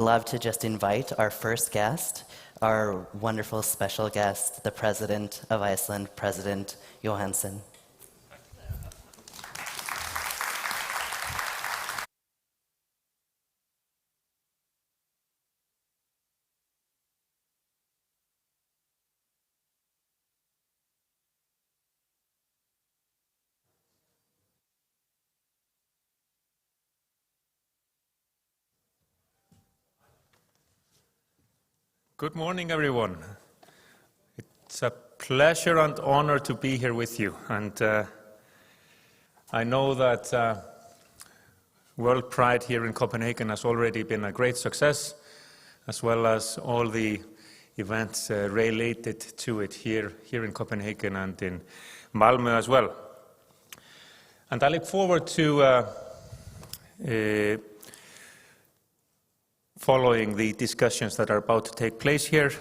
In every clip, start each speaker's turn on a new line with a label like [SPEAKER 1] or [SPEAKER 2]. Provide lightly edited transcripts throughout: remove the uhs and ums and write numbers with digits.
[SPEAKER 1] love to just invite our first guest, our wonderful special guest, the President of Iceland, President Johansen.
[SPEAKER 2] Good morning, everyone. It's a pleasure and honor to be here with you. And I know that WorldPride here in Copenhagen has already been a great success, as well as all the events related to it here in Copenhagen and in Malmö as well. And I look forward to following the discussions that are about to take place here,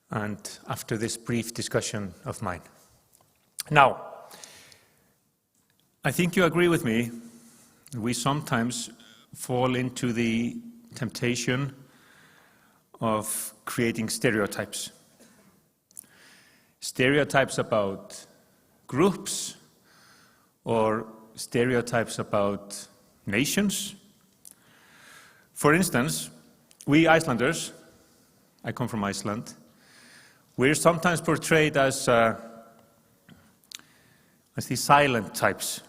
[SPEAKER 2] and after this brief discussion of mine. Now, I think you agree with me, we sometimes fall into the temptation of creating stereotypes. Stereotypes about groups, or stereotypes about nations. For instance, we Icelanders, I come from Iceland, we're sometimes portrayed as the silent types.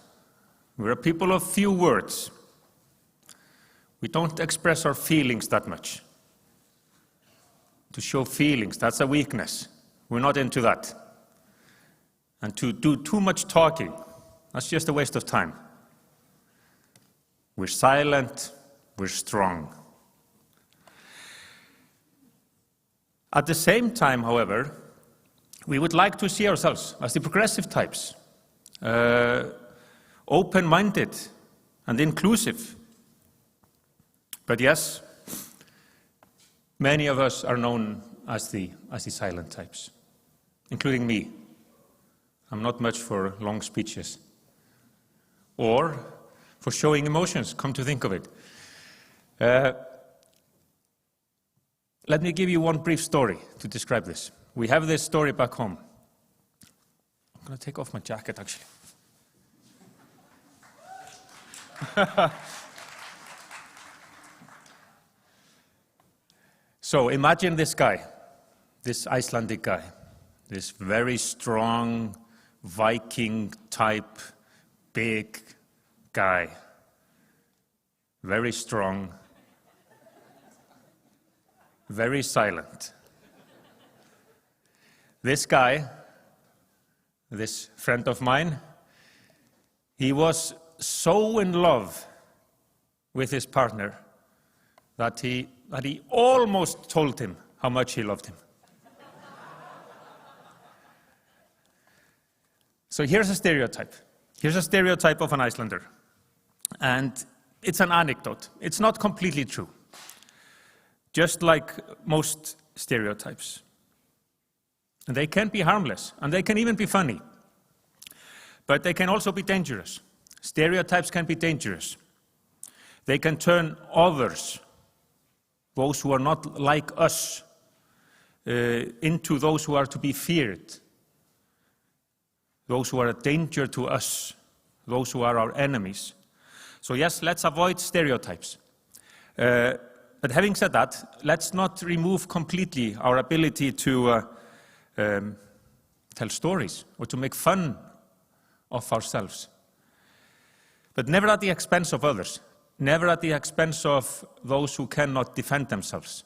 [SPEAKER 2] We're a people of few words. We don't express our feelings that much. To show feelings, that's a weakness. We're not into that. And to do too much talking, that's just a waste of time. We're silent. We're strong. At the same time, however, we would like to see ourselves as the progressive types, open-minded and inclusive. But yes, many of us are known as the silent types, including me. I'm not much for long speeches or for showing emotions, come to think of it. Let me give you one brief story to describe this. We have this story back home. I'm going to take off my jacket, actually. So imagine this guy, this Icelandic guy, this very strong Viking type, big guy, very strong, very silent. This guy, this friend of mine, he was so in love with his partner that he almost told him how much he loved him. So here's a stereotype. Here's a stereotype of an Icelander. And it's an anecdote. It's not completely true. Just like most stereotypes. And they can be harmless, and they can even be funny. But they can also be dangerous. Stereotypes can be dangerous. They can turn others, those who are not like us, into those who are to be feared. Those who are a danger to us, those who are our enemies. So yes, let's avoid stereotypes. But having said that, let's not remove completely our ability to tell stories or to make fun of ourselves. But never at the expense of others, never at the expense of those who cannot defend themselves.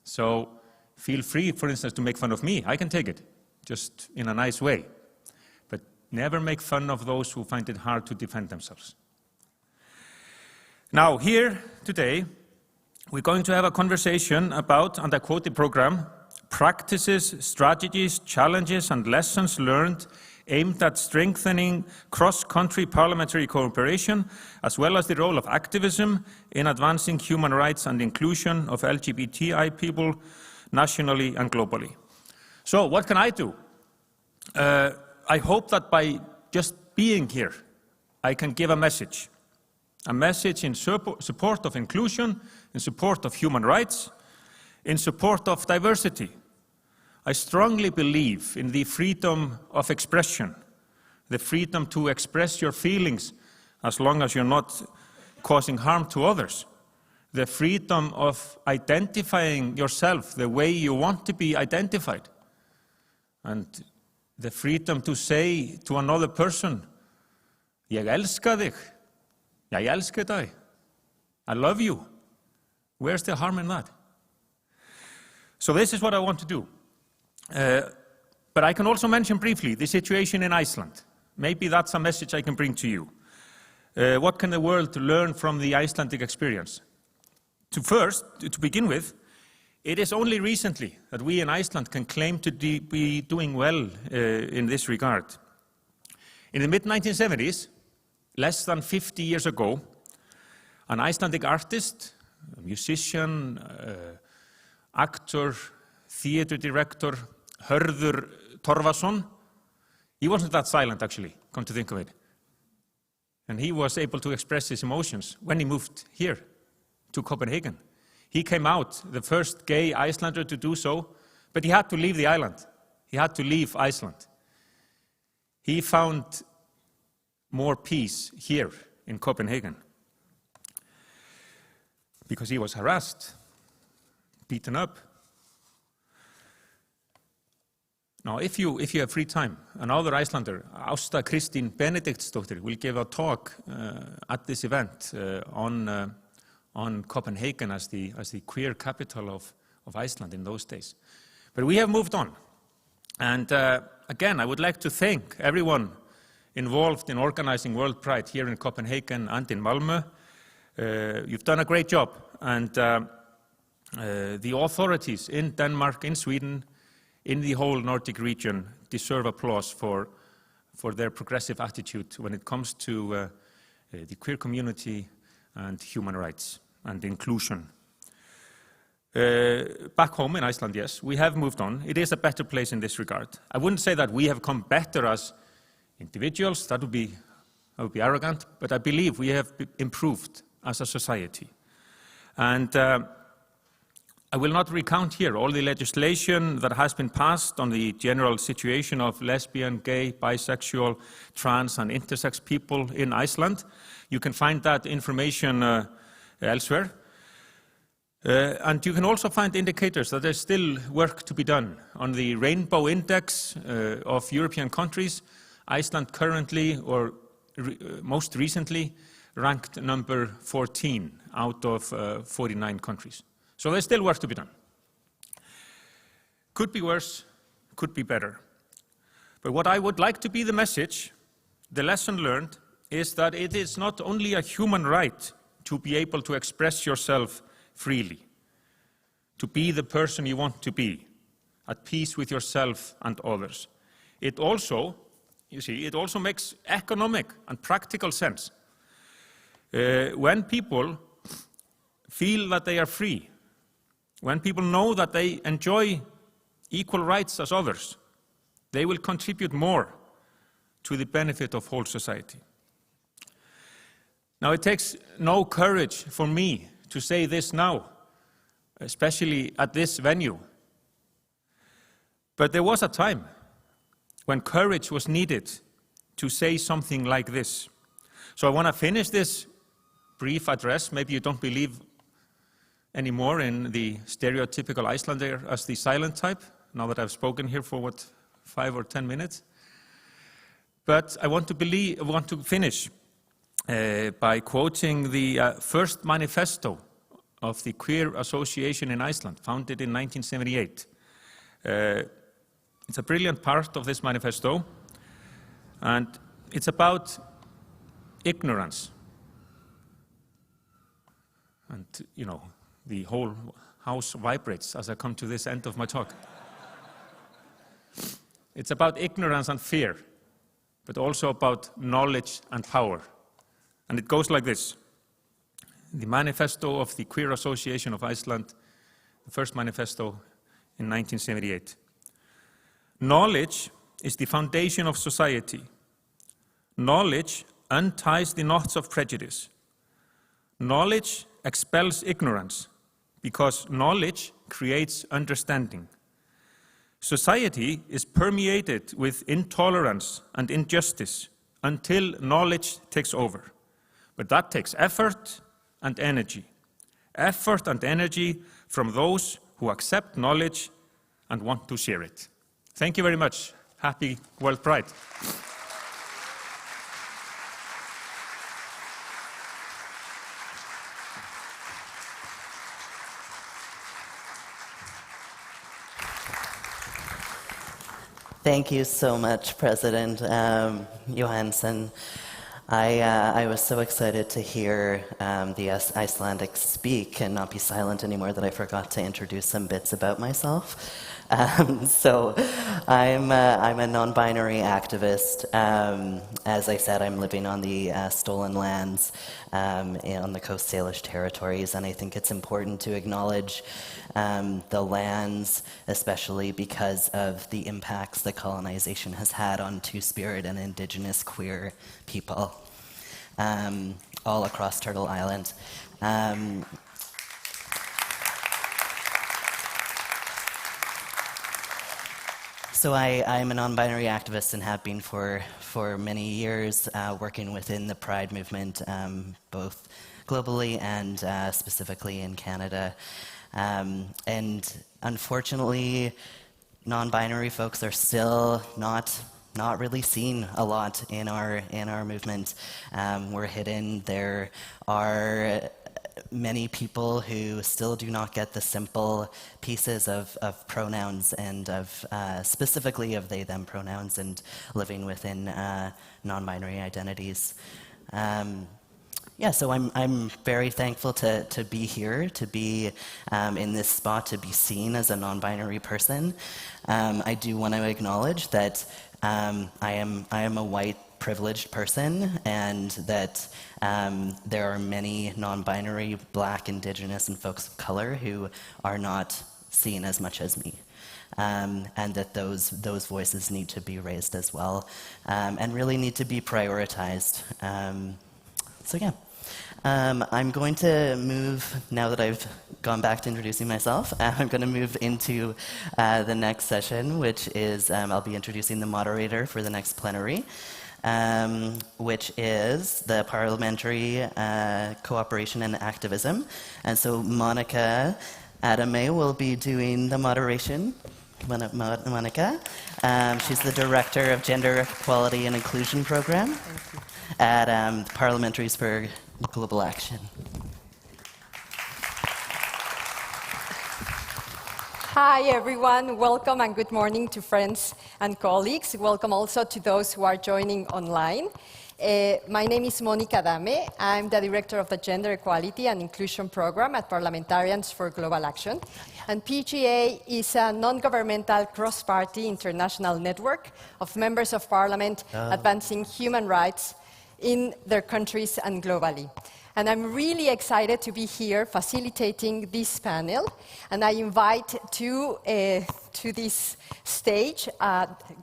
[SPEAKER 2] So feel free, for instance, to make fun of me. I can take it, just in a nice way. But never make fun of those who find it hard to defend themselves. Now, here today, we're going to have a conversation about, and I quote the program, practices, strategies, challenges, and lessons learned aimed at strengthening cross-country parliamentary cooperation, as well as the role of activism in advancing human rights and inclusion of LGBTI people nationally and globally. So, what can I do? I hope that by just being here, I can give a message. a message in support of inclusion, in support of human rights, in support of diversity. I strongly believe in the freedom of expression, the freedom to express your feelings as long as you're not causing harm to others, the freedom of identifying yourself the way you want to be identified, and the freedom to say to another person, ég elska þig, ja, ég elska þig, I love you. Where's the harm in that? So this is what I want to do. But I can also mention briefly the situation in Iceland. Maybe that's a message I can bring to you. What can the world learn from the Icelandic experience? To begin with, it is only recently that we in Iceland can claim to be doing well in this regard. In the mid-1970s, less than 50 years ago, an Icelandic artist, a musician, actor, theater director, Hörður Torfason, he wasn't that silent actually, come to think of it. And he was able to express his emotions when he moved here to Copenhagen. He came out, the first gay Icelander to do so, but he had to leave the island. He had to leave Iceland. He found more peace here in Copenhagen because he was harassed, beaten up. Now, if you have free time, another Icelander, Ásta Kristín Benediktsdóttir, will give a talk at this event on Copenhagen as the queer capital of Iceland in those days. But we have moved on. And again, I would like to thank everyone involved in organizing WorldPride here in Copenhagen and in Malmö. You've done a great job. And the authorities in Denmark, in Sweden, in the whole Nordic region deserve applause for their progressive attitude when it comes to the queer community and human rights and inclusion. Back home in Iceland, yes, we have moved on. It is a better place in this regard. I wouldn't say that we have come better as individuals, that would be arrogant, but I believe we have improved as a society. And I will not recount here all the legislation that has been passed on the general situation of lesbian, gay, bisexual, trans and intersex people in Iceland. You can find that information elsewhere. And you can also find indicators that there's still work to be done. On the Rainbow Index of European countries, Iceland currently, or most recently, ranked number 14 out of 49 countries. So there's still work to be done. Could be worse, could be better. But what I would like to be the message, the lesson learned, is that it is not only a human right to be able to express yourself freely, to be the person you want to be, at peace with yourself and others. It also, you see, it also makes economic and practical sense. When people feel that they are free, when people know that they enjoy equal rights as others, they will contribute more to the benefit of whole society. Now, it takes no courage for me to say this now, especially at this venue. But there was a time when courage was needed to say something like this. So I want to finish this brief address. Maybe you don't believe anymore in the stereotypical Icelander as the silent type, now that I've spoken here for, 5 or 10 minutes. But I want to finish by quoting the first manifesto of the Queer Association in Iceland, founded in 1978. It's a brilliant part of this manifesto, and it's about ignorance. And, you know, the whole house vibrates as I come to this end of my talk. It's about ignorance and fear, but also about knowledge and power. And it goes like this. The manifesto of the Queer Association of Iceland, the first manifesto in 1978. Knowledge is the foundation of society. Knowledge unties the knots of prejudice. Knowledge expels ignorance, because knowledge creates understanding. Society is permeated with intolerance and injustice until knowledge takes over. But that takes effort and energy. Effort and energy from those who accept knowledge and want to share it. Thank you very much. Happy World Pride.
[SPEAKER 1] Thank you so much, President Johansson. I was so excited to hear the Icelandic speak and not be silent anymore that I forgot to introduce some bits about myself. So I'm a non-binary activist. As I said, I'm living on the stolen lands on the Coast Salish territories, and I think it's important to acknowledge the lands, especially because of the impacts that colonization has had on Two-Spirit and Indigenous queer people all across Turtle Island. So I'm a non-binary activist and have been for many years, working within the Pride movement, both globally and specifically in Canada. And unfortunately, non-binary folks are still not really seen a lot in our movement. We're hidden. There are many people who still do not get the simple pieces of pronouns and of specifically of they them pronouns and living within non-binary identities. So I'm very thankful to be here, to be in this spot, to be seen as a non-binary person. I do want to acknowledge that I am a white privileged person, and that there are many non-binary, Black, Indigenous, and folks of color who are not seen as much as me. And that those voices need to be raised as well, and really need to be prioritized. I'm going to move, now that I've gone back to introducing myself, I'm going to move into the next session, which is I'll be introducing the moderator for the next plenary, which is the Parliamentary Cooperation and Activism. And so Monica Adame will be doing the moderation. Monica. She's the Director of Gender Equality and Inclusion Program at Parliamentaries for Global Action.
[SPEAKER 3] Hi, everyone. Welcome and good morning to friends and colleagues. Welcome also to those who are joining online. My name is Monica Adame. I'm the Director of the Gender Equality and Inclusion Program at Parliamentarians for Global Action. And PGA is a non-governmental cross-party international network of members of parliament advancing human rights in their countries and globally. And I'm really excited to be here facilitating this panel. And I invite to this stage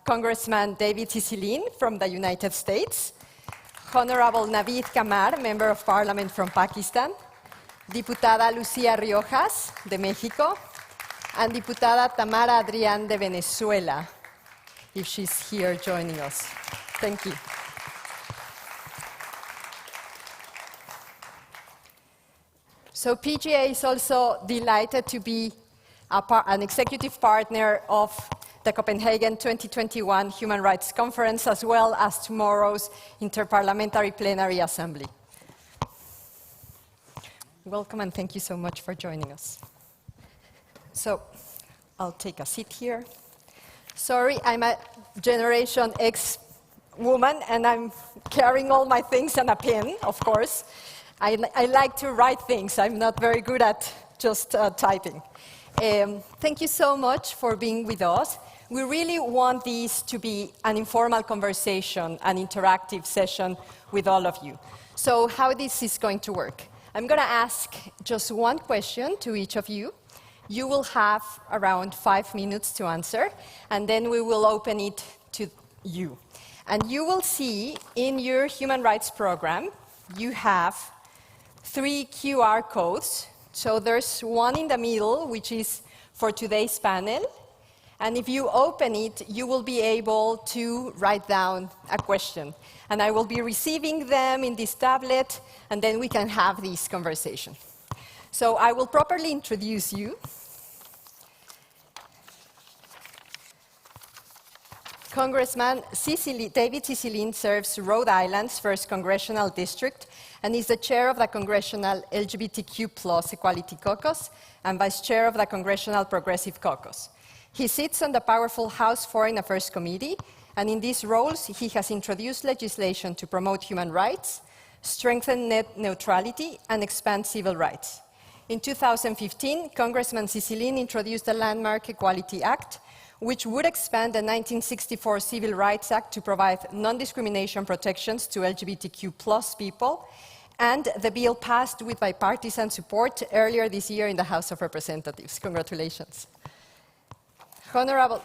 [SPEAKER 3] Congressman David Cicilline from the United States, Honorable Naveed Kamar, Member of Parliament from Pakistan, Diputada Lucía Riojas de Mexico, and Diputada Tamara Adrián de Venezuela, if she's here joining us. Thank you. So PGA is also delighted to be an executive partner of the Copenhagen 2021 Human Rights Conference, as well as tomorrow's Interparliamentary Plenary Assembly. Welcome, and thank you so much for joining us. So I'll take a seat here. Sorry, I'm a Generation X woman, and I'm carrying all my things and a pen, of course. I like to write things. I'm not very good at just typing. Thank you so much for being with us. We really want this to be an informal conversation, an interactive session with all of you. So how this is going to work? I'm going to ask just one question to each of you. You will have around 5 minutes to answer, and then we will open it to you. And you will see in your human rights program, you have 3 QR codes. So there's one in the middle, which is for today's panel. And if you open it, you will be able to write down a question. And I will be receiving them in this tablet, and then we can have this conversation. So I will properly introduce you. Congressman David Cicilline serves Rhode Island's 1st Congressional District and is the chair of the Congressional LGBTQ+ Equality Caucus and vice chair of the Congressional Progressive Caucus. He sits on the powerful House Foreign Affairs Committee, and in these roles, he has introduced legislation to promote human rights, strengthen net neutrality, and expand civil rights. In 2015, Congressman Cicilline introduced the landmark Equality Act, which would expand the 1964 Civil Rights Act to provide non-discrimination protections to LGBTQ+ people, and the bill passed with bipartisan support earlier this year in the House of Representatives. Congratulations. Honorable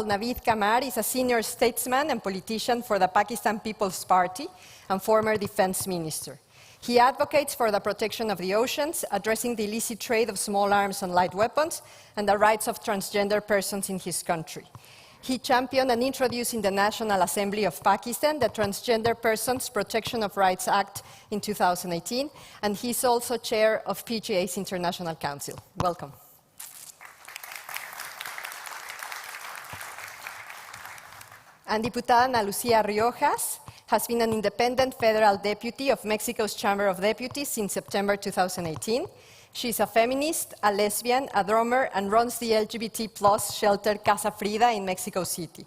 [SPEAKER 3] Naveed Qamar is a senior statesman and politician for the Pakistan People's Party and former defense minister. He advocates for the protection of the oceans, addressing the illicit trade of small arms and light weapons, and the rights of transgender persons in his country. He championed and introduced in the National Assembly of Pakistan the Transgender Persons Protection of Rights Act in 2018, and he's also chair of PGA's International Council. Welcome. And Diputada Ana Lucia Riojas has been an independent federal deputy of Mexico's Chamber of Deputies since September 2018. She's a feminist, a lesbian, a drummer, and runs the LGBT+ shelter Casa Frida in Mexico City.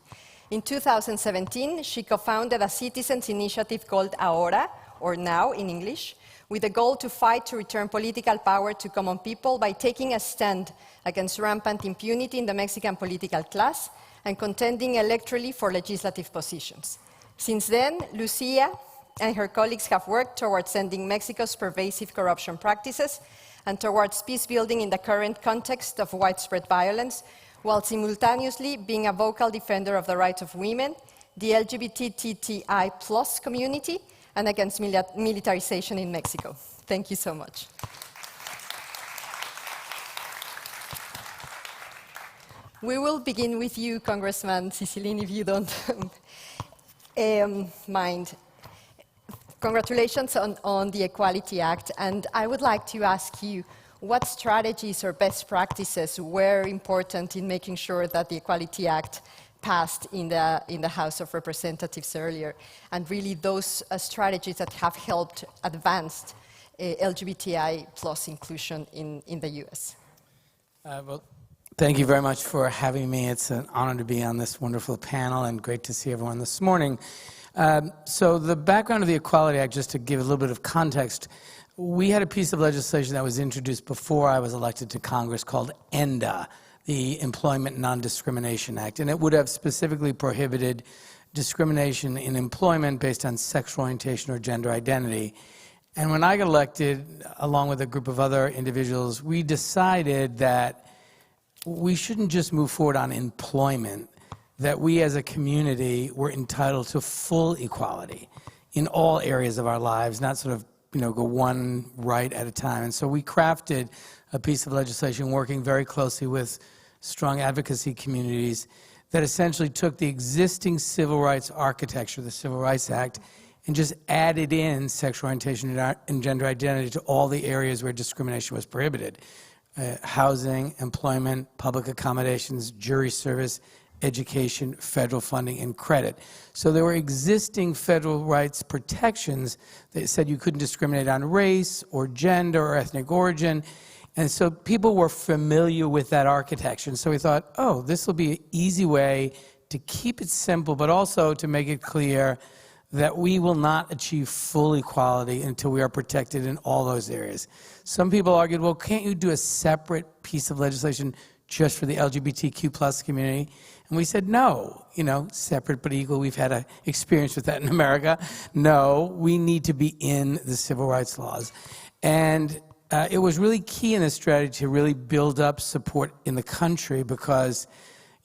[SPEAKER 3] In 2017, she co-founded a citizens' initiative called Ahora, or Now in English, with the goal to fight to return political power to common people by taking a stand against rampant impunity in the Mexican political class and contending electorally for legislative positions. Since then, Lucia and her colleagues have worked towards ending Mexico's pervasive corruption practices and towards peace building in the current context of widespread violence, while simultaneously being a vocal defender of the rights of women, the LGBTI+ community, and against militarization in Mexico. Thank you so much. We will begin with you, Congressman Cicilline, if you don't mind. Congratulations on the Equality Act, and I would like to ask you what strategies or best practices were important in making sure that the Equality Act passed in the House of Representatives earlier, and really those strategies that have helped advance LGBTI+ inclusion in the US.
[SPEAKER 4] Well, thank you very much for having me. It's an honor to be on this wonderful panel, and great to see everyone this morning. So the background of the Equality Act, just to give a little bit of context, we had a piece of legislation that was introduced before I was elected to Congress called ENDA, the Employment Non-Discrimination Act, and it would have specifically prohibited discrimination in employment based on sexual orientation or gender identity. And when I got elected, along with a group of other individuals, we decided that we shouldn't just move forward on employment, that we as a community were entitled to full equality in all areas of our lives, not sort of, go one right at a time. And so we crafted a piece of legislation working very closely with strong advocacy communities that essentially took the existing civil rights architecture, the Civil Rights Act, and just added in sexual orientation and gender identity to all the areas where discrimination was prohibited. Housing, employment, public accommodations, jury service, education, federal funding, and credit. So there were existing federal rights protections that said you couldn't discriminate on race or gender or ethnic origin. And so people were familiar with that architecture. And so we thought, oh, this will be an easy way to keep it simple, but also to make it clear that we will not achieve full equality until we are protected in all those areas. Some people argued, well, can't you do a separate piece of legislation just for the LGBTQ+ community? And we said, no, separate but equal. We've had an experience with that in America. No, we need to be in the civil rights laws. And it was really key in this strategy to really build up support in the country because,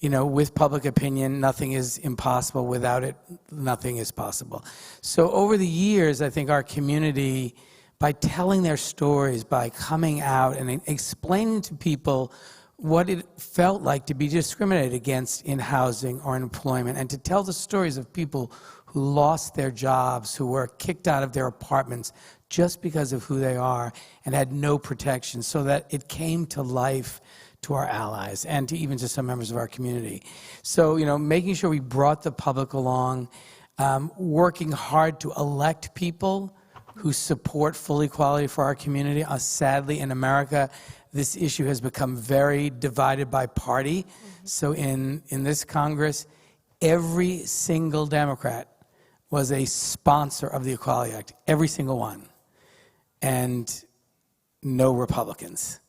[SPEAKER 4] with public opinion, nothing is impossible. Without it, nothing is possible. So over the years, I think our community, by telling their stories, by coming out and explaining to people what it felt like to be discriminated against in housing or in employment, and to tell the stories of people who lost their jobs, who were kicked out of their apartments just because of who they are and had no protection, so that it came to life to our allies and to even to some members of our community. So, making sure we brought the public along, working hard to elect people who support full equality for our community. Sadly, in America, this issue has become very divided by party. So in this Congress, every single Democrat was a sponsor of the Equality Act, every single one, and no Republicans.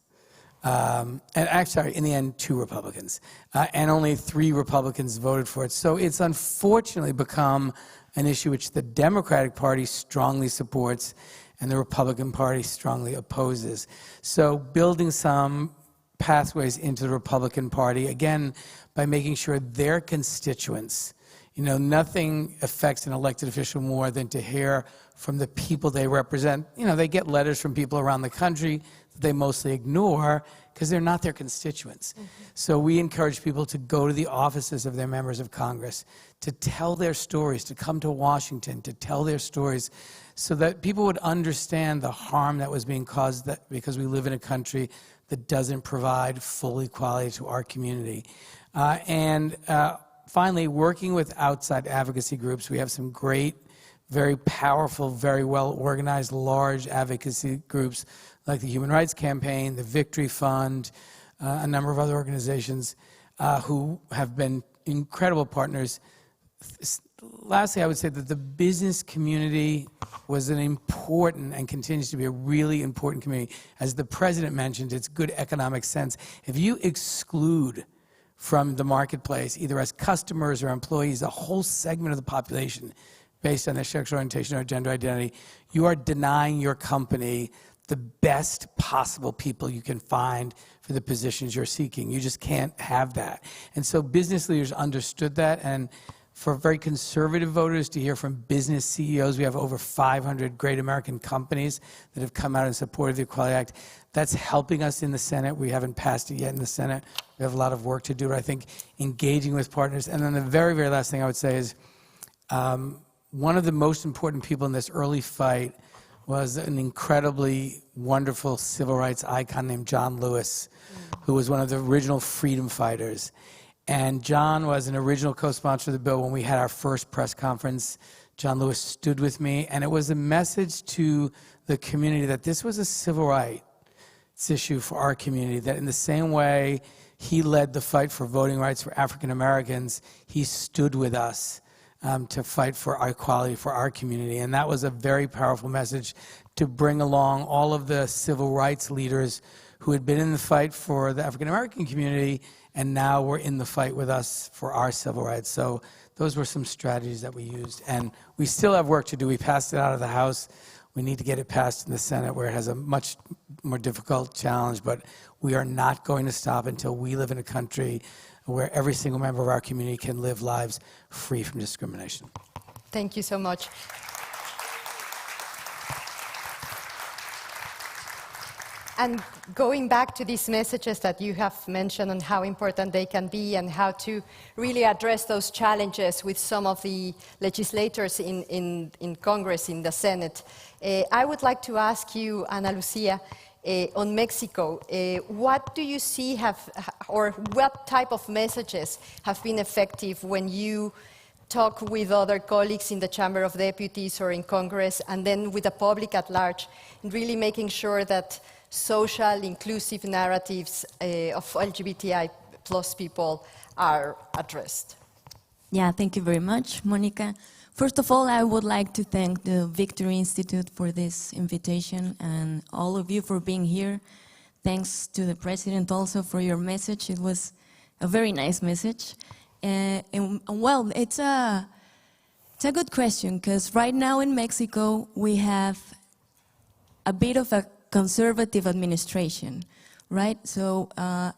[SPEAKER 4] And actually, in the end, 2 Republicans, and only 3 Republicans voted for it. So it's unfortunately become an issue which the Democratic Party strongly supports and the Republican Party strongly opposes. So building some pathways into the Republican Party, again, by making sure their constituents, nothing affects an elected official more than to hear from the people they represent. They get letters from people around the country that they mostly ignore because they're not their constituents. So we encourage people to go to the offices of their members of Congress, to tell their stories, to come to Washington, to tell their stories, so that people would understand the harm that was being caused because we live in a country that doesn't provide full equality to our community. Finally, working with outside advocacy groups. We have some great, very powerful, very well-organized, large advocacy groups like the Human Rights Campaign, the Victory Fund, a number of other organizations who have been incredible partners. Lastly, I would say that the business community was an important and continues to be a really important community. As the president mentioned, it's good economic sense. If you exclude from the marketplace, either as customers or employees, a whole segment of the population based on their sexual orientation or gender identity, you are denying your company the best possible people you can find for the positions you're seeking. You just can't have that. And so business leaders understood that, and for very conservative voters to hear from business CEOs, we have over 500 great American companies that have come out in support of the Equality Act. That's helping us in the Senate. We haven't passed it yet in the Senate. We have a lot of work to do, but I think engaging with partners. And then the very, very last thing I would say is one of the most important people in this early fight was an incredibly wonderful civil rights icon named John Lewis, who was one of the original freedom fighters. And John was an original co-sponsor of the bill. When we had our first press conference, John Lewis stood with me, and it was a message to the community that this was a civil rights issue for our community, that in the same way he led the fight for voting rights for African Americans, he stood with us to fight for our equality for our community. And that was a very powerful message to bring along all of the civil rights leaders who had been in the fight for the African American community and now were in the fight with us for our civil rights. So those were some strategies that we used. And we still have work to do. We passed it out of the House. We need to get it passed in the Senate, where it has a much more difficult challenge. But we are not going to stop until we live in a country where every single member of our community can live lives free from discrimination.
[SPEAKER 3] Thank you so much. And going back to these messages that you have mentioned and how important they can be and how to really address those challenges with some of the legislators in Congress, in the Senate, I would like to ask you, Ana Lucia, on Mexico, what do you see or what type of messages have been effective when you talk with other colleagues in the Chamber of Deputies or in Congress, and then with the public at large, and really making sure that social, inclusive narratives of LGBTI plus people are addressed?
[SPEAKER 5] Yeah, thank you very much, Monica. First of all, I would like to thank the Victory Institute for this invitation and all of you for being here. Thanks to the President also for your message. It was a very nice message. Well, it's a good question, because right now in Mexico we have a bit of a conservative administration. right? So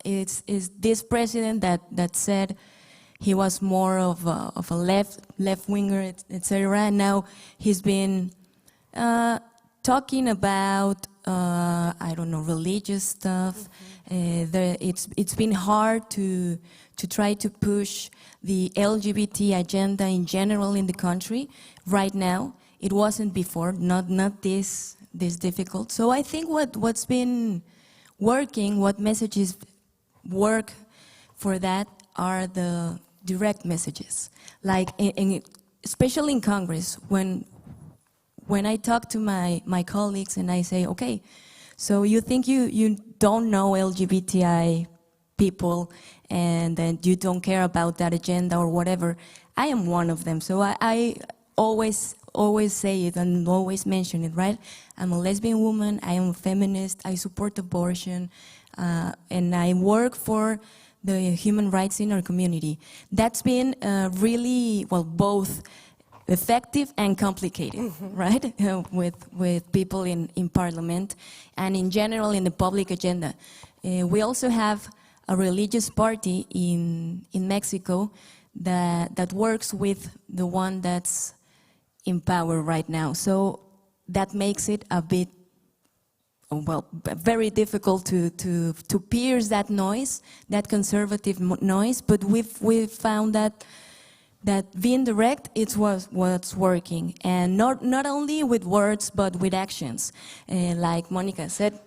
[SPEAKER 5] it's this president that said he was more of a left winger, etc. And now he's been talking about I don't know, religious stuff. It's been hard to try to push the LGBT agenda in general in the country right now. It wasn't before, not this difficult. So I think what's been working, what messages work for that are the direct messages. Like, especially in Congress, when I talk to my colleagues and I say, okay, so you think you don't know LGBTI people and then you don't care about that agenda or whatever, I am one of them. So I always say it and always mention it, right? I'm a lesbian woman, I am a feminist, I support abortion, and I work for the human rights in our community. That's been really, well, both effective and complicated, right? With people in parliament and in general in the public agenda. We also have a religious party in Mexico that works with the one that's in power right now. So that makes it a bit, well, very difficult to pierce that noise, that conservative noise, but we've found that being direct, it's what's working, and not only with words but with actions. Like Monica said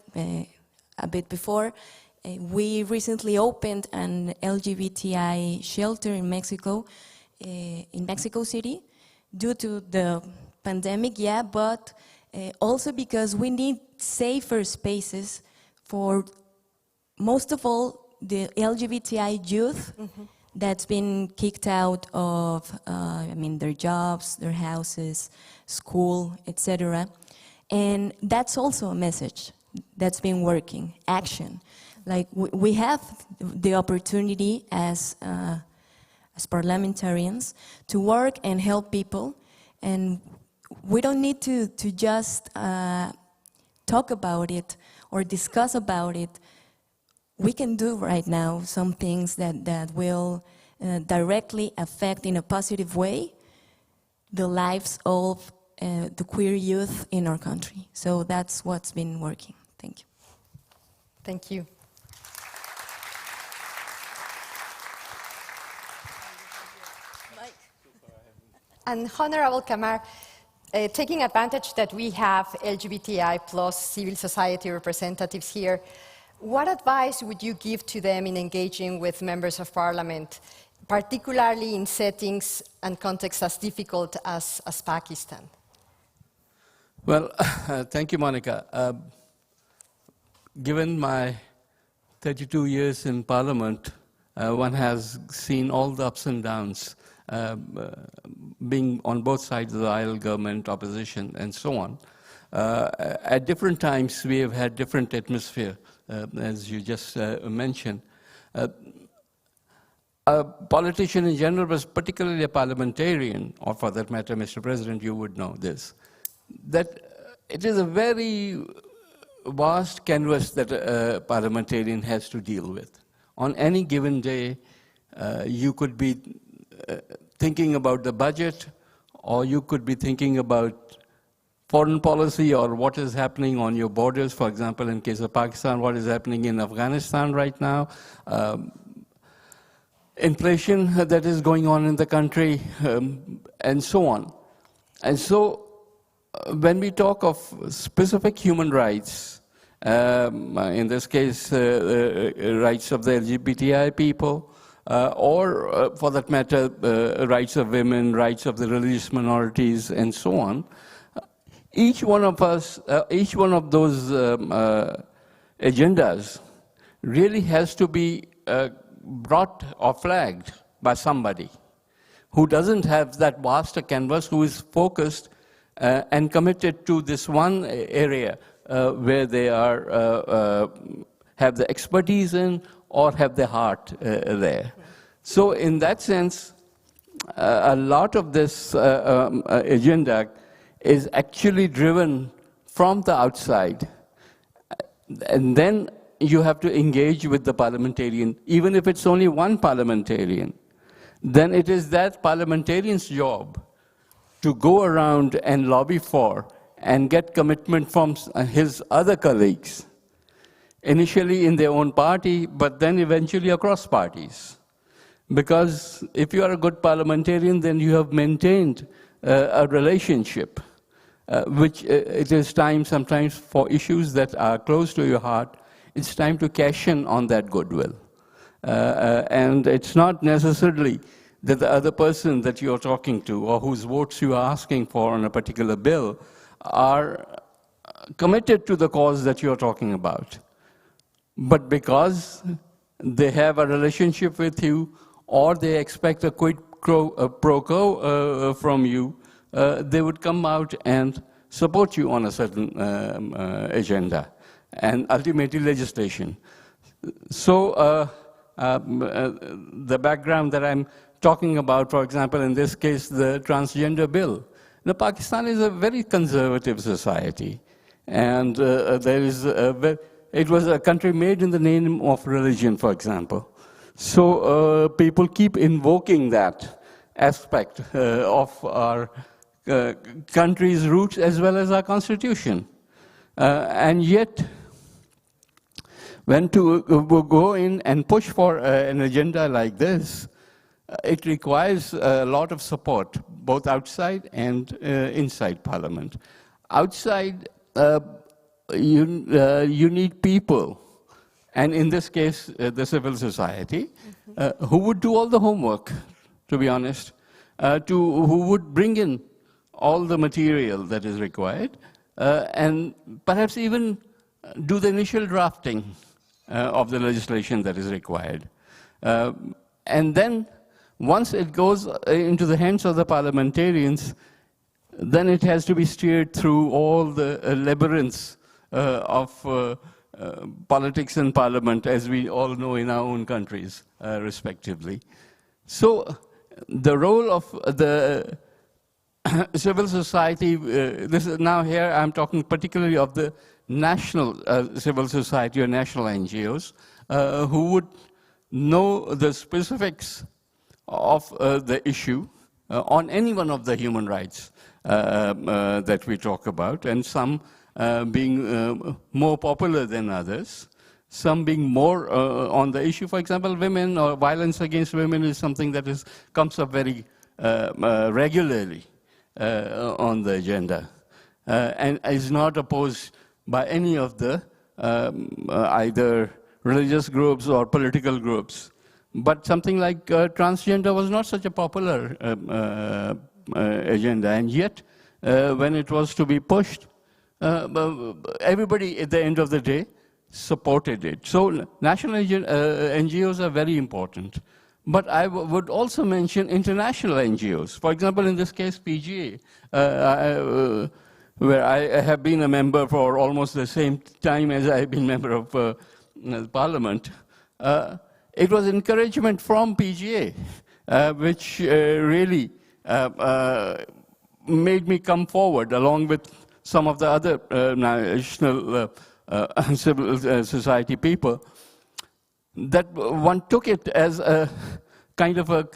[SPEAKER 5] a bit before, we recently opened an LGBTI shelter in Mexico City, due to the pandemic, yeah, but also because we need safer spaces for, most of all, the LGBTI youth that's been kicked out of, their jobs, their houses, school, etc. And that's also a message that's been working, action. Like, we have the opportunity as parliamentarians to work and help people, and we don't need to just talk about it or discuss about it. We can do right now some things that will directly affect in a positive way the lives of the queer youth in our country. So that's what's been working. Thank you.
[SPEAKER 3] Thank you. And Honorable Kamar, taking advantage that we have LGBTI plus civil society representatives here, what advice would you give to them in engaging with members of parliament, particularly in settings and contexts as difficult as Pakistan?
[SPEAKER 6] Well, thank you, Monica. Given my 32 years in parliament, one has seen all the ups and downs, being on both sides of the aisle, government, opposition, and so on. At different times, we have had different atmosphere, as you just mentioned. A politician in general, but particularly a parliamentarian, or for that matter, Mr. President, you would know this, that it is a very vast canvas that a parliamentarian has to deal with. On any given day, you could be thinking about the budget, or you could be thinking about foreign policy or what is happening on your borders. For example, in case of Pakistan, what is happening in Afghanistan right now, inflation that is going on in the country, and so on. And so when we talk of specific human rights, in this case, rights of the LGBTI people, or for that matter, rights of women, rights of the religious minorities, and so on, each one of us, each one of those agendas really has to be brought or flagged by somebody who doesn't have that vast a canvas, who is focused and committed to this one area where they are have the expertise in or have the heart there. So in that sense, a lot of this agenda is actually driven from the outside. And then you have to engage with the parliamentarian, even if it's only one parliamentarian. Then it is that parliamentarian's job to go around and lobby for and get commitment from his other colleagues, initially in their own party, but then eventually across parties. Because if you are a good parliamentarian, then you have maintained a relationship, which it is time sometimes for issues that are close to your heart, it's time to cash in on that goodwill. And it's not necessarily that the other person that you're talking to or whose votes you are asking for on a particular bill are committed to the cause that you're talking about. But because they have a relationship with you or they expect a quid pro quo from you, they would come out and support you on a certain agenda and ultimately legislation. So the background that I'm talking about, for example, in this case, the transgender bill. Now, Pakistan is a very conservative society, and it was a country made in the name of religion, for example. So people keep invoking that aspect of our country's roots as well as our constitution. And yet, when to go in and push for an agenda like this, it requires a lot of support, both outside and inside Parliament. Outside, you need people, and in this case, the civil society, who would do all the homework, to be honest, who would bring in all the material that is required, and perhaps even do the initial drafting of the legislation that is required. And then, once it goes into the hands of the parliamentarians, then it has to be steered through all the labyrinths of politics and parliament, as we all know in our own countries, respectively. So the role of the civil society, now here I'm talking particularly of the national civil society or national NGOs, who would know the specifics of the issue on any one of the human rights that we talk about, and some being more popular than others, some being more on the issue. For example, women or violence against women is something that comes up very regularly on the agenda and is not opposed by any of the either religious groups or political groups. But something like transgender was not such a popular agenda, and yet when it was to be pushed, everybody at the end of the day supported it. So national NGOs are very important. But I would also mention international NGOs. For example, in this case, PGA, where I have been a member for almost the same time as I have been member of Parliament. It was encouragement from PGA, which really made me come forward, along with some of the other national civil society people, that one took it as a kind of a,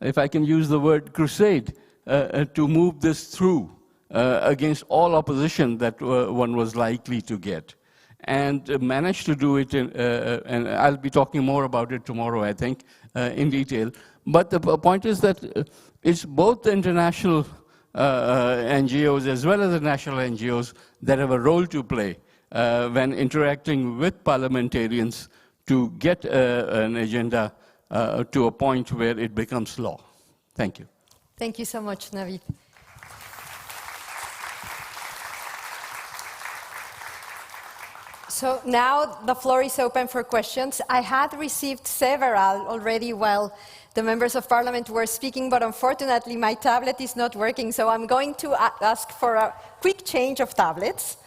[SPEAKER 6] if I can use the word, crusade to move this through against all opposition that one was likely to get. And managed to do it, and I'll be talking more about it tomorrow, I think, in detail. But the point is that it's both the international NGOs as well as the national NGOs that have a role to play when interacting with parliamentarians to get an agenda to a point where it becomes law. Thank you.
[SPEAKER 3] Thank you so much, Navid. So now the floor is open for questions. I had received several already while the members of parliament were speaking, but unfortunately my tablet is not working, so I'm going to ask for a quick change of tablets.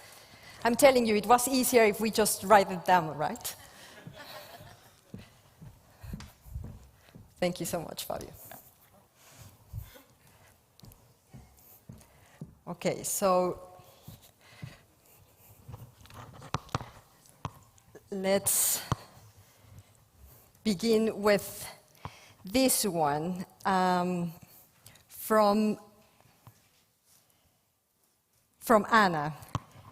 [SPEAKER 3] I'm telling you, it was easier if we just write it down, right? Thank you so much, Fabio. Okay, so let's begin with this one from Anna.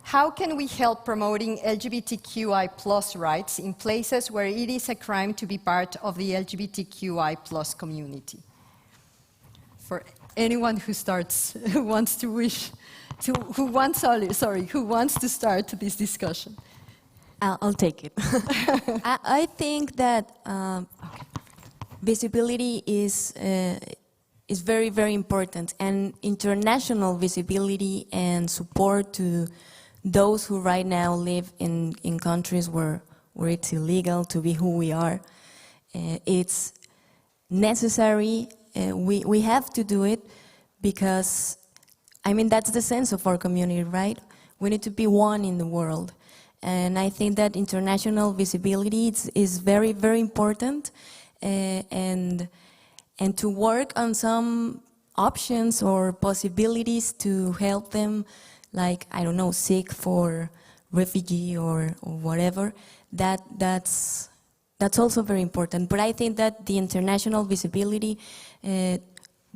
[SPEAKER 3] How can we help promoting LGBTQI+ rights in places where it is a crime to be part of the LGBTQI+ community? For anyone who starts, who wants to start this discussion?
[SPEAKER 5] I'll take it. I think that visibility is very, very important, and international visibility and support to those who right now live in countries where it's illegal to be who we are. It's necessary. We have to do it because, I mean, that's the sense of our community, right? We need to be one in the world. And I think that international visibility is very, very important. And to work on some options or possibilities to help them, like, I don't know, seek for refugee or whatever, that's also very important. But I think that the international visibility,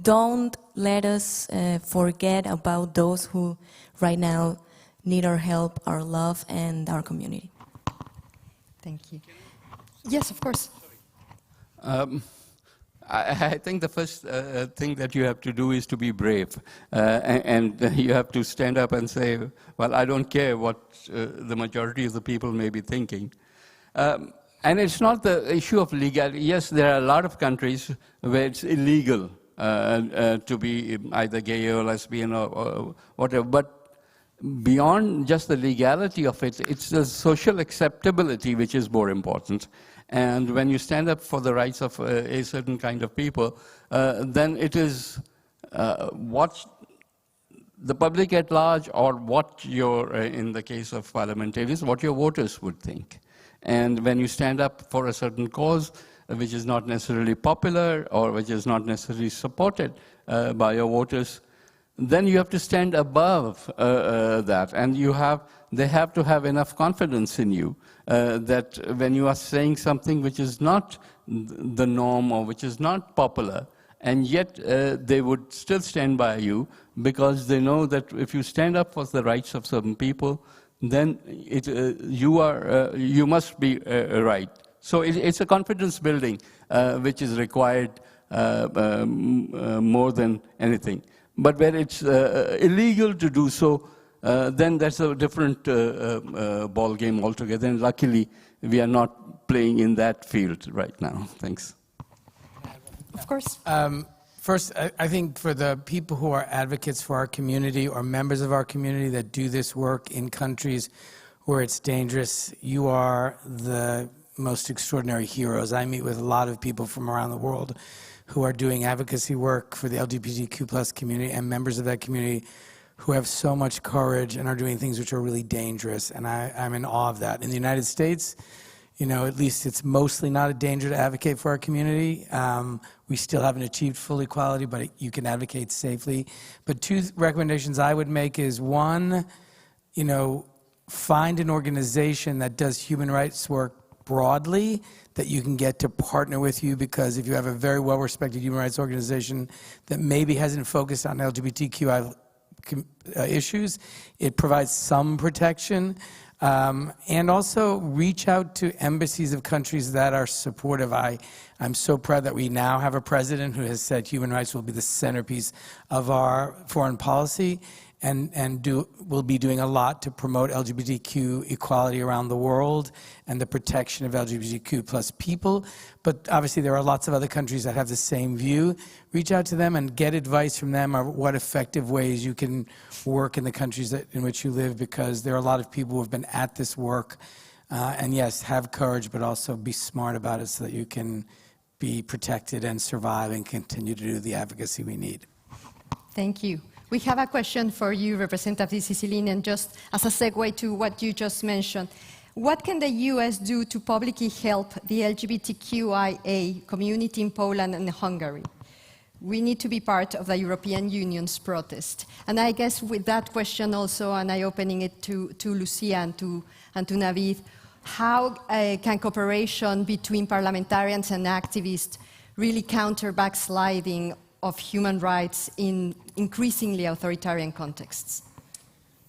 [SPEAKER 5] don't let us forget about those who right now need our help, our love, and our community.
[SPEAKER 3] Thank you. Yes, of course.
[SPEAKER 6] I think the first thing that you have to do is to be brave. And you have to stand up and say, well, I don't care what the majority of the people may be thinking. And it's not the issue of legality. Yes, there are a lot of countries where it's illegal to be either gay or lesbian or whatever. But beyond just the legality of it, it's the social acceptability which is more important. And when you stand up for the rights of a certain kind of people, then it is what the public at large, or what your, in the case of parliamentarians, what your voters would think. And when you stand up for a certain cause, which is not necessarily popular or which is not necessarily supported by your voters, then you have to stand above that, and they have to have enough confidence in you that when you are saying something which is not the norm or which is not popular, and yet they would still stand by you because they know that if you stand up for the rights of certain people, then you must be right. So it's a confidence building which is required more than anything. But where it's illegal to do so, then that's a different ball game altogether. And luckily, we are not playing in that field right now. Thanks.
[SPEAKER 3] Of course.
[SPEAKER 4] First, I think for the people who are advocates for our community or members of our community that do this work in countries where it's dangerous, you are the most extraordinary heroes. I meet with a lot of people from around the world who are doing advocacy work for the LGBTQ+ community and members of that community who have so much courage and are doing things which are really dangerous, and I'm in awe of that. In the United States, you know, at least it's mostly not a danger to advocate for our community. We still haven't achieved full equality, but you can advocate safely. But two recommendations I would make is, one, you know, find an organization that does human rights work broadly that you can get to partner with you, because if you have a very well-respected human rights organization that maybe hasn't focused on LGBTQI issues, it provides some protection. And also reach out to embassies of countries that are supportive. I'm so proud that we now have a president who has said human rights will be the centerpiece of our foreign policy, and will be doing a lot to promote LGBTQ equality around the world and the protection of LGBTQ+ people. But obviously there are lots of other countries that have the same view. Reach out to them and get advice from them on what effective ways you can work in the countries in which you live, because there are a lot of people who have been at this work. And yes, have courage, but also be smart about it so that you can be protected and survive and continue to do the advocacy we need.
[SPEAKER 3] Thank you. We have a question for you, Representative Sicilinian, just as a segue to what you just mentioned. What can the US do to publicly help the LGBTQIA community in Poland and Hungary? We need to be part of the European Union's protest. And I guess with that question also, and I opening it to Lucia and to Navid, how can cooperation between parliamentarians and activists really counter backsliding of human rights in increasingly authoritarian contexts?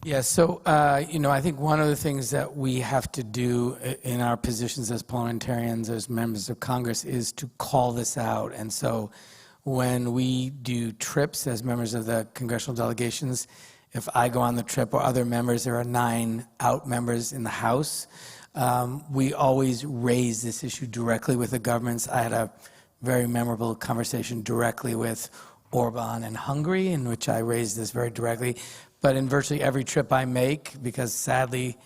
[SPEAKER 4] Yeah, so, I think one of the things that we have to do in our positions as parliamentarians, as members of Congress, is to call this out. And so when we do trips as members of the congressional delegations, if I go on the trip or other members, there are 9 out members in the House, we always raise this issue directly with the governments. I had a very memorable conversation directly with Orban in Hungary, in which I raised this very directly. But in virtually every trip I make, because sadly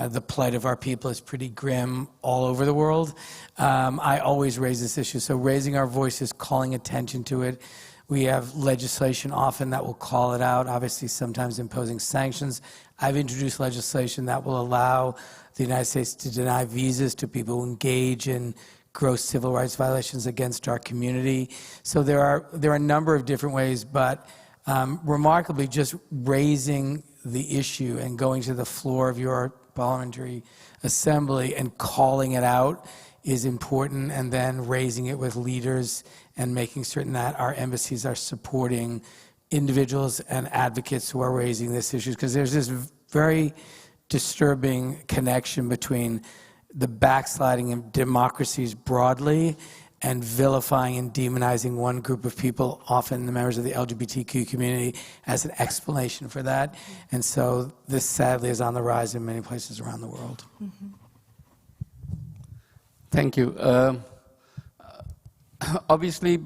[SPEAKER 4] the plight of our people is pretty grim all over the world, I always raise this issue. So raising our voices, calling attention to it. We have legislation often that will call it out, obviously sometimes imposing sanctions. I've introduced legislation that will allow the United States to deny visas to people who engage in gross civil rights violations against our community. So there are a number of different ways, but remarkably, just raising the issue and going to the floor of your parliamentary assembly and calling it out is important, and then raising it with leaders and making certain that our embassies are supporting individuals and advocates who are raising this issue, because there's this very disturbing connection between the backsliding of democracies broadly and vilifying and demonizing one group of people, often the members of the LGBTQ community, as an explanation for that. And so this sadly is on the rise in many places around the world.
[SPEAKER 3] Mm-hmm.
[SPEAKER 6] Thank you. Obviously,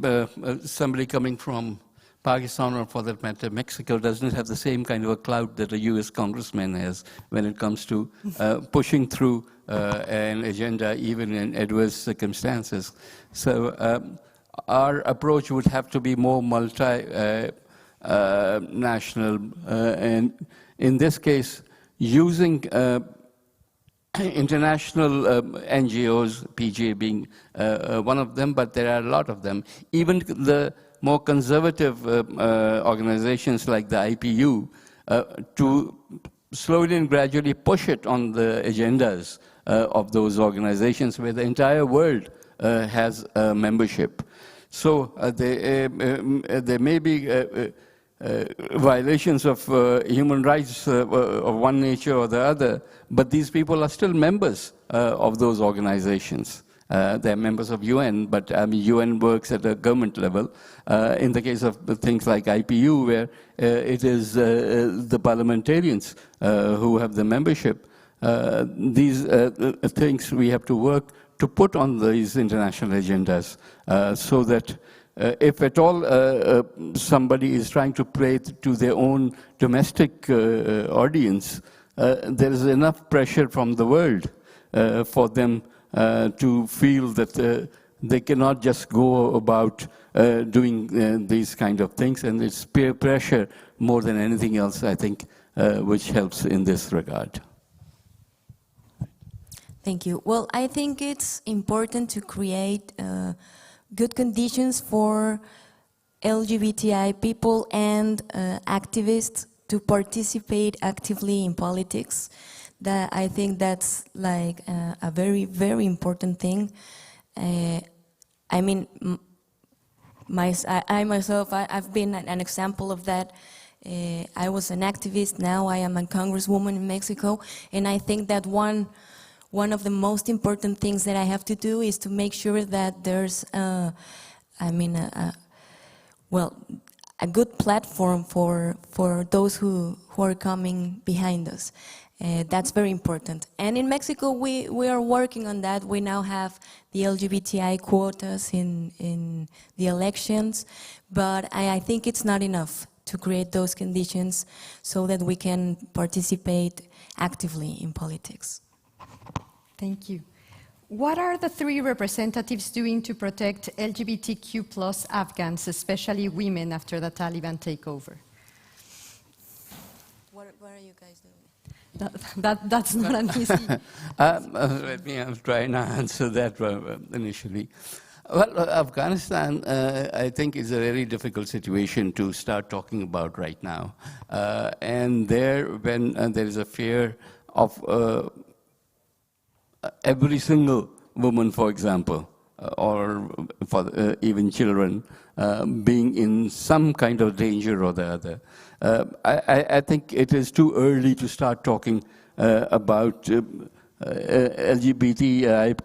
[SPEAKER 6] somebody coming from Pakistan, or for that matter, Mexico, doesn't have the same kind of a clout that a US congressman has when it comes to pushing through an agenda, even in adverse circumstances. So our approach would have to be more multi-national, and in this case, using international NGOs, PGA being one of them, but there are a lot of them. Even the more conservative organizations like the IPU, to slowly and gradually push it on the agendas of those organizations where the entire world has membership. So there may be violations of human rights of one nature or the other, but these people are still members of those organizations. They're members of UN, but UN works at a government level. In the case of things like IPU, where it is the parliamentarians who have the membership, these things we have to work to put on these international agendas, so that if at all somebody is trying to play to their own domestic audience, there is enough pressure from the world for them to feel that they cannot just go about doing these kind of things, and it's peer pressure more than anything else, I think, which helps in this regard.
[SPEAKER 5] Thank you. Well, I think it's important to create good conditions for LGBTI people and activists to participate actively in politics. That I think that's like a very, very important thing. I mean, I myself, I've been an example of that. I was an activist, now I am a congresswoman in Mexico, and I think that one of the most important things that I have to do is to make sure that there's, a good platform for those who are coming behind us. That's very important. And in Mexico, we are working on that. We now have the LGBTI quotas in the elections, but I think it's not enough to create those conditions so that we can participate actively in politics.
[SPEAKER 3] Thank you. What are the 3 representatives doing to protect LGBTQ plus Afghans, especially women, after the Taliban takeover?
[SPEAKER 5] What are you guys doing?
[SPEAKER 3] That's not an easy...
[SPEAKER 6] Let me try and answer that initially. Well, Afghanistan, I think, is a very difficult situation to start talking about right now. And there, when there is a fear of every single woman, for example, or for even children, being in some kind of danger or the other. I think it is too early to start talking about LGBTI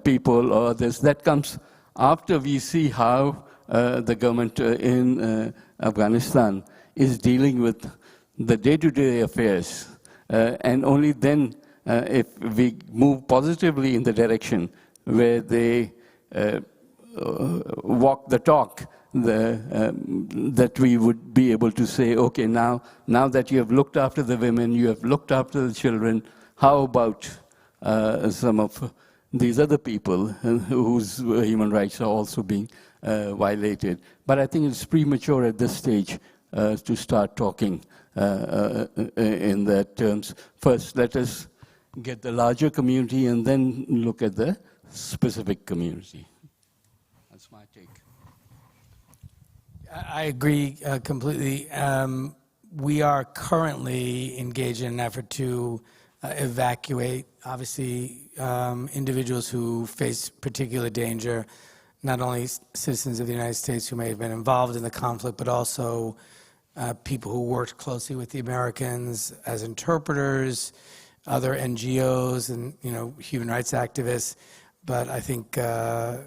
[SPEAKER 6] people or others. That comes after we see how the government in Afghanistan is dealing with the day-to-day affairs. And only then, if we move positively in the direction where they walk the talk, that we would be able to say, okay, now that you have looked after the women, you have looked after the children, how about some of these other people whose human rights are also being violated? But I think it's premature at this stage to start talking in that terms. First, let us get the larger community and then look at the specific community. That's my take.
[SPEAKER 4] I agree completely. We are currently engaged in an effort to evacuate, obviously, individuals who face particular danger, not only citizens of the United States who may have been involved in the conflict, but also people who worked closely with the Americans as interpreters, other NGOs, and human rights activists. But I think the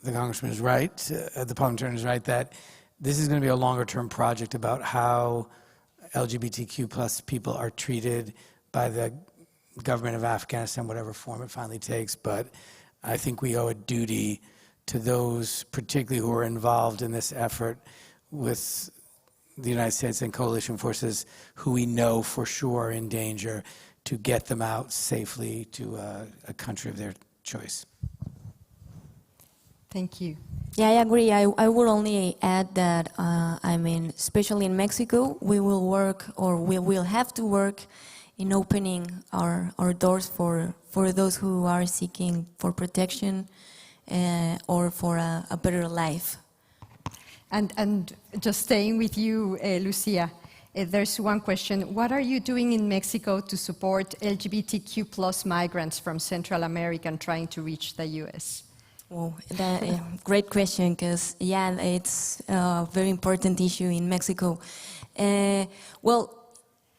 [SPEAKER 4] Congressman is right, the parliamentarian is right, that this is going to be a longer-term project about how LGBTQ plus people are treated by the government of Afghanistan, whatever form it finally takes. But I think we owe a duty to those, particularly who are involved in this effort with the United States and coalition forces, who we know for sure are in danger, to get them out safely to a country of their choice.
[SPEAKER 3] Thank you.
[SPEAKER 5] Yeah, I agree. I would only add that, especially in Mexico, we will work, or we will have to work in opening our doors for those who are seeking for protection or for a better life.
[SPEAKER 3] And just staying with you, Lucia, there's one question. What are you doing in Mexico to support LGBTQ plus migrants from Central America and trying to reach the US?
[SPEAKER 5] Well, great question, because, yeah, it's a very important issue in Mexico. Well,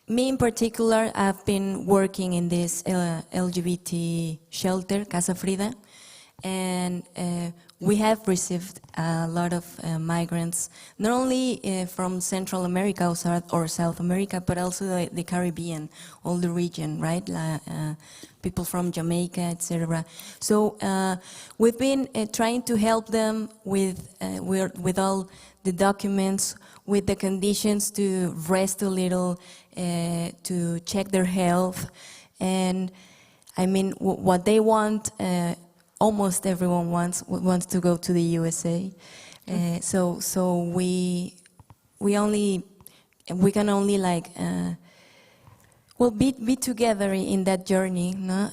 [SPEAKER 5] me in particular, I've been working in this LGBT shelter, Casa Frida, and we have received a lot of migrants, not only from Central America or South America, but also the Caribbean, all the region, right? People from Jamaica, etc. So we've been trying to help them with all the documents, with the conditions to rest a little, to check their health, and I mean what they want. Almost everyone wants to go to the USA, so we can only be together in that journey, no?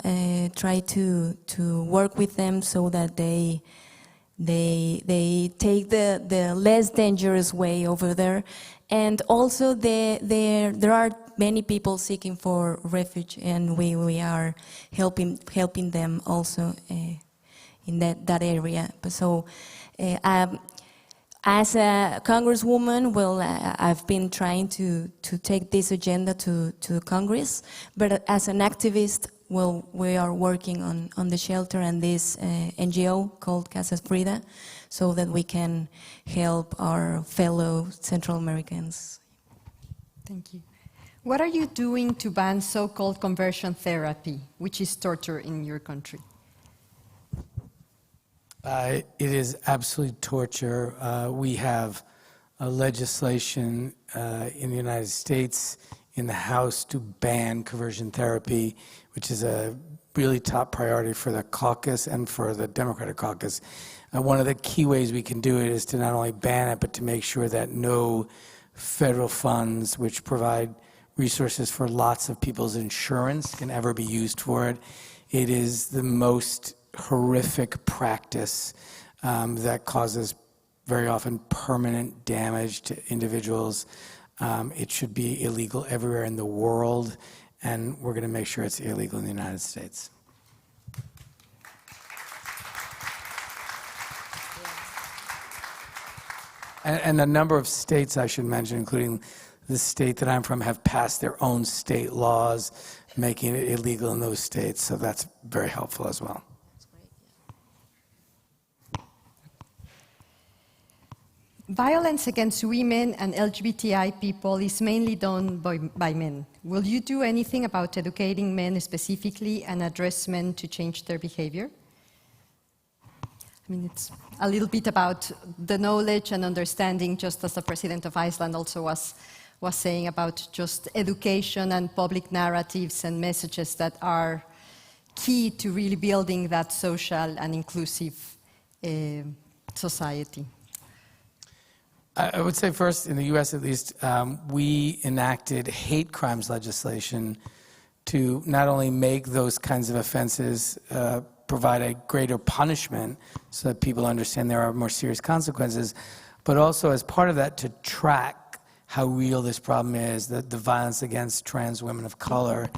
[SPEAKER 5] Try to work with them so that they take the less dangerous way over there, and also there are many people seeking for refuge, and we are helping them also in that area. So as a congresswoman, well, I've been trying to take this agenda to Congress, but as an activist, well, we are working on the shelter and this NGO called Casa Frida, so that we can help our fellow Central Americans.
[SPEAKER 3] Thank you. What are you doing to ban so-called conversion therapy, which is torture in your country?
[SPEAKER 4] It is absolute torture. We have legislation in the United States, in the House, to ban conversion therapy, which is a really top priority for the caucus and for the Democratic caucus. One of the key ways we can do it is to not only ban it, but to make sure that no federal funds, which provide resources for lots of people's insurance, can ever be used for it. It is the most horrific practice that causes very often permanent damage to individuals. It should be illegal everywhere in the world, and we're going to make sure it's illegal in the United States. And a number of states, I should mention, including the state that I'm from, have passed their own state laws making it illegal in those states. So that's very helpful as well.
[SPEAKER 3] Violence against women and LGBTI people is mainly done by men. Will you do anything about educating men specifically and address men to change their behavior? I mean, it's a little bit about the knowledge and understanding, just as the President of Iceland also was saying, about just education and public narratives and messages that are key to really building that social and inclusive society.
[SPEAKER 4] I would say first, in the US at least, we enacted hate crimes legislation to not only make those kinds of offenses provide a greater punishment so that people understand there are more serious consequences, but also as part of that to track how real this problem is, that the violence against trans women of color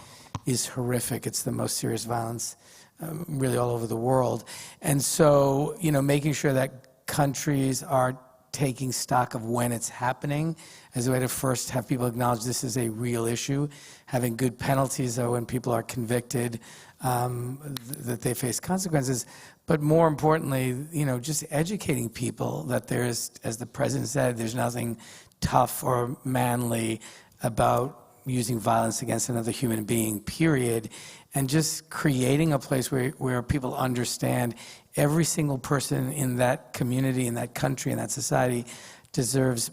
[SPEAKER 4] is horrific. It's the most serious violence really all over the world. And so, making sure that countries are taking stock of when it's happening as a way to first have people acknowledge this is a real issue, having good penalties though when people are convicted, that they face consequences, but more importantly, just educating people that there's, as the President said, there's nothing tough or manly about using violence against another human being, period, and just creating a place where people understand every single person in that community, in that country, in that society deserves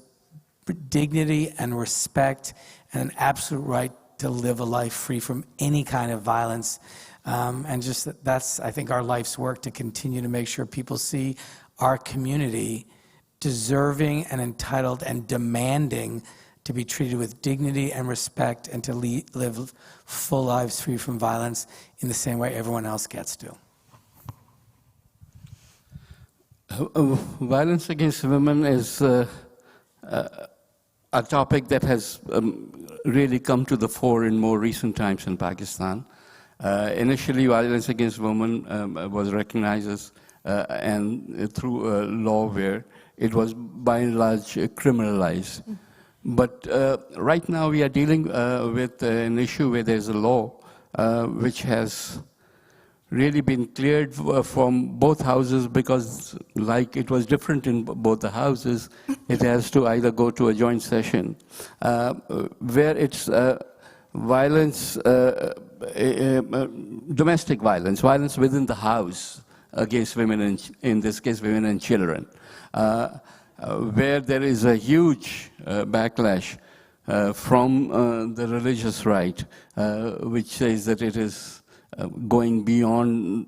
[SPEAKER 4] dignity and respect and an absolute right to live a life free from any kind of violence. And just that's, I think, our life's work, to continue to make sure people see our community deserving and entitled and demanding to be treated with dignity and respect and to live full lives free from violence in the same way everyone else gets to.
[SPEAKER 6] Violence against women is a topic that has really come to the fore in more recent times in Pakistan. Initially, violence against women was recognized as, and through a law where it was by and large criminalized. But right now we are dealing with an issue where there's a law which has really been cleared from both houses, because like it was different in both the houses, it has to either go to a joint session where it's violence, domestic violence, violence within the house against women, and in this case women and children, where there is a huge backlash from the religious right, which says that it is going beyond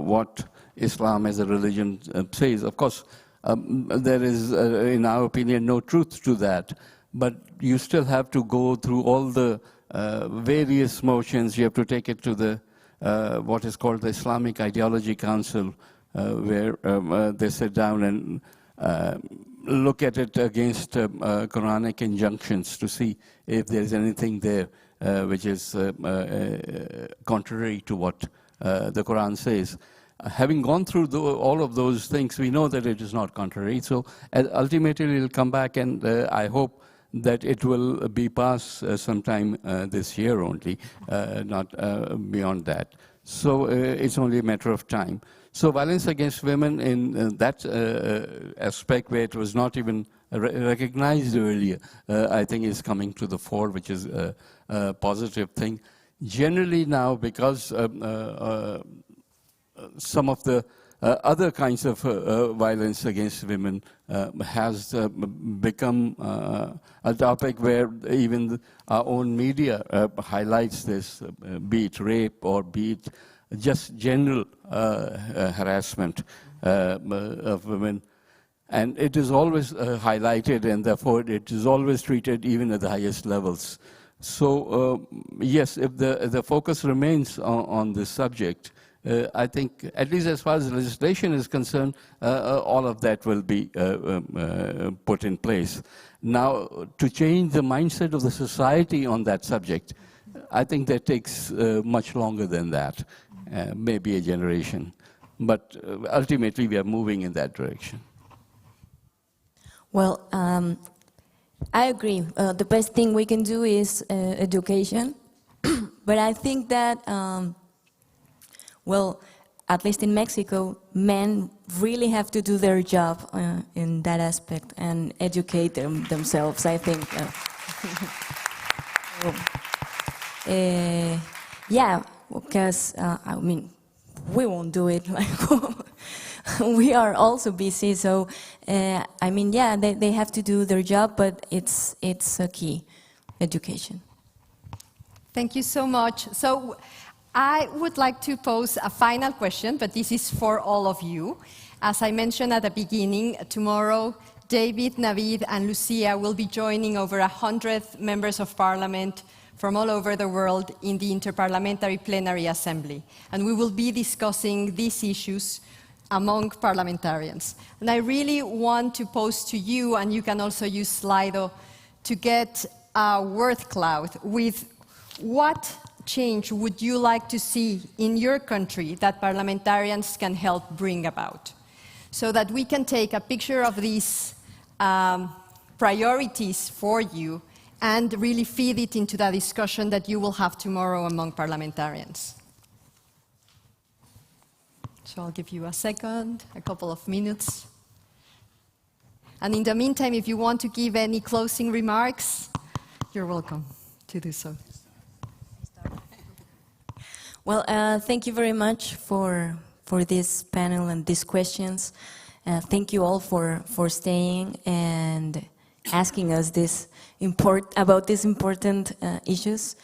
[SPEAKER 6] what Islam as a religion says. Of course, there is, in our opinion, no truth to that, but you still have to go through all the various motions. You have to take it to the what is called the Islamic Ideology Council, where they sit down and look at it against Quranic injunctions to see if there is anything there which is contrary to what the Quran says. Having gone through all of those things, we know that it is not contrary. So ultimately, it will come back, and I hope that it will be passed sometime this year only, not beyond that. So it's only a matter of time. So violence against women in that aspect, where it was not even recognized earlier, I think is coming to the fore, which is a positive thing. Generally now, because some of the other kinds of violence against women has become a topic where even our own media highlights this, be it rape or be it just general harassment of women. And it is always highlighted, and therefore it is always treated even at the highest levels. So yes, if the focus remains on this subject, I think, at least as far as the legislation is concerned, all of that will be put in place. Now, to change the mindset of the society on that subject, I think that takes much longer than that, maybe a generation. But ultimately, we are moving in that direction.
[SPEAKER 5] Well, I agree. The best thing we can do is education. But I think that, well, at least in Mexico, men really have to do their job in that aspect and educate themselves, I think. Yeah, because, I mean, we won't do it. We are also busy, so, I mean, yeah, they have to do their job, but it's a key, education.
[SPEAKER 3] Thank you so much. So I would like to pose a final question, but this is for all of you. As I mentioned at the beginning, tomorrow, David, Navid, and Lucia will be joining over 100 members of parliament from all over the world in the Interparliamentary Plenary Assembly. And we will be discussing these issues among parliamentarians. And I really want to pose to you, and you can also use Slido, to get a word cloud with what change would you like to see in your country that parliamentarians can help bring about? So that we can take a picture of these priorities for you and really feed it into the discussion that you will have tomorrow among parliamentarians. So I'll give you a second, a couple of minutes. And in the meantime, if you want to give any closing remarks, you're welcome to do so.
[SPEAKER 5] Well, thank you very much for this panel and these questions. Thank you all for staying and asking us about these important issues.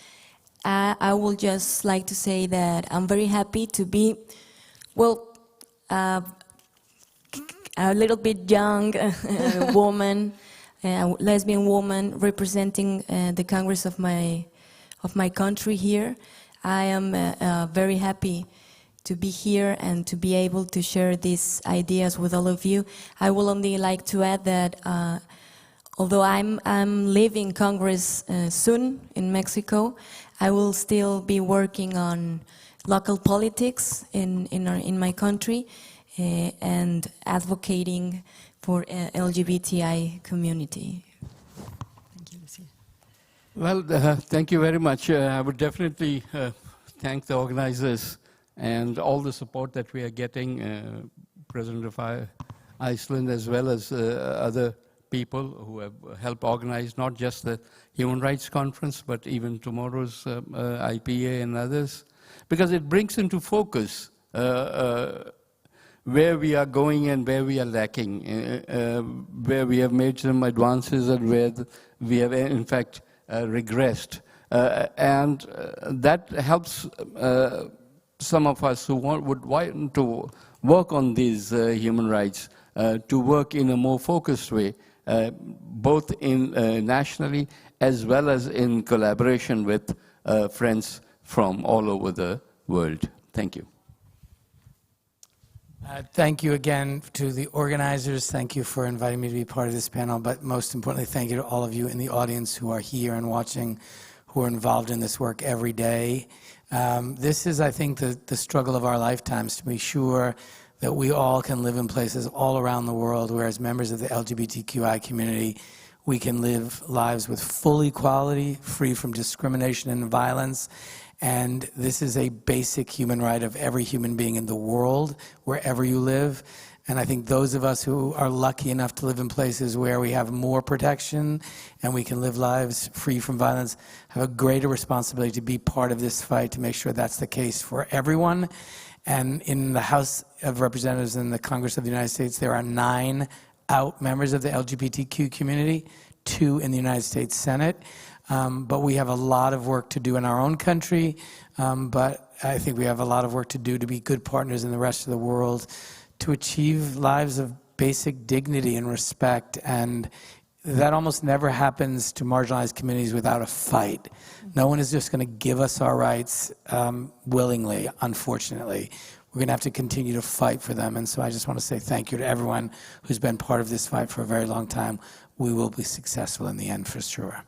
[SPEAKER 5] I would just like to say that I'm very happy to be, well, a little bit young woman, a lesbian woman representing the Congress of my country here. I am very happy to be here and to be able to share these ideas with all of you. I will only like to add that although I'm leaving Congress soon in Mexico, I will still be working on local politics in my country and advocating for LGBTI community.
[SPEAKER 3] Thank you, Lucia.
[SPEAKER 6] Well, thank you very much. I would definitely thank the organizers and all the support that we are getting, President of Iceland as well as other people who have helped organize not just the Human Rights Conference, but even tomorrow's IPA and others, because it brings into focus where we are going and where we are lacking, where we have made some advances and where we have in fact regressed. And that helps some of us who would want to work on these human rights to work in a more focused way, both nationally as well as in collaboration with friends from all over the world. Thank you.
[SPEAKER 4] Thank you again to the organizers. Thank you for inviting me to be part of this panel. But most importantly, thank you to all of you in the audience who are here and watching, who are involved in this work every day. This is, I think, the struggle of our lifetimes, to be sure that we all can live in places all around the world where, as members of the LGBTQI community, we can live lives with full equality, free from discrimination and violence. And this is a basic human right of every human being in the world, wherever you live. And I think those of us who are lucky enough to live in places where we have more protection and we can live lives free from violence have a greater responsibility to be part of this fight to make sure that's the case for everyone. And in the House of Representatives and the Congress of the United States, there are 9 out members of the LGBTQ community, 2 in the United States Senate. But we have a lot of work to do in our own country, but I think we have a lot of work to do to be good partners in the rest of the world to achieve lives of basic dignity and respect. And that almost never happens to marginalized communities without a fight. No one is just going to give us our rights willingly, unfortunately. We're going to have to continue to fight for them. And so I just want to say thank you to everyone who's been part of this fight for a very long time. We will be successful in the end, for sure.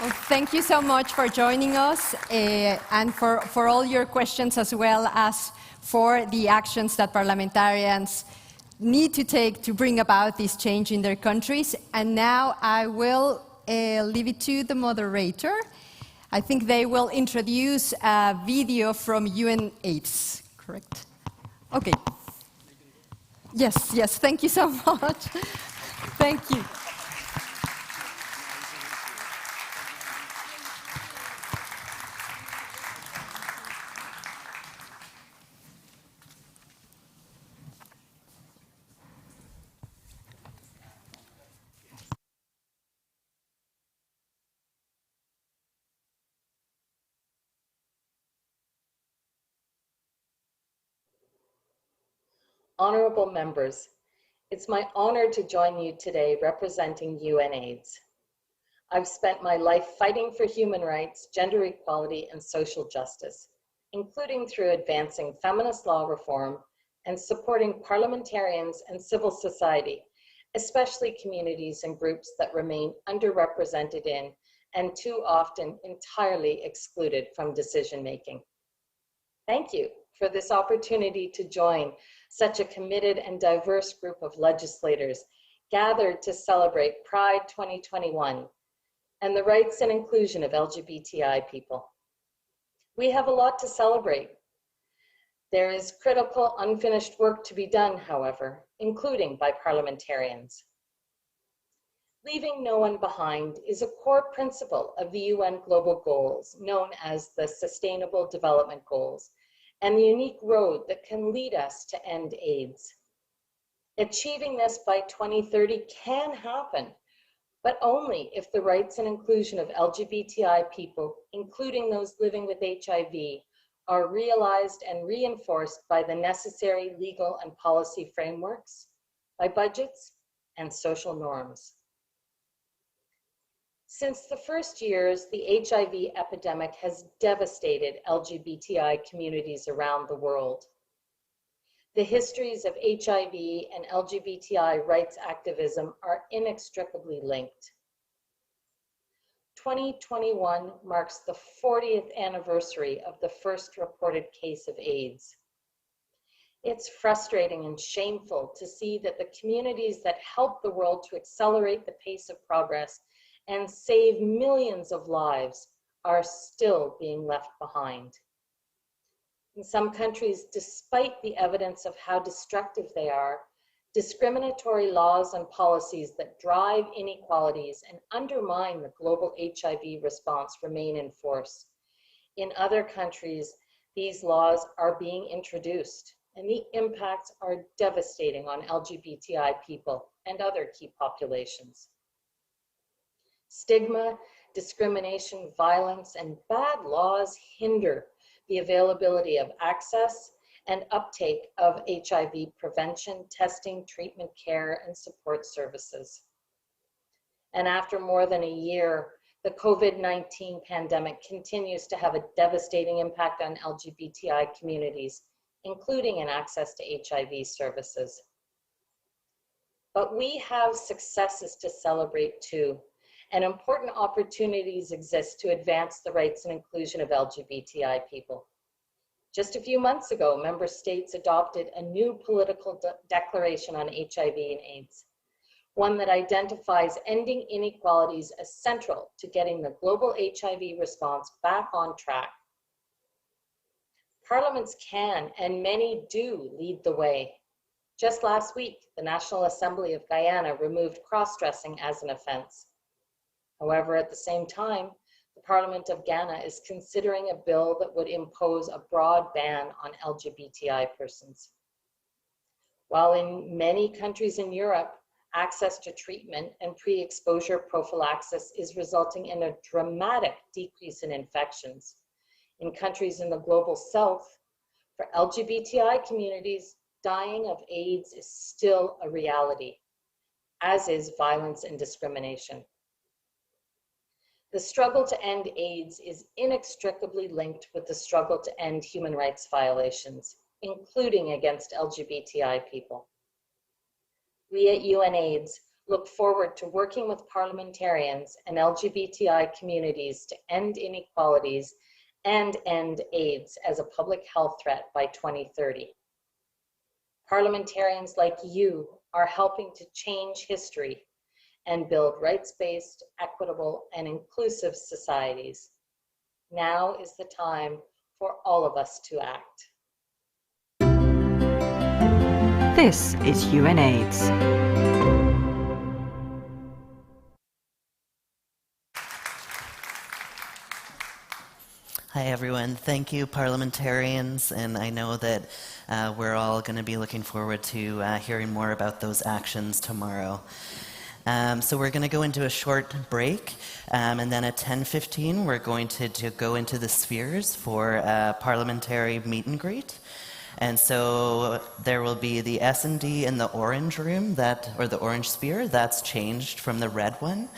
[SPEAKER 3] Well, thank you so much for joining us and for all your questions, as well as for the actions that parliamentarians need to take to bring about this change in their countries. And now I will leave it to the moderator. I think they will introduce a video from UNAIDS, correct? Okay. Yes, thank you so much. Thank you.
[SPEAKER 7] Honorable members, it's my honor to join you today representing UNAIDS. I've spent my life fighting for human rights, gender equality, and social justice, including through advancing feminist law reform and supporting parliamentarians and civil society, especially communities and groups that remain underrepresented in and too often entirely excluded from decision-making. Thank you for this opportunity to join such a committed and diverse group of legislators gathered to celebrate Pride 2021 and the rights and inclusion of LGBTI people. We have a lot to celebrate. There is critical unfinished work to be done, however, including by parliamentarians. Leaving no one behind is a core principle of the UN Global Goals, known as the Sustainable Development Goals, and the unique road that can lead us to end AIDS. Achieving this by 2030 can happen, but only if the rights and inclusion of LGBTI people, including those living with HIV, are realized and reinforced by the necessary legal and policy frameworks, by budgets, and social norms. Since the first years, the HIV epidemic has devastated LGBTI communities around the world. The histories of HIV and LGBTI rights activism are inextricably linked. 2021 marks the 40th anniversary of the first reported case of AIDS. It's frustrating and shameful to see that the communities that help the world to accelerate the pace of progress and save millions of lives are still being left behind. In some countries, despite the evidence of how destructive they are, discriminatory laws and policies that drive inequalities and undermine the global HIV response remain in force. In other countries, these laws are being introduced, and the impacts are devastating on LGBTI people and other key populations. Stigma, discrimination, violence, and bad laws hinder the availability of access and uptake of HIV prevention, testing, treatment, care, and support services. And after more than a year, the COVID-19 pandemic continues to have a devastating impact on LGBTI communities, including in access to HIV services. But we have successes to celebrate too, and important opportunities exist to advance the rights and inclusion of LGBTI people. Just a few months ago, member states adopted a new political declaration on HIV and AIDS, one that identifies ending inequalities as central to getting the global HIV response back on track. Parliaments can, and many do, lead the way. Just last week, the National Assembly of Guyana removed cross-dressing as an offense. However, at the same time, the Parliament of Ghana is considering a bill that would impose a broad ban on LGBTI persons. While in many countries in Europe, access to treatment and pre-exposure prophylaxis is resulting in a dramatic decrease in infections. In countries in the global south, for LGBTI communities, dying of AIDS is still a reality, as is violence and discrimination. The struggle to end AIDS is inextricably linked with the struggle to end human rights violations, including against LGBTI people. We at UNAIDS look forward to working with parliamentarians and LGBTI communities to end inequalities and end AIDS as a public health threat by 2030. Parliamentarians like you are helping to change history and build rights-based, equitable, and inclusive societies. Now is the time for all of us to act.
[SPEAKER 8] This is UNAIDS.
[SPEAKER 1] Hi, everyone. Thank you, parliamentarians. And I know that we're all going to be looking forward to hearing more about those actions tomorrow. So we're going to go into a short break, and then at 10:15, we're going to go into the spheres for a parliamentary meet and greet. And so there will be the S&D in the orange room, or the orange sphere, that's changed from the red one.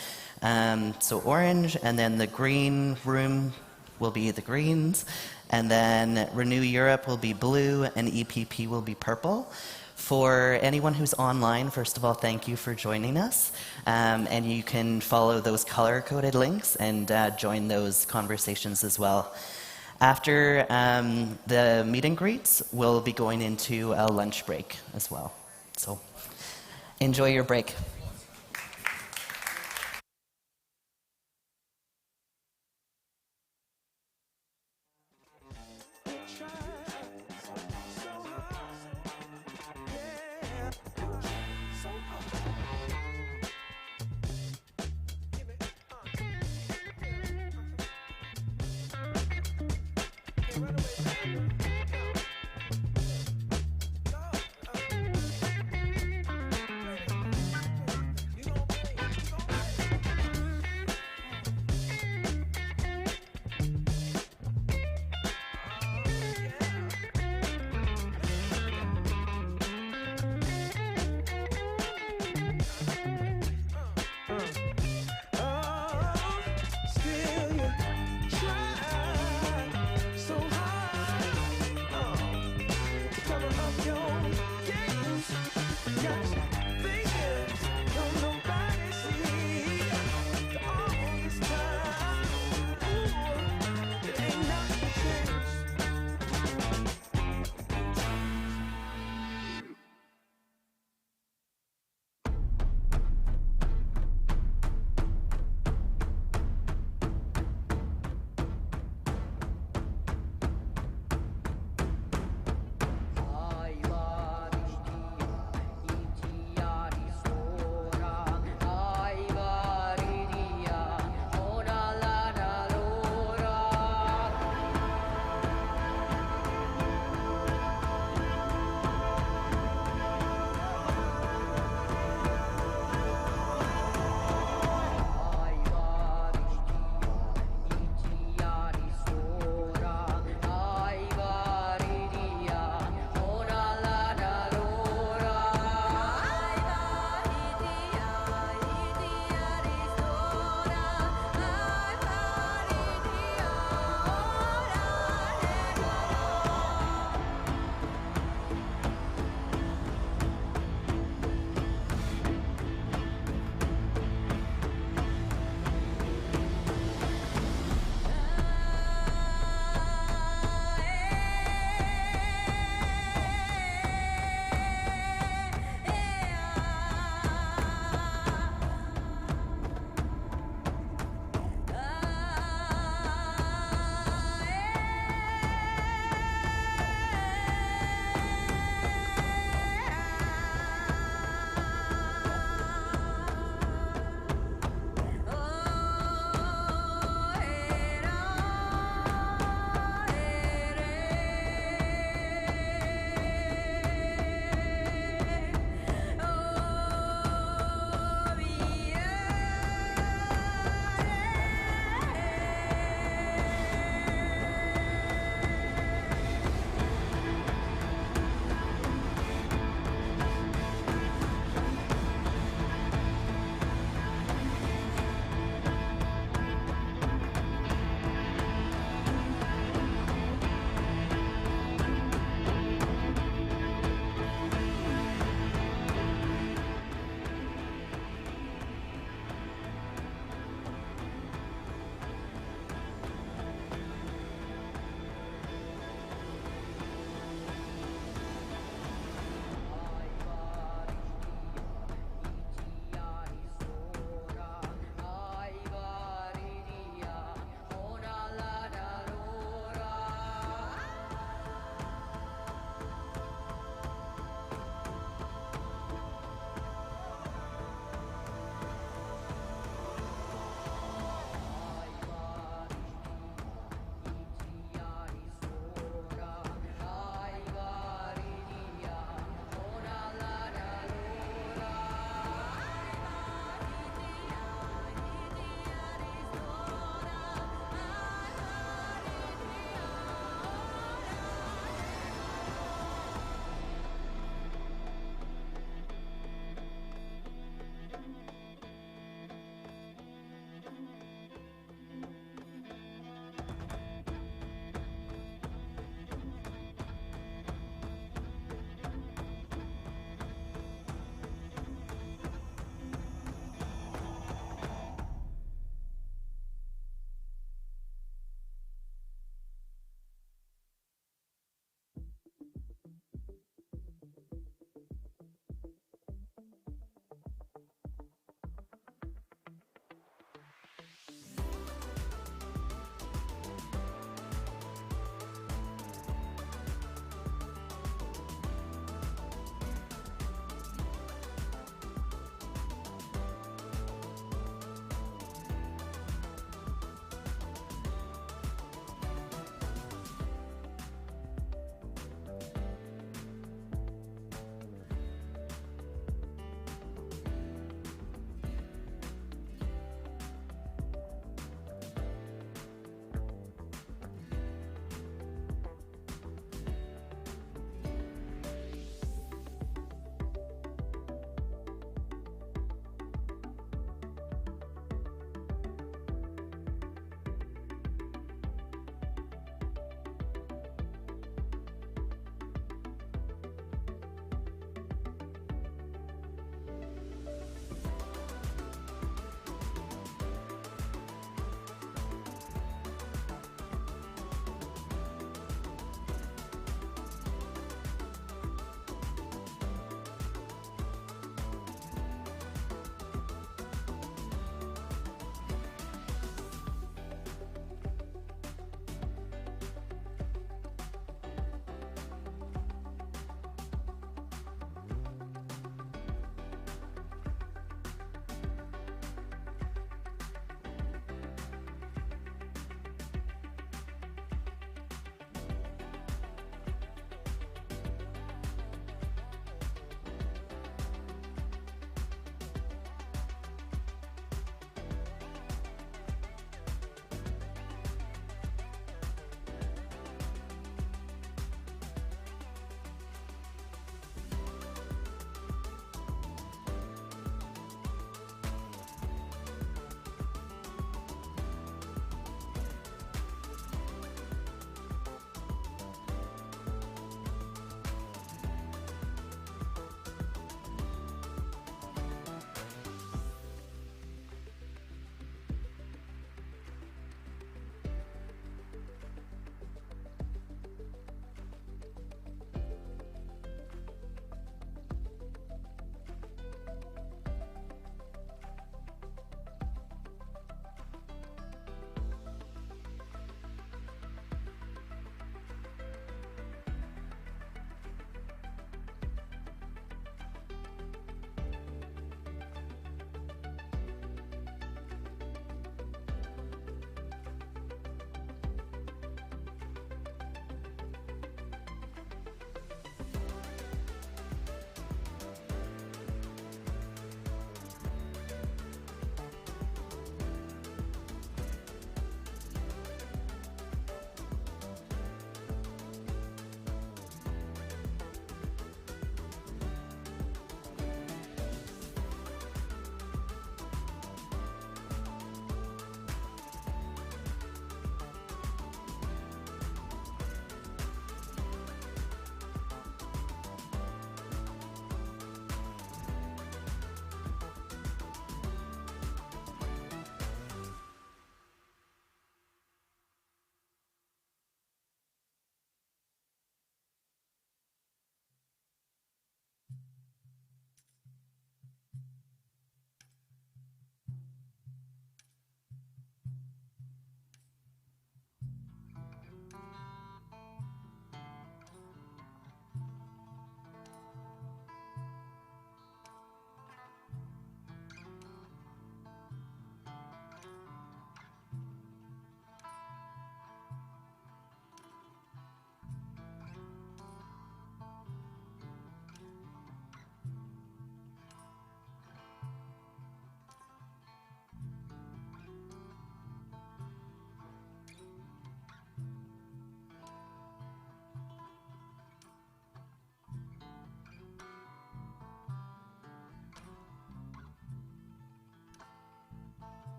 [SPEAKER 1] So orange, and then the green room will be the greens, and then Renew Europe will be blue, and EPP will be purple. For anyone who's online, first of all, thank you for joining us. And you can follow those color-coded links and join those conversations as well. After the meet and greets, we'll be going into a lunch break as well. So enjoy your break.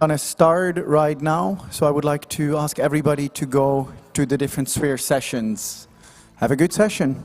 [SPEAKER 9] Gonna start right now, so I would like to ask everybody to go to the different sphere sessions. Have a good session.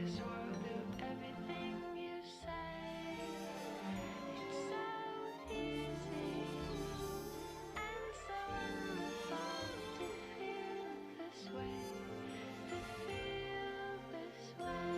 [SPEAKER 10] this world through everything you say. It's so easy and so wonderful to feel this way, to feel this way.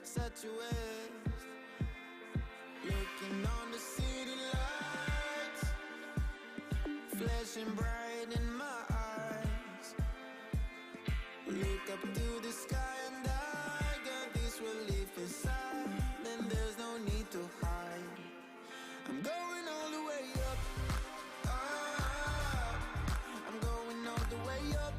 [SPEAKER 11] Such a waste. Looking on the city lights, flashing bright in my eyes. Look up to the sky and I got this relief inside. Then there's no need to hide. I'm going all the way up, up. I'm going all the way up.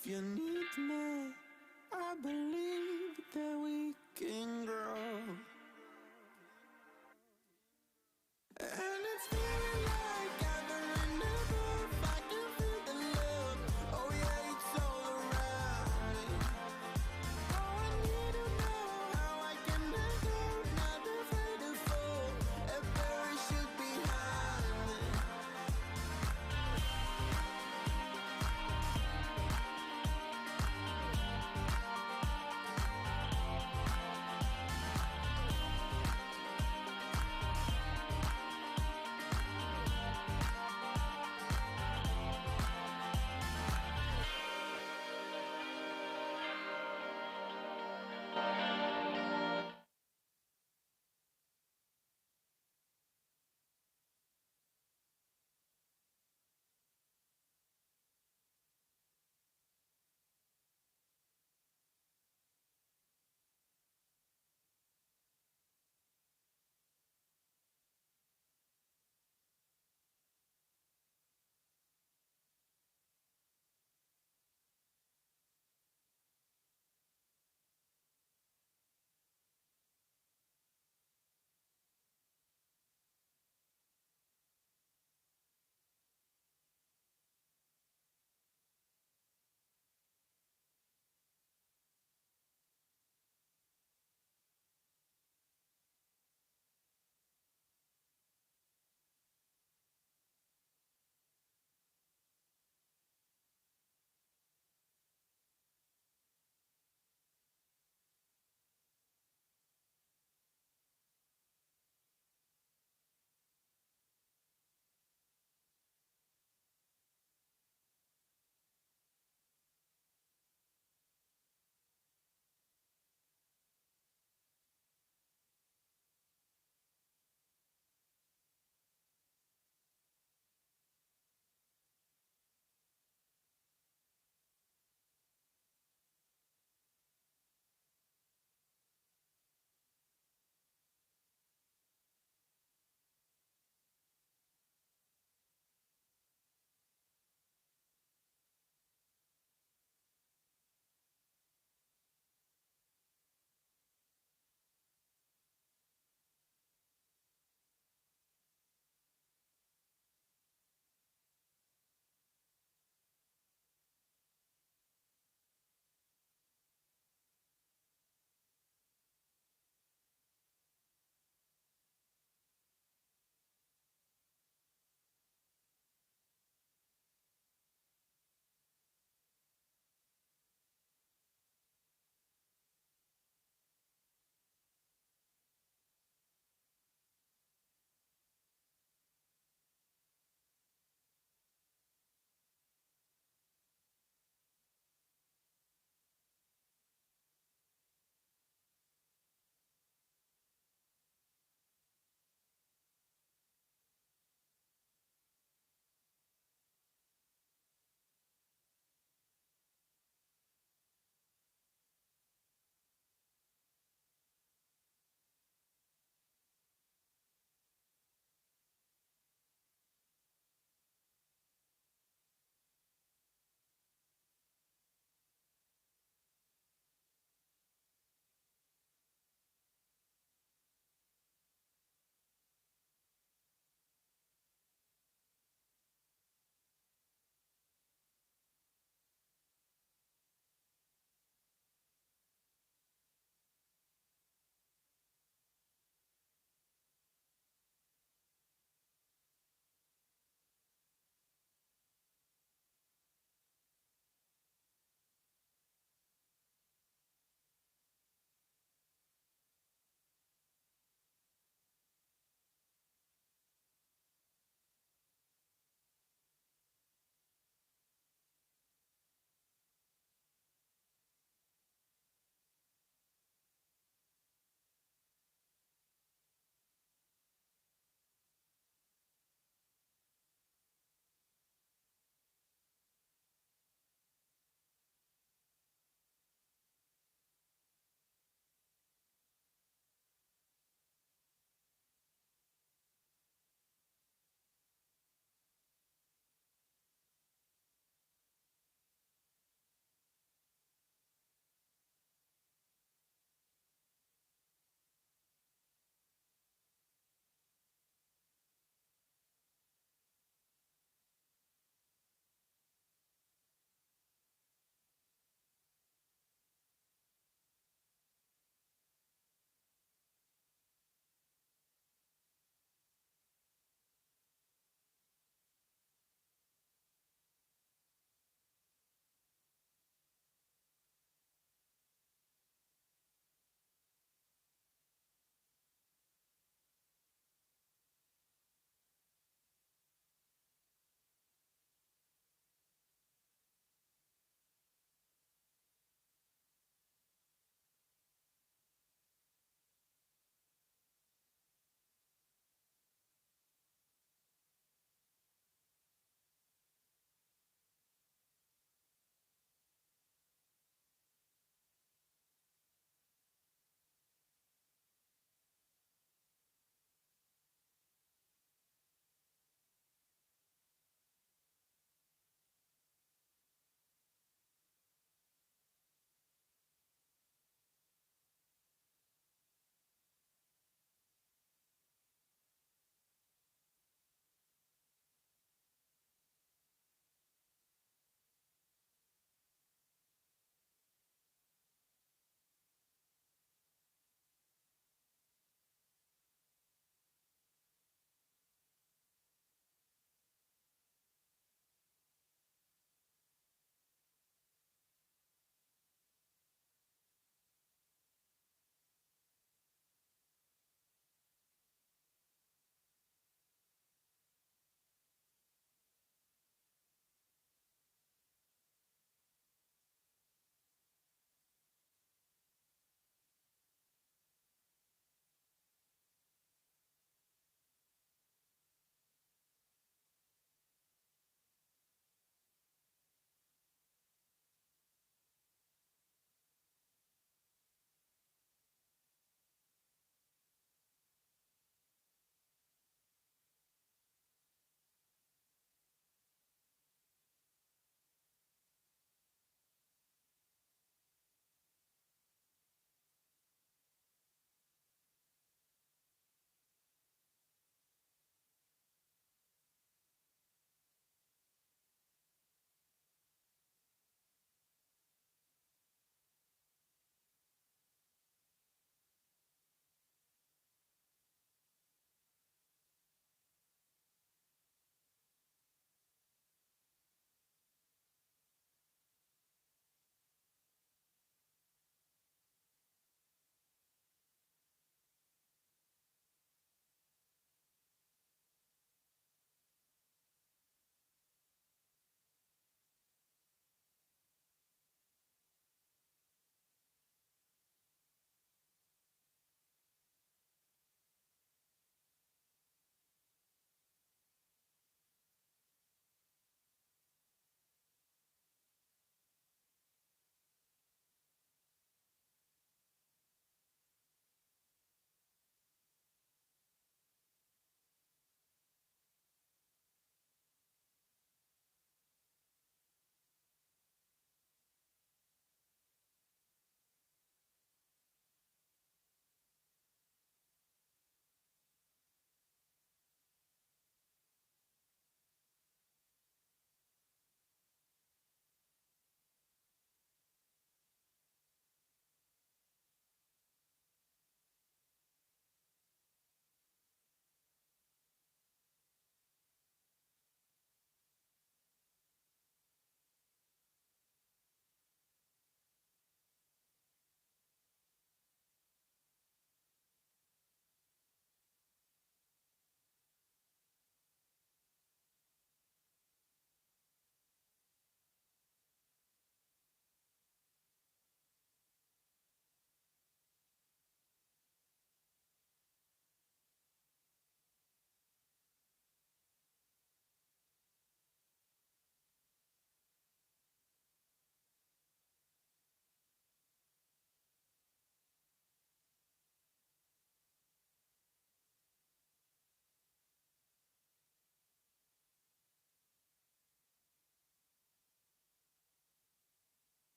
[SPEAKER 11] if you need me, I believe that we can grow. And it's feeling like gathering the proof. I can feel the love. Oh yeah, it's all around me. Oh, I need to know how I can let go, not afraid to fall. A parachute behind me.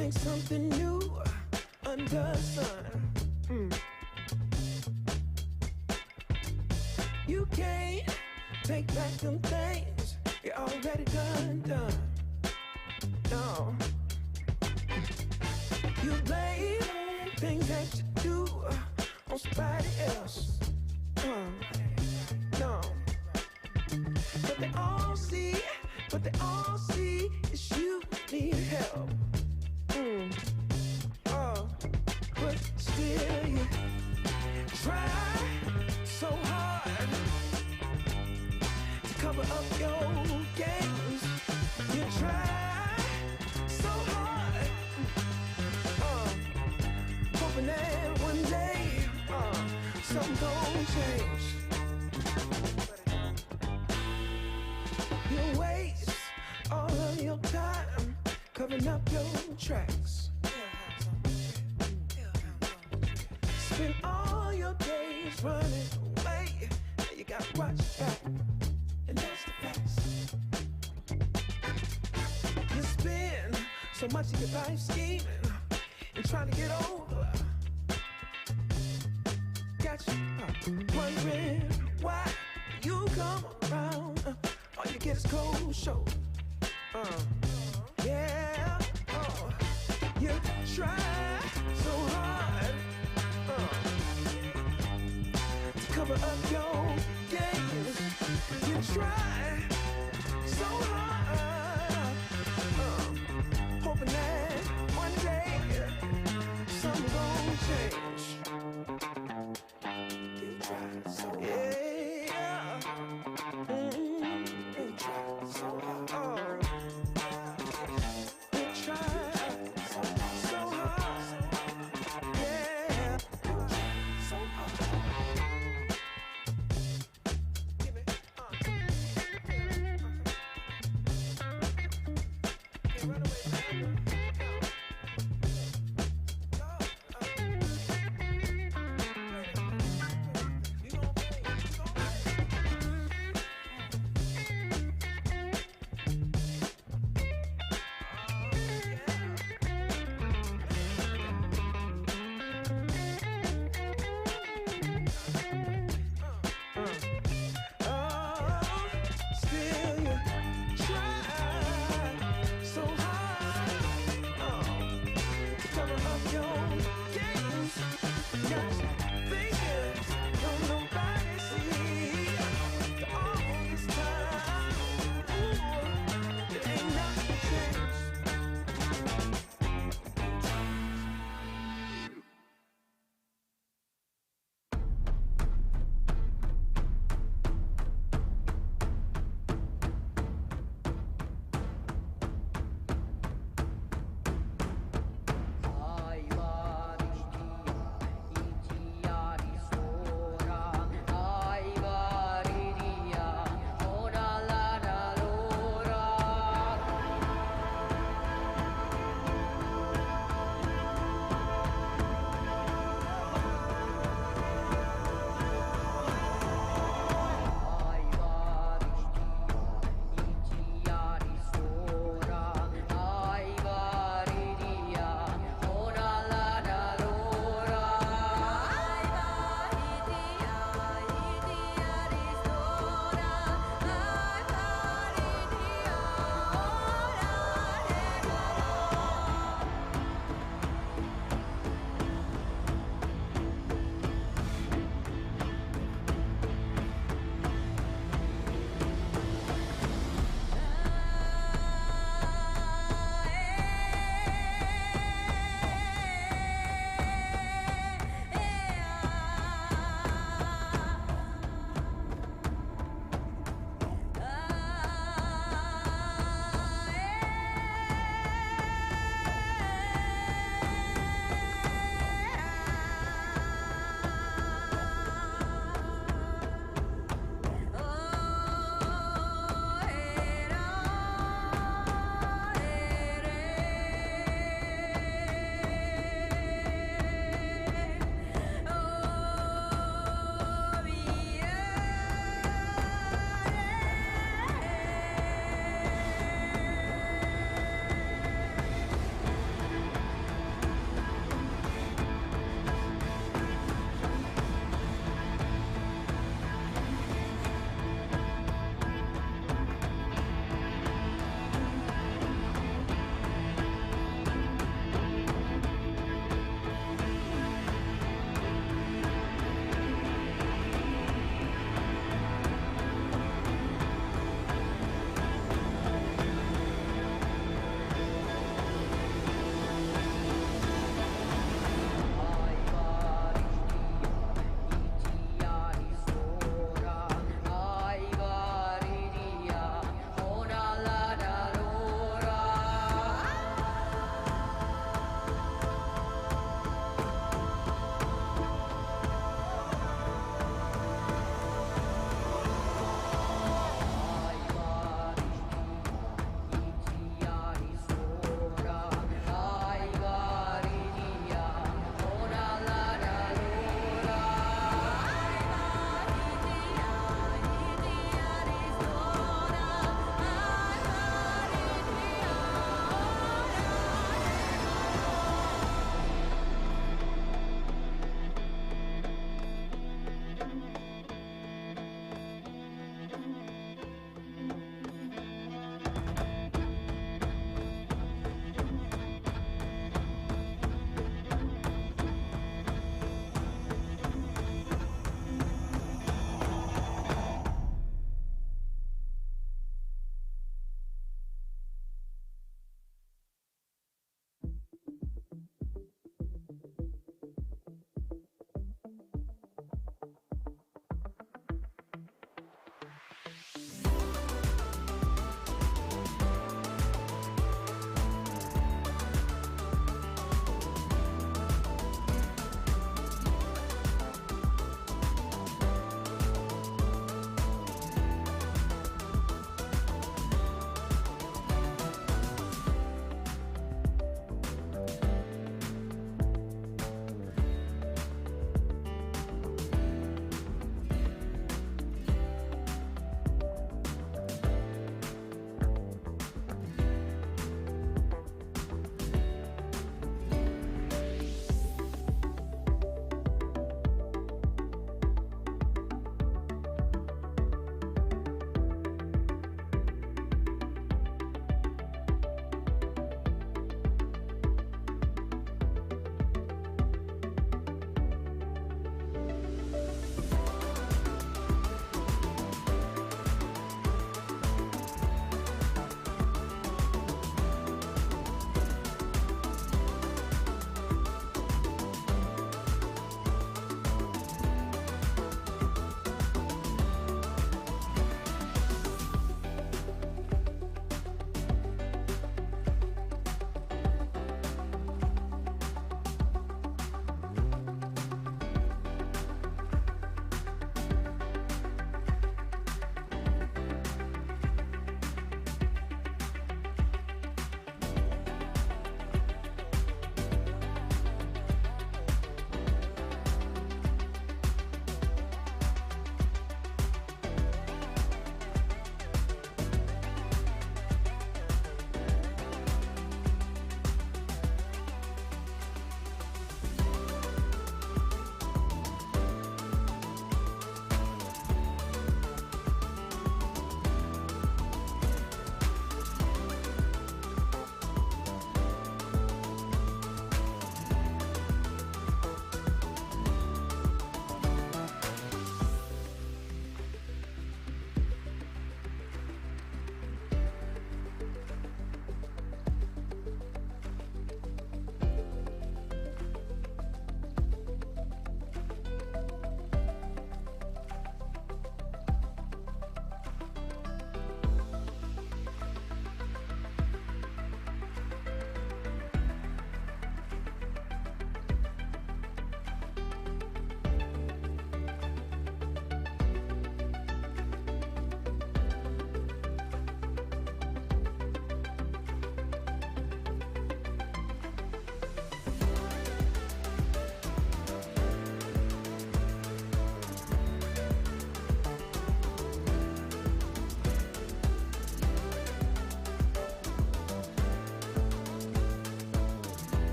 [SPEAKER 11] think something new under the sun. You can't take back them things you already done. No. You blame things that you do on somebody else. No. but they all see is you need help. But still you try so hard to cover up your games. You try so hard, hoping that one day something gon' change. You waste all of your time covering up your tracks. Spend all your days running away. You gotta watch back, and that's the facts. You spend so much of your life scheming and trying to get over. Got you wondering why you come around. All you get is cold shoulder. Yeah, you try so hard to cover up your games. You try so hard, hoping that one day something gon' change. You try so hard. Yeah. You try so hard. You try so hard. Yeah. You try so hard. Give it.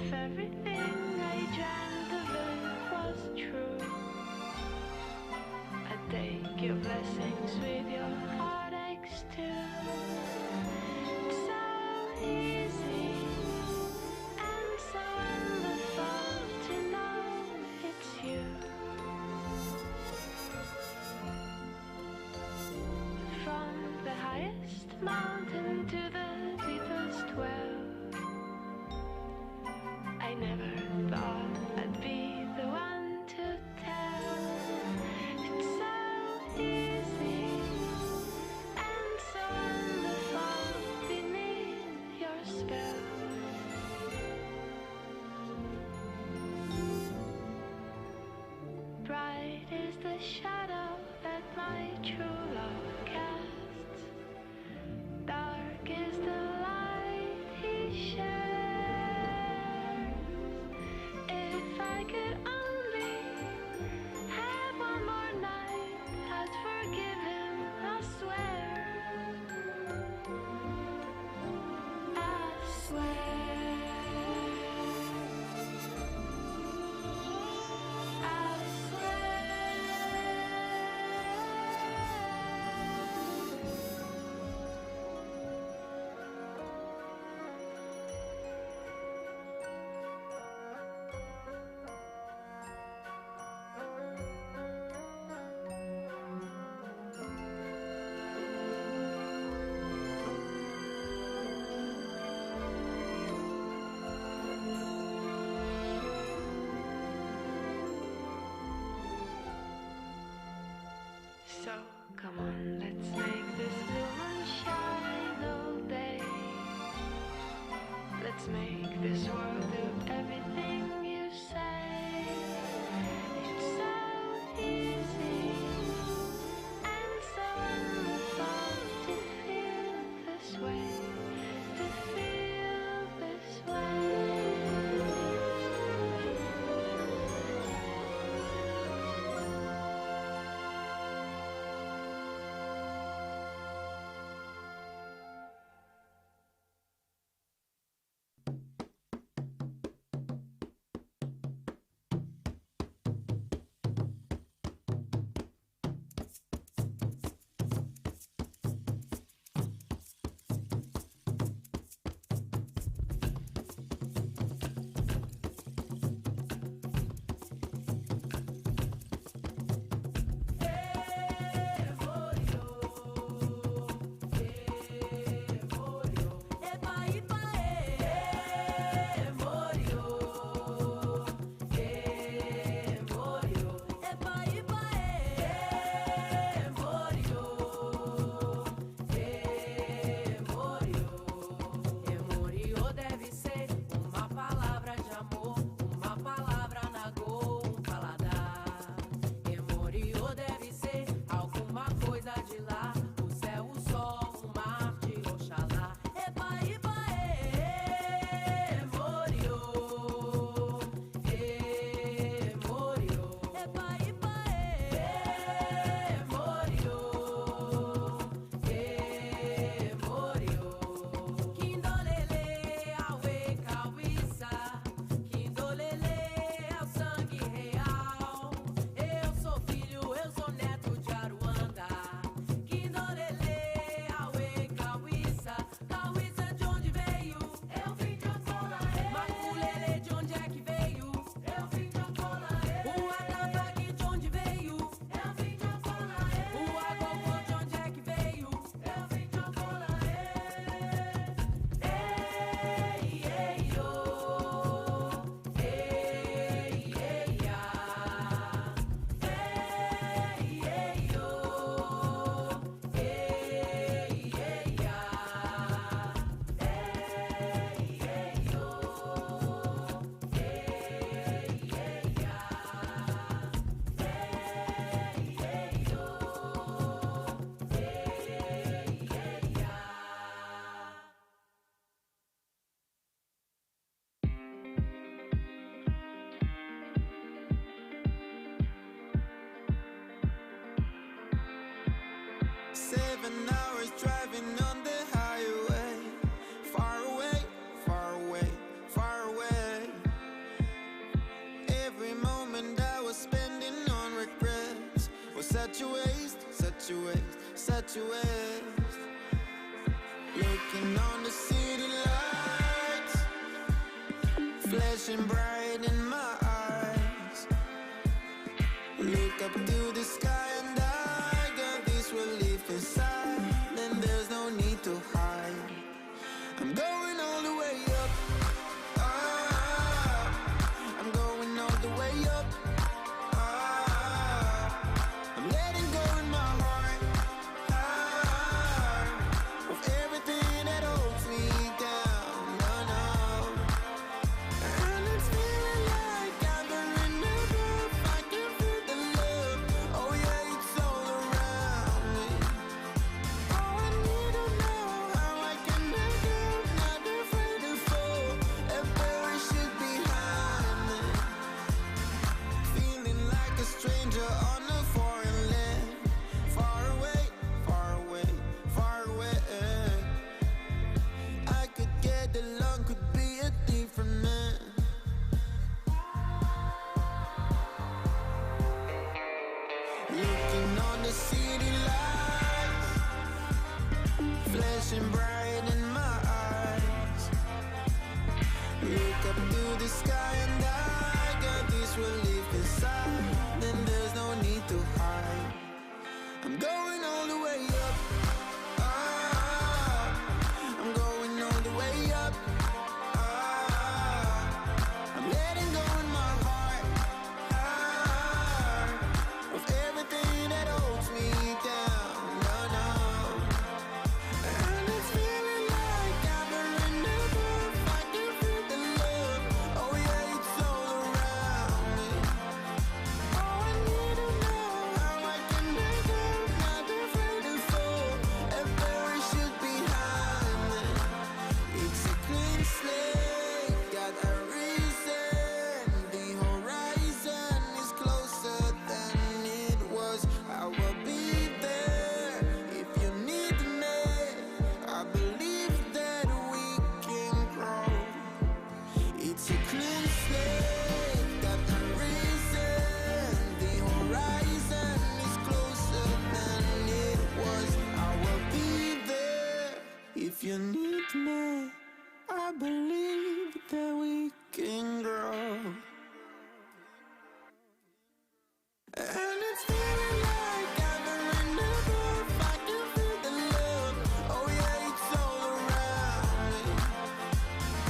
[SPEAKER 10] if everything I dreamt of it was true, I'd take your blessings with your heartaches too. It's so easy and so wonderful to know it's you. From the highest mountain to the deepest well, I never thought I'd be the one to tell. It's so easy and so wonderful beneath your spell. Bright is the shadow that my true love casts. Dark is the light he shares. If I could only have one more night, I'd forgive him, I swear. I swear. I swear. So come on, let's make this blue moon shine all day. Let's make this world do everything you say. It's so easy and so wonderful to feel this way, to feel this way.
[SPEAKER 11] flashing bright in my eyes. Look up to the sky and I got this relief inside. Then there's no need to hide. I'm going all the way up. Ah, I'm going all the way up. Ah, I'm letting go in my heart. Ah, of everything that holds me down. No, no. And it's feeling like I'm in love. I can feel the love. Oh yeah, it's all around me. Oh, I need to know how I can let go. Not afraid to fall and parachute behind me. Feeling like a stranger on a foreign land. Far away, far away, far away. I could get along, could be a different man. Looking on the city lights, flashing bright in my eyes. Look up to the sky and I got this relief inside. Then there's no need to hide. I'm going all the way up. Ah, I'm going all the way up. Ah, I'm letting go in my heart. Ah, of everything that holds me down. No, no. And it's feeling like I'm in love. I can feel the love. Oh yeah, it's all around me. Oh, I need to know how I can let go. Not afraid to fall and parachute behind me. It's a clean slate, got a reason. The horizon is closer than it was. I will be there if you need me. I believe that we can grow. It's a clean slate, got a reason. The horizon is closer than it was. I will be there if you need me. I believe that we can grow. And it's feeling like I'm in love. I can feel the love. Oh yeah, it's all around me.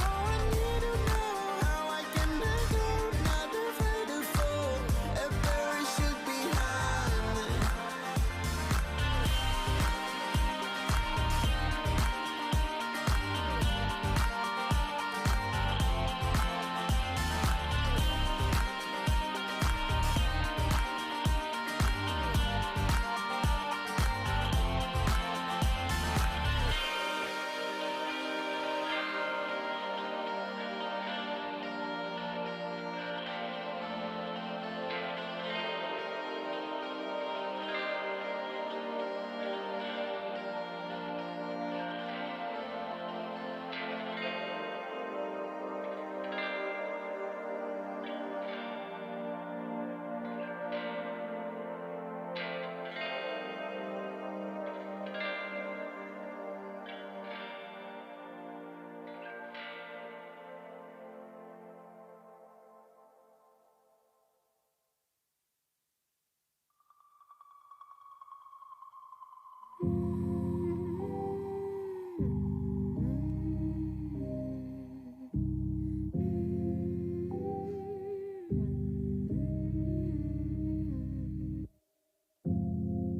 [SPEAKER 11] Oh, I need to know how I can let go. Not afraid to fall and parachute behind me.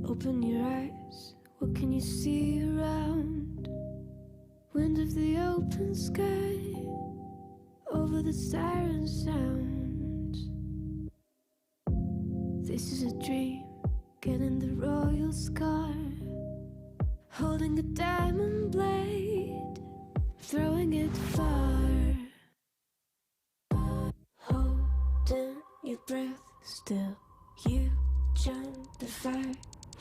[SPEAKER 10] Open your eyes, what can you see around? Wind of the open sky, over the siren sounds. This is a dream, getting the royal scar, holding a diamond blade, throwing it far. Holding your breath still, you jump the fire.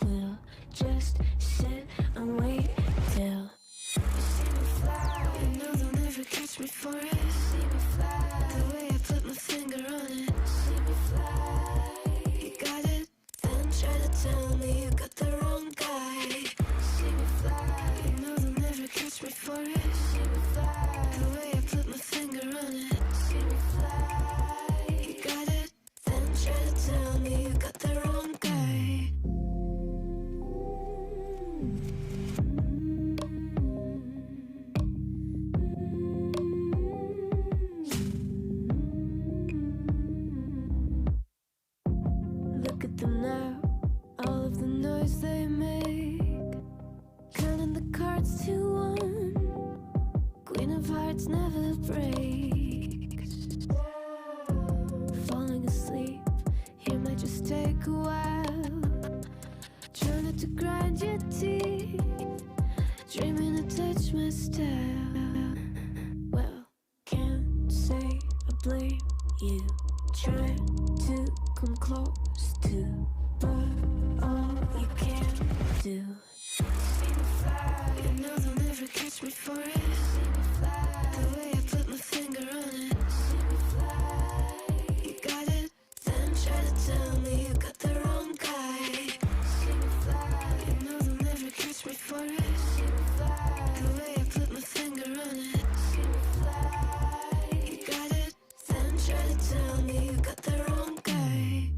[SPEAKER 10] We'll just sit and wait till you see me fly. You know they'll never catch me for it. See me fly, the way I put my finger on it. See me fly, you got it, then try to tell me you got the wrong guy. See me fly, you know they'll never catch me for it. See me fly, the way I put my finger on it. See me blame you. Try to come close to, but all you can do. See me fly, you know they'll never catch me for it. See me fly, the way I put my finger on it. See me fly, you got it, then try to tell me you got the wrong guy. See me fly, you know they'll never catch me for it. See me fly, the way I put my finger on it. See me fly, you got it, then try to tell me you got the wrong guy.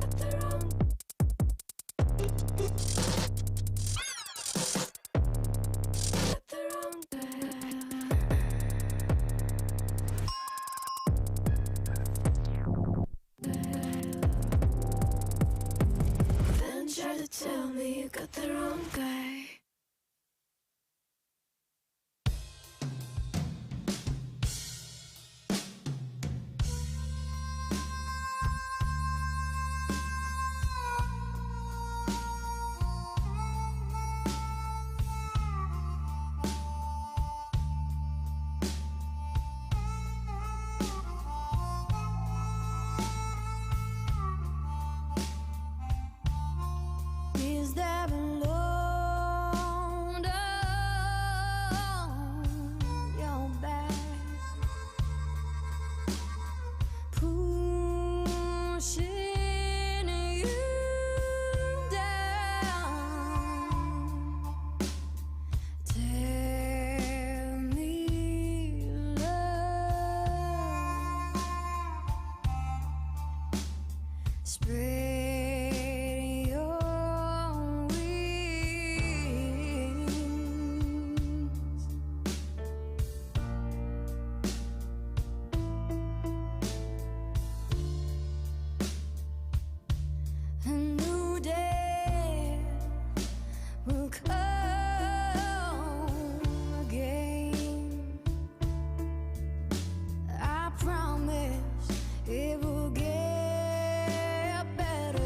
[SPEAKER 10] Got the wrong. Got the wrong guy. Then try to tell me you got the wrong guy. Is there alone on your back, pushing you down? Tell me, love, spread your wings a new day will come again. I promise it will get better.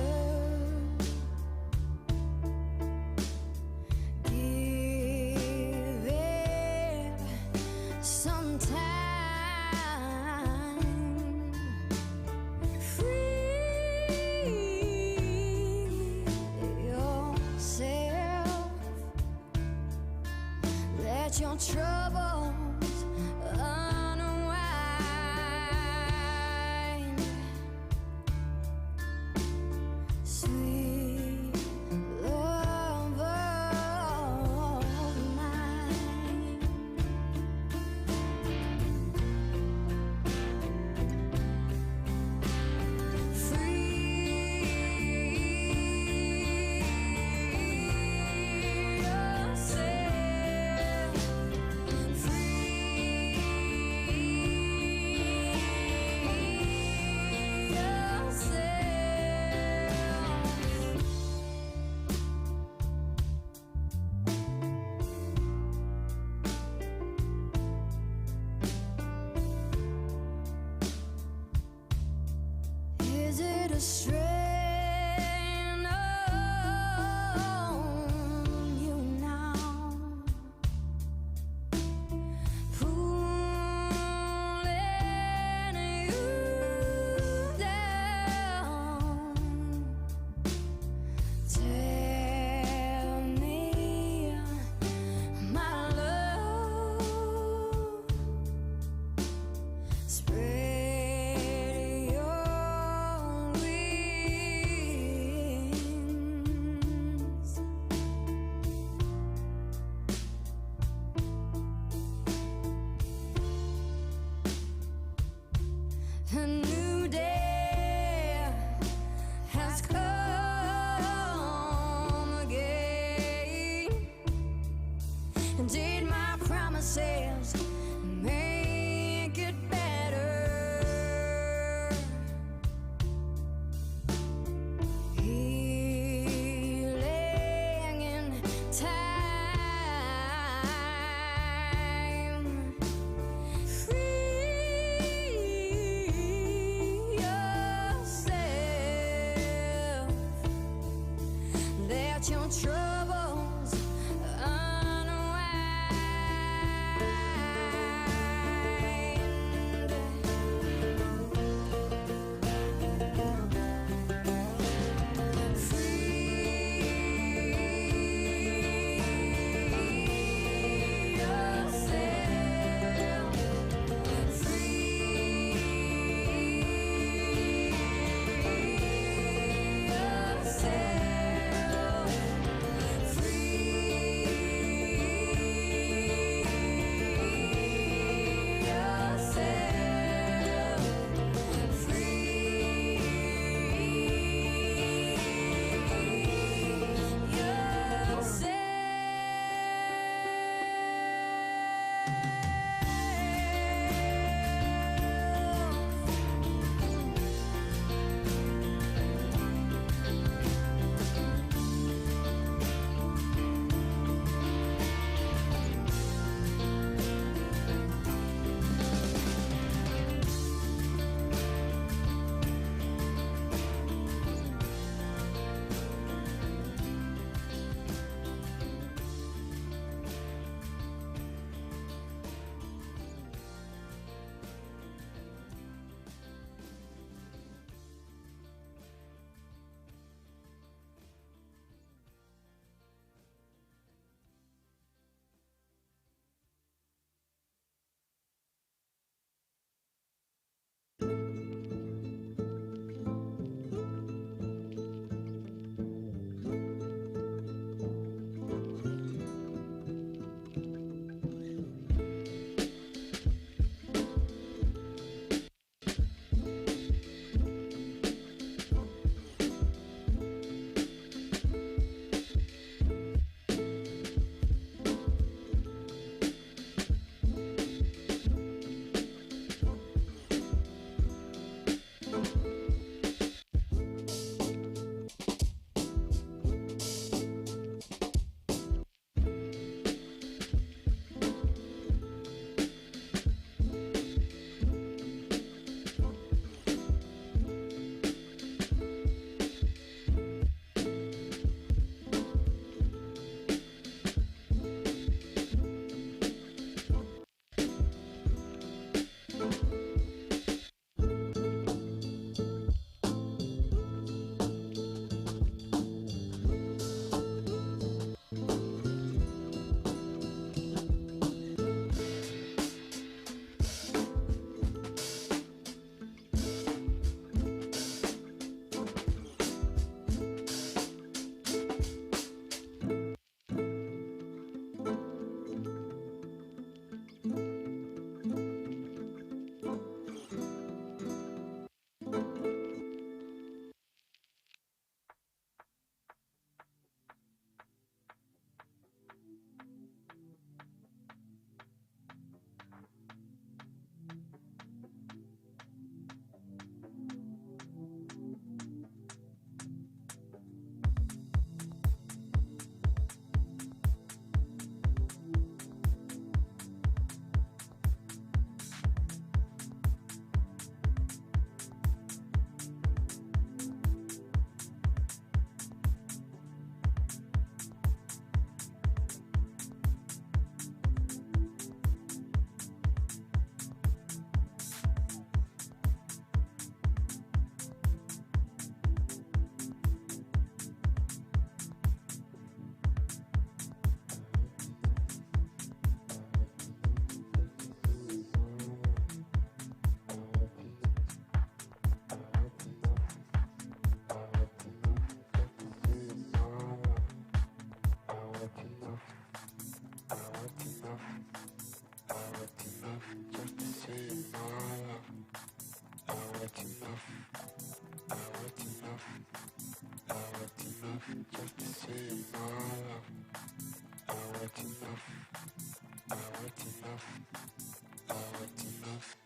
[SPEAKER 10] Give it some time. Free yourself. Let your troubles unwind. Sweet love of mine. Free yourself. Free yourself. Is it a strain on you now, pulling you down? Tell me, my love, spread your wings. A new day has come again. Did my promises make it better? Healing in time. Free yourself. Let your troubles unwind.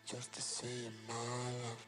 [SPEAKER 11] Just to say my love.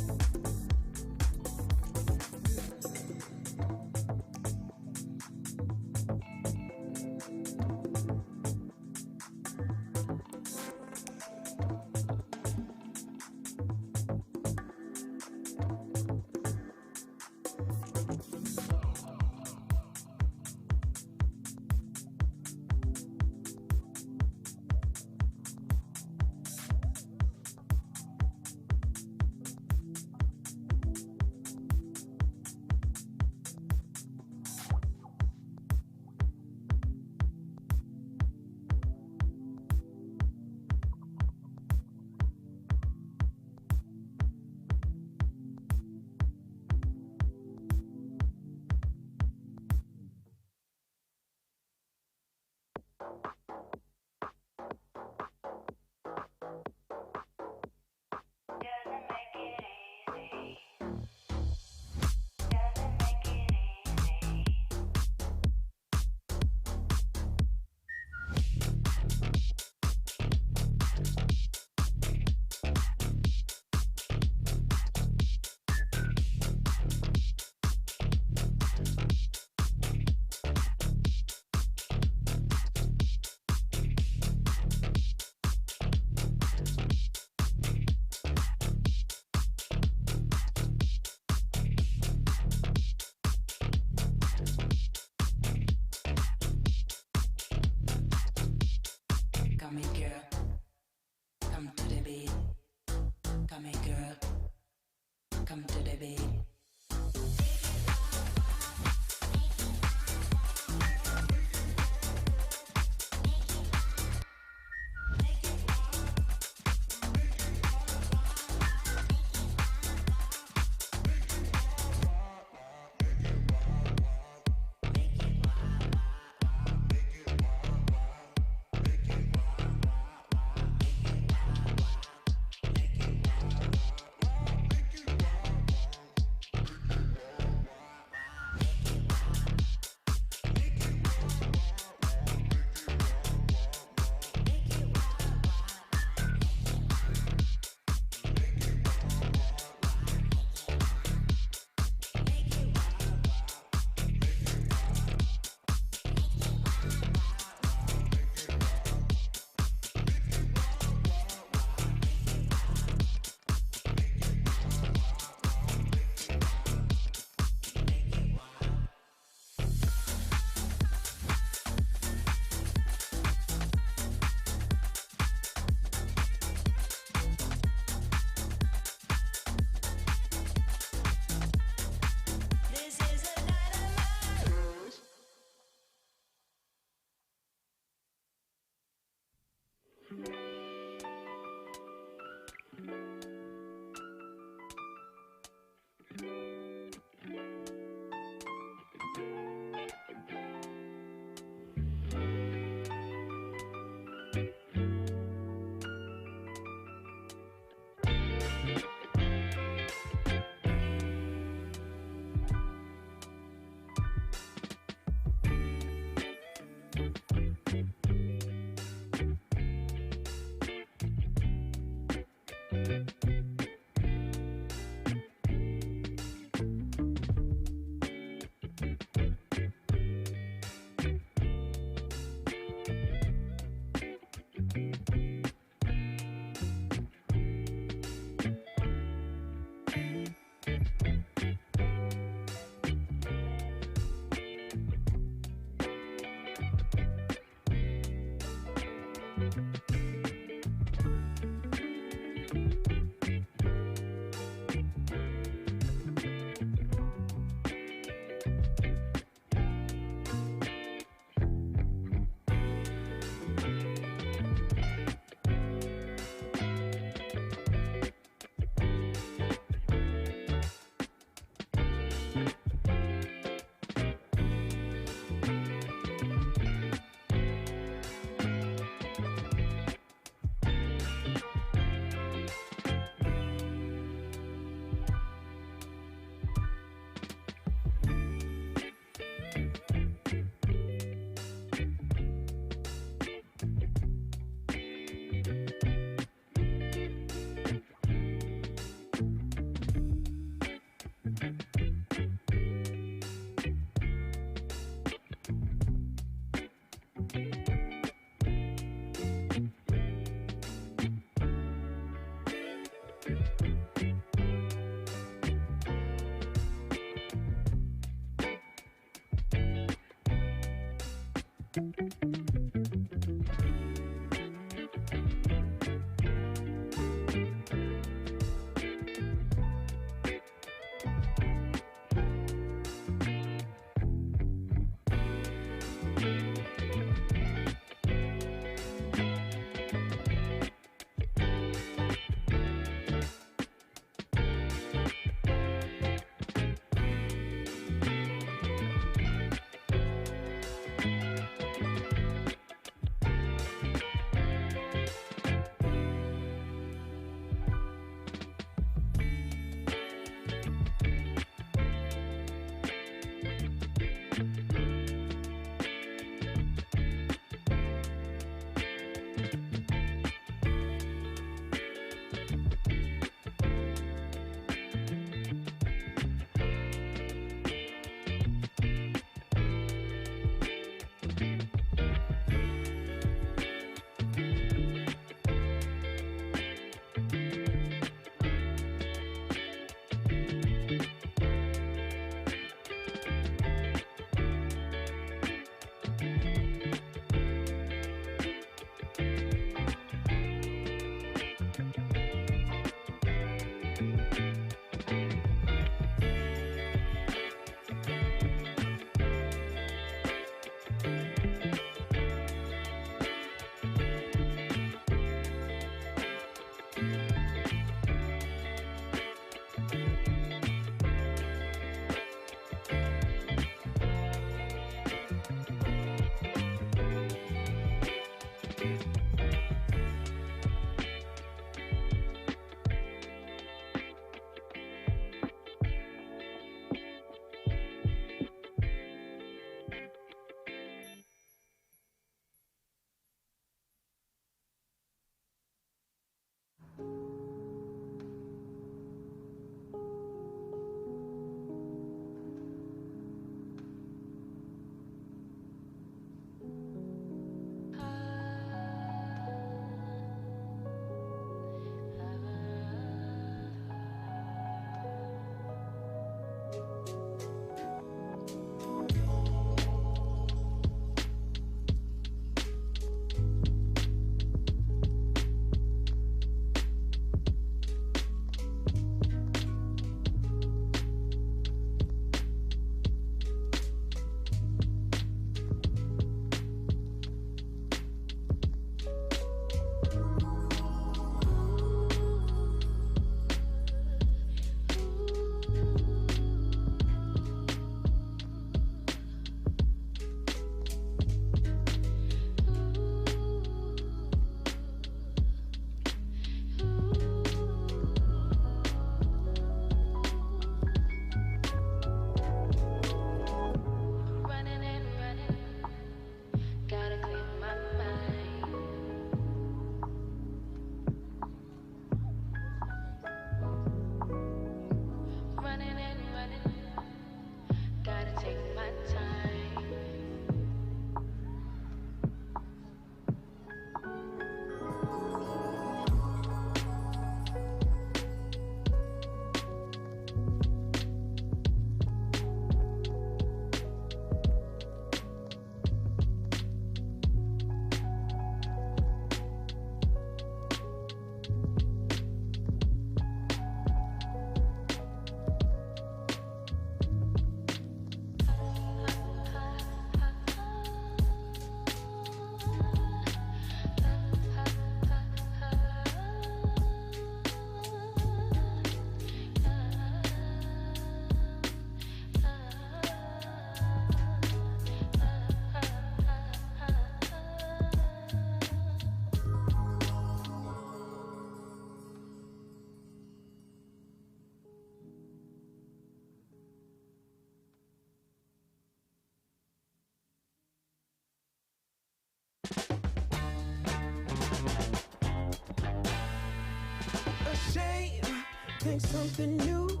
[SPEAKER 11] think something new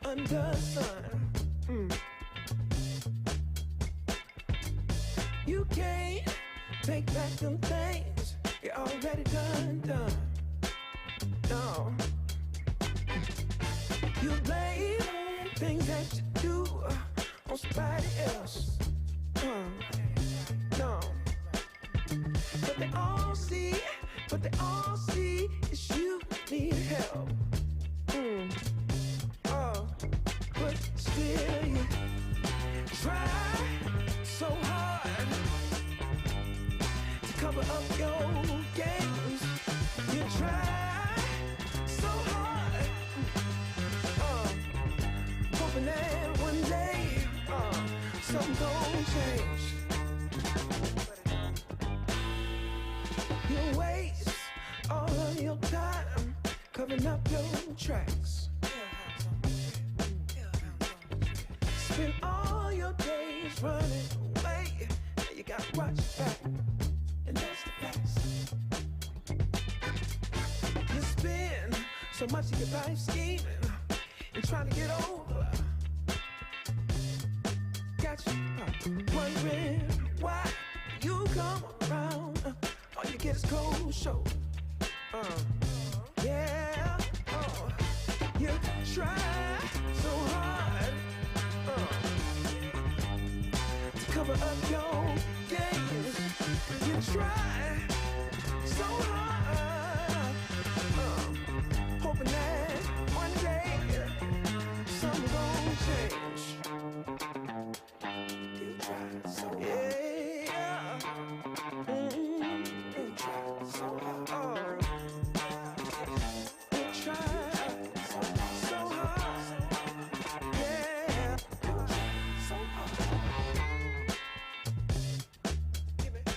[SPEAKER 11] under the sun. You can't take back them things you already done. No. You blame things that you do on somebody else. No. But they all see is you need help. But still you try so hard to cover up your games. You try so hard, hoping that one day something gon' change. You waste all of your time covering up your tracks. Spend all your days running away. You gotta watch your back, and that's the facts. You spend so much of your life scheming and trying to get over. Got you wondering why you come around. All you get is cold shoulder. Yeah, you try so hard to cover up your games. You try so hard, hoping that one day something gon' change. You try so hard. Yeah. You try so hard. You try so hard. Yeah. You try so hard. Give it.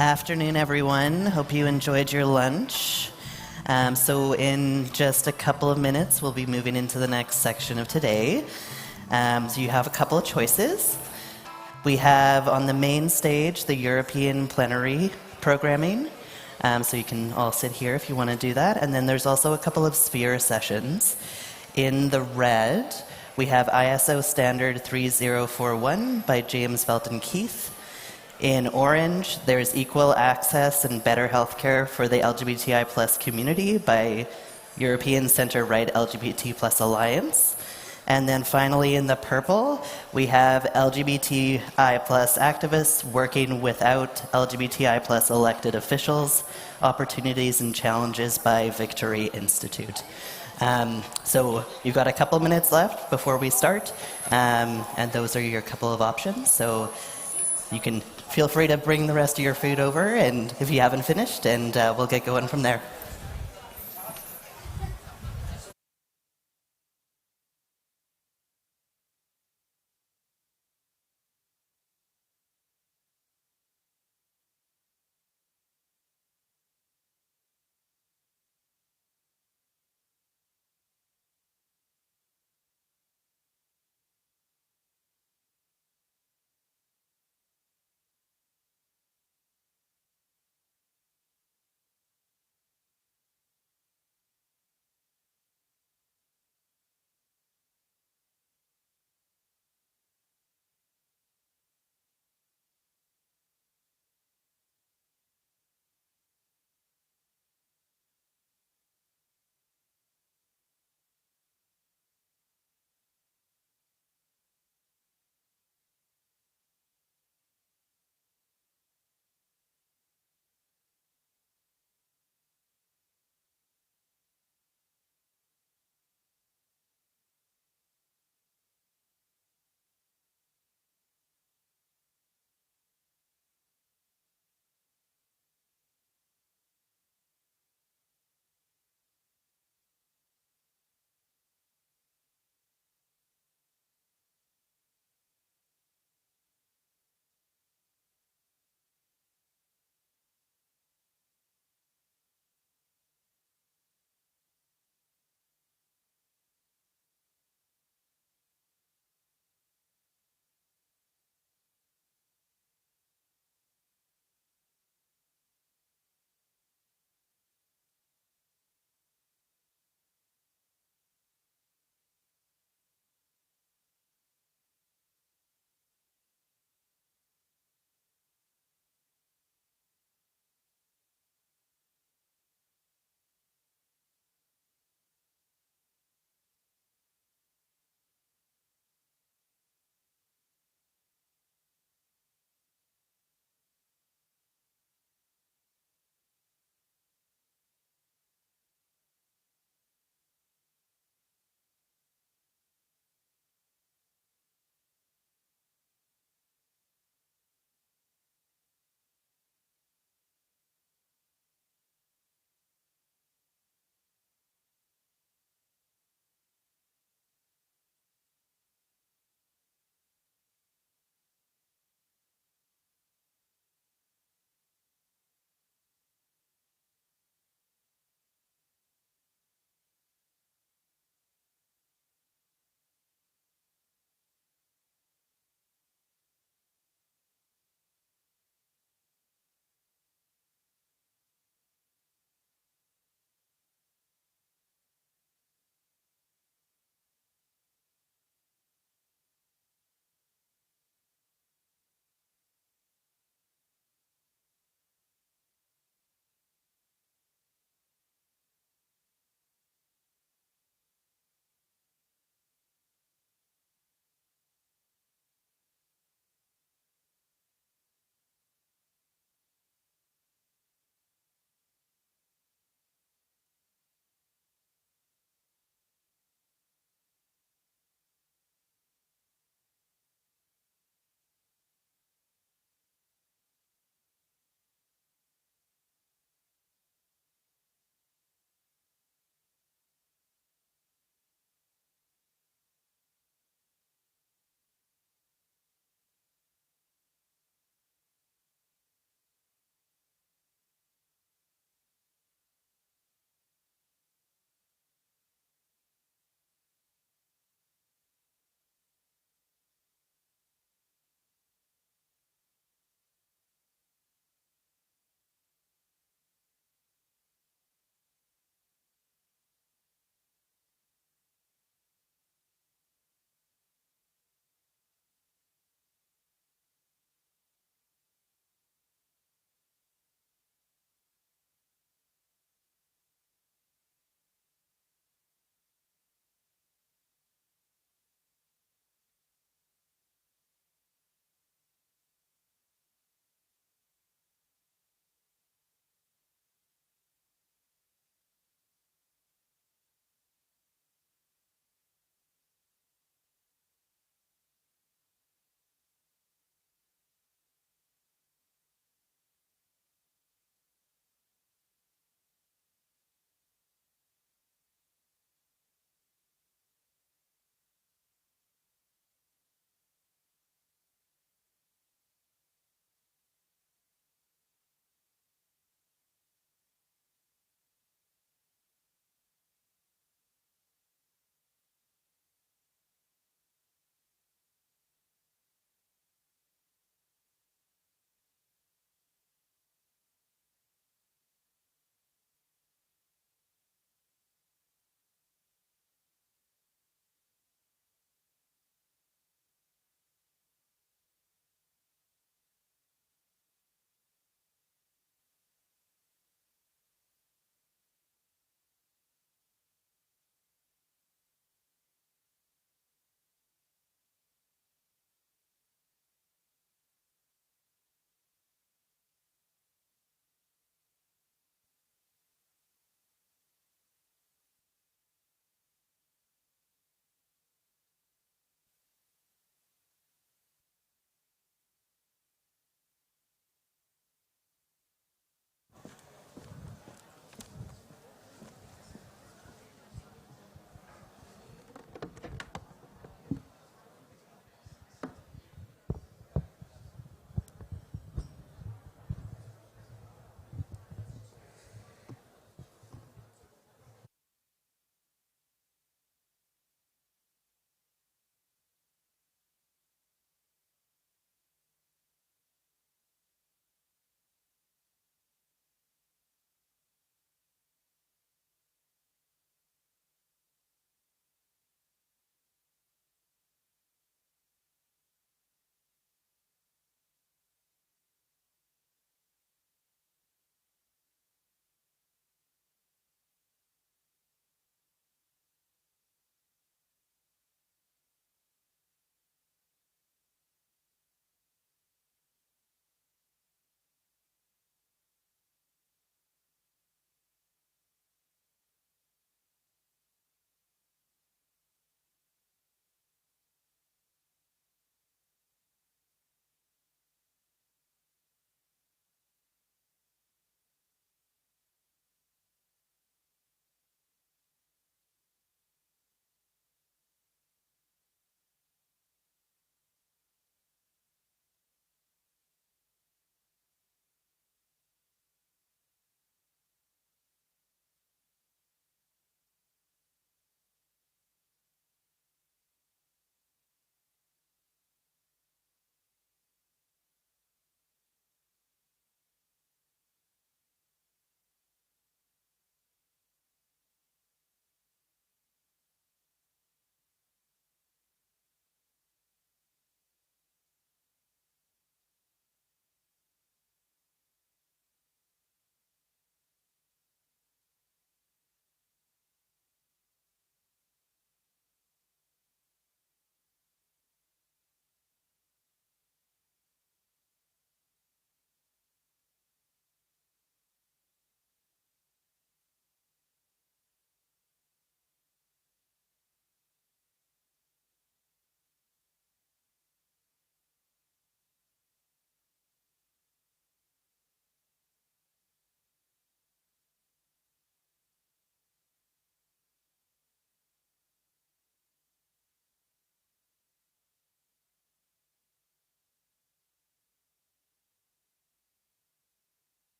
[SPEAKER 1] Afternoon, everyone. Hope you enjoyed your lunch. So in just a couple of minutes, we'll be moving into the next section of today. So you have a couple of choices. We have on the main stage the European plenary programming. So you can all sit here if you want to do that. And then there's also a couple of sphere sessions. In the red, we have ISO Standard 3041 by James Felton Keith. In orange, there's Equal Access and Better Healthcare for the LGBTI plus community by European Center Right LGBT plus Alliance. And then finally in the purple, we have LGBTI plus activists working without LGBTI plus elected officials, opportunities and challenges by Victory Institute. So you've got a couple minutes left before we start, and those are your couple of options. So you can feel free to bring the rest of your food over, and if you haven't finished, and we'll get going from there.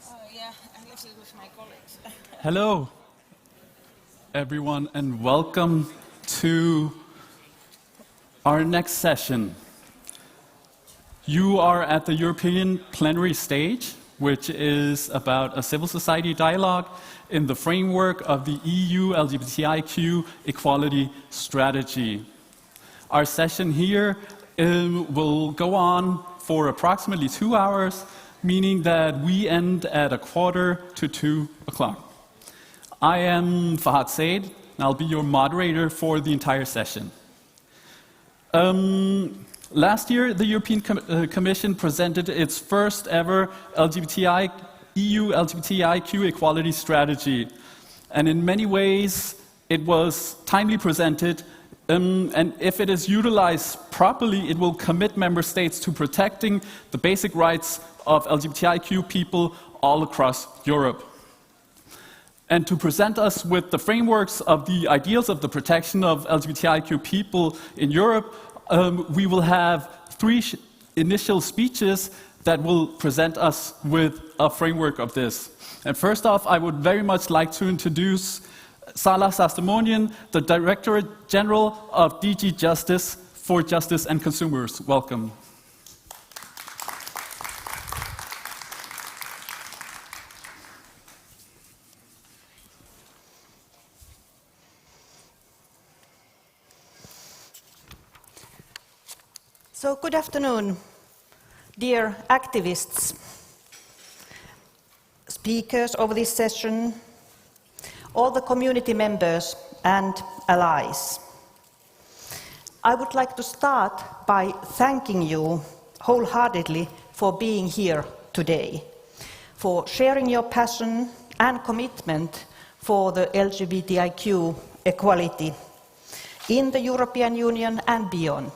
[SPEAKER 12] Yeah, I left it with my colleagues.
[SPEAKER 13] Hello, everyone, and welcome to our next session. You are at the European plenary stage, which is about a civil society dialogue in the framework of the EU LGBTIQ equality strategy. Our session here will go on for approximately 2 hours, meaning that we end at 1:45. I am Fahad Said, and I'll be your moderator for the entire session. Last year, the European Commission presented its first ever EU LGBTIQ equality strategy. And in many ways, it was timely presented, and if it is utilized properly, it will commit member states to protecting the basic rights of LGBTIQ people all across Europe. And to present us with the frameworks of the ideals of the protection of LGBTIQ people in Europe, we will have 3 initial speeches that will present us with a framework of this. And first off, I would very much like to introduce Salah Sastamonian, the Director General of DG Justice for Justice and Consumers. Welcome.
[SPEAKER 14] So, good afternoon, dear activists, speakers of this session, all the community members and allies. I would like to start by thanking you wholeheartedly for being here today, for sharing your passion and commitment for the LGBTIQ equality in the European Union and beyond.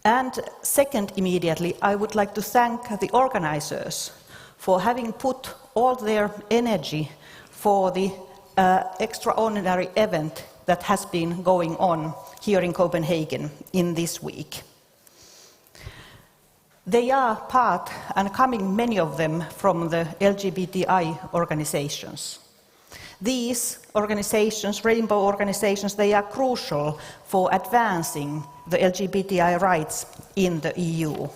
[SPEAKER 14] And second, immediately, I would like to thank the organizers for having put all their energy for the extraordinary event that has been going on here in Copenhagen in this week. They are part, and coming many of them, from the LGBTI organizations. These organizations, rainbow organizations, they are crucial for advancing the LGBTI rights in the EU.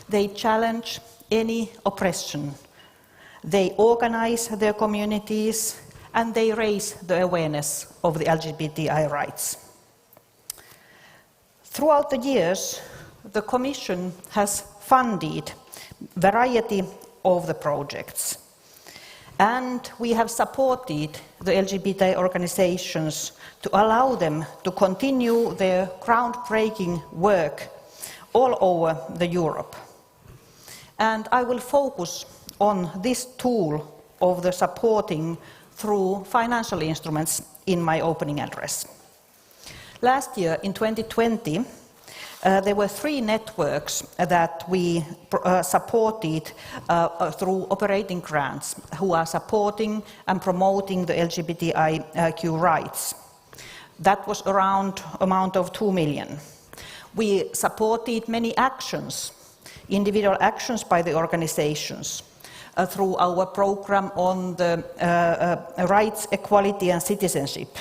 [SPEAKER 14] They challenge any oppression. They organize their communities, and they raise the awareness of the LGBTI rights. Throughout the years, the Commission has funded a variety of the projects. And we have supported the LGBTI organizations to allow them to continue their groundbreaking work all over Europe. And I will focus on this tool of the supporting through financial instruments in my opening address. Last year, in 2020, there were 3 networks that we supported through operating grants who are supporting and promoting the LGBTIQ rights. That was around amount of 2 million. We supported many actions, individual actions by the organizations through our program on the rights, equality and citizenship.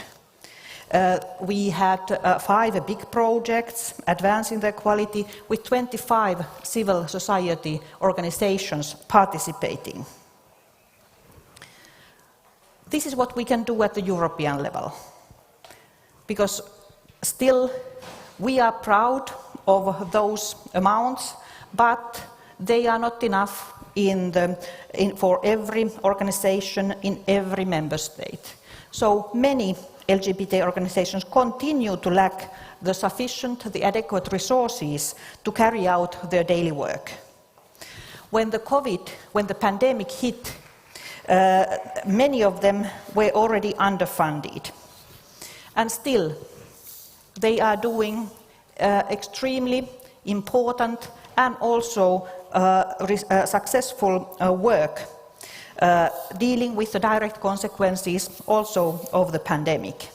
[SPEAKER 14] We had 5 big projects advancing the equality with 25 civil society organizations participating. This is what we can do at the European level, because still we are proud of those amounts, but they are not enough for every organization in every member state. So many LGBT organizations continue to lack the adequate resources to carry out their daily work. When the pandemic hit, many of them were already underfunded. And still, they are doing extremely important and also successful work dealing with the direct consequences also of the pandemic.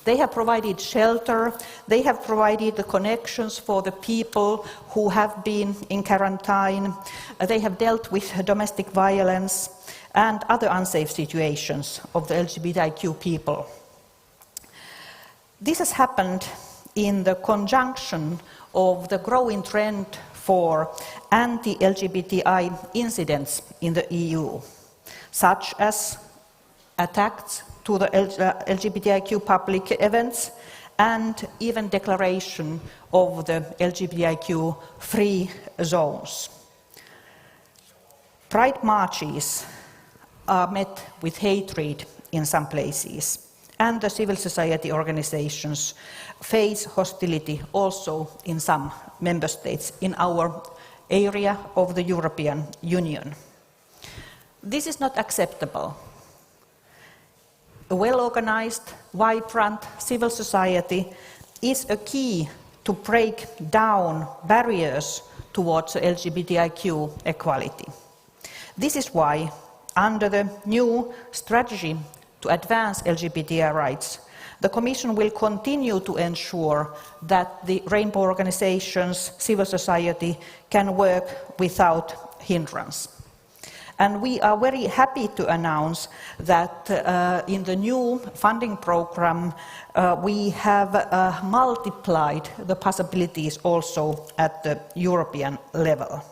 [SPEAKER 14] They have provided shelter, they have provided the connections for the people who have been in quarantine, they have dealt with domestic violence and other unsafe situations of the LGBTIQ people. This has happened in the conjunction of the growing trend for anti-LGBTI incidents in the EU, such as attacks to the LGBTIQ public events and even declaration of the LGBTIQ free zones. Pride marches are met with hatred in some places, and the civil society organizations face hostility also in some member states in our area of the European Union. This is not acceptable. A well-organized, vibrant civil society is a key to break down barriers towards LGBTIQ equality. This is why, under the new strategy to advance LGBTI rights, the Commission will continue to ensure that the rainbow organizations, civil society, can work without hindrance. And we are very happy to announce that in the new funding program, we have multiplied the possibilities also at the European level.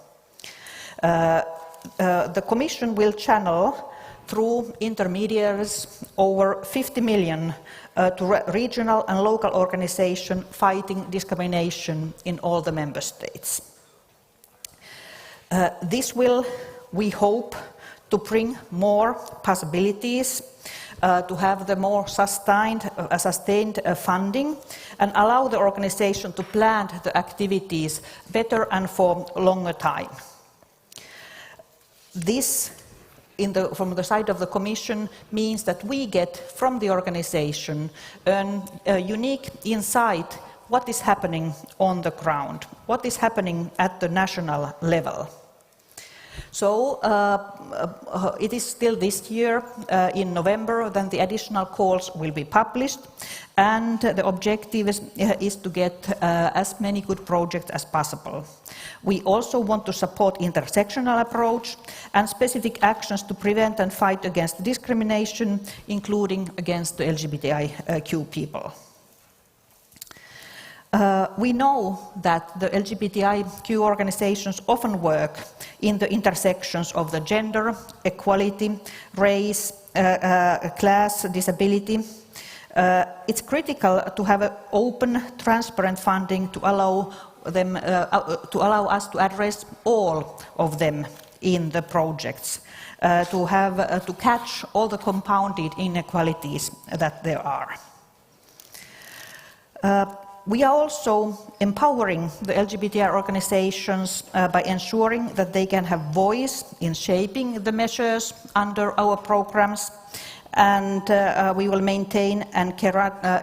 [SPEAKER 14] The Commission will channel through intermediaries over 50 million to regional and local organizations fighting discrimination in all the member states. This will, we hope, to bring more possibilities, to have the more sustained funding, and allow the organization to plan the activities better and for a longer time. This, from the side of the Commission, means that we get from the organization a unique insight what is happening on the ground, what is happening at the national level. So it is still this year, in November, then the additional calls will be published, and the objective is to get as many good projects as possible. We also want to support intersectional approach and specific actions to prevent and fight against discrimination, including against the LGBTIQ people. We know that the LGBTIQ organizations often work in the intersections of the gender, equality, race, class, disability. It's critical to have an open, transparent funding to allow us to address all of them in the projects, to catch all the compounded inequalities that there are. We are also empowering the LGBTI organizations by ensuring that they can have voice in shaping the measures under our programs, and we will maintain and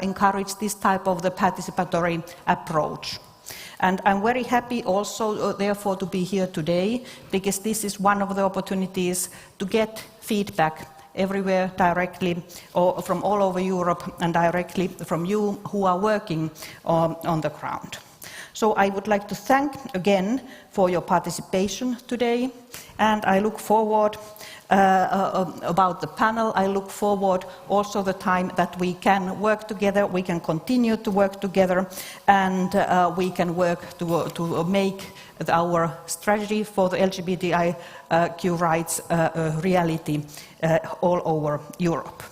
[SPEAKER 14] encourage this type of the participatory approach. And I'm very happy also, therefore, to be here today, because this is one of the opportunities to get feedback everywhere directly, or from all over Europe, and directly from you who are working on the ground. So I would like to thank again for your participation today, and I look forward about the panel. I look forward also the time that we can work together, we can continue to work together, and we can work to make our strategy for the LGBTIQ rights a reality all over Europe.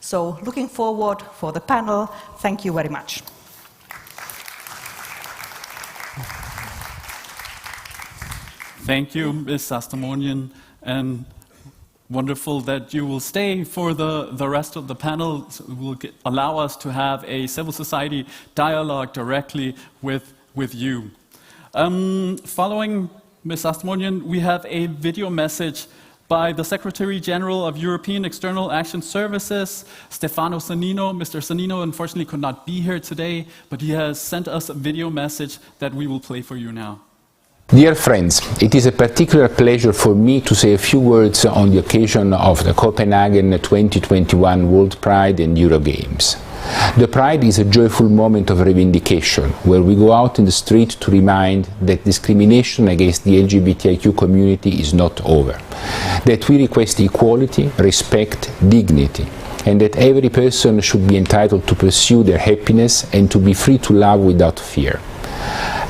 [SPEAKER 14] So looking forward for the panel. Thank you very much.
[SPEAKER 13] Thank you, Ms. Sastamonian, and wonderful that you will stay for the rest of the panel. So it will allow us to have a civil society dialogue directly with you. Following Ms. Sastamonian, we have a video message by the Secretary General of European External Action Services, Stefano Sannino. Mr. Sannino unfortunately could not be here today, but he has sent us a video message that we will play for you now.
[SPEAKER 15] Dear friends, it is a particular pleasure for me to say a few words on the occasion of the Copenhagen 2021 WorldPride and EuroGames. The Pride is a joyful moment of reivindication, where we go out in the street to remind that discrimination against the LGBTIQ community is not over, that we request equality, respect, dignity, and that every person should be entitled to pursue their happiness and to be free to love without fear.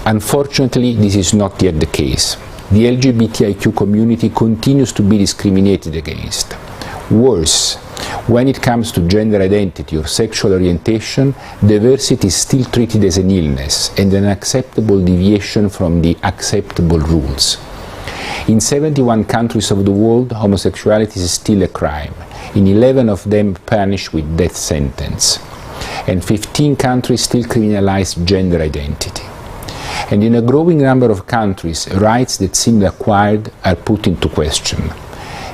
[SPEAKER 15] Unfortunately, this is not yet the case. The LGBTIQ community continues to be discriminated against. Worse, when it comes to gender identity or sexual orientation, diversity is still treated as an illness and an unacceptable deviation from the acceptable rules. In 71 countries of the world, homosexuality is still a crime. In 11 of them punished with death sentence. And 15 countries still criminalize gender identity. And in a growing number of countries, rights that seemed acquired are put into question.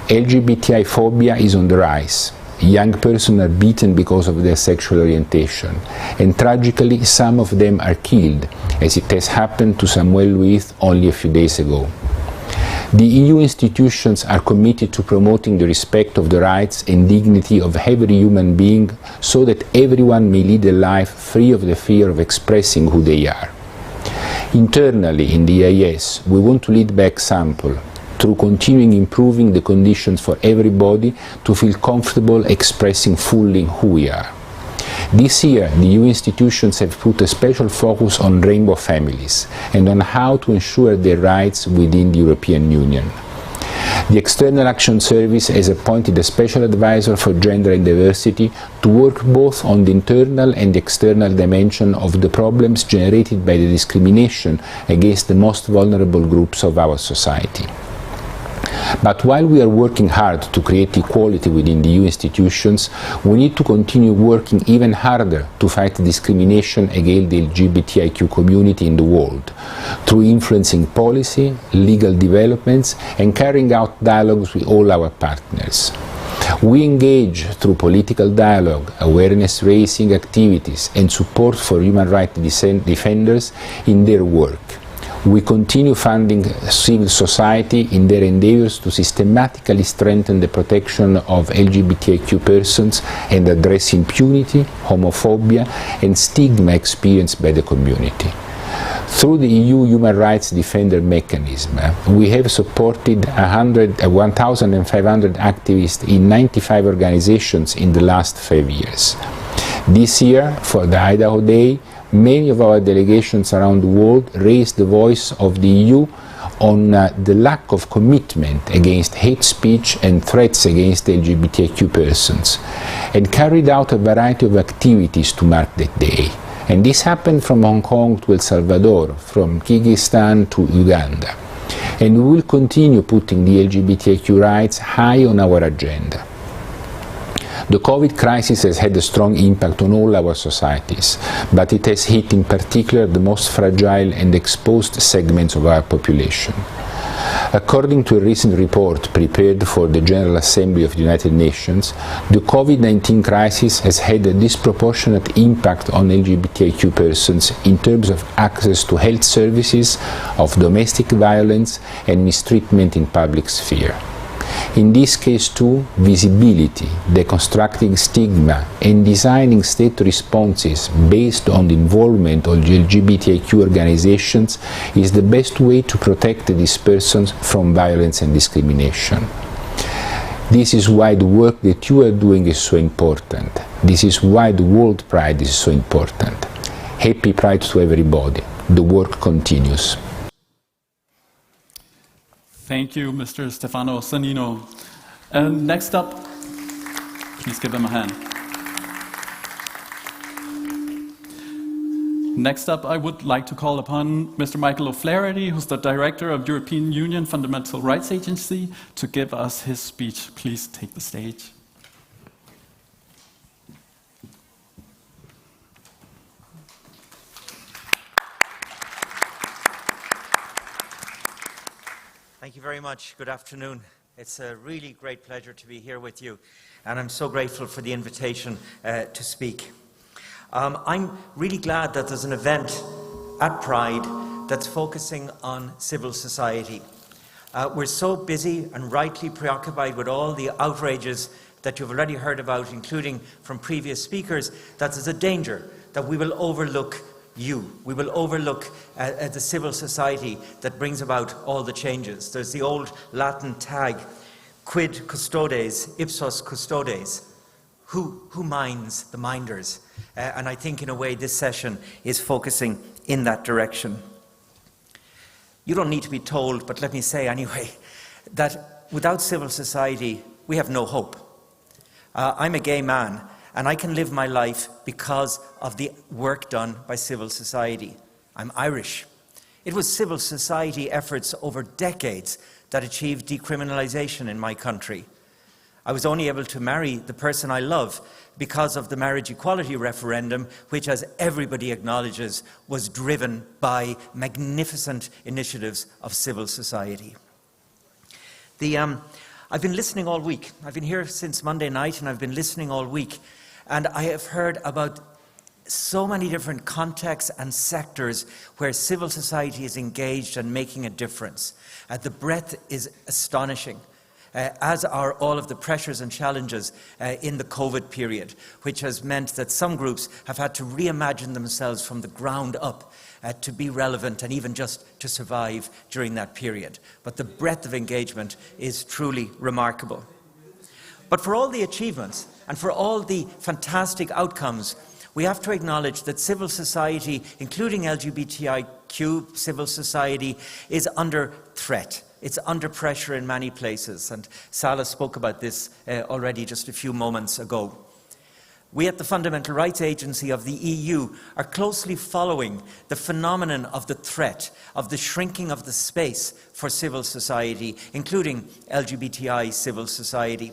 [SPEAKER 15] LGBTI phobia is on the rise. Young persons are beaten because of their sexual orientation, and tragically some of them are killed, as it has happened to Samuel Louis only a few days ago. The EU institutions are committed to promoting the respect of the rights and dignity of every human being so that everyone may lead a life free of the fear of expressing who they are. Internally, in the EIS, we want to lead by example through continuing improving the conditions for everybody to feel comfortable expressing fully who we are. This year, the EU institutions have put a special focus on rainbow families and on how to ensure their rights within the European Union. The External Action Service has appointed a special advisor for gender and diversity to work both on the internal and external dimension of the problems generated by the discrimination against the most vulnerable groups of our society. But while we are working hard to create equality within the EU institutions, we need to continue working even harder to fight discrimination against the LGBTIQ community in the world, through influencing policy, legal developments, and carrying out dialogues with all our partners. We engage through political dialogue, awareness-raising activities, and support for human rights defenders in their work. We continue funding civil society in their endeavors to systematically strengthen the protection of LGBTIQ persons and address impunity, homophobia, and stigma experienced by the community. Through the EU Human Rights Defender Mechanism, we have supported 1,500 activists in 95 organizations in the last 5 years. This year, for the Idaho Day, many of our delegations around the world raised the voice of the EU on the lack of commitment against hate speech and threats against LGBTIQ persons, and carried out a variety of activities to mark that day. And this happened from Hong Kong to El Salvador, from Kyrgyzstan to Uganda. And we will continue putting the LGBTIQ rights high on our agenda. The COVID crisis has had a strong impact on all our societies, but it has hit in particular the most fragile and exposed segments of our population. According to a recent report prepared for the General Assembly of the United Nations, the COVID-19 crisis has had a disproportionate impact on LGBTIQ persons in terms of access to health services, of domestic violence, and mistreatment in public sphere. In this case too, visibility, deconstructing stigma, and designing state responses based on the involvement of LGBTIQ organizations is the best way to protect these persons from violence and discrimination. This is why the work that you are doing is so important. This is why the World Pride is so important. Happy Pride to everybody. The work continues.
[SPEAKER 13] Thank you, Mr. Stefano Sannino. Next up, please give him a hand. Next up, I would like to call upon Mr. Michael O'Flaherty, who's the Director of European Union Fundamental Rights Agency, to give us his speech. Please take the stage.
[SPEAKER 16] Thank you very much. Good afternoon. It's a really great pleasure to be here with you, and I'm so grateful for the invitation to speak. I'm really glad that there's an event at Pride that's focusing on civil society. We're so busy and rightly preoccupied with all the outrages that you've already heard about, including from previous speakers, that there's a danger that we will overlook you. We will overlook the civil society that brings about all the changes. There's the old Latin tag, quid custodes, ipsos custodes. Who minds the minders? And I think in a way this session is focusing in that direction. You don't need to be told, but let me say anyway, that without civil society, we have no hope. I'm a gay man, and I can live my life because of the work done by civil society. I'm Irish. It was civil society efforts over decades that achieved decriminalisation in my country. I was only able to marry the person I love because of the marriage equality referendum, which, as everybody acknowledges, was driven by magnificent initiatives of civil society. I've been listening all week. I've been here since Monday night, and I've been listening all week. And I have heard about so many different contexts and sectors where civil society is engaged and making a difference. The breadth is astonishing, as are all of the pressures and challenges in the COVID period, which has meant that some groups have had to reimagine themselves from the ground up to be relevant and even just to survive during that period. But the breadth of engagement is truly remarkable. But for all the achievements and for all the fantastic outcomes, we have to acknowledge that civil society, including LGBTIQ civil society, is under threat. It's under pressure in many places, and Salah spoke about this already just a few moments ago. We at the Fundamental Rights Agency of the EU are closely following the phenomenon of the threat, of the shrinking of the space for civil society, including LGBTI civil society.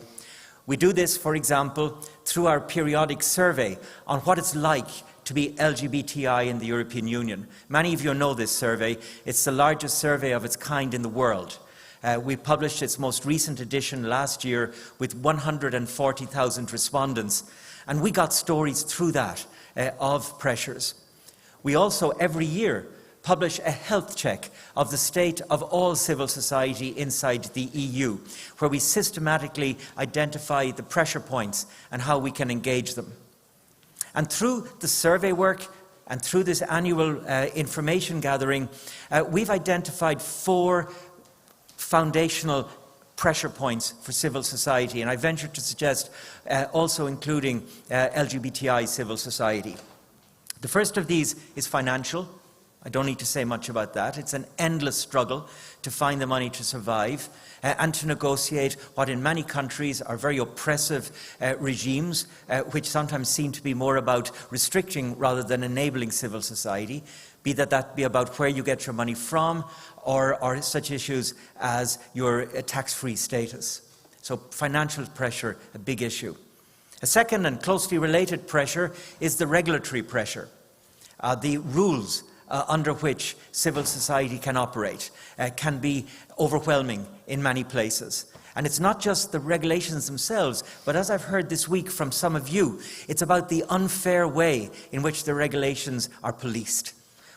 [SPEAKER 16] We do this, for example, through our periodic survey on what it's like to be LGBTI in the European Union. Many of you know this survey. It's the largest survey of its kind in the world. We published its most recent edition last year with 140,000 respondents, and we got stories through that of pressures. We also, every year, publish a health check of the state of all civil society inside the EU, where we systematically identify the pressure points and how we can engage them. And through the survey work and through this annual information gathering, we've identified 4 foundational pressure points for civil society, and I venture to suggest also including LGBTI civil society. The first of these is financial. I don't need to say much about that. It's an endless struggle to find the money to survive and to negotiate what in many countries are very oppressive regimes, which sometimes seem to be more about restricting rather than enabling civil society, be that be about where you get your money from or such issues as your tax-free status. So financial pressure, a big issue. A second and closely related pressure is the regulatory pressure, the rules under which civil society can operate can be overwhelming in many places. And it's not just the regulations themselves, but as I've heard this week from some of you, it's about the unfair way in which the regulations are policed.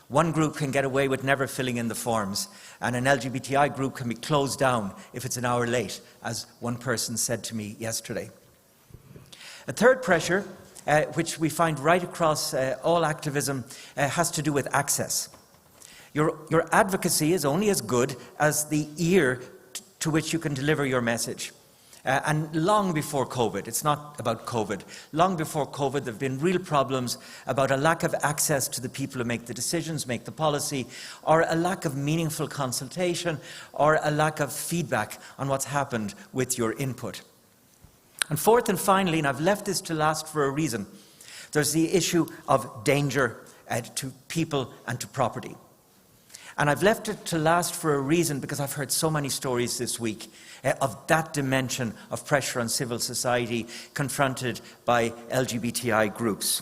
[SPEAKER 16] One group can get away with never filling in the forms, and an LGBTI group can be closed down if it's an hour late, as one person said to me yesterday. A third pressure, which we find right across all activism, has to do with access. Your advocacy is only as good as the ear to which you can deliver your message. And long before COVID, it's not about COVID, long before COVID there have been real problems about a lack of access to the people who make the decisions, make the policy, or a lack of meaningful consultation, or a lack of feedback on what's happened with your input. And fourth and finally, and I've left this to last for a reason, there's the issue of danger to people and to property. And I've left it to last for a reason because I've heard so many stories this week of that dimension of pressure on civil society confronted by LGBTI groups.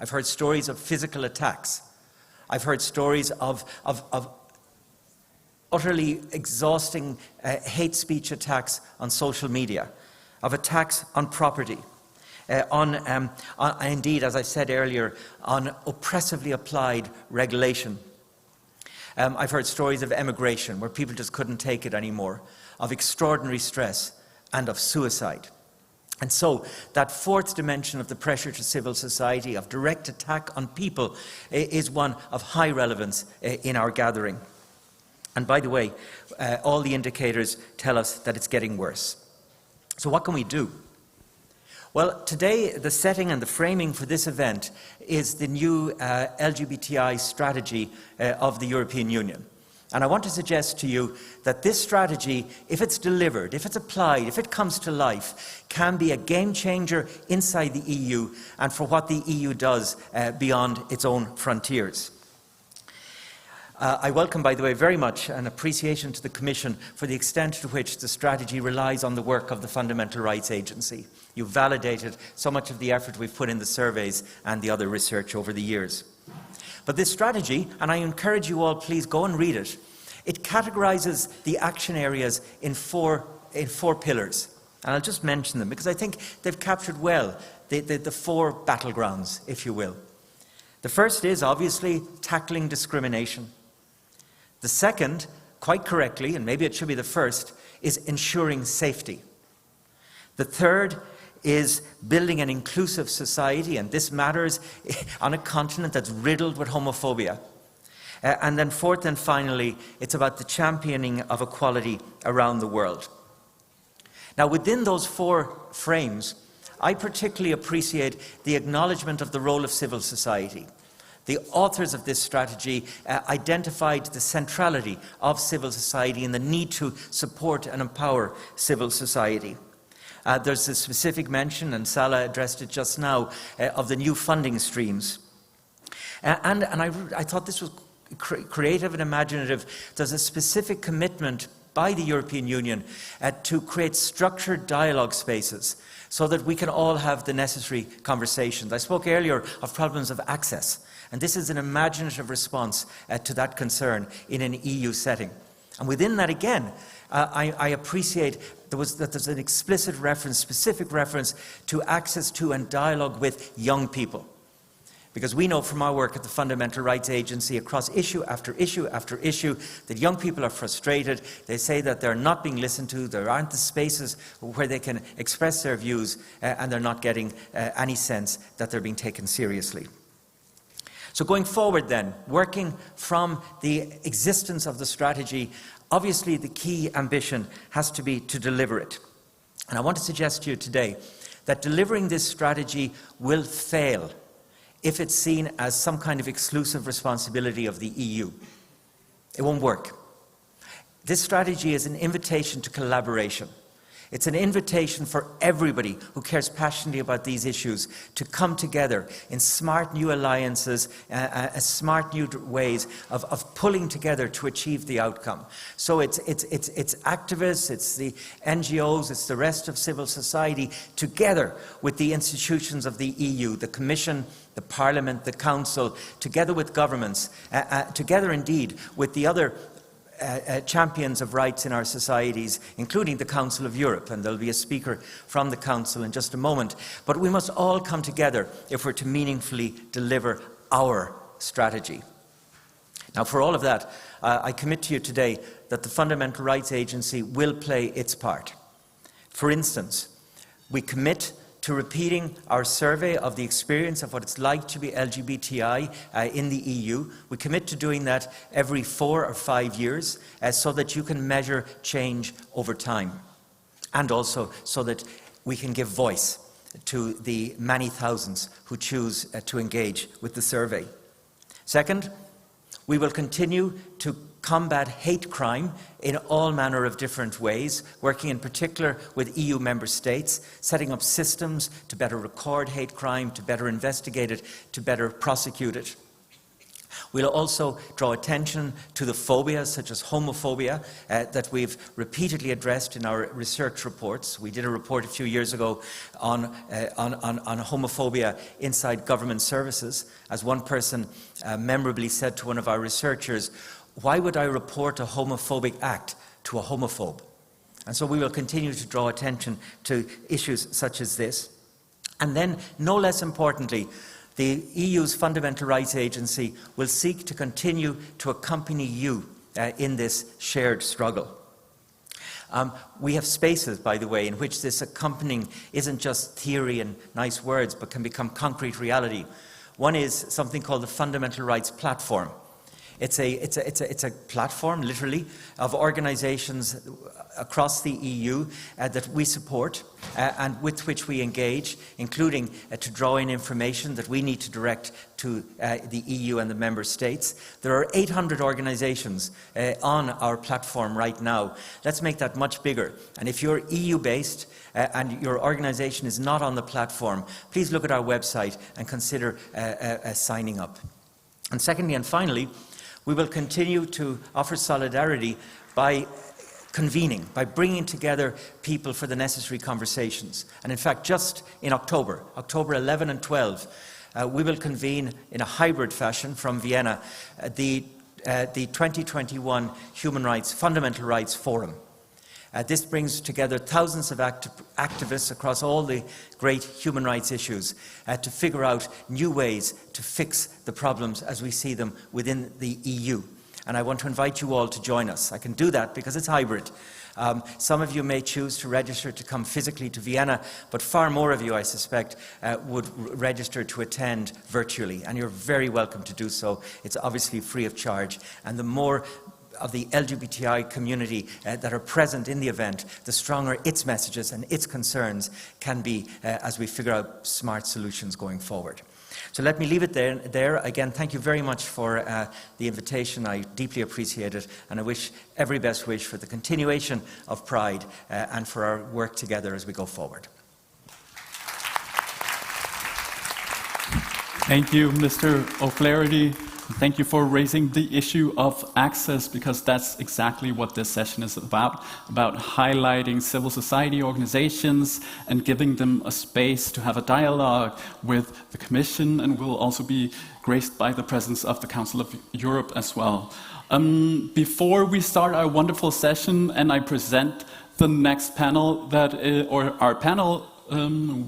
[SPEAKER 16] I've heard stories of physical attacks. I've heard stories of utterly exhausting hate speech attacks on social media, of attacks on property, indeed, as I said earlier, on oppressively applied regulation. I've heard stories of emigration, where people just couldn't take it anymore, of extraordinary stress, and of suicide. And so that fourth dimension of the pressure to civil society, of direct attack on people, is one of high relevance in our gathering. And by the way, all the indicators tell us that it's getting worse. So what can we do? Well, today the setting and the framing for this event is the new LGBTI strategy of the European Union. And I want to suggest to you that this strategy, if it's delivered, if it's applied, if it comes to life, can be a game changer inside the EU and for what the EU does beyond its own frontiers. I welcome, by the way, very much an appreciation to the Commission for the extent to which the strategy relies on the work of the Fundamental Rights Agency. You've validated so much of the effort we've put in the surveys and the other research over the years. But this strategy, and I encourage you all, please go and read it, it categorises the action areas in four pillars. And I'll just mention them because I think they've captured well the four battlegrounds, if you will. The first is obviously tackling discrimination. The second, quite correctly, and maybe it should be the first, is ensuring safety. The third is building an inclusive society, and this matters on a continent that's riddled with homophobia. And then fourth and finally, it's about the championing of equality around the world. Now, within those four frames, I particularly appreciate the acknowledgement of the role of civil society. The authors of this strategy identified the centrality of civil society and the need to support and empower civil society. There's a specific mention, and Salah addressed it just now, of the new funding streams. And I thought this was creative and imaginative. There's a specific commitment by the European Union to create structured dialogue spaces so that we can all have the necessary conversations. I spoke earlier of problems of access, and this is an imaginative response to that concern in an EU setting. And within that, again, I appreciate that there's an explicit reference, specific reference to access to and dialogue with young people. Because we know from our work at the Fundamental Rights Agency across issue after issue after issue that young people are frustrated. They say that they're not being listened to, there aren't the spaces where they can express their views, and they're not getting any sense that they're being taken seriously. So going forward then, working from the existence of the strategy, obviously the key ambition has to be to deliver it. And I want to suggest to you today that delivering this strategy will fail if it's seen as some kind of exclusive responsibility of the EU. It won't work. This strategy is an invitation to collaboration. It's an invitation for everybody who cares passionately about these issues to come together in smart new alliances, smart new ways of pulling together to achieve the outcome. So it's activists, it's the NGOs, it's the rest of civil society, together with the institutions of the EU, the Commission, the Parliament, the Council, together with governments, together indeed with the other champions of rights in our societies, including the Council of Europe, and there'll be a speaker from the Council in just a moment. But we must all come together if we're to meaningfully deliver our strategy. Now, for all of that, I commit to you today that the Fundamental Rights Agency will play its part. For instance, we commit to repeating our survey of the experience of what it's like to be LGBTI in the EU. We commit to doing that every 4 or 5 years so that you can measure change over time, and also so that we can give voice to the many thousands who choose to engage with the survey. Second, we will continue to combat hate crime in all manner of different ways, working in particular with EU member states, setting up systems to better record hate crime, to better investigate it, to better prosecute it. We'll also draw attention to the phobias such as homophobia that we've repeatedly addressed in our research reports. We did a report a few years ago on homophobia inside government services. As one person memorably said to one of our researchers, "Why would I report a homophobic act to a homophobe?" And so we will continue to draw attention to issues such as this. And then, no less importantly, the EU's Fundamental Rights Agency will seek to continue to accompany you in this shared struggle. We have spaces, by the way, in which this accompanying isn't just theory and nice words, but can become concrete reality. One is something called the Fundamental Rights Platform. It's a platform, literally, of organizations across the EU that we support and with which we engage, including to draw in information that we need to direct to the EU and the member states. There are 800 organizations on our platform right now. Let's make that much bigger. And if you're EU-based and your organization is not on the platform, please look at our website and consider signing up. And secondly and finally, we will continue to offer solidarity by convening, by bringing together people for the necessary conversations. And in fact, just in October 11 and 12, we will convene in a hybrid fashion from Vienna the 2021 Fundamental Rights Forum. This brings together thousands of activists across all the great human rights issues to figure out new ways to fix the problems as we see them within the EU. And I want to invite you all to join us. I can do that because it's hybrid. Some of you may choose to register to come physically to Vienna, but far more of you, I suspect, would register to attend virtually. And you're very welcome to do so. It's obviously free of charge. And the more of the LGBTI community that are present in the event, the stronger its messages and its concerns can be as we figure out smart solutions going forward. So let me leave it there. Again, thank you very much for the invitation. I deeply appreciate it, and I wish every best wish for the continuation of Pride and for our work together as we go forward.
[SPEAKER 13] Thank you, Mr. O'Flaherty. Thank you for raising the issue of access, because that's exactly what this session is about highlighting civil society organizations and giving them a space to have a dialogue with the Commission, and we'll also be graced by the presence of the Council of Europe as well. Before we start our wonderful session and I present the next panel, our panel,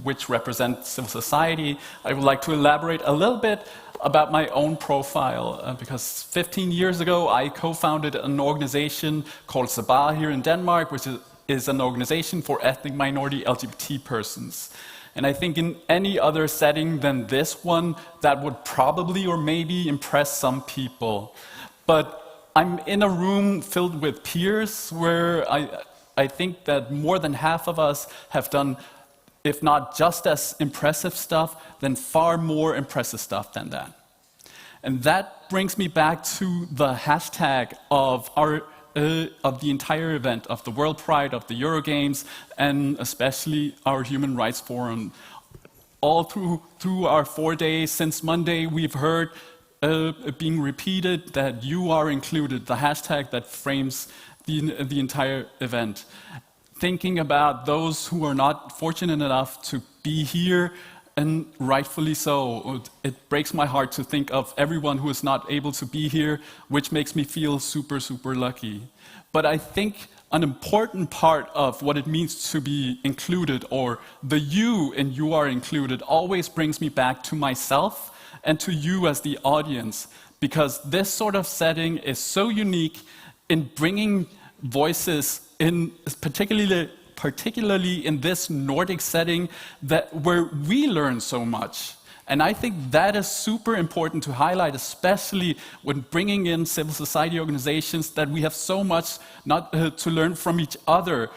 [SPEAKER 13] which represents civil society, I would like to elaborate a little bit about my own profile, because 15 years ago I co-founded an organization called Sabar here in Denmark, which is an organization for ethnic minority LGBT persons. And I think in any other setting than this one, that would probably or maybe impress some people. But I'm in a room filled with peers where I think that more than half of us have done, if not just as impressive stuff, then far more impressive stuff than that. And that brings me back to the hashtag of the entire event, of the WorldPride, of the EuroGames, and especially our Human Rights Forum. All through our 4 days since Monday, we've heard being repeated that you are included, the hashtag that frames the entire event. Thinking about those who are not fortunate enough to be here, and rightfully so. It breaks my heart to think of everyone who is not able to be here, which makes me feel super, super lucky. But I think an important part of what it means to be included, or the you in you are included, always brings me back to myself and to you as the audience, because this sort of setting is so unique in bringing voices in, particularly in this Nordic setting, where we learn so much. And I think that is super important to highlight, especially when bringing in civil society organizations, that we have so much to learn from each other,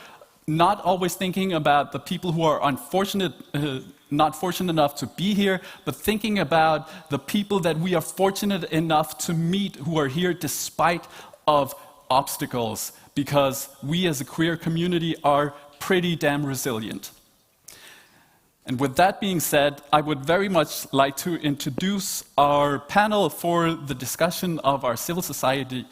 [SPEAKER 13] not always thinking about the people who are not fortunate enough to be here, but thinking about the people that we are fortunate enough to meet who are here despite of obstacles, because we as a queer community are pretty damn resilient. And with that being said, I would very much like to introduce our panel for the discussion of our civil society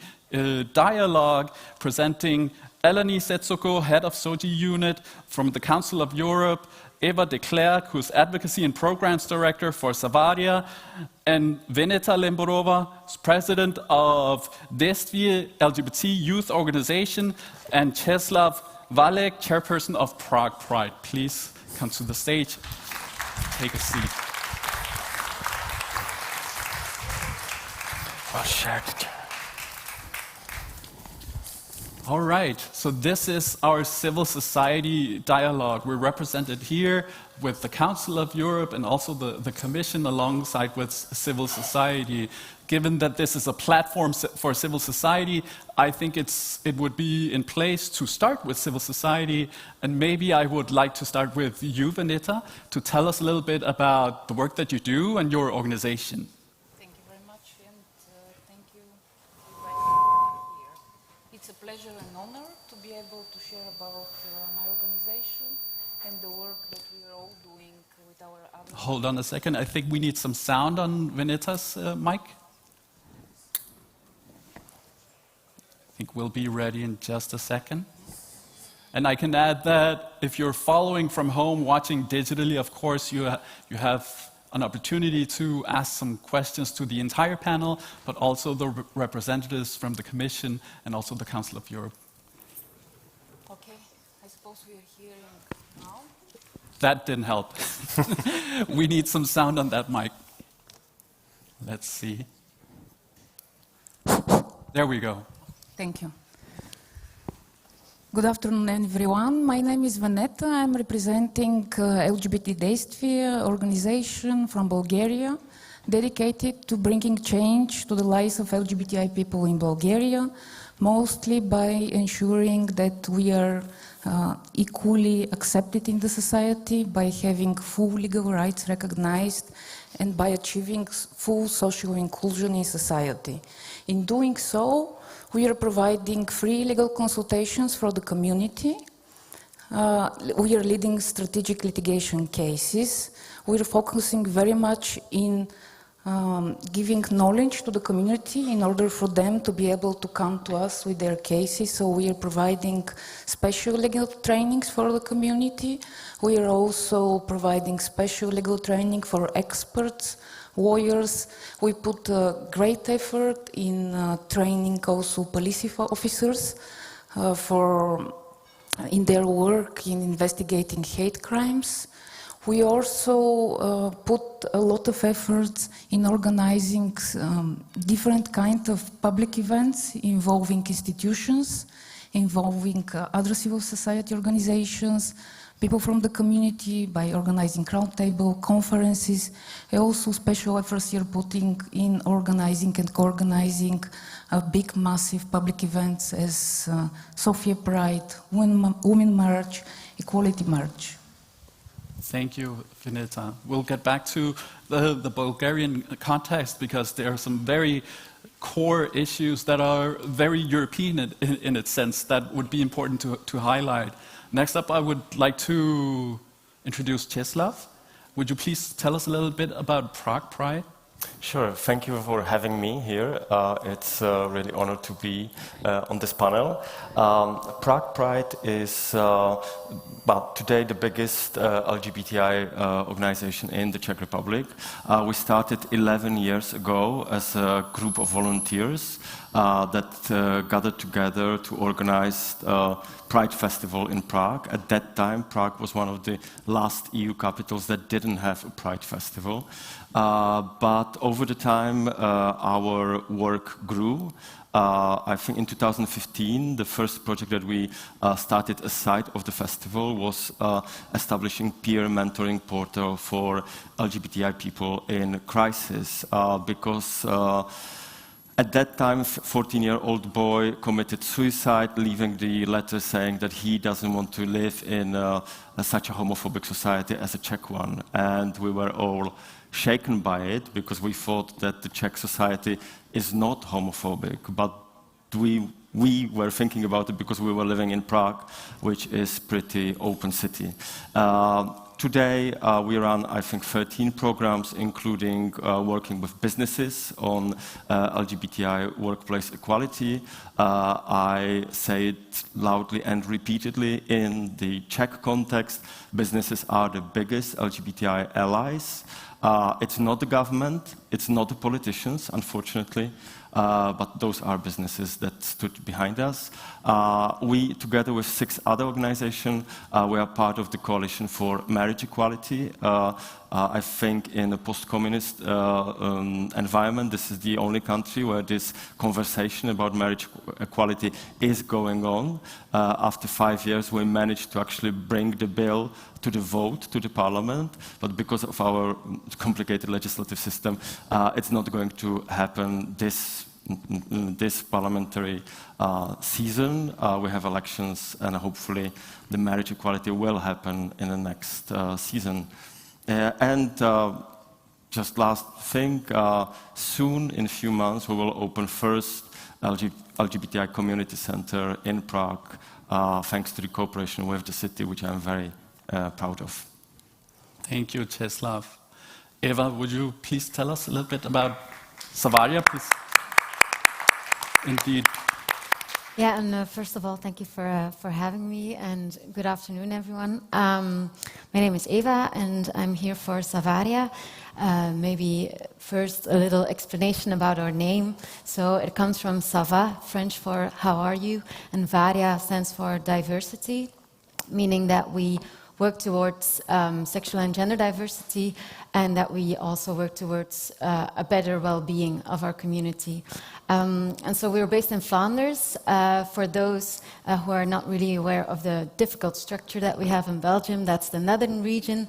[SPEAKER 13] dialogue, presenting Eleni Setsoko, head of SOGI unit from the Council of Europe, Eva de Klerk, who's Advocacy and Programs Director for Savaria, and Veneta Lemborova, who's President of Destvie LGBT Youth Organization, and Czeslaw Walek, Chairperson of Prague Pride. Please come to the stage, take a seat. All right, so this is our civil society dialogue. We're represented here with the Council of Europe and also the Commission alongside with civil society. Given that this is a platform for civil society, I think it would be in place to start with civil society, and maybe I would like to start with you, Veneta, to tell us a little bit about the work that you do and your organization.
[SPEAKER 12] Thank you very much, and thank you for inviting me here. It's a pleasure and honor to be able to share about my organization and the work that we are all doing with our other...
[SPEAKER 13] Hold on a second, I think we need some sound on Veneta's mic. I think we'll be ready in just a second. And I can add that if you're following from home, watching digitally, of course, you have an opportunity to ask some questions to the entire panel, but also the representatives from the Commission and also the Council of Europe.
[SPEAKER 12] Okay, I suppose we are hearing now.
[SPEAKER 13] That didn't help. We need some sound on that mic. Let's see. There we go.
[SPEAKER 12] Thank you. Good afternoon, everyone. My name is Veneta. I'm representing LGBT Действия organization from Bulgaria, dedicated to bringing change to the lives of LGBTI people in Bulgaria, mostly by ensuring that we are equally accepted in the society, by having full legal rights recognized, and by achieving full social inclusion in society. In doing so, we are providing free legal consultations for the community. We are leading strategic litigation cases. We are focusing very much in giving knowledge to the community in order for them to be able to come to us with their cases. So we are providing special legal trainings for the community. We are also providing special legal training for experts, lawyers. We put great effort in training also police officers in their work in investigating hate crimes. We also put a lot of efforts in organizing different kinds of public events involving institutions, involving other civil society organizations, people from the community, by organizing roundtable conferences, and also special efforts here putting in organizing and co-organizing big, massive public events as Sofia Pride, Women March, Equality March.
[SPEAKER 13] Thank you, Veneta. We'll get back to the Bulgarian context because there are some very core issues that are very European in its sense that would be important to highlight. Next up, I would like to introduce Czeslaw. Would you please tell us a little bit about Prague Pride?
[SPEAKER 17] Sure. Thank you for having me here. It's really an honor to be on this panel. Prague Pride is today the biggest LGBTI organization in the Czech Republic. We started 11 years ago as a group of volunteers that gathered together to organize Pride Festival in Prague. At that time, Prague was one of the last EU capitals that didn't have a Pride Festival. But over the time, our work grew. I think in 2015, the first project that we started aside of the festival was establishing peer mentoring portal for LGBTI people in crisis, because at that time, a 14-year-old boy committed suicide, leaving the letter saying that he doesn't want to live in such a homophobic society as a Czech one. And we were all shaken by it because we thought that the Czech society is not homophobic, but we were thinking about it because we were living in Prague, which is pretty open city. Today, we run, I think, 13 programs, including working with businesses on LGBTI workplace equality. I say it loudly and repeatedly in the Czech context, businesses are the biggest LGBTI allies. It's not the government, It's not the politicians, unfortunately, but those are businesses that stood behind us. We, together with 6 other organizations, we are part of the Coalition for Marriage Equality. I think in a post-communist environment, this is the only country where this conversation about marriage equality is going on. After 5 years, we managed to actually bring the bill to the vote, to the parliament, but because of our complicated legislative system, it's not going to happen this parliamentary season. We have elections, and hopefully the marriage equality will happen in the next season. Just last thing, soon, in a few months, we will open first LGBTI community center in Prague, thanks to the cooperation with the city, which I'm very proud of.
[SPEAKER 13] Thank you, Czeslaw. Eva, would you please tell us a little bit about Savaria, please? Indeed.
[SPEAKER 18] Yeah, and first of all, thank you for having me, and good afternoon, everyone. My name is Eva, and I'm here for Savaria. Maybe first a little explanation about our name. So it comes from ça va, French for how are you, and varia stands for diversity, meaning that we work towards sexual and gender diversity, and that we also work towards a better well-being of our community. And so we're based in Flanders. For those who are not really aware of the difficult structure that we have in Belgium, that's the northern region.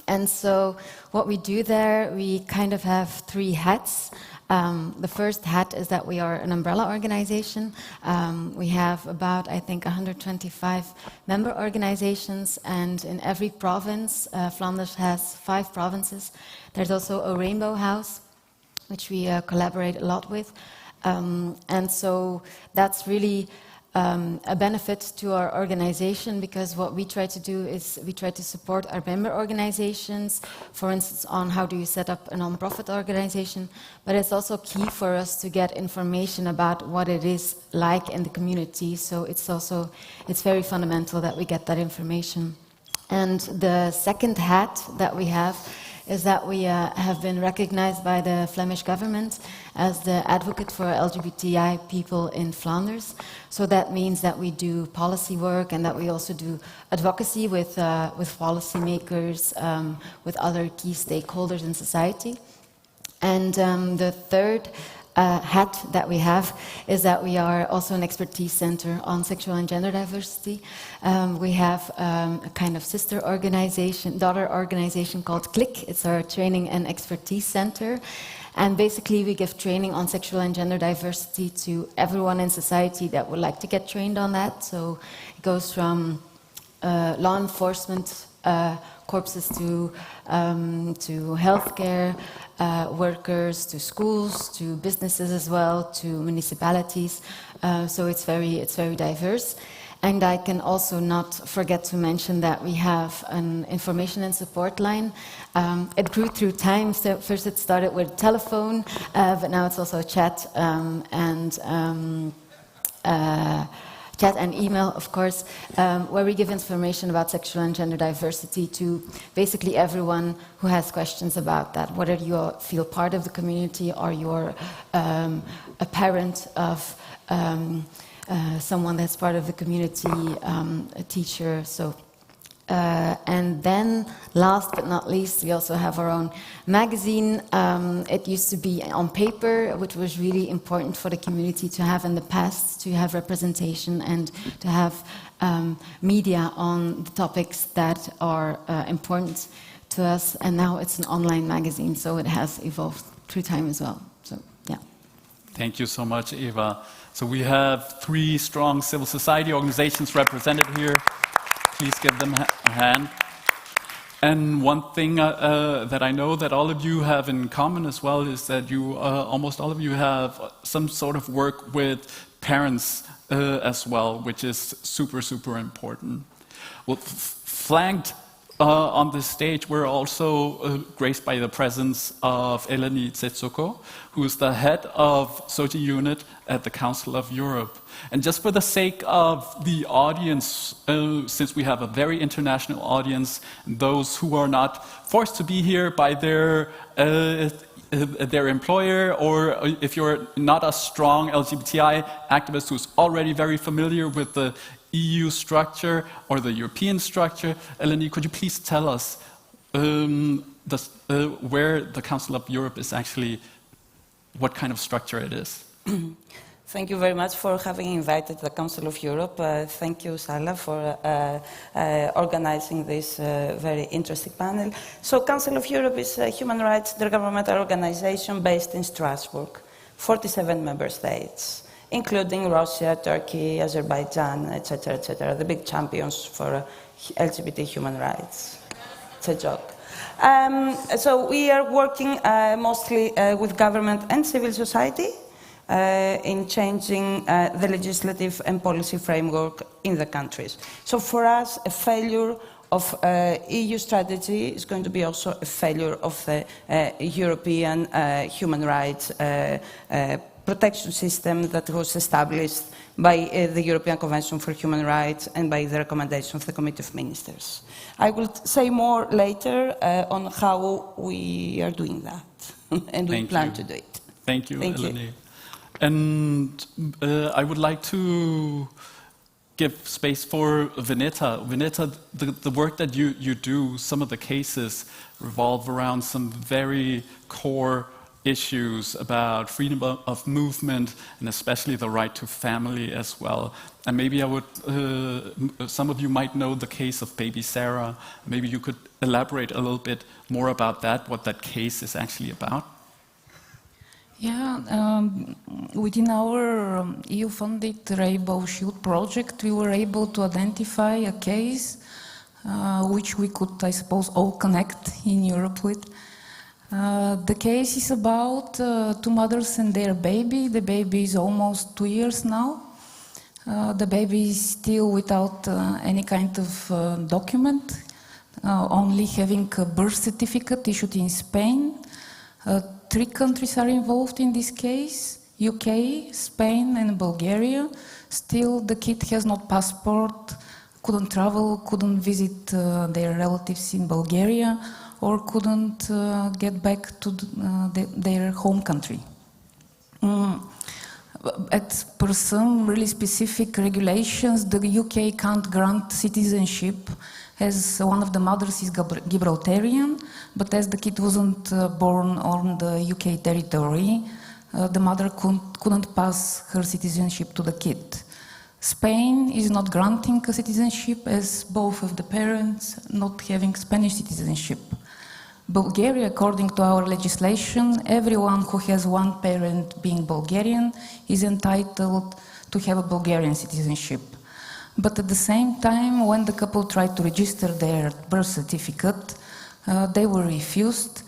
[SPEAKER 18] And so what we do there, we kind of have 3 hats. The first hat is that we are an umbrella organization. We have about, I think, 125 member organizations, and in every province, Flanders has 5 provinces. There's also a rainbow house, which we collaborate a lot with. And so that's really a benefit to our organization, because what we try to do is we try to support our member organizations, for instance, on how do you set up a non-profit organization, but it's also key for us to get information about what it is like in the community, so it's very fundamental that we get that information. And the second hat that we have is that we have been recognized by the Flemish government as the advocate for LGBTI people in Flanders. So that means that we do policy work, and that we also do advocacy with policymakers, with other key stakeholders in society. And the third hat that we have is that we are also an expertise center on sexual and gender diversity. We have a kind of sister organization, daughter organization called CLIC. It's our training and expertise center. And basically we give training on sexual and gender diversity to everyone in society that would like to get trained on that. So it goes from law enforcement corpses to healthcare workers, to schools, to businesses as well, to municipalities. So it's very diverse. And I can also not forget to mention that we have an information and support line. It grew through time. So first it started with telephone, but now it's also chat and email, of course, where we give information about sexual and gender diversity to basically everyone who has questions about that. Whether you feel part of the community, or you're a parent of someone that's part of the community, a teacher. So, and then, last but not least, we also have our own magazine. It used to be on paper, which was really important for the community to have in the past, to have representation and to have media on the topics that are important to us. And now it's an online magazine, so it has evolved through time as well. So, yeah.
[SPEAKER 13] Thank you so much, Eva. So we have 3 strong civil society organizations represented here. Please give them a hand. And one thing that I know that all of you have in common as well is that you, almost all of you, have some sort of work with parents as well, which is super, super important. Well, flanked on this stage, we're also graced by the presence of Eleni Tsetsoko, who is the head of Soji Unit at the Council of Europe. And just for the sake of the audience, since we have a very international audience, those who are not forced to be here by their employer, or if you're not a strong LGBTI activist who's already very familiar with the EU structure or the European structure, Eleni, could you please tell us where the Council of Europe is actually, what kind of structure it is?
[SPEAKER 19] Thank you very much for having invited the Council of Europe. Thank you, Sala, for organizing this very interesting panel. So, Council of Europe is a human rights intergovernmental organization based in Strasbourg, 47 member states, including Russia, Turkey, Azerbaijan, etc., the big champions for LGBT human rights. It's a joke. So we are working mostly with government and civil society in changing the legislative and policy framework in the countries. So for us, a failure of EU strategy is going to be also a failure of the European human rights protection system that was established by the European Convention for Human Rights and by the recommendation of the Committee of Ministers. I will say more later on how we are doing that, and we plan to do it.
[SPEAKER 13] Thank you,
[SPEAKER 19] Thank
[SPEAKER 13] Eleni.
[SPEAKER 19] you.
[SPEAKER 13] And I would like to give space for Vinita. Vinita, the work that you do, some of the cases revolve around some very core issues about freedom of movement and especially the right to family as well. And maybe I would, some of you might know the case of baby Sarah. Maybe you could elaborate a little bit more about that, what that case is actually about.
[SPEAKER 12] Yeah, within our EU-funded Rainbow Shield project, we were able to identify a case which we could, I suppose, all connect in Europe with. The case is about two mothers and their baby. The baby is almost 2 years now. The baby is still without any kind of document, only having a birth certificate issued in Spain. 3 countries are involved in this case: UK, Spain, and Bulgaria. Still, the kid has no passport, couldn't travel, couldn't visit their relatives in Bulgaria, or couldn't get back to their home country. Per some really specific regulations, the UK can't grant citizenship, as one of the mothers is Gibraltarian, but as the kid wasn't born on the UK territory, the mother couldn't pass her citizenship to the kid. Spain is not granting a citizenship, as both of the parents not having Spanish citizenship. Bulgaria, according to our legislation, everyone who has one parent being Bulgarian is entitled to have a Bulgarian citizenship. But at the same time, when the couple tried to register their birth certificate, they were refused,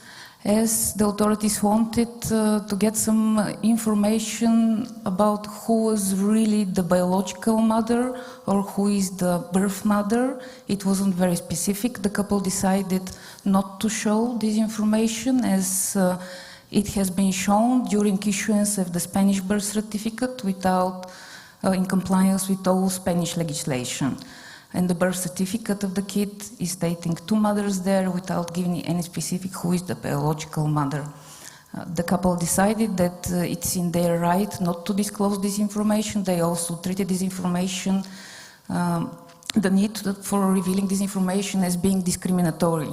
[SPEAKER 12] as the authorities wanted to get some information about who was really the biological mother or who is the birth mother. It wasn't very specific. The couple decided not to show this information, as it has been shown during issuance of the Spanish birth certificate without in compliance with all Spanish legislation. And the birth certificate of the kid is stating 2 mothers there without giving any specific who is the biological mother. The couple decided that it's in their right not to disclose this information. They also treated this information, the need for revealing this information, as being discriminatory,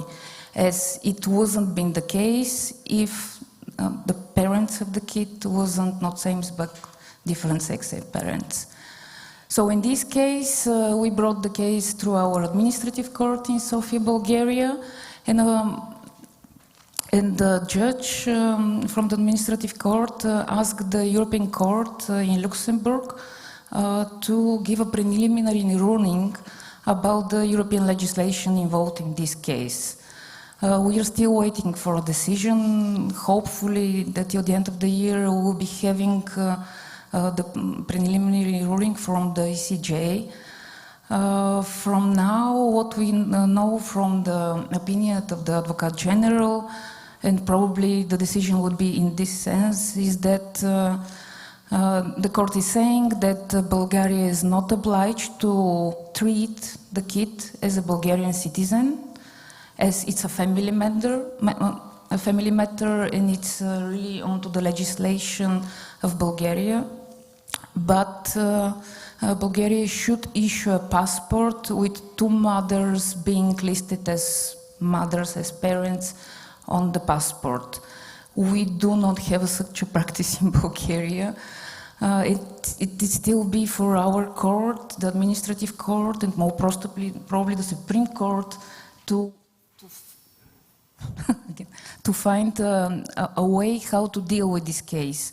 [SPEAKER 12] as it wasn't been the case if the parents of the kid wasn't not same but different sex parents. So in this case, we brought the case through our administrative court in Sofia, Bulgaria, and the judge from the administrative court asked the European Court in Luxembourg to give a preliminary ruling about the European legislation involved in this case. We are still waiting for a decision. Hopefully that till the end of the year we will be having the preliminary ruling from the ECJ. From now, what we know from the opinion of the Advocate General, and probably the decision would be in this sense, is that the court is saying that Bulgaria is not obliged to treat the kid as a Bulgarian citizen, as it's a family matter, and it's really onto the legislation of Bulgaria. But Bulgaria should issue a passport with two mothers being listed as mothers, as parents on the passport. We do not have such a practice in Bulgaria. It still be for our court, the administrative court, and more probably the Supreme Court to find a way how to deal with this case.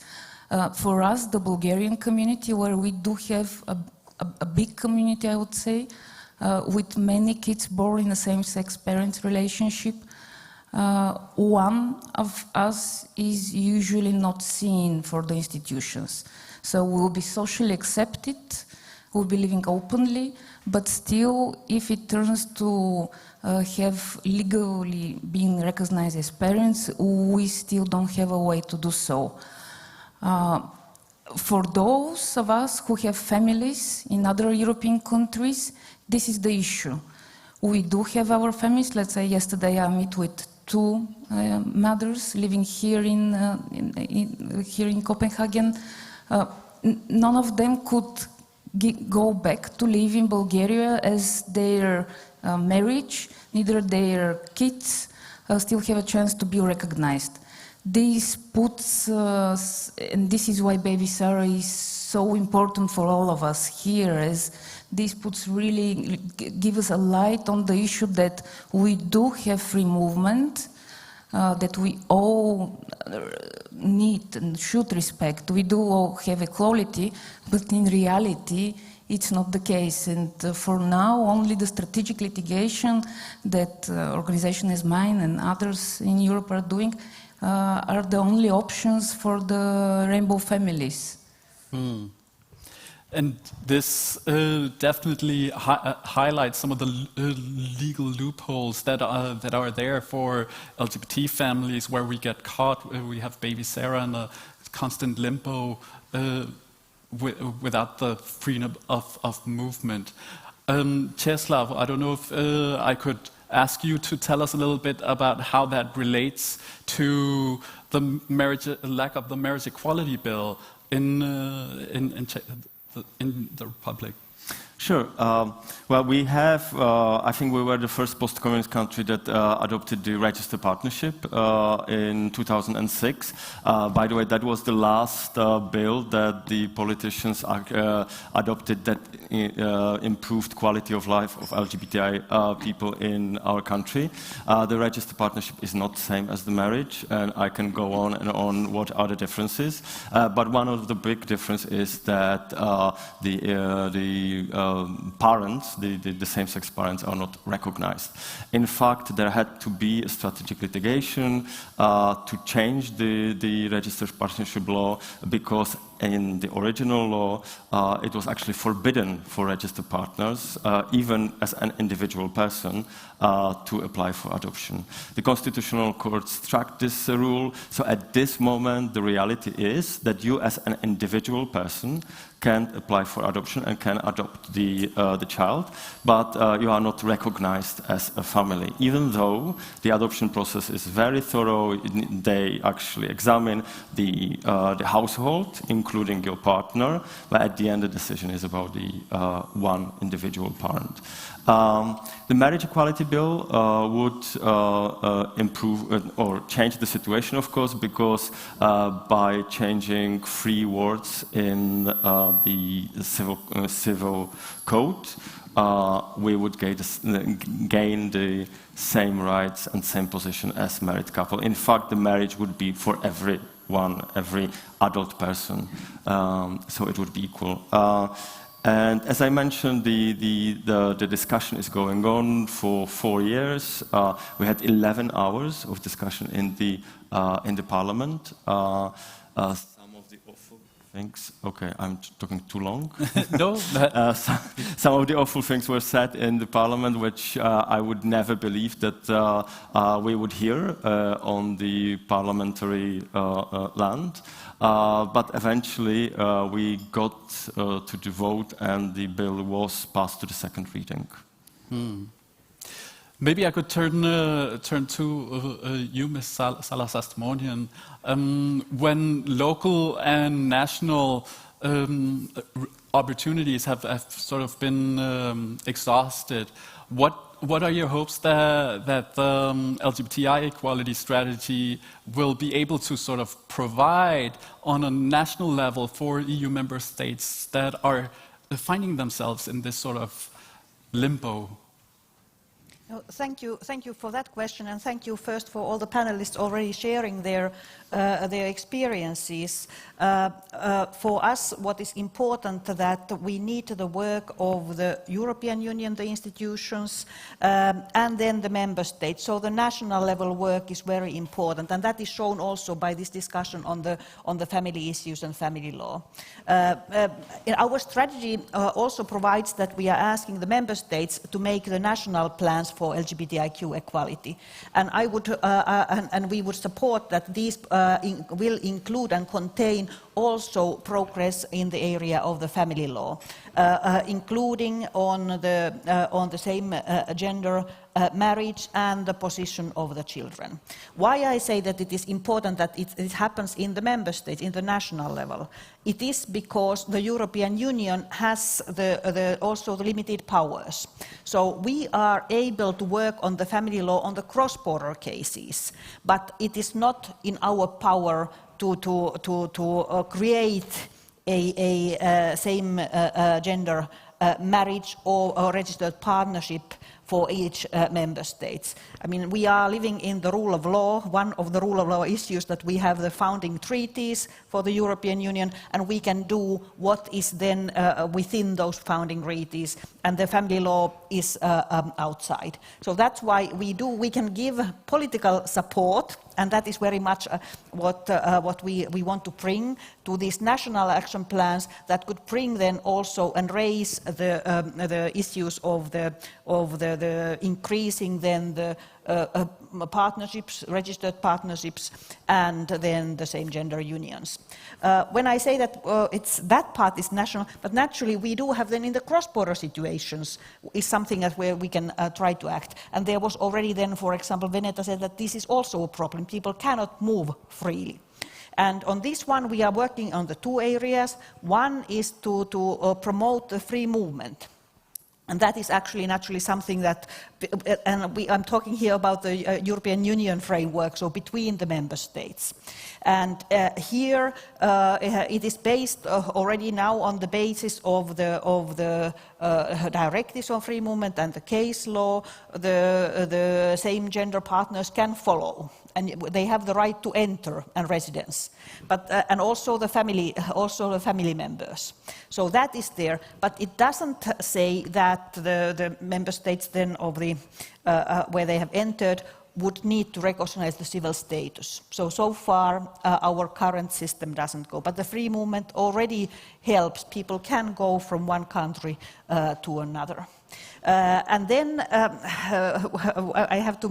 [SPEAKER 12] For us, the Bulgarian community, where we do have a big community, I would say, with many kids born in a same-sex parent relationship, one of us is usually not seen for the institutions. So we'll be socially accepted, we'll be living openly, but still, if it turns to have legally being recognized as parents, we still don't have a way to do so. For those of us who have families in other European countries, this is the issue. We do have our families. Let's say yesterday I met with two mothers living here in Copenhagen. None of them could go back to live in Bulgaria as their marriage, neither their kids still have a chance to be recognized. This puts, and this is why Baby Sarah is so important for all of us here, as this puts really, give us a light on the issue that we do have free movement, that we all need and should respect. We do all have equality, but in reality, it's not the case. And for now, only the strategic litigation that organizations as mine and others in Europe are doing are the only options for the rainbow families.
[SPEAKER 13] And this definitely highlights some of the legal loopholes that are there for LGBT families, where we get caught. We have Baby Sarah in a constant limbo without the freedom of movement. Czeslaw, I don't know if I could ask you to tell us a little bit about how that relates to the lack of the marriage equality bill in the Republic.
[SPEAKER 17] Sure. Well, we have, I think we were the first post-communist country that adopted the registered partnership in 2006. By the way, that was the last bill that the politicians adopted that improved quality of life of LGBTI people in our country. The registered partnership is not the same as the marriage, and I can go on and on what are the differences. But one of the big differences is that the parents, the same-sex parents, are not recognized. In fact, there had to be a strategic litigation to change the registered partnership law, because in the original law, it was actually forbidden for registered partners, even as an individual person, to apply for adoption. The Constitutional Court struck this rule, so at this moment, the reality is that you as an individual person can apply for adoption and can adopt the child, but you are not recognized as a family, even though the adoption process is very thorough. They actually examine the household, including your partner, but at the end the decision is about the one individual parent. The marriage equality bill would improve or change the situation, of course, because by changing 3 words in the civil code, we would gain the same rights and same position as married couple. In fact, the marriage would be for everyone, every adult person, so it would be equal. And as I mentioned, the discussion is going on for 4 years. We had 11 hours of discussion in the parliament. Some of the things. Okay, I'm talking too long.
[SPEAKER 13] No.
[SPEAKER 17] Some of the awful things were said in the parliament, which I would never believe that we would hear on the parliamentary land. But eventually we got to the vote and the bill was passed to the second reading.
[SPEAKER 13] Maybe I could turn to you, Ms. Salas-Astmonian. When local and national opportunities have sort of been exhausted, what are your hopes that the LGBTI equality strategy will be able to sort of provide on a national level for EU member states that are finding themselves in this sort of limbo?
[SPEAKER 14] Thank you for that question, and thank you first for all the panelists already sharing their experiences. For us, what is important that we need the work of the European Union, the institutions, and then the member states. So the national level work is very important, and that is shown also by this discussion on the family issues and family law. Our strategy also provides that we are asking the member states to make the national plans for LGBTIQ equality, and we would support that these will include and contain also progress in the area of the family law, including on the same gender marriage and the position of the children. Why I say that it is important that it happens in the member states, in the national level? It is because the European Union has also the limited powers. So we are able to work on the family law on the cross-border cases, but it is not in our power to create a same gender marriage or registered partnership for each member state. I mean, we are living in the rule of law. One of the rule of law issues that we have the founding treaties for the European Union, and we can do what is then within those founding treaties, and the family law is outside. So that's why we can give political support, and that is very much what we want to bring to these national action plans that could bring then also and raise the issues of the increasing then the partnerships, registered partnerships, and then the same gender unions. When I say that that part is national, but naturally we do have then in the cross-border situations is something that where we can try to act. And there was already then, for example, Veneta said that this is also a problem. People cannot move freely. And on this one, we are working on the two areas. One is to promote the free movement. And that is actually naturally something that, I'm talking here about the European Union framework, so between the member states. And here it is based already now on the basis of the directives on free movement and the case law. The same gender partners can follow, and they have the right to enter and residence, but and also the family members. So that is there, but it doesn't say that the member states then of the where they have entered would need to recognize the civil status. So far, our current system doesn't go, but the free movement already helps. People can go from one country to another. And then I have to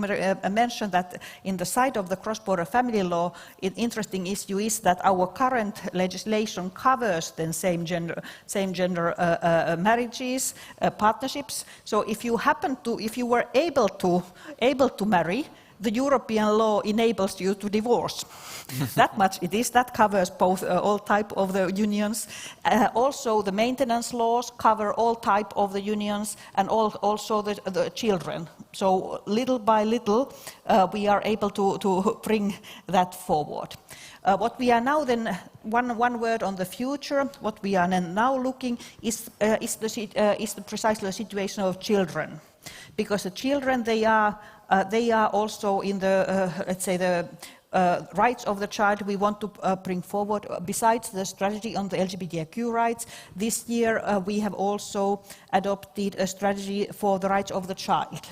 [SPEAKER 14] mention that in the side of the cross-border family law, an interesting issue is that our current legislation covers then same gender marriages, partnerships. So if you were able to marry, the European law enables you to divorce. That much it is. That covers both all type of the unions. Also, the maintenance laws cover all type of the unions, and also the children. So little by little, we are able to bring that forward. What we are now then, one word on the future. What we are now looking is precisely the situation of children, because the children they are also in the let's say the rights of the child. We want to bring forward, besides the strategy on the LGBTIQ rights. This year we have also adopted a strategy for the rights of the child.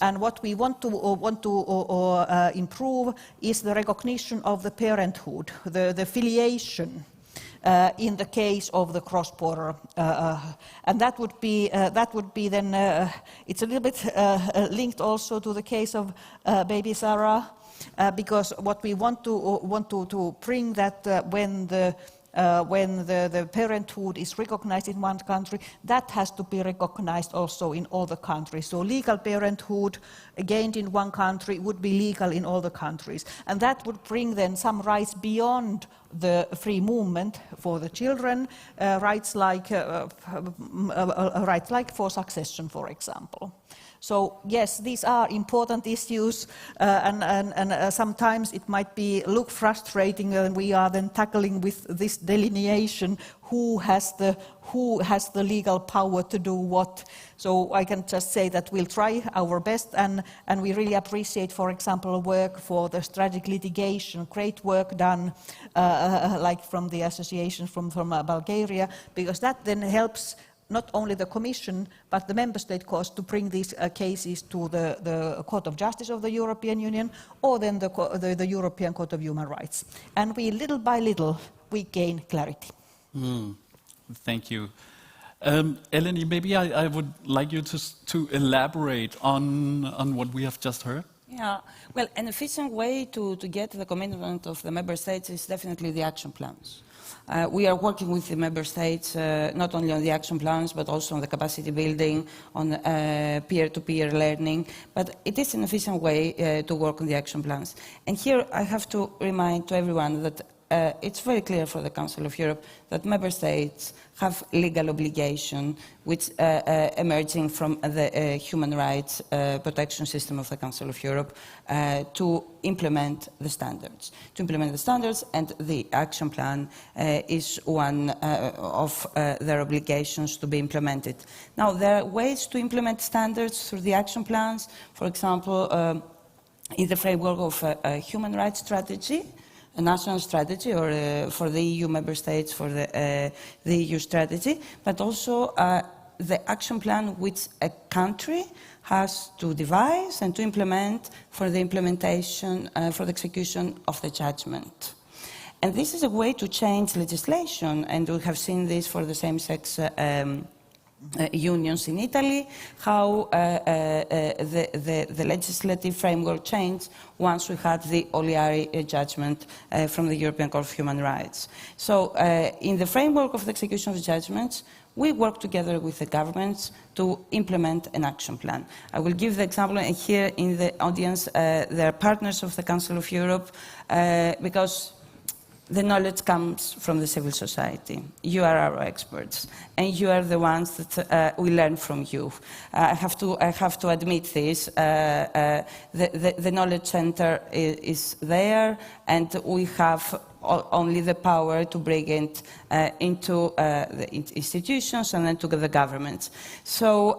[SPEAKER 14] And what we want to improve is the recognition of the parenthood, the filiation. in the case of the cross-border. And that would be then, it's a little bit linked also to the case of baby Sarah, because what we want to bring that when the parenthood is recognized in one country, that has to be recognized also in all the countries. So legal parenthood gained in one country would be legal in all the countries. And that would bring then some rights beyond the free movement for the children, rights like for succession, for example. So yes, these are important issues, and sometimes it might look frustrating when we are then tackling with this delineation who has the legal power to do what. So I can just say that we'll try our best, and we really appreciate, for example, work for the strategic litigation, great work done, like from the association from Bulgaria, because that then helps not only the Commission, but the Member State courts to bring these cases to the Court of Justice of the European Union, or then the European Court of Human Rights. And we, little by little, we gain clarity.
[SPEAKER 13] Thank you. Eleni, maybe I would like you to elaborate on what we have just heard.
[SPEAKER 19] Yeah, well, an efficient way to get the commitment of the Member States is definitely the action plans. We are working with the Member States not only on the action plans, but also on the capacity building, on peer-to-peer learning. But it is an efficient way to work on the action plans. And here I have to remind to everyone that it's very clear for the Council of Europe that Member States have legal obligation which emerging from the human rights protection system of the Council of Europe to implement the standards. And the action plan is one of their obligations to be implemented. Now, there are ways to implement standards through the action plans, for example, in the framework of a human rights strategy, a national strategy, or for the EU member states for the EU strategy, but also the action plan which a country has to devise and to implement for the implementation, for the execution of the judgment. And this is a way to change legislation, and we have seen this for the same-sex unions in Italy, how the legislative framework changed once we had the Oliari judgment from the European Court of Human Rights. So in the framework of the execution of the judgments, we work together with the governments to implement an action plan. I will give the example, and here in the audience there are partners of the Council of Europe, because the knowledge comes from the civil society. You are our experts, and you are the ones that we learn from you. I have to admit this. The knowledge center is there, and we have only the power to bring it into the institutions and then to the governments. So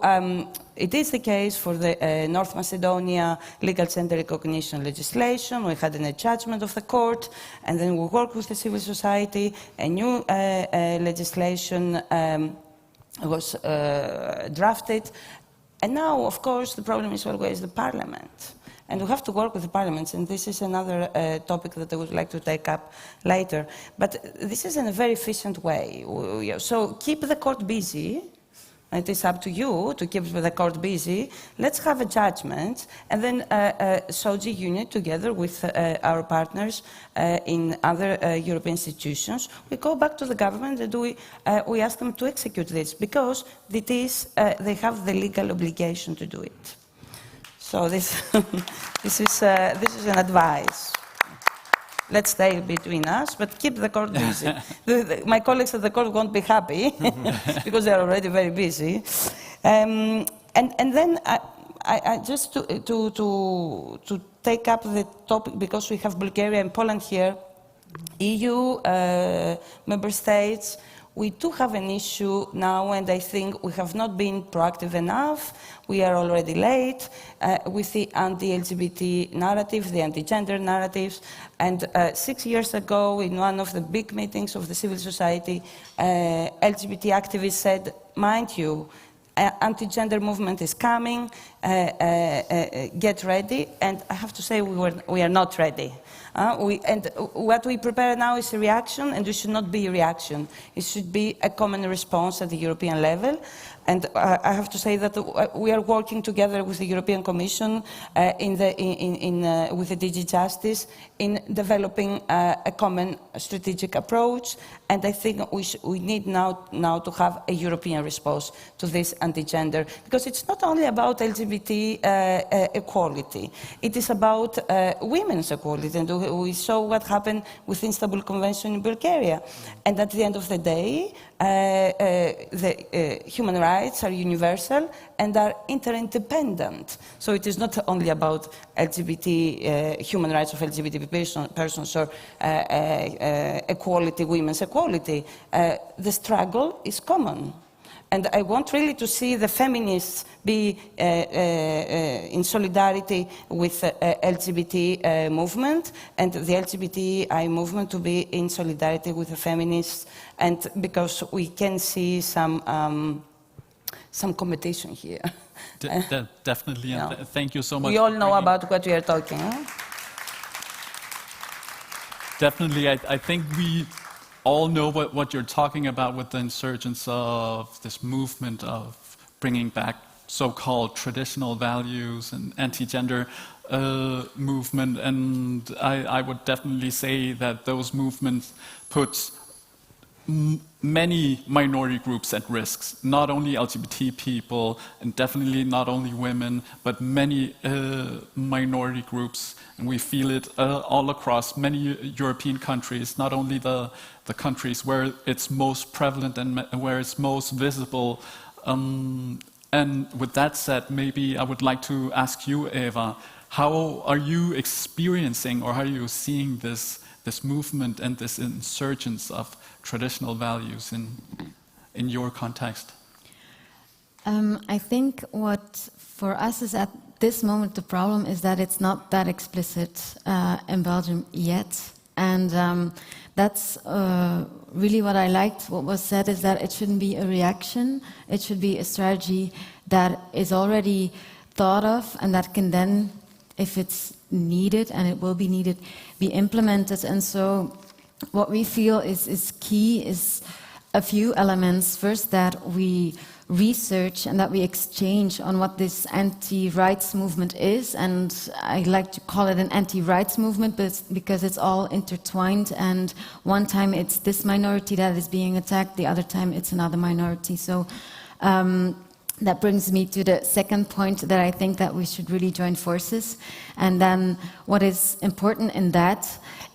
[SPEAKER 19] it is the case for the North Macedonia legal center recognition legislation. We had a judgment of the court, and then we worked with the civil society. A new legislation was drafted. And now, of course, the problem is always the parliament. And we have to work with the parliaments, and this is another topic that I would like to take up later. But this is in a very efficient way. So keep the court busy. It is up to you to keep the court busy. Let's have a judgment, and then SOGI unit together with our partners in other European institutions. We go back to the government and we ask them to execute this, because it is, they have the legal obligation to do it. So this is an advice. Let's stay between us, but keep the court busy. My colleagues at the court won't be happy because they are already very busy. And then I just to take up the topic, because we have Bulgaria and Poland here, EU member states. We do have an issue now, and I think we have not been proactive enough. We are already late with the anti-LGBT narrative, the anti-gender narratives. And 6 years ago, in one of the big meetings of the civil society, LGBT activists said, mind you, anti-gender movement is coming, get ready. And I have to say we are not ready. And what we prepare now is a reaction, and it should not be a reaction. It should be a common response at the European level. And I have to say that we are working together with the European Commission with the DG Justice in developing a common strategic approach. And I think we need now to have a European response to this anti-gender, because it's not only about LGBT equality. It is about women's equality. And we saw what happened with the Istanbul Convention in Bulgaria. And at the end of the day, the human rights are universal and are interdependent. So it is not only about LGBT, human rights of LGBT persons or equality, women's equality. The struggle is common. And I want really to see the feminists be in solidarity with the LGBT movement, and the LGBTI movement to be in solidarity with the feminists, and because we can see some competition here.
[SPEAKER 13] Definitely, and
[SPEAKER 19] Yeah.
[SPEAKER 13] thank you so much.
[SPEAKER 19] We all know about what we are talking.
[SPEAKER 13] Definitely, I think we all know what you're talking about with the insurgence of this movement of bringing back so-called traditional values and anti-gender movement. And I would definitely say that those movements put many minority groups at risk, not only LGBT people, and definitely not only women, but many minority groups. And we feel it all across many European countries, not only the countries where it's most prevalent and where it's most visible. And with that said, maybe I would like to ask you, Eva, how are you experiencing, or how are you seeing this movement and this insurgence of traditional values in your context?
[SPEAKER 5] I think what for us is at this moment the problem is that it's not that explicit in Belgium yet. And that's really what I liked. What was said is that it shouldn't be a reaction. It should be a strategy that is already thought of and that can then, if it's needed, and it will be needed, be implemented. And so what we feel is key is a few elements. First, that we research and that we exchange on what this anti-rights movement is, and I like to call it an anti-rights movement because it's all intertwined, and one time it's this minority that is being attacked, the other time it's another minority. So that brings me to the second point, that I think that we should really join forces. And then what is important in that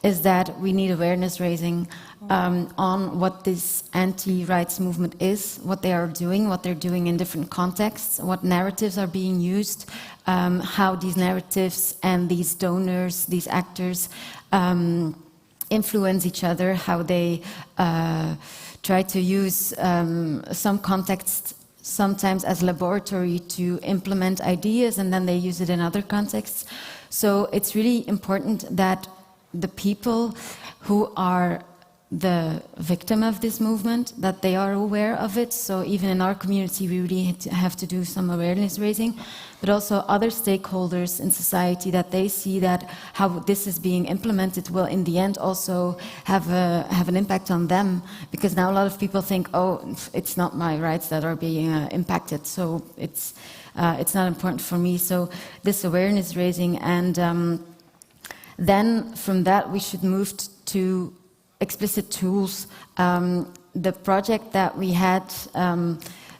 [SPEAKER 5] is that we need awareness raising on what this anti-rights movement is, what they are doing, what they're doing in different contexts, what narratives are being used, how these narratives and these donors, these actors, influence each other, how they try to use some contexts sometimes as laboratory to implement ideas, and then they use it in other contexts. So it's really important that the people who are the victim of this movement, that they are aware of it. So even in our community, we really have to do some awareness raising, but also other stakeholders in society, that they see that how this is being implemented will in the end also have an impact on them. Because now a lot of people think, oh, it's not my rights that are being impacted, so it's not important for me. So this awareness raising, and then from that we should move to explicit tools. The project that we had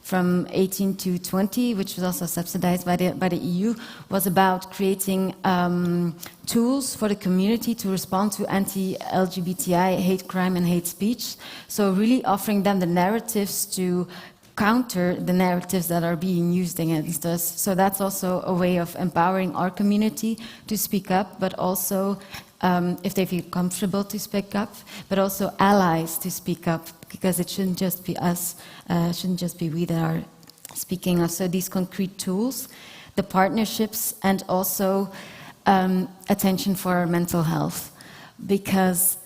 [SPEAKER 5] from 18 to 20, which was also subsidized by the EU, was about creating tools for the community to respond to anti-LGBTI hate crime and hate speech. So really offering them the narratives to counter the narratives that are being used against us. So that's also a way of empowering our community to speak up, but also if they feel comfortable to speak up, but also allies to speak up, because it shouldn't just be us, shouldn't just be we that are speaking up. So these concrete tools, the partnerships, and also attention for our mental health, because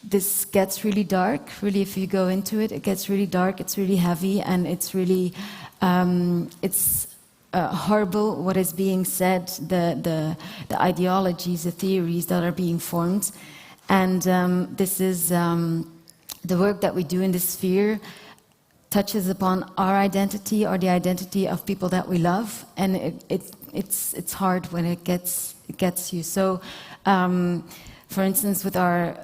[SPEAKER 5] this gets really dark. Really, if you go into it, it gets really dark, it's really heavy, and it's really, it's
[SPEAKER 18] horrible what is being said, the ideologies, the theories that are being formed. And this is the work that we do in this sphere touches upon our identity or the identity of people that we love, and it's hard when it gets you. So, for instance, with our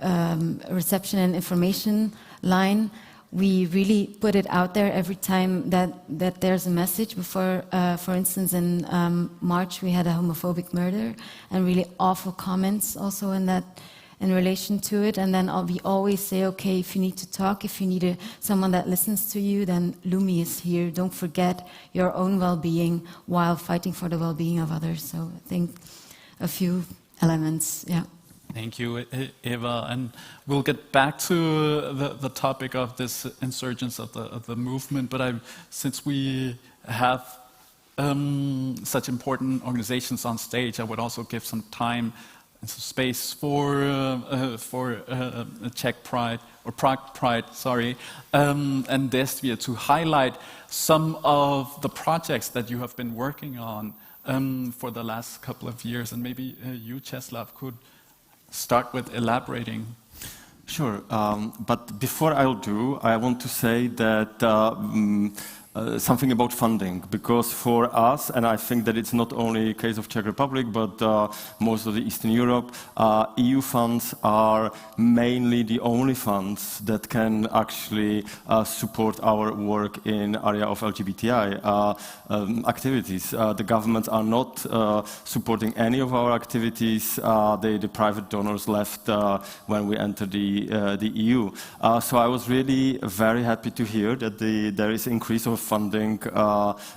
[SPEAKER 18] reception and information line, we really put it out there every time that there's a message. Before, for instance, in March we had a homophobic murder, and really awful comments also in relation to it. And then we always say, okay, if you need to talk, if you need someone that listens to you, then Lumi is here. Don't forget your own well-being while fighting for the well-being of others. So I think a few elements, yeah.
[SPEAKER 13] Thank you, Eva. And we'll get back to the topic of this insurgence of the movement. But since we have such important organizations on stage, I would also give some time and some space for Czech Pride, or Prague Pride, sorry, and Destvia to highlight some of the projects that you have been working on for the last couple of years. And maybe you, Czeslaw, could start with elaborating.
[SPEAKER 17] Sure, but before I'll do, I want to say that something about funding, because for us, and I think that it's not only a case of Czech Republic, but most of the Eastern Europe, EU funds are mainly the only funds that can actually support our work in area of LGBTI activities. The governments are not supporting any of our activities. The private donors left when we entered the EU. So I was really very happy to hear that there is increase of funding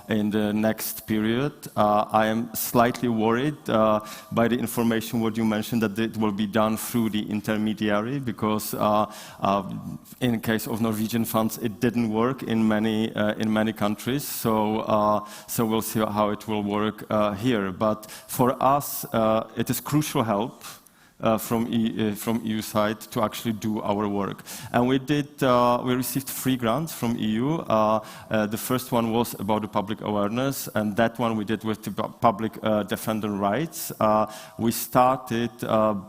[SPEAKER 17] in the next period. I am slightly worried by the information what you mentioned, that it will be done through the intermediary, because in case of Norwegian funds it didn't work in many countries. So we'll see how it will work here. But for us it is crucial help from EU side to actually do our work. And we received 3 grants from EU. The first one was about the public awareness, and that one we did with the public defender rights. We started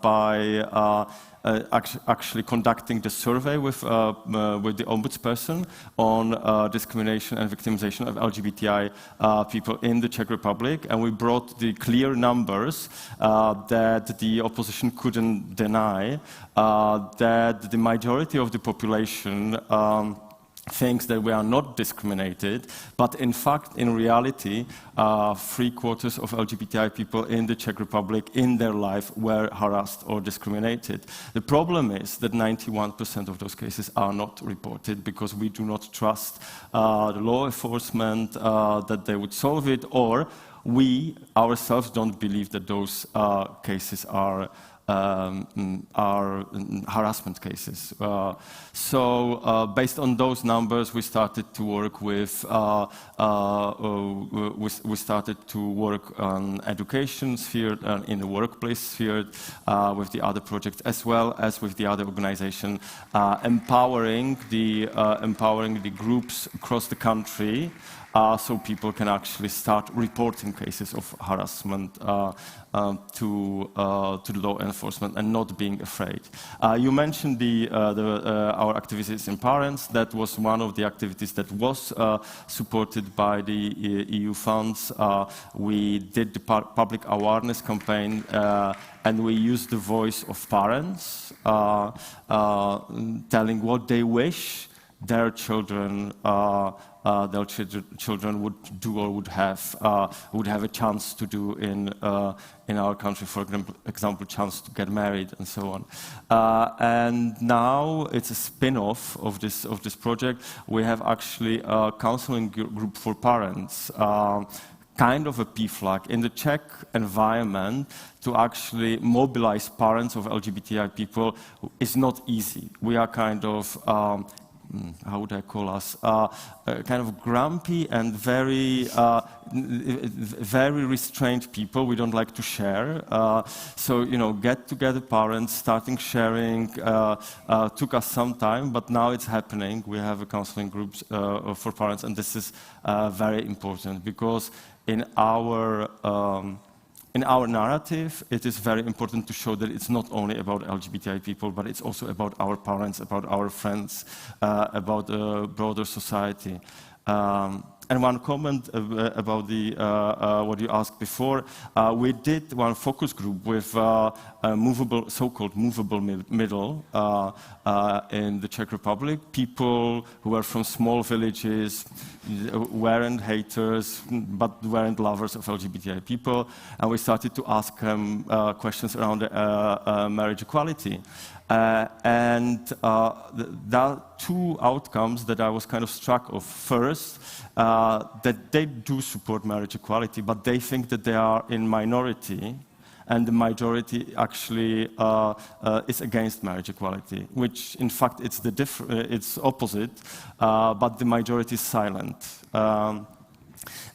[SPEAKER 17] by actually conducting the survey with the ombudsperson on discrimination and victimization of LGBTI people in the Czech Republic, and we brought the clear numbers that the opposition couldn't deny, that the majority of the population thinks that we are not discriminated, but in fact, in reality, 3/4 of LGBTI people in the Czech Republic in their life were harassed or discriminated. The problem is that 91% of those cases are not reported because we do not trust the law enforcement that they would solve it, or we ourselves don't believe that those cases are harassment cases. So based on those numbers, we started to work with on education sphere and in the workplace sphere with the other projects, as well as with the other organization, empowering the groups across the country. So people can actually start reporting cases of harassment to the law enforcement and not being afraid. You mentioned our activities in parents. That was one of the activities that was supported by the EU funds. We did the public awareness campaign, and we used the voice of parents, telling what they wish their children would do or would have a chance to do in our country. For example, chance to get married and so on. And now it's a spin-off of this project. We have actually a counseling group for parents. Kind of a PFLAG in the Czech environment. To actually mobilize parents of LGBTI people is not easy. We are kind of how would I call us, kind of grumpy and very restrained people. We don't like to share. So, get together parents, starting sharing, took us some time, but now it's happening. We have a counseling groups for parents, and this is very important because in our narrative, it is very important to show that it's not only about LGBTI people, but it's also about our parents, about our friends, about the broader society. And one comment about what you asked before, we did one focus group with so-called movable middle in the Czech Republic. People who are from small villages, weren't haters, but weren't lovers of LGBTI people. And we started to ask them questions around marriage equality. And there are two outcomes that I was kind of struck of. First, that they do support marriage equality, but they think that they are in minority, and the majority actually is against marriage equality, which in fact it's opposite, but the majority is silent.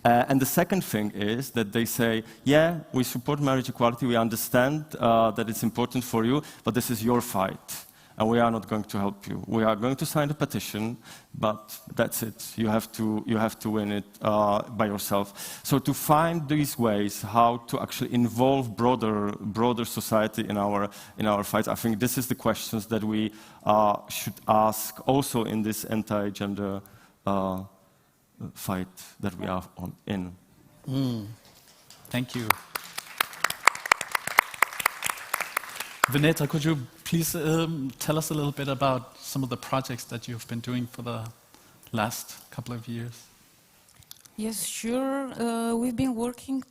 [SPEAKER 17] And the second thing is that they say, yeah, we support marriage equality, we understand that it's important for you, but this is your fight, and we are not going to help you. We are going to sign a petition, but that's it. You have to win it by yourself. So to find these ways how to actually involve broader society in our fights, I think this is the questions that we should ask also in this anti-gender fight that we are in.
[SPEAKER 13] Thank you. Vineta, could you please tell us a little bit about some of the projects that you've been doing for the last couple of years?
[SPEAKER 12] Yes, sure. We've been working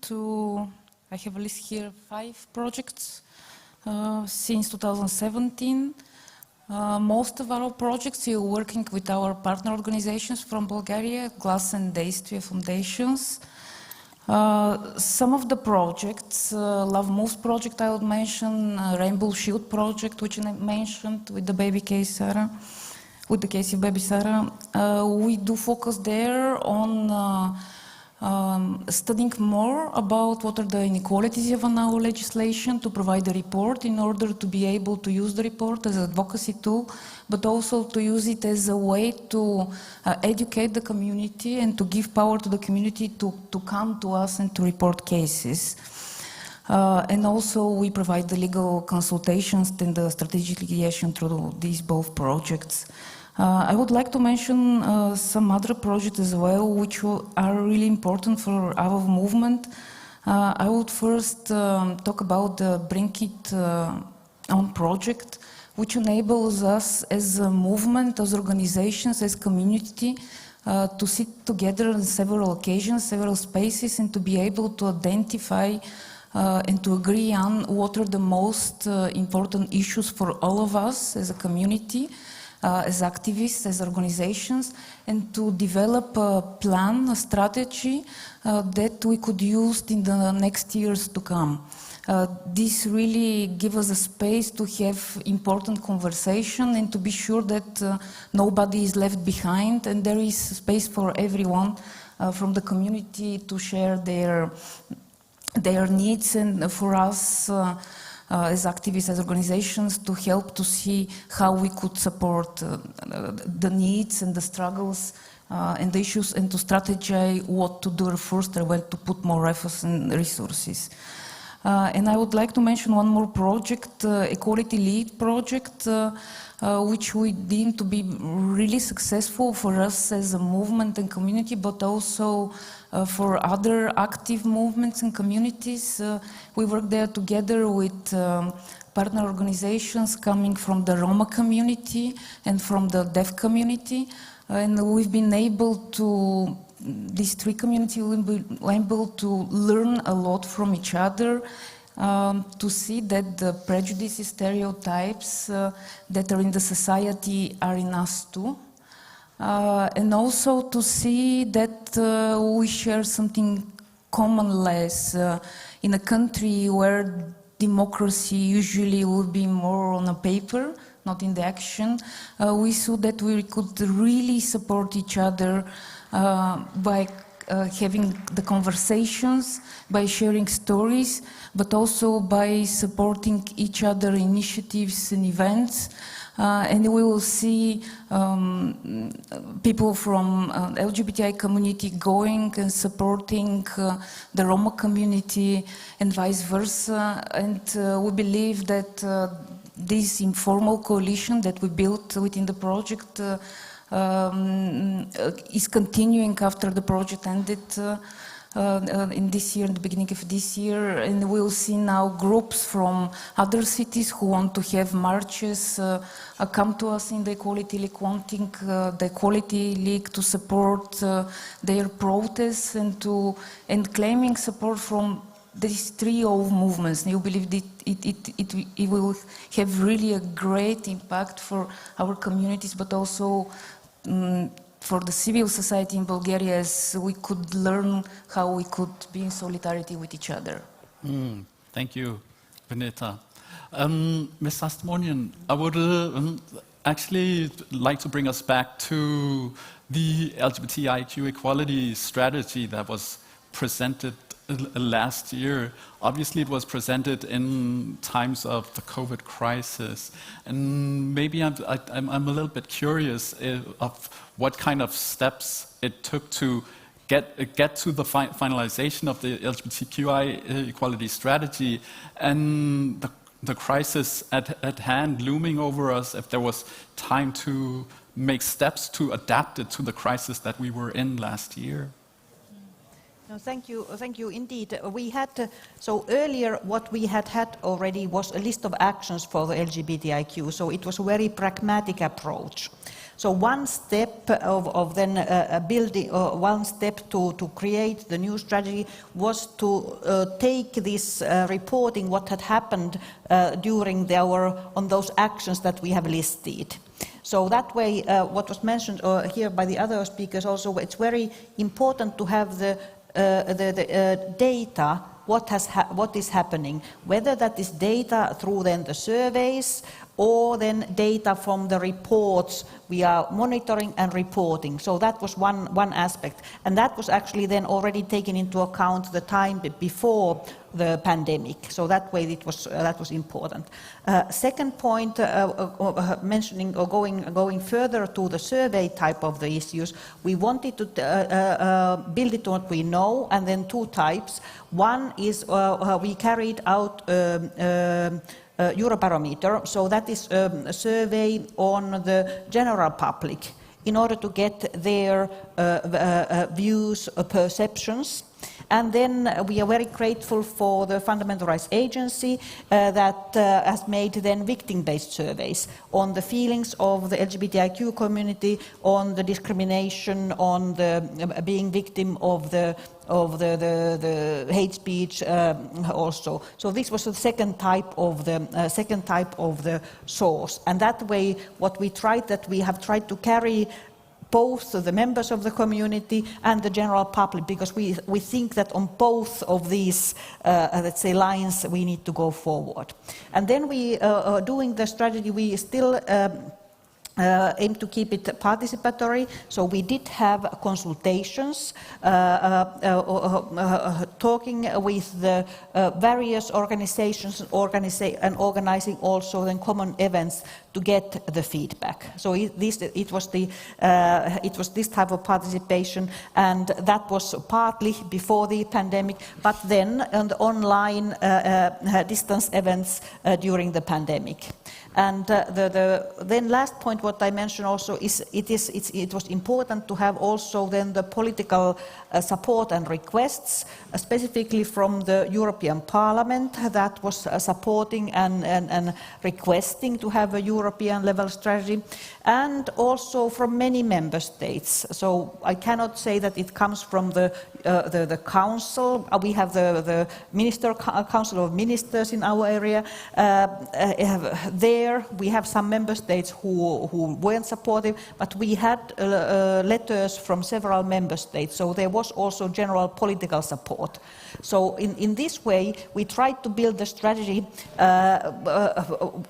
[SPEAKER 12] I have a list here, 5 projects since 2017. Most of our projects are working with our partner organizations from Bulgaria, Glas and Действие Foundations. Some of the projects, Love Moves project I would mention, Rainbow Shield project, which I mentioned with the baby case Sarah, with the case of baby Sarah. We do focus there on studying more about what are the inequalities of our legislation, to provide a report in order to be able to use the report as an advocacy tool, but also to use it as a way to educate the community and to give power to the community to come to us and to report cases. And also we provide the legal consultations and the strategic litigation through these both projects. I would like to mention some other projects as well, which are really important for our movement. I would first talk about the Bring It On project, which enables us as a movement, as organizations, as community, to sit together on several occasions, several spaces, and to be able to identify and to agree on what are the most important issues for all of us as a community, as activists, as organizations, and to develop a plan, a strategy that we could use in the next years to come. This really gives us a space to have important conversation and to be sure that nobody is left behind, and there is space for everyone from the community to share their needs, and for us as activists, as organizations, to help to see how we could support the needs and the struggles and the issues, and to strategize what to do first and where to put more efforts and resources. And I would like to mention one more project, Equality Lead project, which we deem to be really successful for us as a movement and community, but also for other active movements and communities. We work there together with partner organizations coming from the Roma community and from the deaf community. And we've been able to, these 3 communities will be able to learn a lot from each other, to see that the prejudices, stereotypes that are in the society are in us too. And also to see that we share something commonless in a country where democracy usually will be more on a paper not in the action, we saw that we could really support each other by having the conversations, by sharing stories, but also by supporting each other initiatives and events. And we will see people from LGBTI community going and supporting the Roma community and vice versa. And we believe that this informal coalition that we built within the project is continuing after the project ended in this year, in the beginning of this year, and we'll see now groups from other cities who want to have marches come to us in the Equality League, wanting the Equality League to support their protests and claiming support from these three old movements. And you believe that it will have really a great impact for our communities, but also for the civil society in Bulgaria, as we could learn how we could be in solidarity with each other.
[SPEAKER 13] Thank you, Benita. Ms. Astamonian, I would actually like to bring us back to the LGBTIQ equality strategy that was presented last year. Obviously, it was presented in times of the COVID crisis, and maybe I'm a little bit curious of what kind of steps it took to get to the finalization of the LGBTQI equality strategy, and the crisis at hand looming over us, if there was time to make steps to adapt it to the crisis that we were in last year.
[SPEAKER 14] No, thank you indeed. We had, so earlier what we had already was a list of actions for the LGBTIQ, so it was a very pragmatic approach. So one step of then building, one step to create the new strategy was to take this reporting what had happened during on those actions that we have listed. So that way, what was mentioned here by the other speakers also, it's very important to have the data, what is happening, whether that is data through then the surveys or then data from the reports we are monitoring and reporting. So that was one aspect, and that was actually then already taken into account the time before the pandemic. So that way that was important. Second point, mentioning or going further to the survey type of the issues, we wanted to build it on what we know, and then two types. One is we carried out Eurobarometer, so that is a survey on the general public in order to get their views, perceptions. And then we are very grateful for the Fundamental Rights Agency that has made then victim-based surveys on the feelings of the LGBTIQ community, on the discrimination, on the being victim of the hate speech also. So this was the second type of the source. And that way, what we have tried to carry both the members of the community and the general public, because we think that on both of these, let's say, lines, we need to go forward. And then doing the strategy, we still aim to keep it participatory, so we did have consultations, talking with the various organizations and organizing also then common events to get the feedback. So it was this type of participation, and that was partly before the pandemic, but then on the online distance events during the pandemic. And then last point, what I mentioned also is it was important to have also then the political support and requests, specifically from the European Parliament that was supporting and requesting to have a European level strategy, and also from many member states. So I cannot say that it comes from the the council. We have the council of ministers in our area. There we have some member states who weren't supportive, but we had letters from several member states, so there was also general political support. So in this way, we tried to build the strategy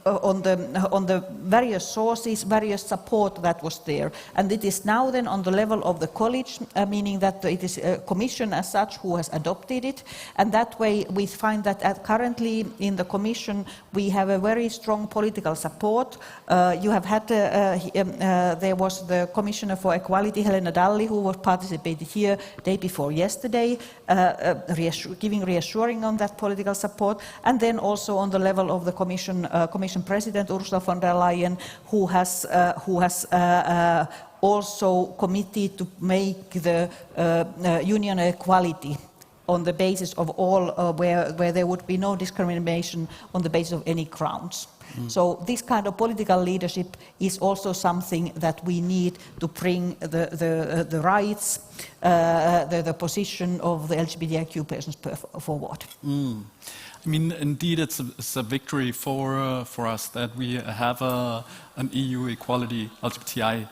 [SPEAKER 14] on the various sources, various support that was there. And it is now then on the level of the college, meaning that it is a commission as such who has adopted it. And that way we find that currently in the commission we have a very strong political support. You have had, there was the Commissioner for Equality, Helena Dalli, who was participated here day before yesterday, giving reassuring on that political support, and then also on the level of the Commission President Ursula von der Leyen, who has also committed to make the union equality on the basis of all, where there would be no discrimination on the basis of any grounds. So this kind of political leadership is also something that we need to bring the rights, the position of the LGBTIQ persons forward.
[SPEAKER 13] I mean, indeed, it's a victory for us that we have an EU equality LGBTI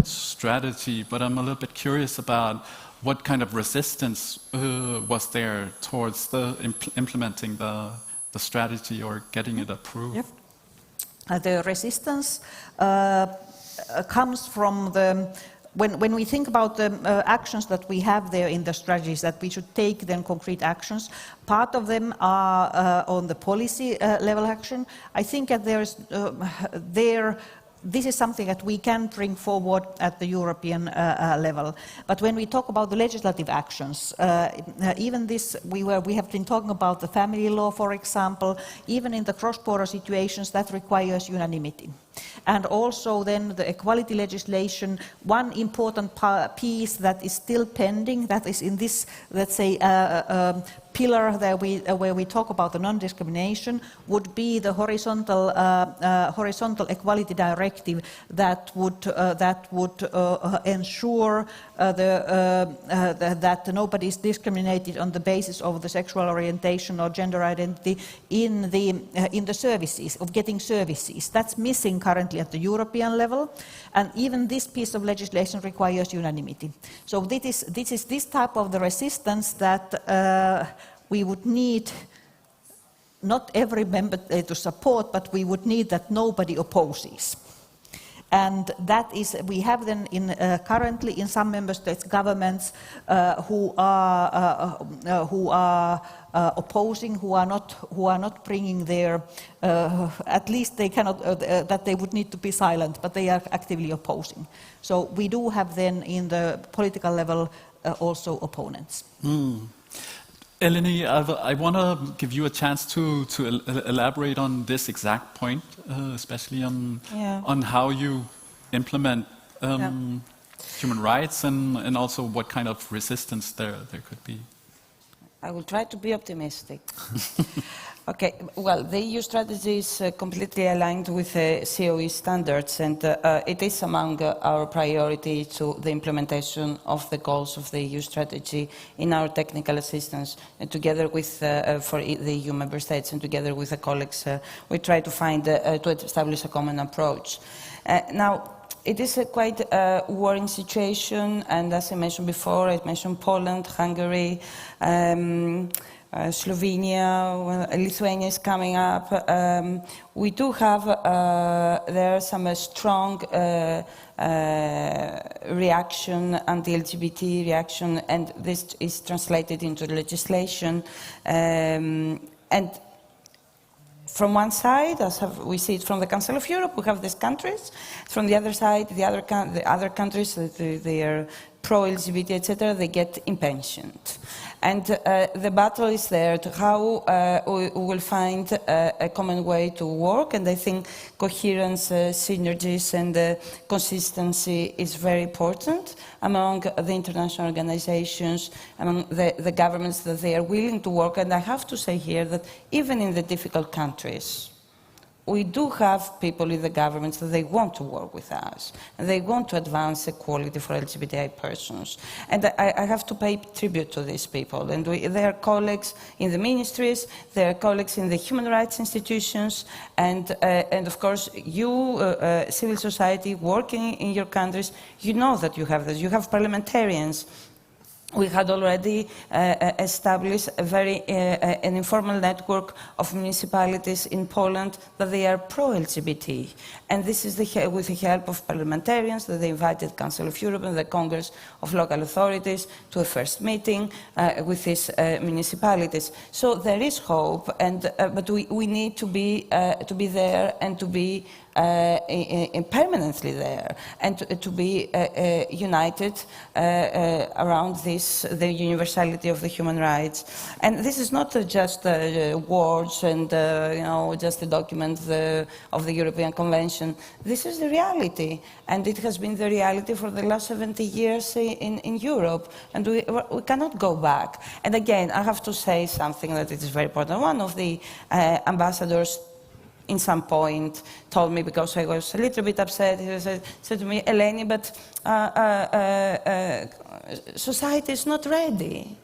[SPEAKER 13] strategy, but I'm a little bit curious about what kind of resistance was there towards implementing the strategy or getting it approved?
[SPEAKER 14] Yep. The resistance comes from when we think about the actions that we have there in the strategies, that we should take then concrete actions. Part of them are on the policy level action. I think that this is something that we can bring forward at the European level. But when we talk about the legislative actions, even this, we have been talking about the family law, for example. Even in the cross-border situations, that requires unanimity. And also then the equality legislation, one important piece that is still pending, that is in this, let's say, pillar that where we talk about the non-discrimination, would be the horizontal equality directive that would ensure that nobody is discriminated on the basis of the sexual orientation or gender identity in the services, of getting services. That's missing currently at the European level, and even this piece of legislation requires unanimity. So this is this type of the resistance that we would need not every member to support, but we would need that nobody opposes. And that is, we have then currently in some member states governments who are opposing, who are not bringing their, at least they cannot, that they would need to be silent, but they are actively opposing. So we do have then in the political level also opponents.
[SPEAKER 13] Eleni, I want to give you a chance to elaborate on this exact point, especially on how you implement human rights and also what kind of resistance there could be.
[SPEAKER 19] I will try to be optimistic. Okay, well, the EU strategy is completely aligned with the COE standards, and it is among our priority to the implementation of the goals of the EU strategy in our technical assistance, and together with for the EU member states and together with the colleagues, we try to to establish a common approach. Now, it is a quite worrying situation, and as I mentioned before, I mentioned Poland, Hungary, Slovenia, Lithuania is coming up. We do have there some strong reaction, anti-LGBT reaction, and this is translated into legislation. And from one side, as we see it from the Council of Europe, we have these countries. From the other side, the other countries, they are pro-LGBT, etc., they get impassioned. And the battle is there to how we will find a common way to work, and I think coherence, synergies, and consistency is very important among the international organizations, among the governments, that they are willing to work. And I have to say here that even in the difficult countries, we do have people in the governments that they want to work with us, and they want to advance equality for LGBTI persons. And I have to pay tribute to these people. And they are colleagues in the ministries, they are colleagues in the human rights institutions, and of course, you, civil society, working in your countries, you know that you have this. You have parliamentarians. We had already established an informal network of municipalities in Poland that they are pro-LGBT. And this is with the help of parliamentarians that they invited Council of Europe and the Congress of Local Authorities to a first meeting with these municipalities. So there is hope, but we need to be there and to be permanently there, and to be united around the universality of the human rights. And this is not just words and just a document of the European Convention. This is the reality, and it has been the reality for the last 70 years in Europe, and we cannot go back. And again, I have to say something that is very important. One of the ambassadors in some point told me, because I was a little bit upset, he said to me, Eleni, but society is not ready.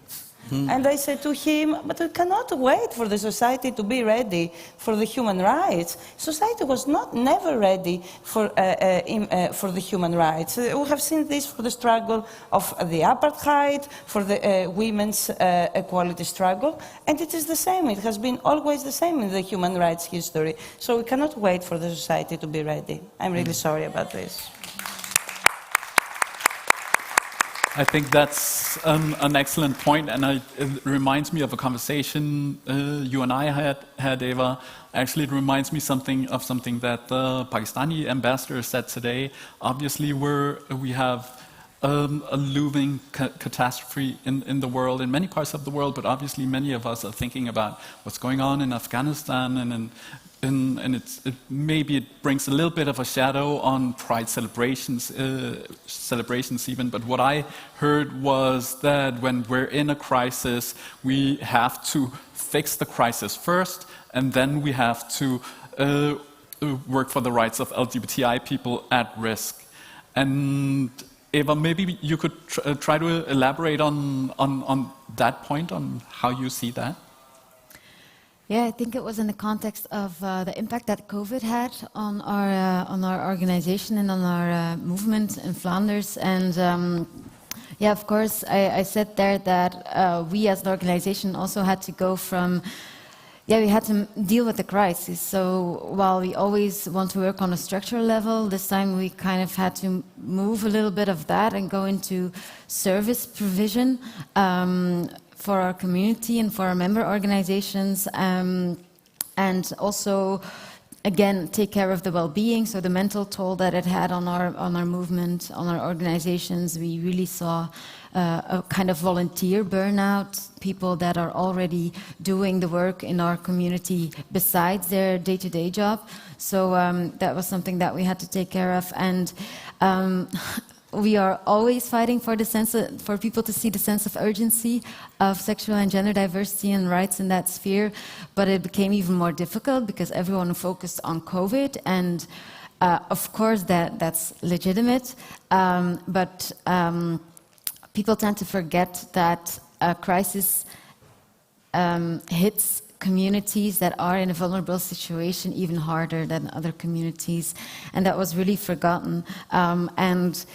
[SPEAKER 19] And I said to him, but we cannot wait for the society to be ready for the human rights. Society was never ready for the human rights. We have seen this for the struggle of the apartheid, for the women's equality struggle, and it is the same. It has been always the same in the human rights history. So we cannot wait for the society to be ready. I'm really sorry about this.
[SPEAKER 13] I think that's an excellent point, and it reminds me of a conversation you and I had, Eva. Actually, it reminds me of something that the Pakistani ambassador said today. Obviously, we have a looming catastrophe in the world, in many parts of the world, but obviously many of us are thinking about what's going on in Afghanistan, and maybe it brings a little bit of a shadow on Pride celebrations even. But what I heard was that when we're in a crisis, we have to fix the crisis first, and then we have to work for the rights of LGBTI people at risk. And Eva, maybe you could try to elaborate on that point, on how you see that.
[SPEAKER 18] Yeah, I think it was in the context of the impact that COVID had on our organization and on our movement in Flanders. And yeah, of course, I said there that we as an organization also had to go from, we had to deal with the crisis. So while we always want to work on a structural level, this time we kind of had to move a little bit of that and go into service provision for our community and for our member organizations, and also, again, take care of the well-being, so the mental toll that it had on our movement, on our organizations. We really saw a kind of volunteer burnout, people that are already doing the work in our community besides their day-to-day job. So that was something that we had to take care of. And we are always fighting for for people to see the sense of urgency of sexual and gender diversity and rights in that sphere, but it became even more difficult because everyone focused on COVID, and of course that's legitimate, but people tend to forget that a crisis hits communities that are in a vulnerable situation even harder than other communities, and that was really forgotten. And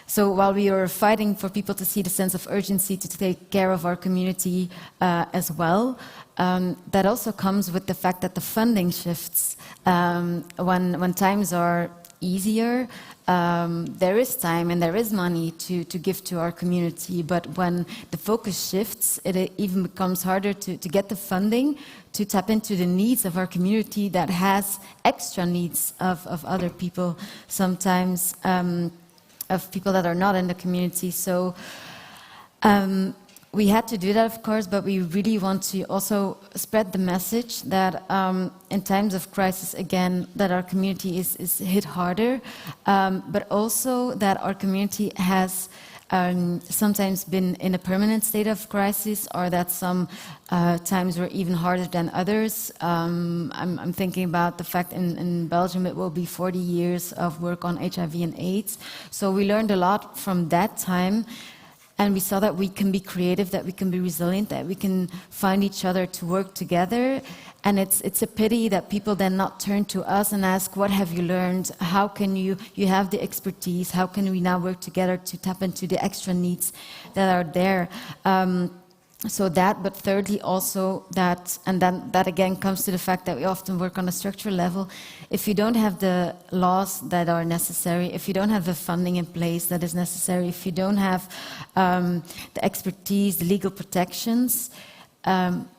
[SPEAKER 18] so while we were fighting for people to see the sense of urgency to take care of our community as well, that also comes with the fact that the funding shifts. When times are easier, there is time and there is money to give to our community, but when the focus shifts, it even becomes harder to get the funding to tap into the needs of our community that has extra needs of other people sometimes, of people that are not in the community. So we had to do that, of course, but we really want to also spread the message that in times of crisis, again, that our community is hit harder, but also that our community has sometimes been in a permanent state of crisis, or that some times were even harder than others. I'm thinking about the fact in Belgium it will be 40 years of work on HIV and AIDS. So we learned a lot from that time. And we saw that we can be creative, that we can be resilient, that we can find each other to work together. And it's a pity that people then not turn to us and ask, what have you learned? How can you have the expertise, how can we now work together to tap into the extra needs that are there? So that, but thirdly also that, and then that again comes to the fact that we often work on a structural level. If you don't have the laws that are necessary, if you don't have the funding in place that is necessary, if you don't have the expertise, the legal protections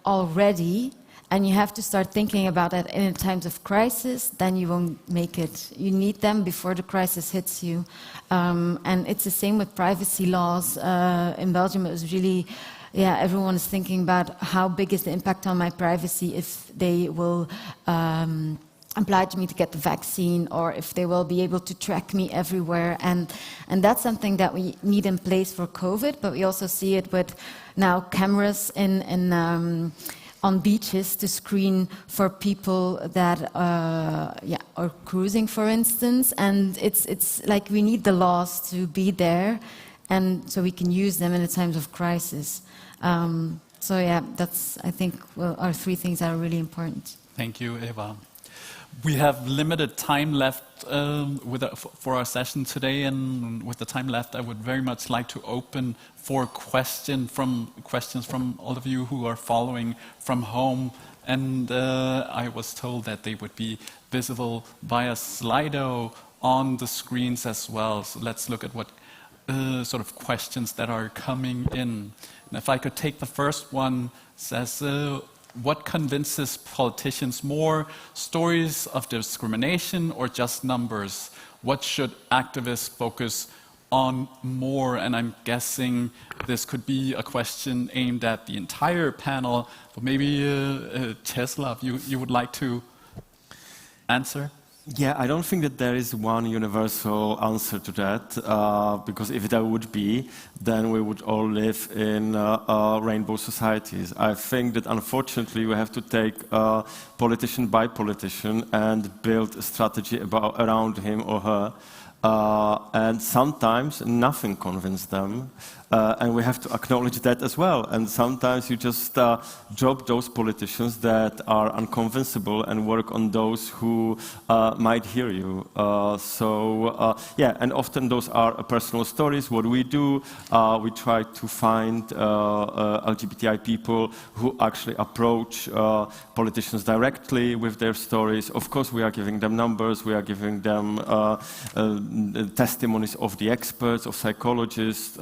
[SPEAKER 18] already, and you have to start thinking about it in times of crisis, then you won't make it. You need them before the crisis hits you. And it's the same with privacy laws. In Belgium, it was really, everyone is thinking about how big is the impact on my privacy if they will oblige me to get the vaccine, or if they will be able to track me everywhere. And that's something that we need in place for COVID, but we also see it with now cameras on beaches to screen for people that are cruising, for instance. And it's like we need the laws to be there, and so we can use them in the times of crisis. So that's, I think, are three things that are really important.
[SPEAKER 13] Thank you, Eva. We have limited time left for our session today, and with the time left, I would very much like to open for questions from all of you who are following from home. And I was told that they would be visible via Slido on the screens as well. So let's look at what sort of questions that are coming in. And if I could take the first one, says, what convinces politicians more, stories of discrimination or just numbers? What should activists focus on more? And I'm guessing this could be a question aimed at the entire panel, but maybe Czeslaw, you would like to answer?
[SPEAKER 17] Yeah, I don't think that there is one universal answer to that, because if there would be, then we would all live in rainbow societies. I think that unfortunately we have to take politician by politician and build a strategy around him or her. And sometimes nothing convinces them, and we have to acknowledge that as well. And sometimes you just drop those politicians that are unconvincible and work on those who might hear you. And often those are personal stories. What we do, we try to find LGBTI people who actually approach politicians directly with their stories. Of course, we are giving them numbers, we are giving them testimonies of the experts, of psychologists,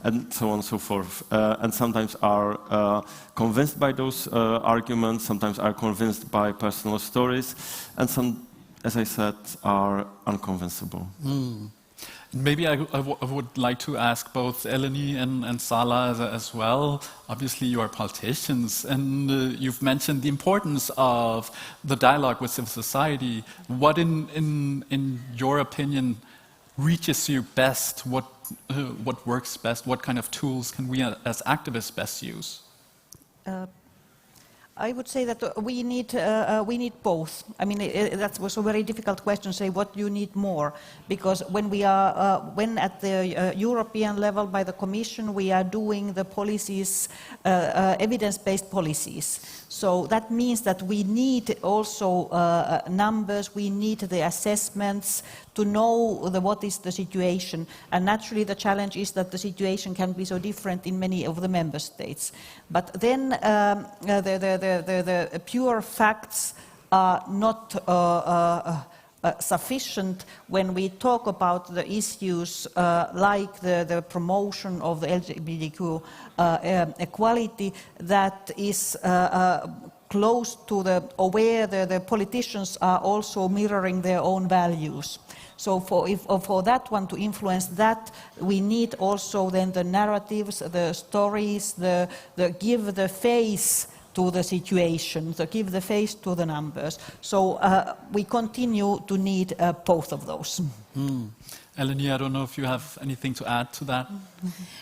[SPEAKER 17] and so on and so forth. And sometimes are convinced by those arguments, sometimes are convinced by personal stories, and some, as I said, are unconvincible.
[SPEAKER 13] Maybe I would like to ask both Eleni and Sala as well. Obviously, you are politicians, and you've mentioned the importance of the dialogue with civil society. What, in your opinion, reaches you best? What works best? What kind of tools can we as activists best use?
[SPEAKER 14] I would say that we need both. I mean, that was a very difficult question. Say what you need more, because when we are when at the European level by the Commission we are doing the policies, evidence-based policies. So that means that we need also numbers. We need the assessments to know what is the situation. And naturally, the challenge is that the situation can be so different in many of the member states. But then the pure facts are not sufficient when we talk about the issues like the promotion of the LGBTQ equality that is close to or where the politicians are also mirroring their own values. So for that one to influence that, we need also then the narratives, the stories, the give the face to the situation, to give the face to the numbers. So we continue to need both of those.
[SPEAKER 13] Eleni, I don't know if you have anything to add to that.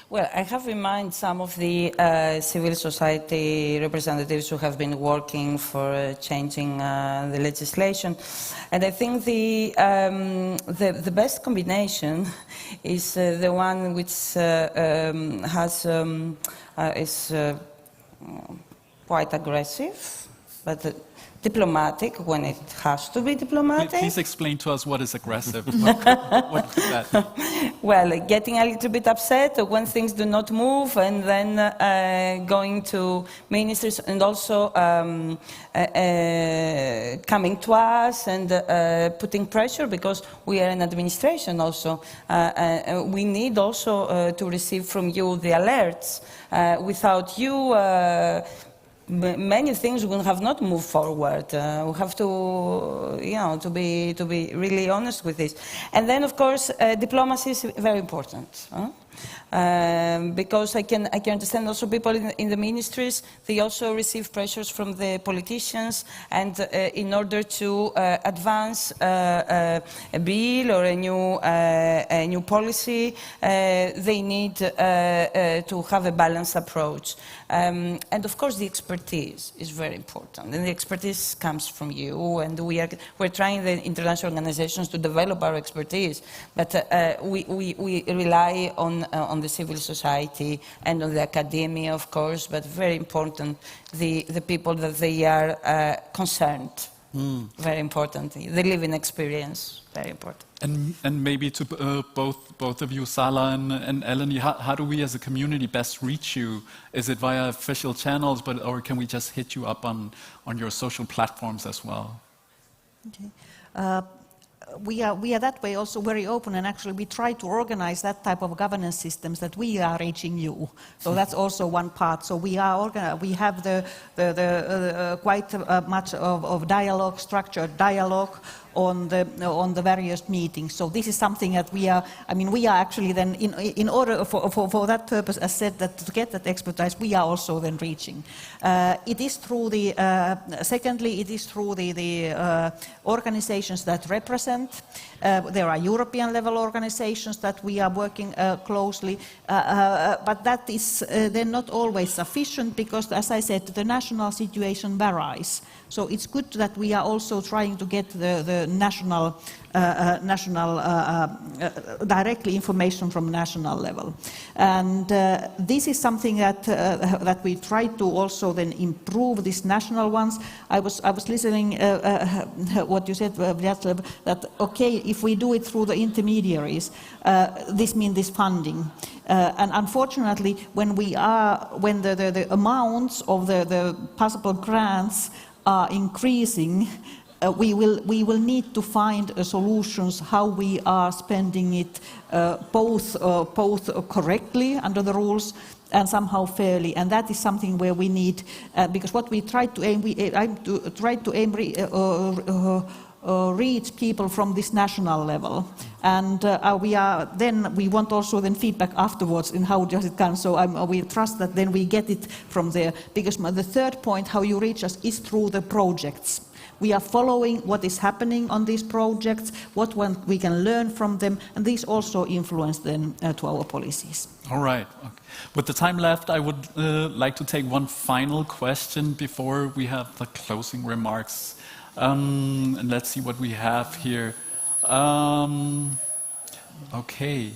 [SPEAKER 19] Well, I have in mind some of the civil society representatives who have been working for changing the legislation, and I think the best combination is the one which is quite aggressive, but diplomatic when it has to be diplomatic.
[SPEAKER 13] Please explain to us what is aggressive. What could that be?
[SPEAKER 19] Well, getting a little bit upset when things do not move, and then going to ministers, and also coming to us and putting pressure, because we are an administration also. We need also to receive from you the alerts. Without you, many things will have not moved forward. We have to, to be really honest with this. And then, of course, diplomacy is very important. Because I can understand also people in the ministries, they also receive pressures from the politicians, and in order to advance a bill or a new policy, they need to have a balanced approach. And of course, the expertise is very important, and the expertise comes from you. And we're trying, the international organizations, to develop our expertise, but we rely on the civil society and on the academia, of course. But very important, the people that they are concerned. Very important. The living experience, very important.
[SPEAKER 13] And maybe to both of you, Sala and Eleni, how do we as a community best reach you? Is it via official channels, or can we just hit you up on your social platforms as well?
[SPEAKER 14] Okay. We are that way also very open, and actually we try to organize that type of governance systems that we are reaching you. So that's also one part. So we have the quite much of dialogue, structured dialogue on the various meetings. So this is something that we are actually then, in order for that purpose, as said, that to get that expertise, we are also then reaching. It is through secondly, it is through the organizations that represent. There are European level organizations that we are working closely, but that is then not always sufficient, because, as I said, the national situation varies. So it's good that we are also trying to get the national directly information from national level, and this is something that we try to also then improve, these national ones. I was listening what you said, Václav, that okay, if we do it through the intermediaries, this means this funding, and unfortunately, when the amounts of the possible grants are increasing, we will need to find solutions how we are spending it, both correctly under the rules and somehow fairly, and that is something where we need, because what we try to aim, reach people from this national level, and we want also then feedback afterwards in how does it come. So we trust that then we get it from there, because the third point, how you reach us, is through the projects. We are following what is happening on these projects, what we can learn from them, and these also influence then to our policies.
[SPEAKER 13] All right. Okay. With the time left, I would like to take one final question before we have the closing remarks. And let's see what we have here. Okay.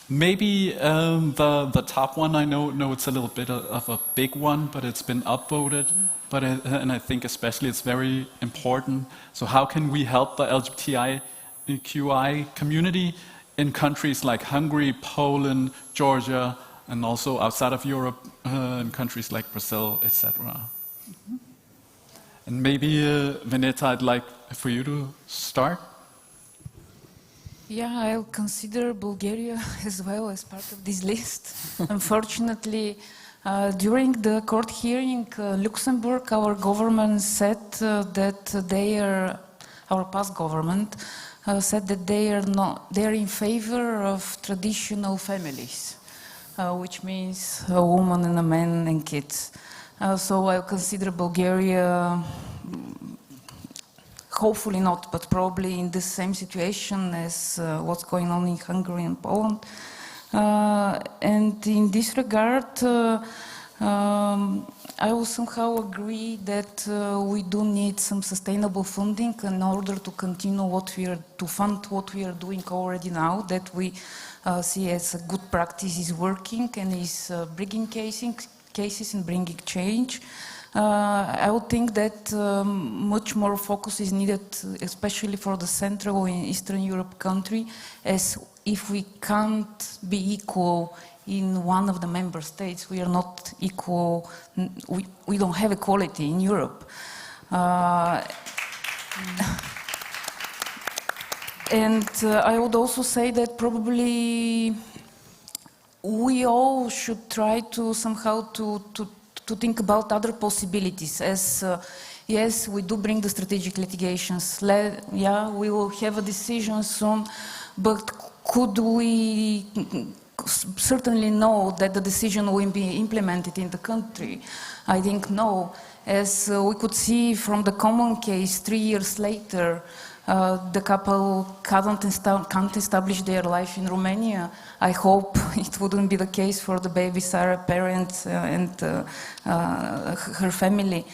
[SPEAKER 13] Maybe the top one, I know it's a little bit of a big one, but it's been upvoted. And I think especially it's very important. So how can we help the LGBTIQI community in countries like Hungary, Poland, Georgia, and also outside of Europe, in countries like Brazil, etc.? Mm-hmm. And maybe, Veneta, I'd like for you to start.
[SPEAKER 12] Yeah, I'll consider Bulgaria as well as part of this list. Unfortunately, during the court hearing, Luxembourg, our government said that our past government said that they are in favor of traditional families, which means a woman and a man and kids. So I'll consider Bulgaria hopefully not, but probably in the same situation as what's going on in Hungary and Poland. And in this regard, I will somehow agree that we do need some sustainable funding in order to continue to fund what we are doing already now, that we see as a good practice is working and is bringing cases and bringing change. I would think that much more focus is needed, especially for the Central and Eastern Europe country, as if we can't be equal in one of the member states, we are not equal, we don't have equality in Europe. And I would also say that probably we all should try to somehow to think about other possibilities, as yes, we do bring the strategic litigations, yeah, we will have a decision soon, but could we certainly know that the decision will be implemented in the country? I think no. As we could see from the common case, 3 years later, the couple can't establish their life in Romania. I hope it wouldn't be the case for the baby Sarah parents and her family.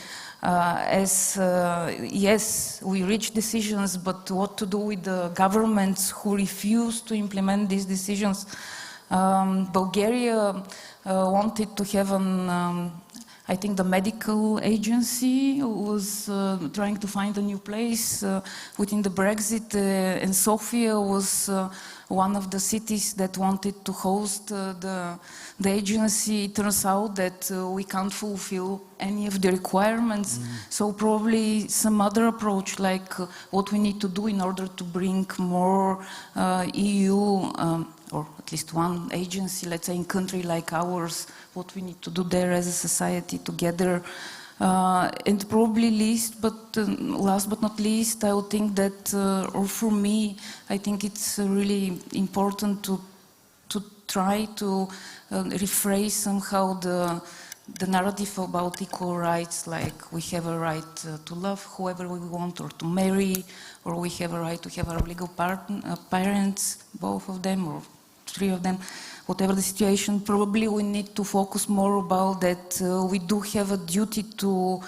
[SPEAKER 12] Yes, we reach decisions, but what to do with the governments who refuse to implement these decisions? Bulgaria wanted to have I think the medical agency was trying to find a new place within the Brexit, and Sofia was one of the cities that wanted to host the agency. It turns out that we can't fulfill any of the requirements, so probably some other approach, like what we need to do in order to bring more EU, or at least one agency, let's say in a country like ours, what we need to do there as a society together. And probably last but not least, I would think that, or for me, I think it's really important to try to rephrase somehow the narrative about equal rights, like we have a right to love whoever we want, or to marry, or we have a right to have our legal parents, both of them, or 3 of them, whatever the situation. Probably we need to focus more about that we do have a duty to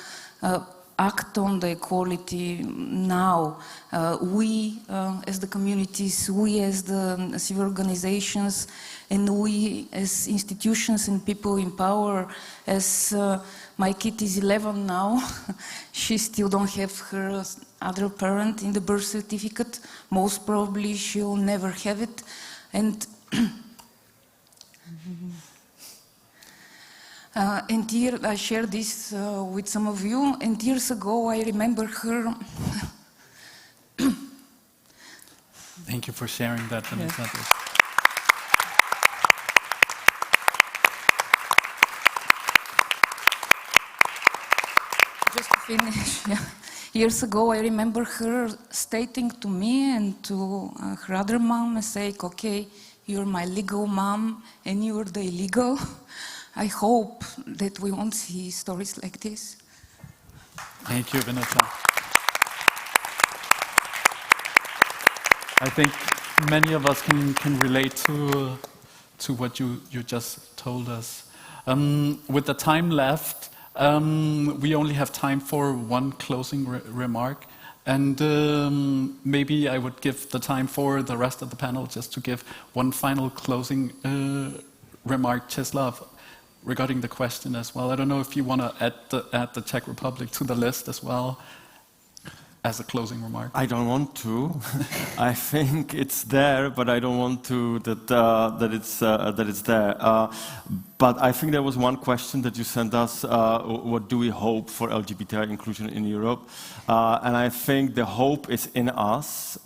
[SPEAKER 12] act on the equality now. We as the communities, we as the civil organizations, and we as institutions and people in power. As my kid is 11 now, she still don't have her other parent in the birth certificate. Most probably she'll never have it. And and here I share this with some of you, and years ago I remember her.
[SPEAKER 13] Thank you for sharing that, Vanessa.
[SPEAKER 12] Yes. Just to finish, yeah. Years ago, I remember her stating to me and to her other mom, and saying, okay, you're my legal mom and you're the illegal. I hope that we won't see stories like this.
[SPEAKER 13] Thank you, Vanessa. I think many of us can relate to what you just told us. With the time left, we only have time for one closing remark. And maybe I would give the time for the rest of the panel just to give one final closing remark, Czeslaw, regarding the question as well. I don't know if you want to add the Czech Republic to the list as well as a closing remark.
[SPEAKER 17] I don't want to. I think it's there, but I don't want to that it's there. But I think there was one question that you sent us. What do we hope for LGBTI inclusion in Europe? And I think the hope is in us.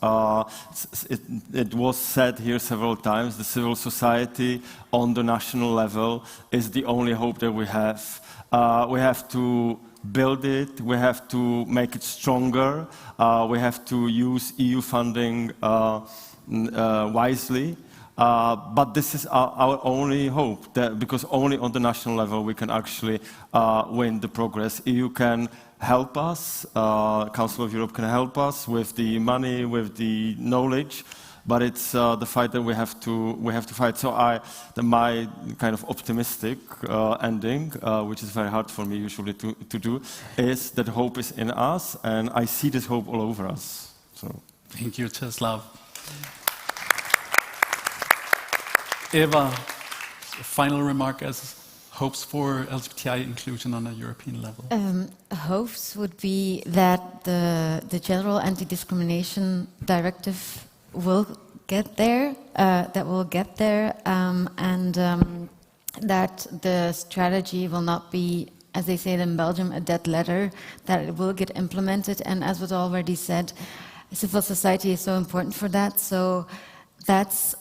[SPEAKER 17] It was said here several times. The civil society on the national level is the only hope that we have. We have to build it, we have to make it stronger, we have to use EU funding wisely, But this is our only hope, because only on the national level we can actually win the progress. EU can help us, Council of Europe can help us with the money, with the knowledge, but it's the fight that we have to fight. So my kind of optimistic ending, which is very hard for me usually to do, is that hope is in us, and I see this hope all over us. So.
[SPEAKER 13] Thank you, Czeslaw. Eva, final remark as hopes for LGBTI inclusion on a European level.
[SPEAKER 18] Hopes would be that the General Anti-Discrimination Directive will get there, and that the strategy will not be, as they say in Belgium, a dead letter, that it will get implemented. And as was already said, civil society is so important for that. So that's,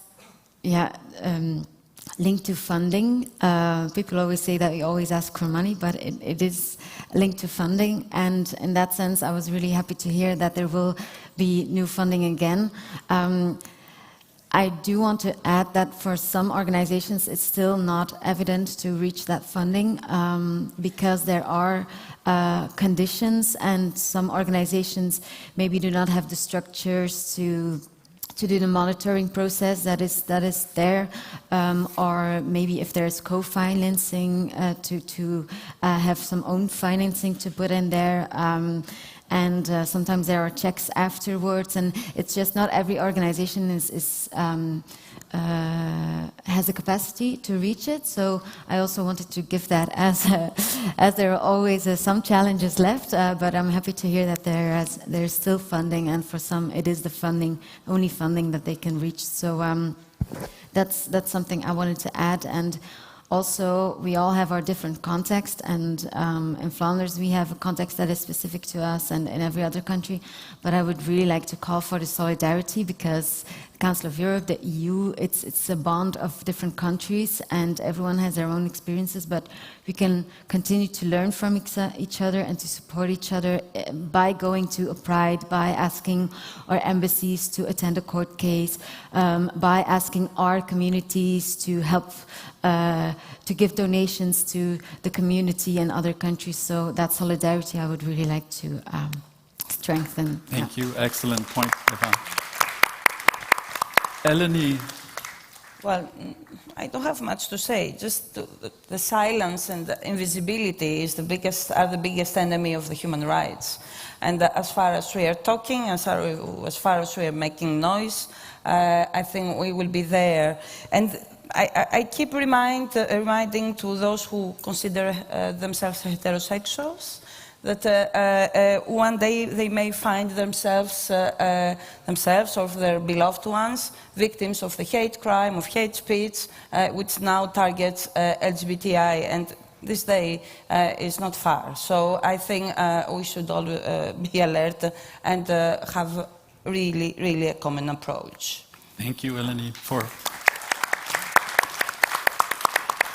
[SPEAKER 18] linked to funding. People always say that we always ask for money, but it is linked to funding. And in that sense, I was really happy to hear that there will be new funding again. I do want to add that for some organizations, it's still not evident to reach that funding because there are conditions, and some organizations maybe do not have the structures to do the monitoring process that is there, or maybe if there's co-financing to have some own financing to put in there. And sometimes there are checks afterwards, and it's just not every organization has the capacity to reach it. So I also wanted to give that as there are always some challenges left, but I'm happy to hear that there's still funding, and for some it is the only funding that they can reach. So that's something I wanted to add. And also, we all have our different context, and in Flanders we have a context that is specific to us, and in every other country. But I would really like to call for the solidarity, because the Council of Europe, the EU, it's a bond of different countries, and everyone has their own experiences, but we can continue to learn from each other and to support each other by going to a Pride, by asking our embassies to attend a court case, by asking our communities to help to give donations to the community and other countries. So that solidarity I would really like to strengthen.
[SPEAKER 13] Thank you. Excellent point, Eva. Eleni.
[SPEAKER 19] Well, I don't have much to say. Just the silence and the invisibility are the biggest enemy of the human rights. And as far as we are talking, as far as we are making noise, I think we will be there. And I keep reminding to those who consider themselves heterosexuals that one day they may find themselves or their beloved ones victims of the hate crime, of hate speech, which now targets LGBTI, and this day is not far. So I think we should all be alert and have really a common approach.
[SPEAKER 13] Thank you, Eleni, for...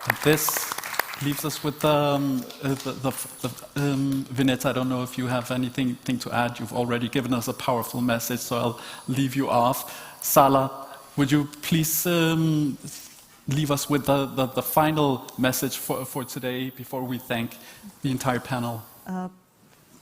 [SPEAKER 13] And this leaves us with Vineta. I don't know if you have anything to add. You've already given us a powerful message, so I'll leave you off. Sala, would you please leave us with the final message for today before we thank the entire panel?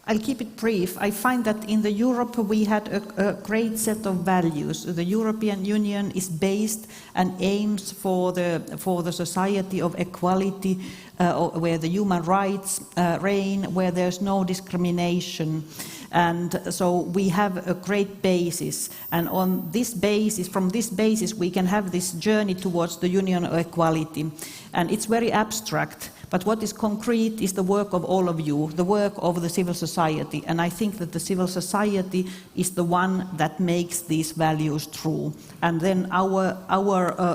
[SPEAKER 14] I'll keep it brief. I find that in Europe we had a great set of values. The European Union is based and aims for the society of equality, where the human rights reign, where there's no discrimination. And so we have a great basis. And on this basis, from this basis, we can have this journey towards the union of equality. And it's very abstract. But what is concrete is the work of all of you, the work of the civil society. And I think that the civil society is the one that makes these values true. And then our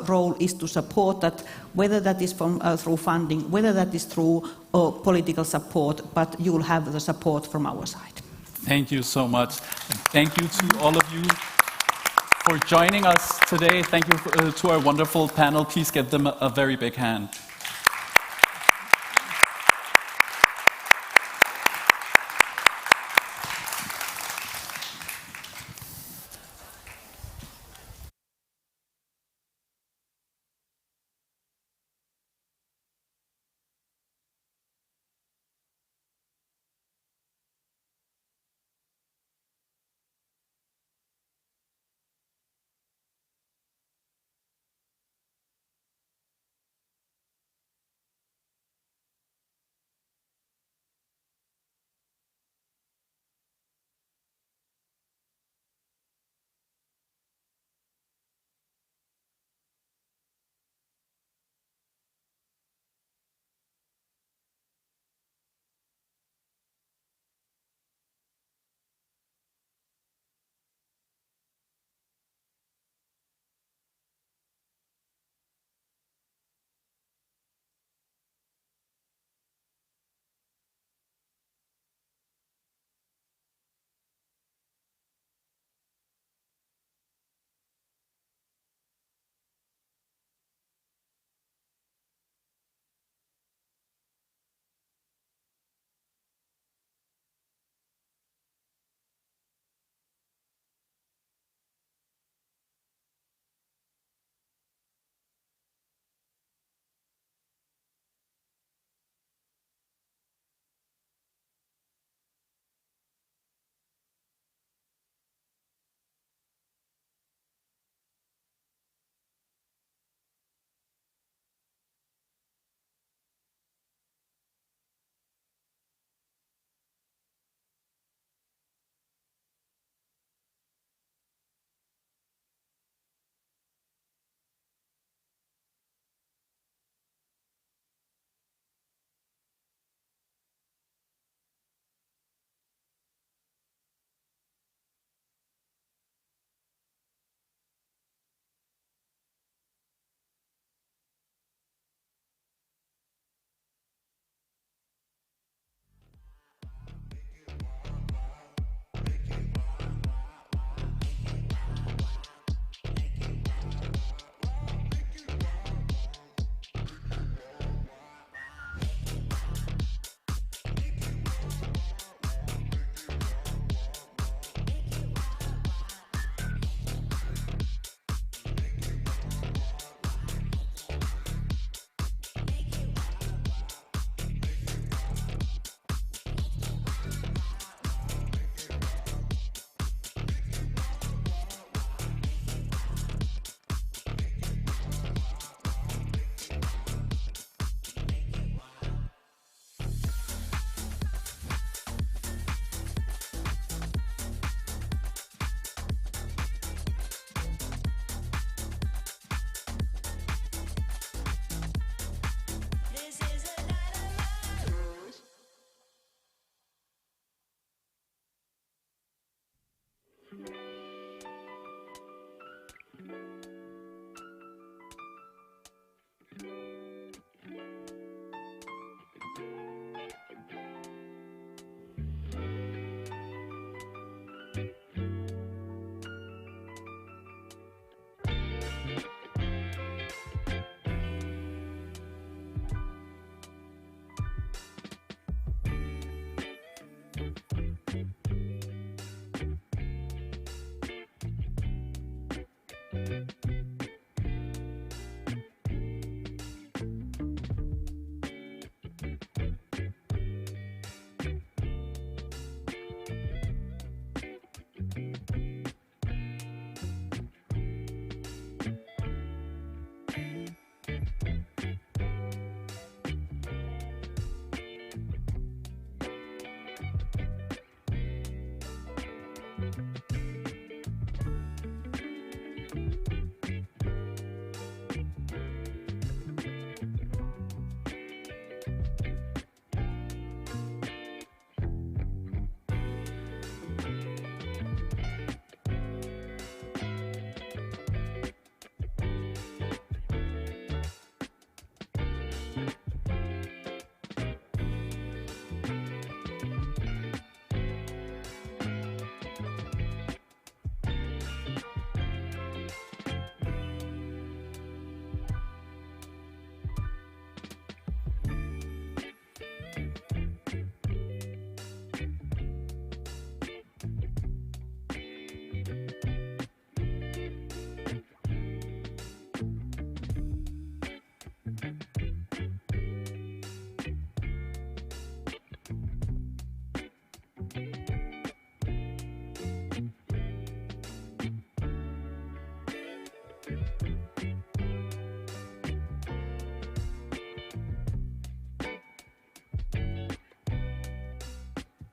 [SPEAKER 14] role is to support that, whether that is through funding, whether that is through political support, but you will have the support from our side.
[SPEAKER 13] Thank you so much. And thank you to all of you for joining us today. Thank you to our wonderful panel. Please give them a very big hand.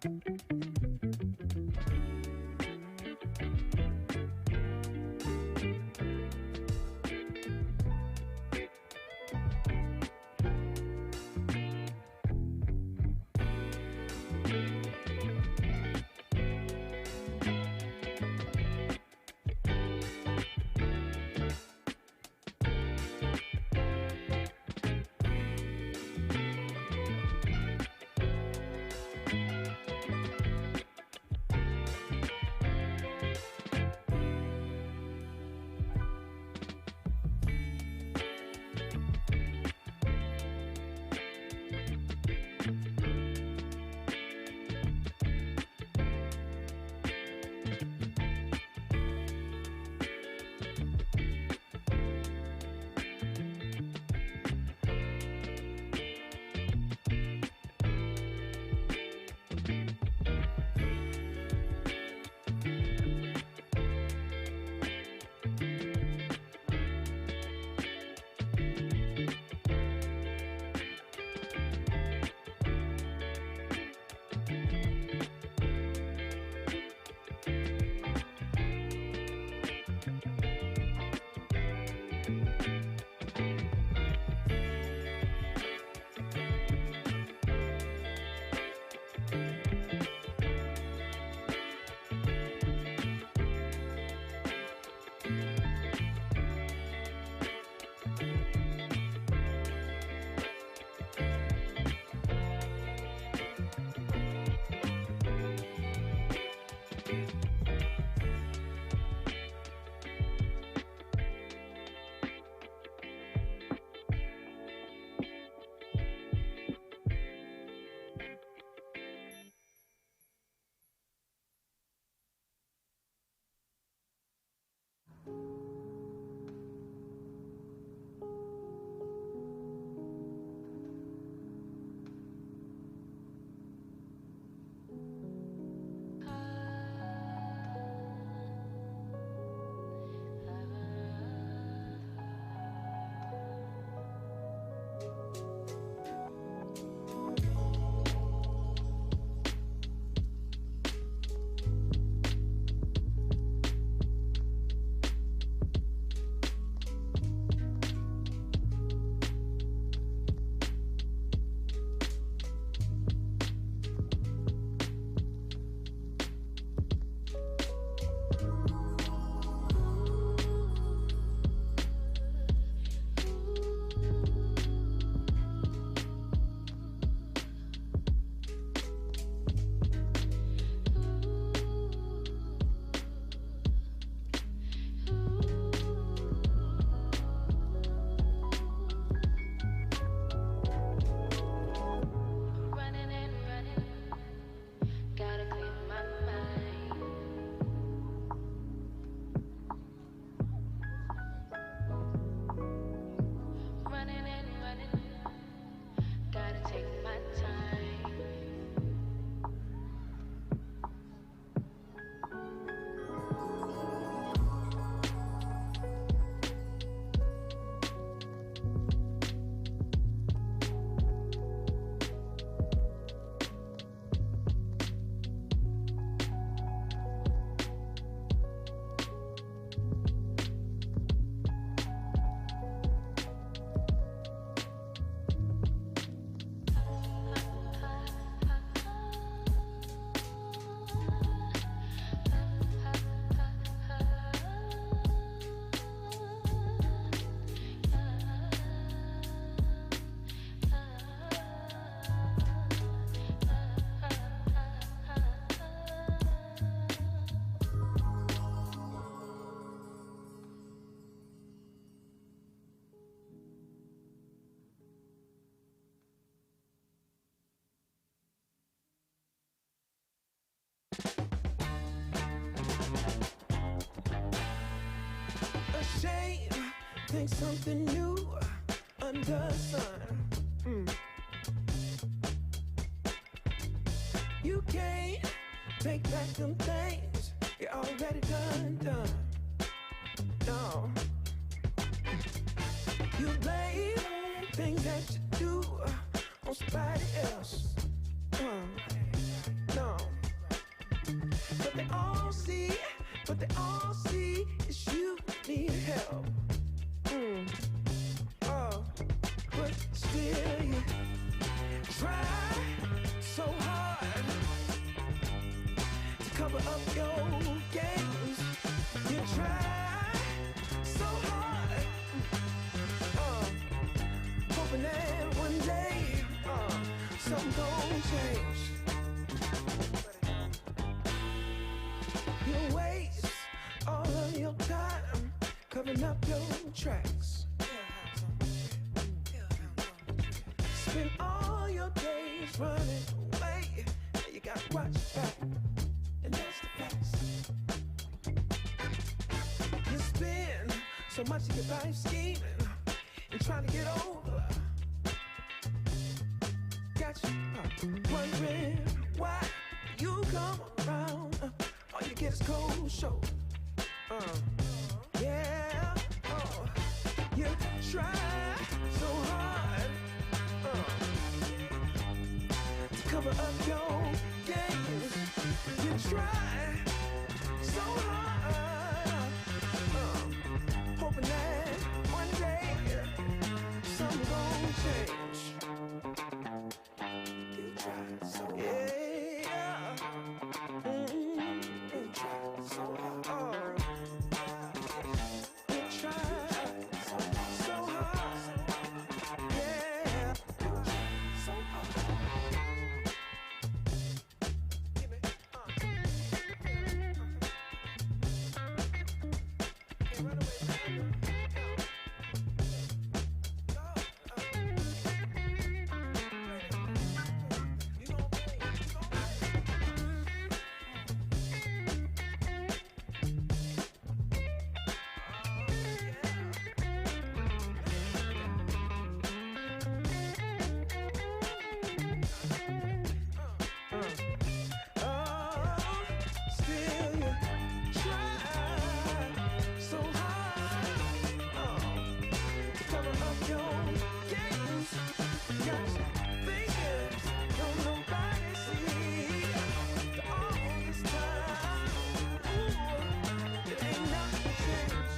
[SPEAKER 11] think something new under the sun. You can't take back them things you already done. No. You blame things that you do on somebody else. No. but they all see is you need help. Oh, but still you try so hard to cover up your games. You try so hard, hoping that one day something gon' change. You waste all of your time covering up your tracks. Spend all your days running away. You gotta watch your back, and that's the facts. You spend so much of your life scheming and trying to get over. Got you wondering why you come around. All you get is cold shoulder. Yeah, you try so hard to cover up your games. You try so hard, hoping that one day something gon' change. You try so hard. Yeah. You try so hard. You try so hard. Yeah. You try so hard. Give me, Can't run away. Still you try so hard to cover up your games. Got you thinking don't nobody see all this time. Ooh, it ain't nothing changed.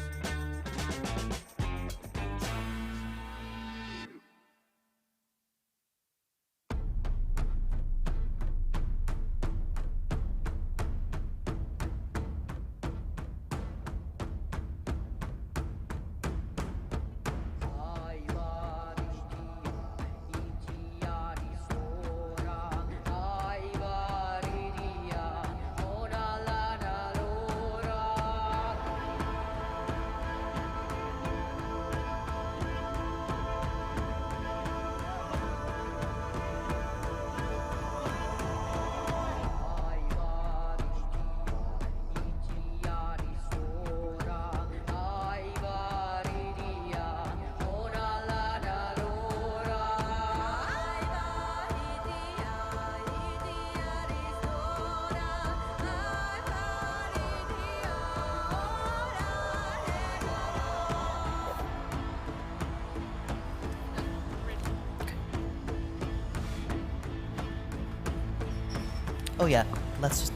[SPEAKER 1] Oh yeah, let's just.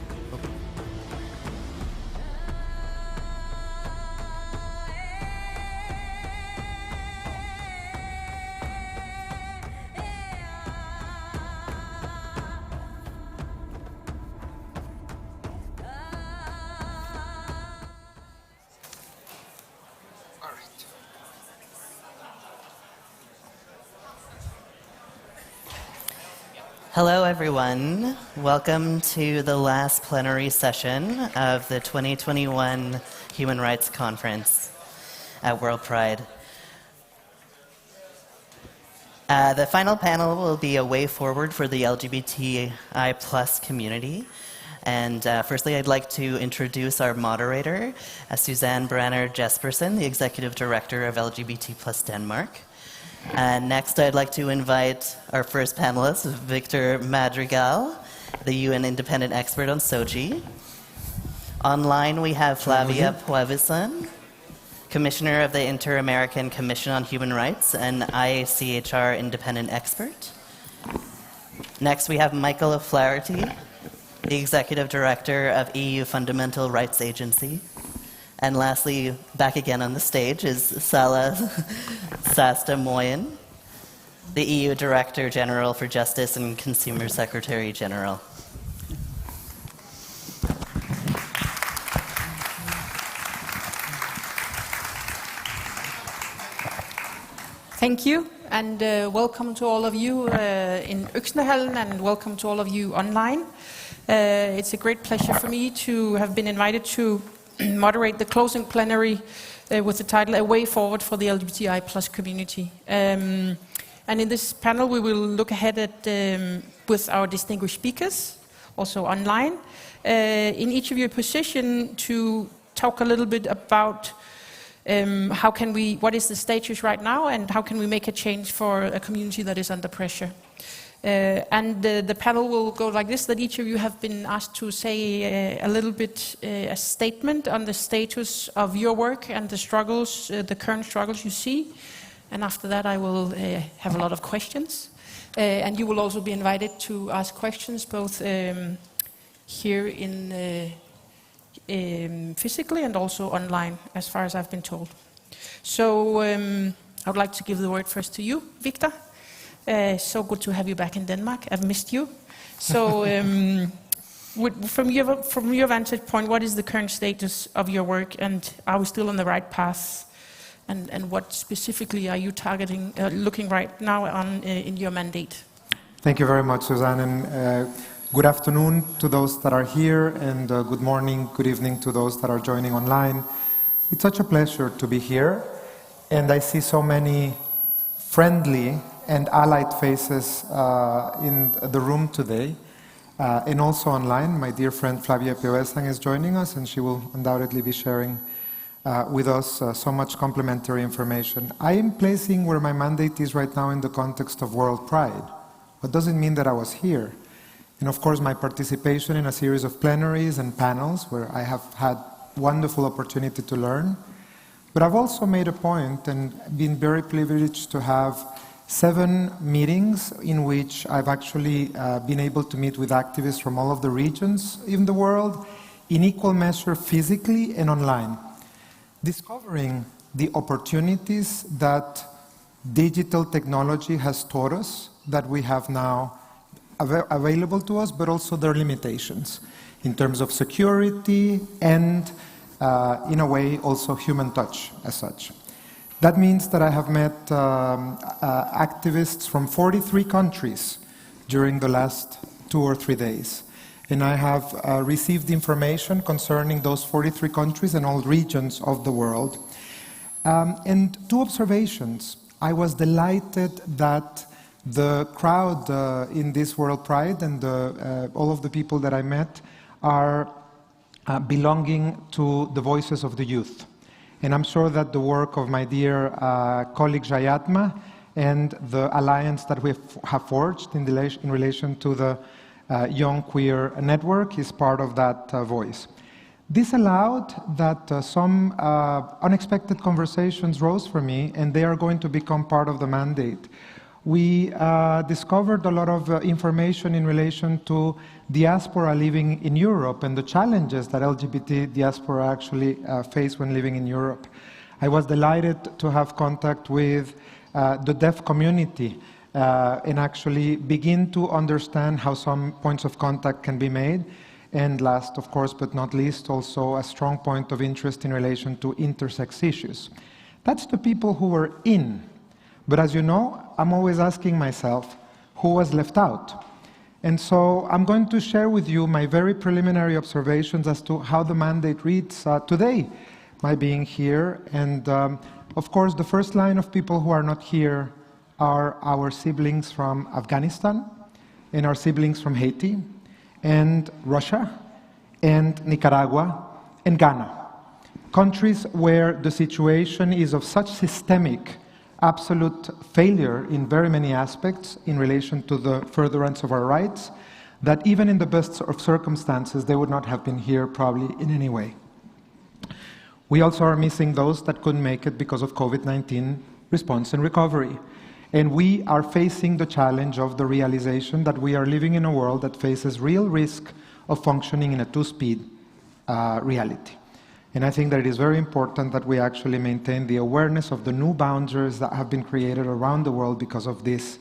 [SPEAKER 1] Hello, everyone. Welcome to the last plenary session of the 2021 Human Rights Conference at WorldPride. The final panel will be a way forward for the LGBTI plus community. And firstly, I'd like to introduce our moderator, Suzanne Branner Jespersen, the Executive Director of LGBT plus Denmark. Next, I'd like to invite our first panelist, Victor Madrigal, the UN independent expert on Sochi. Online, we have Flavia Poivison, Commissioner of the Inter-American Commission on Human Rights and ICHR independent expert. Next, we have Michael O'Flaherty, the Executive Director of EU Fundamental Rights Agency. And lastly, back again on the stage is Sala Sasta Moyen, the EU Director General for Justice and Consumer Secretary General.
[SPEAKER 20] Thank you, and welcome to all of you in Øksnehallen, and welcome to all of you online. It's a great pleasure for me to have been invited to moderate the closing plenary with the title A Way Forward for the LGBTI plus community. And in this panel we will look ahead at with our distinguished speakers, also online, in each of your position to talk a little bit about what is the status right now, and how can we make a change for a community that is under pressure. And the panel will go like this, that each of you have been asked to say a little bit, a statement on the status of your work and the struggles, the current struggles you see. And after that I will have a lot of questions. And you will also be invited to ask questions, both here in physically and also online, as far as I've been told. So I would like to give the word first to you, Victor. So good to have you back in Denmark. I've missed you. So from your vantage point, what is the current status of your work, and are we still on the right path? And what specifically are you targeting, looking right now on in your mandate?
[SPEAKER 21] Thank you very much, Suzanne. And, good afternoon to those that are here, and good morning, good evening to those that are joining online. It's such a pleasure to be here, and I see so many friendly and allied faces in the room today, and also online. My dear friend Flavia Pioesang is joining us, and she will undoubtedly be sharing with us so much complementary information. I am placing where my mandate is right now in the context of WorldPride. What doesn't mean that I was here. And of course, my participation in a series of plenaries and panels where I have had wonderful opportunity to learn. But I've also made a point and been very privileged to have 7 meetings in which I've actually been able to meet with activists from all of the regions in the world, in equal measure physically and online, discovering the opportunities that digital technology has taught us, that we have now available to us, but also their limitations in terms of security and, in a way, also human touch as such. That means that I have met activists from 43 countries during the last 2 or 3 days. And I have received information concerning those 43 countries and all regions of the world. And 2 observations. I was delighted that the crowd in this WorldPride and all of the people that I met are belonging to the voices of the youth. And I'm sure that the work of my dear colleague Jayatma and the alliance that we have forged in relation to the Young Queer Network is part of that voice. This allowed that some unexpected conversations rose for me, and they are going to become part of the mandate. We discovered a lot of information in relation to diaspora living in Europe and the challenges that LGBT diaspora actually face when living in Europe. I was delighted to have contact with the deaf community and actually begin to understand how some points of contact can be made. And last, of course, but not least, also a strong point of interest in relation to intersex issues. That's the people who were in. But as you know, I'm always asking myself, who was left out? And so I'm going to share with you my very preliminary observations as to how the mandate reads today, my being here. And of course, the first line of people who are not here are our siblings from Afghanistan, and our siblings from Haiti, and Russia, and Nicaragua, and Ghana. Countries where the situation is of such systemic absolute failure in very many aspects in relation to the furtherance of our rights, that even in the best of circumstances, they would not have been here probably in any way. We also are missing those that couldn't make it because of COVID-19 response and recovery. And we are facing the challenge of the realization that we are living in a world that faces real risk of functioning in a two-speed reality. And I think that it is very important that we actually maintain the awareness of the new boundaries that have been created around the world because of this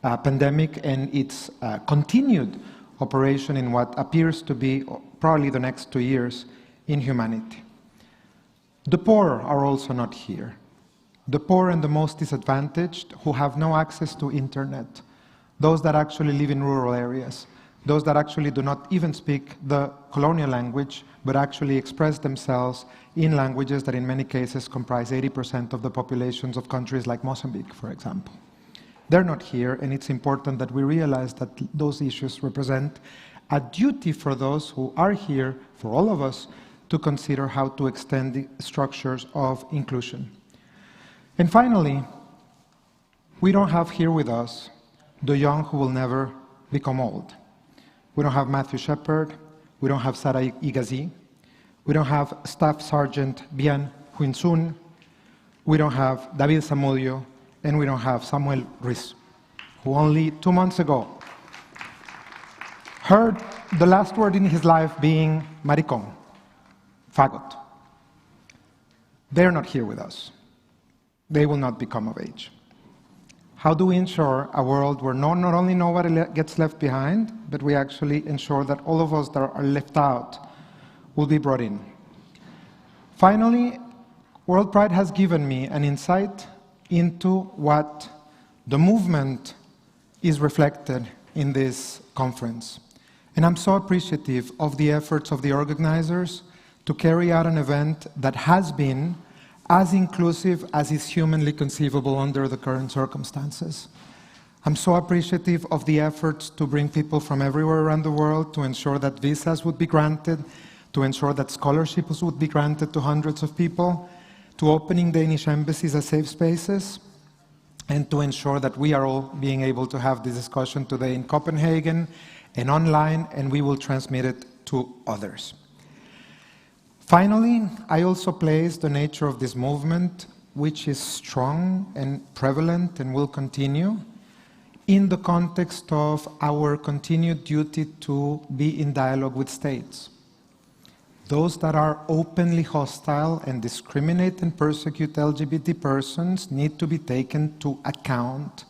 [SPEAKER 21] pandemic and its continued operation in what appears to be probably the next 2 years in humanity. The poor are also not here. The poor and the most disadvantaged who have no access to internet, those that actually live in rural areas, those that actually do not even speak the colonial language, but actually express themselves in languages that in many cases comprise 80% of the populations of countries like Mozambique, for example. They're not here, and it's important that we realize that those issues represent a duty for those who are here, for all of us, to consider how to extend the structures of inclusion. And finally, we don't have here with us the young who will never become old. We don't have Matthew Shepard, we don't have Sarah Igazi, we don't have Staff Sergeant Bien Huinsun, we don't have David Zamudio, and we don't have Samuel Ruiz, who only 2 months ago heard the last word in his life being maricón, fagot. They're not here with us. They will not become of age. How do we ensure a world where not only nobody gets left behind, but we actually ensure that all of us that are left out will be brought in? Finally, WorldPride has given me an insight into what the movement is reflected in this conference. And I'm so appreciative of the efforts of the organizers to carry out an event that has been as inclusive as is humanly conceivable under the current circumstances. I'm so appreciative of the efforts to bring people from everywhere around the world, to ensure that visas would be granted, to ensure that scholarships would be granted to hundreds of people, to opening Danish embassies as safe spaces, and to ensure that we are all being able to have this discussion today in Copenhagen and online, and we will transmit it to others. Finally, I also place the nature of this movement, which is strong and prevalent and will continue, in the context of our continued duty to be in dialogue with states. Those that are openly hostile and discriminate and persecute LGBT persons need to be taken to account.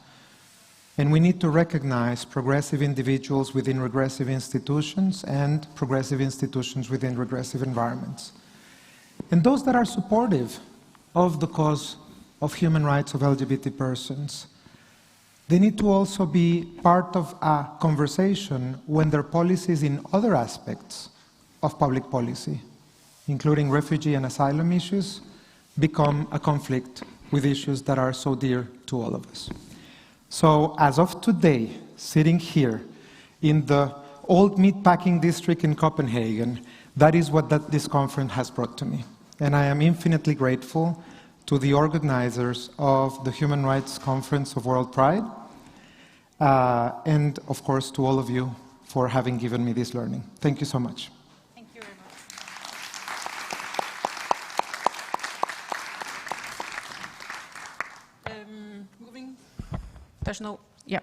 [SPEAKER 21] And we need to recognize progressive individuals within regressive institutions and progressive institutions within regressive environments. And those that are supportive of the cause of human rights of LGBT persons, they need to also be part of a conversation when their policies in other aspects of public policy, including refugee and asylum issues, become a conflict with issues that are so dear to all of us. So as of today, sitting here in the old meatpacking district in Copenhagen, that is what this conference has brought to me. And I am infinitely grateful to the organizers of the Human Rights Conference of WorldPride, and of course to all of you for having given me this learning. Thank you so much.
[SPEAKER 20] Thank you very much.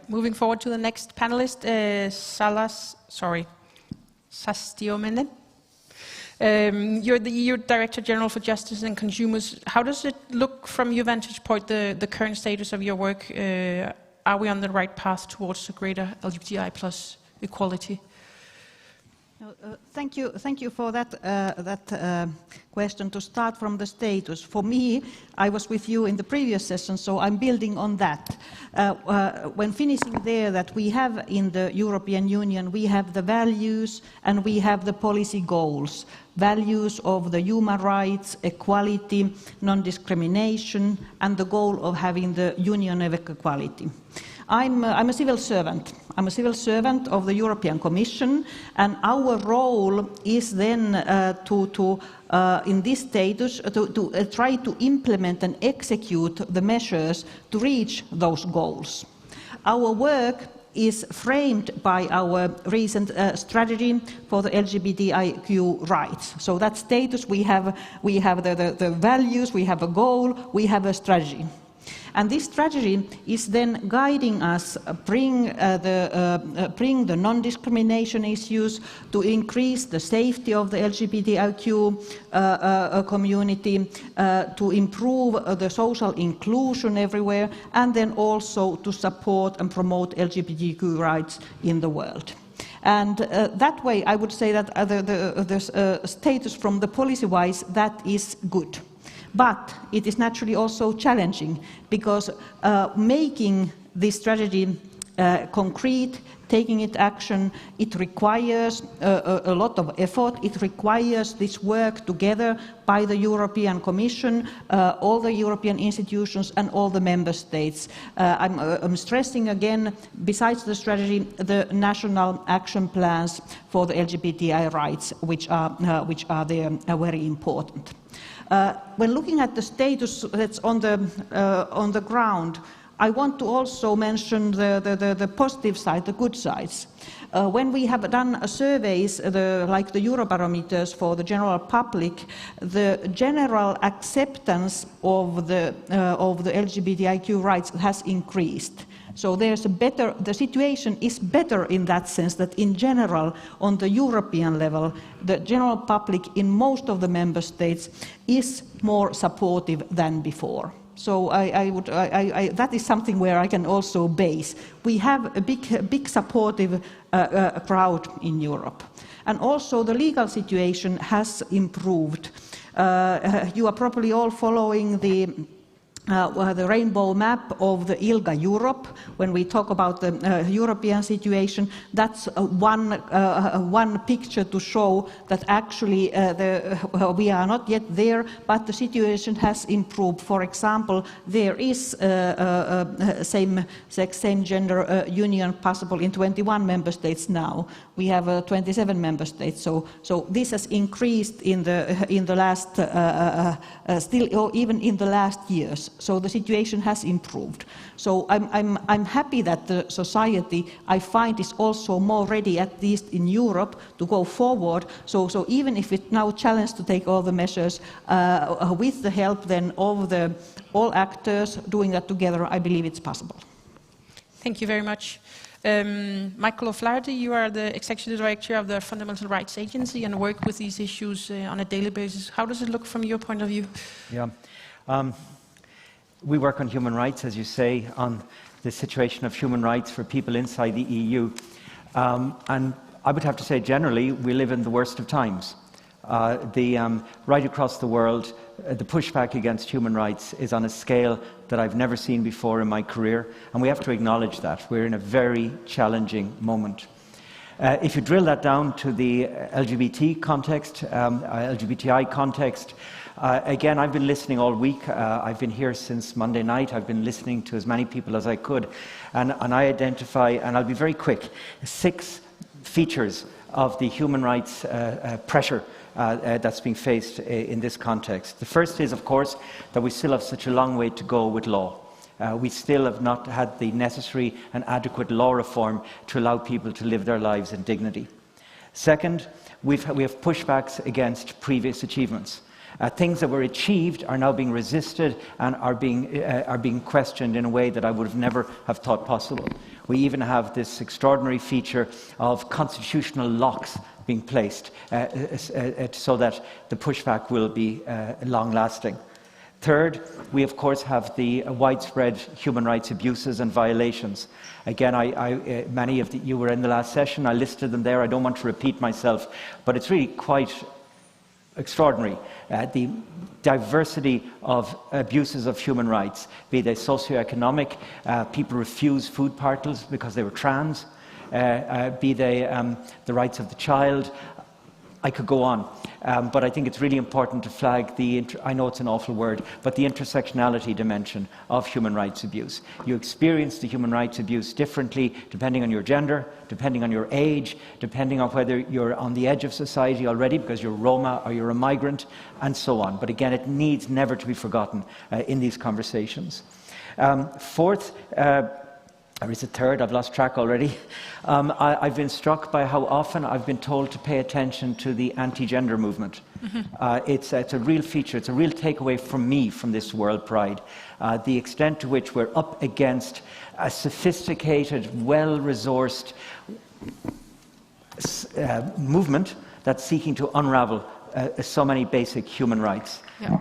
[SPEAKER 20] Moving forward to the next panelist, Sastiomenen. You're the EU Director General for Justice and Consumers. How does it look from your vantage point, the current status of your work? Are we on the right path towards a greater LGBTI plus equality?
[SPEAKER 14] Thank you for that question. To start from the status, for me, I was with you in the previous session, so I'm building on that. When finishing there, that we have in the European Union, we have the values and we have the policy goals. Values of the human rights, equality, non-discrimination, and the goal of having the Union of Equality. I'm a civil servant. I'm a civil servant of the European Commission, and our role is then in this status to try to implement and execute the measures to reach those goals. Our work is framed by our recent strategy for the LGBTIQ rights. So that status, we have the values, we have a goal, we have a strategy. And this strategy is then guiding us, bring the non-discrimination issues, to increase the safety of the LGBTIQ community, to improve the social inclusion everywhere, and then also to support and promote LGBTQ rights in the world. And that way, I would say that the status from the policy-wise, that is good. But it is naturally also challenging, because making this strategy concrete, taking it action, it requires a lot of effort. It requires this work together by the European Commission, all the European institutions and all the member states. I'm stressing again, besides the strategy, the national action plans for the LGBTI rights, which are there, very important. When looking at the status that's on the ground, I want to also mention the positive side, the good sides. When we have done surveys, like the Eurobarometers for the general public, the general acceptance of the LGBTIQ rights has increased. So the situation is better in that sense, that in general, on the European level, the general public in most of the member states is more supportive than before. So that is something where I can also base. We have a big supportive crowd in Europe. And also the legal situation has improved. You are probably all following the rainbow map of the ILGA Europe. When we talk about the European situation, that's one picture to show that actually we are not yet there, but the situation has improved. For example, there is same-sex, same-gender union possible in 21 member states now. We have 27 member states, so this has increased in the last, or even in the last years. So the situation has improved. So I'm happy that the society, I find, is also more ready, at least in Europe, to go forward. So even if it's now challenged to take all the measures, with the help then of all actors doing that together, I believe it's possible.
[SPEAKER 20] Thank you very much. Michael O'Flaherty, you are the Executive Director of the Fundamental Rights Agency and work with these issues on a daily basis. How does it look from your point of view?
[SPEAKER 2] Yeah. We work on human rights, as you say, on the situation of human rights for people inside the EU. And I would have to say, generally, we live in the worst of times. Right across the world, the pushback against human rights is on a scale that I've never seen before in my career, and we have to acknowledge that. We're in a very challenging moment. If you drill that down to the LGBT context, LGBTI context, again, I've been listening all week. I've been here since Monday night. I've been listening to as many people as I could, and I identify, and I'll be very quick, 6 features of the human rights pressure that's being faced in this context. The first is, of course, that we still have such a long way to go with law. We still have not had the necessary and adequate law reform to allow people to live their lives in dignity. Second, we have pushbacks against previous achievements. Things that were achieved are now being resisted and are being questioned in a way that I would have never have thought possible. We even have this extraordinary feature of constitutional locks being placed so that the pushback will be long-lasting. Third, we of course have the widespread human rights abuses and violations. Again, many of you were in the last session. I listed them there. I don't want to repeat myself, but it's really quite extraordinary. The diversity of abuses of human rights, be they socioeconomic, people refuse food parcels because they were trans, be they the rights of the child. I could go on, but I think it's really important to flag I know it's an awful word, but the intersectionality dimension of human rights abuse. You experience the human rights abuse differently depending on your gender, depending on your age, depending on whether you're on the edge of society already because you're Roma or you're a migrant, and so on. But again, it needs never to be forgotten in these conversations. Fourth, or is it third? I've lost track already. I've been struck by how often I've been told to pay attention to the anti-gender movement. It's a real feature, it's a real takeaway from me from this World Pride. The extent to which we're up against a sophisticated, well-resourced movement that's seeking to unravel so many basic human rights.
[SPEAKER 20] Yeah.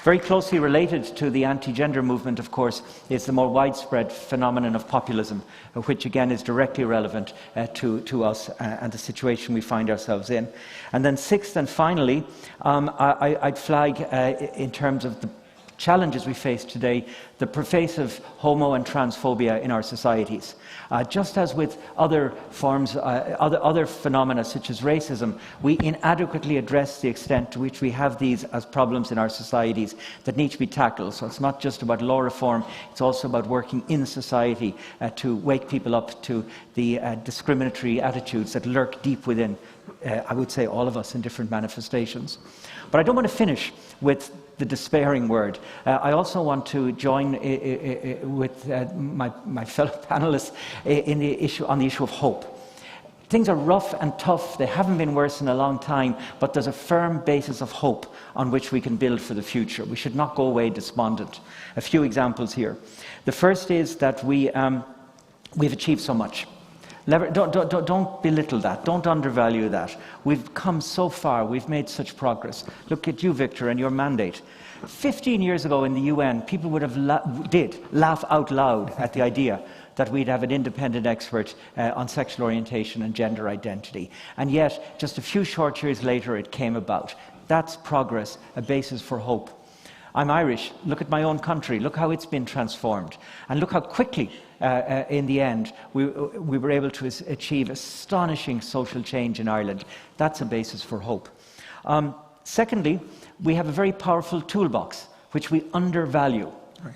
[SPEAKER 2] Very closely related to the anti-gender movement, of course, is the more widespread phenomenon of populism, which again is directly relevant to us and the situation we find ourselves in. And then sixth and finally, I'd flag in terms of the challenges we face today, the pervasive homo and transphobia in our societies. Just as with other forms, other phenomena such as racism, we inadequately address the extent to which we have these as problems in our societies that need to be tackled. So it's not just about law reform, it's also about working in society to wake people up to the discriminatory attitudes that lurk deep within, I would say, all of us in different manifestations. But I don't want to finish with the despairing word. I also want to join with my fellow panelists on the issue of hope. Things are rough and tough. They haven't been worse in a long time, but there's a firm basis of hope on which we can build for the future. We should not go away despondent. A few examples here. The first is that we've achieved so much. Don't belittle that. Don't undervalue that. We've come so far. We've made such progress. Look at you, Victor, and your mandate. 15 years ago in the UN, people would have laugh out loud at the idea that we'd have an independent expert on sexual orientation and gender identity. And yet, just a few short years later, it came about. That's progress, a basis for hope. I'm Irish. Look at my own country. Look how it's been transformed. And look how quickly, in the end, we were able to achieve astonishing social change in Ireland. That's a basis for hope. Secondly, we have a very powerful toolbox, which we undervalue.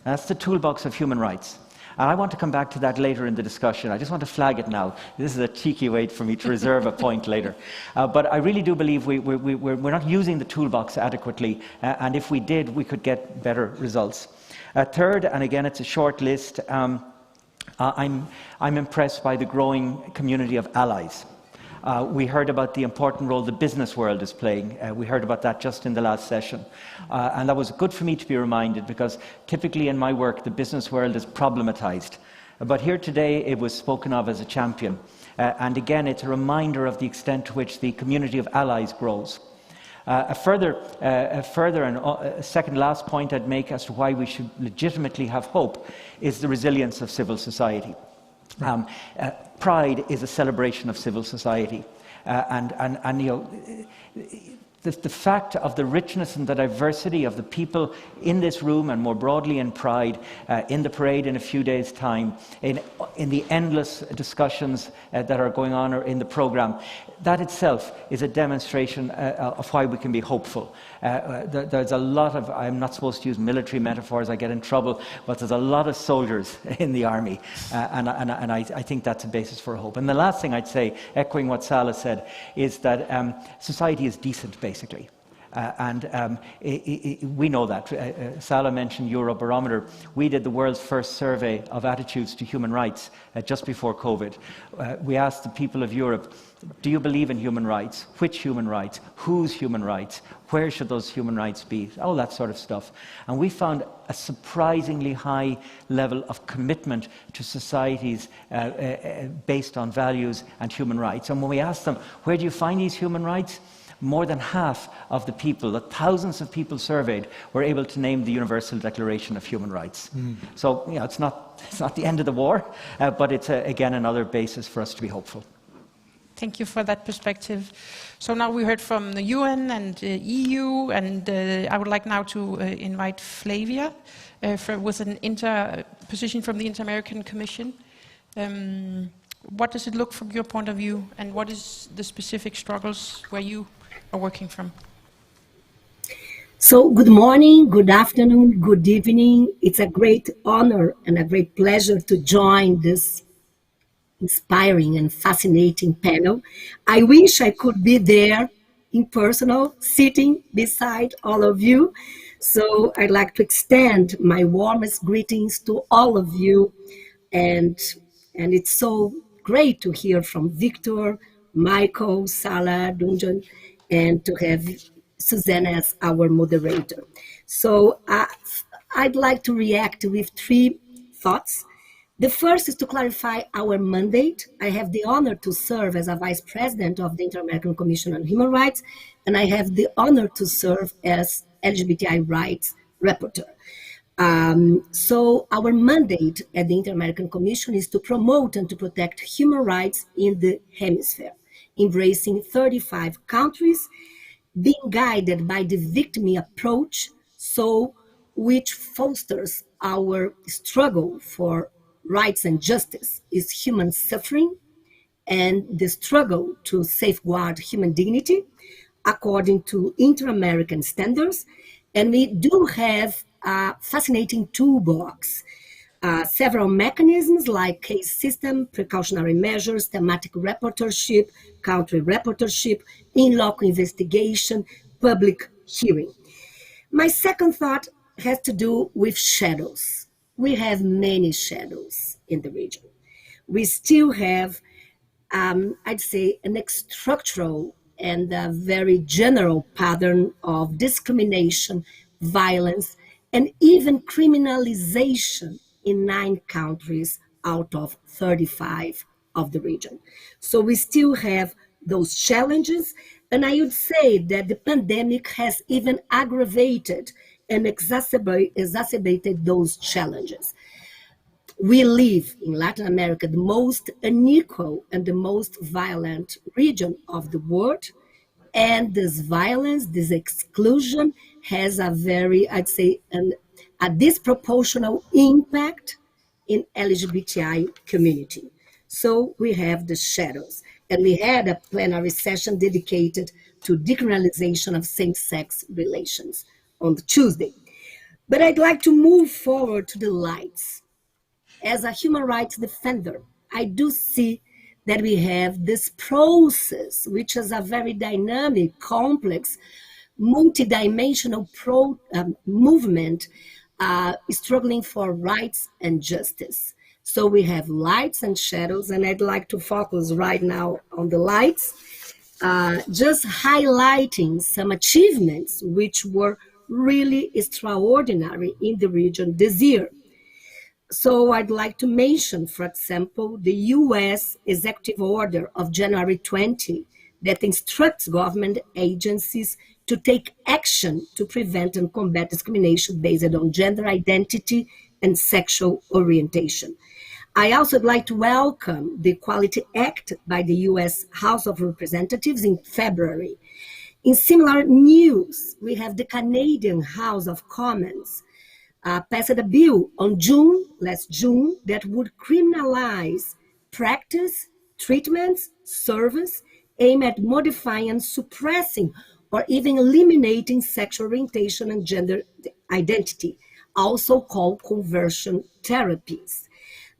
[SPEAKER 2] That's the toolbox of human rights. And I want to come back to that later in the discussion. I just want to flag it now. This is a cheeky way for me to reserve a point later. But I really do believe we're not using the toolbox adequately. And if we did, we could get better results. Third, and again, it's a short list, I'm impressed by the growing community of allies. We heard about the important role the business world is playing. We heard about that just in the last session. And that was good for me to be reminded, because typically in my work, the business world is problematized. But here today, it was spoken of as a champion. And again, it's a reminder of the extent to which the community of allies grows. A further and second last point I'd make as to why we should legitimately have hope is the resilience of civil society. Pride is a celebration of civil society, and you know, the fact of the richness and the diversity of the people in this room and more broadly in Pride, in the parade in a few days' time, in the endless discussions that are going on or in the programme, that itself is a demonstration of why we can be hopeful. There's a lot of, I'm not supposed to use military metaphors, I get in trouble, but there's a lot of soldiers in the army, and I think that's a basis for hope. And the last thing I'd say, echoing what Sala said, is that society is decent, basically. We know that. Sala mentioned Eurobarometer. We did the world's first survey of attitudes to human rights just before COVID. We asked the people of Europe, do you believe in human rights? Which human rights? Whose human rights? Where should those human rights be? All that sort of stuff. And we found a surprisingly high level of commitment to societies based on values and human rights. And when we asked them, where do you find these human rights? More than half of the people, the thousands of people surveyed, were able to name the Universal Declaration of Human Rights. So, you know, it's not the end of the war, but it's, again, another basis for us to be hopeful.
[SPEAKER 20] Thank you for that perspective. So now we heard from the UN and EU, and I would like now to invite Flavia with an position from the Inter-American Commission. What does it look from your point of view, and what is the specific struggles where you are working from?
[SPEAKER 6] So good morning, good afternoon, good evening. It's a great honor and a great pleasure to join this inspiring and fascinating panel. I wish I could be there in person, sitting beside all of you. So I'd like to extend my warmest greetings to all of you. And it's so great to hear from Victor, Michael, Salah, Dunjan, and to have Suzanne as our moderator. So I'd like to react with three thoughts. The first is to clarify our mandate. I have the honor to serve as a vice president of the Inter-American Commission on Human Rights, and I have the honor to serve as LGBTI rights rapporteur. So our mandate at the Inter-American Commission is to promote and to protect human rights in the hemisphere, embracing 35 countries, being guided by the victim approach, which fosters our struggle for rights and justice is human suffering and the struggle to safeguard human dignity according to inter-American standards. And we do have a fascinating toolbox, several mechanisms like case system, precautionary measures, thematic rapporteurship, country rapporteurship, in-loco investigation, public hearing. My second thought has to do with shadows. We have many shadows in the region. We still have, I'd say, an structural and a very general pattern of discrimination, violence, and even criminalization in 9 countries out of 35 of the region. So we still have those challenges, and I would say that the pandemic has even aggravated and exacerbated those challenges. We live in Latin America, the most unequal and the most violent region of the world. And this violence, this exclusion has a very, I'd say, a disproportional impact in LGBTI community. So we have the shadows. And we had a plenary session dedicated to decriminalization of same-sex relations on the Tuesday. But I'd like to move forward to the lights. As a human rights defender, I do see that we have this process, which is a very dynamic, complex, multidimensional movement struggling for rights and justice. So we have lights and shadows, and I'd like to focus right now on the lights, just highlighting some achievements which were really extraordinary in the region this year. So I'd like to mention, for example, the US executive order of January 20 that instructs government agencies to take action to prevent and combat discrimination based on gender identity and sexual orientation. I also would like to welcome the Equality Act by the US House of Representatives in February. In similar news, we have the Canadian House of Commons passed a bill on last June, that would criminalize practice, treatments, service aimed at modifying and suppressing or even eliminating sexual orientation and gender identity, also called conversion therapies.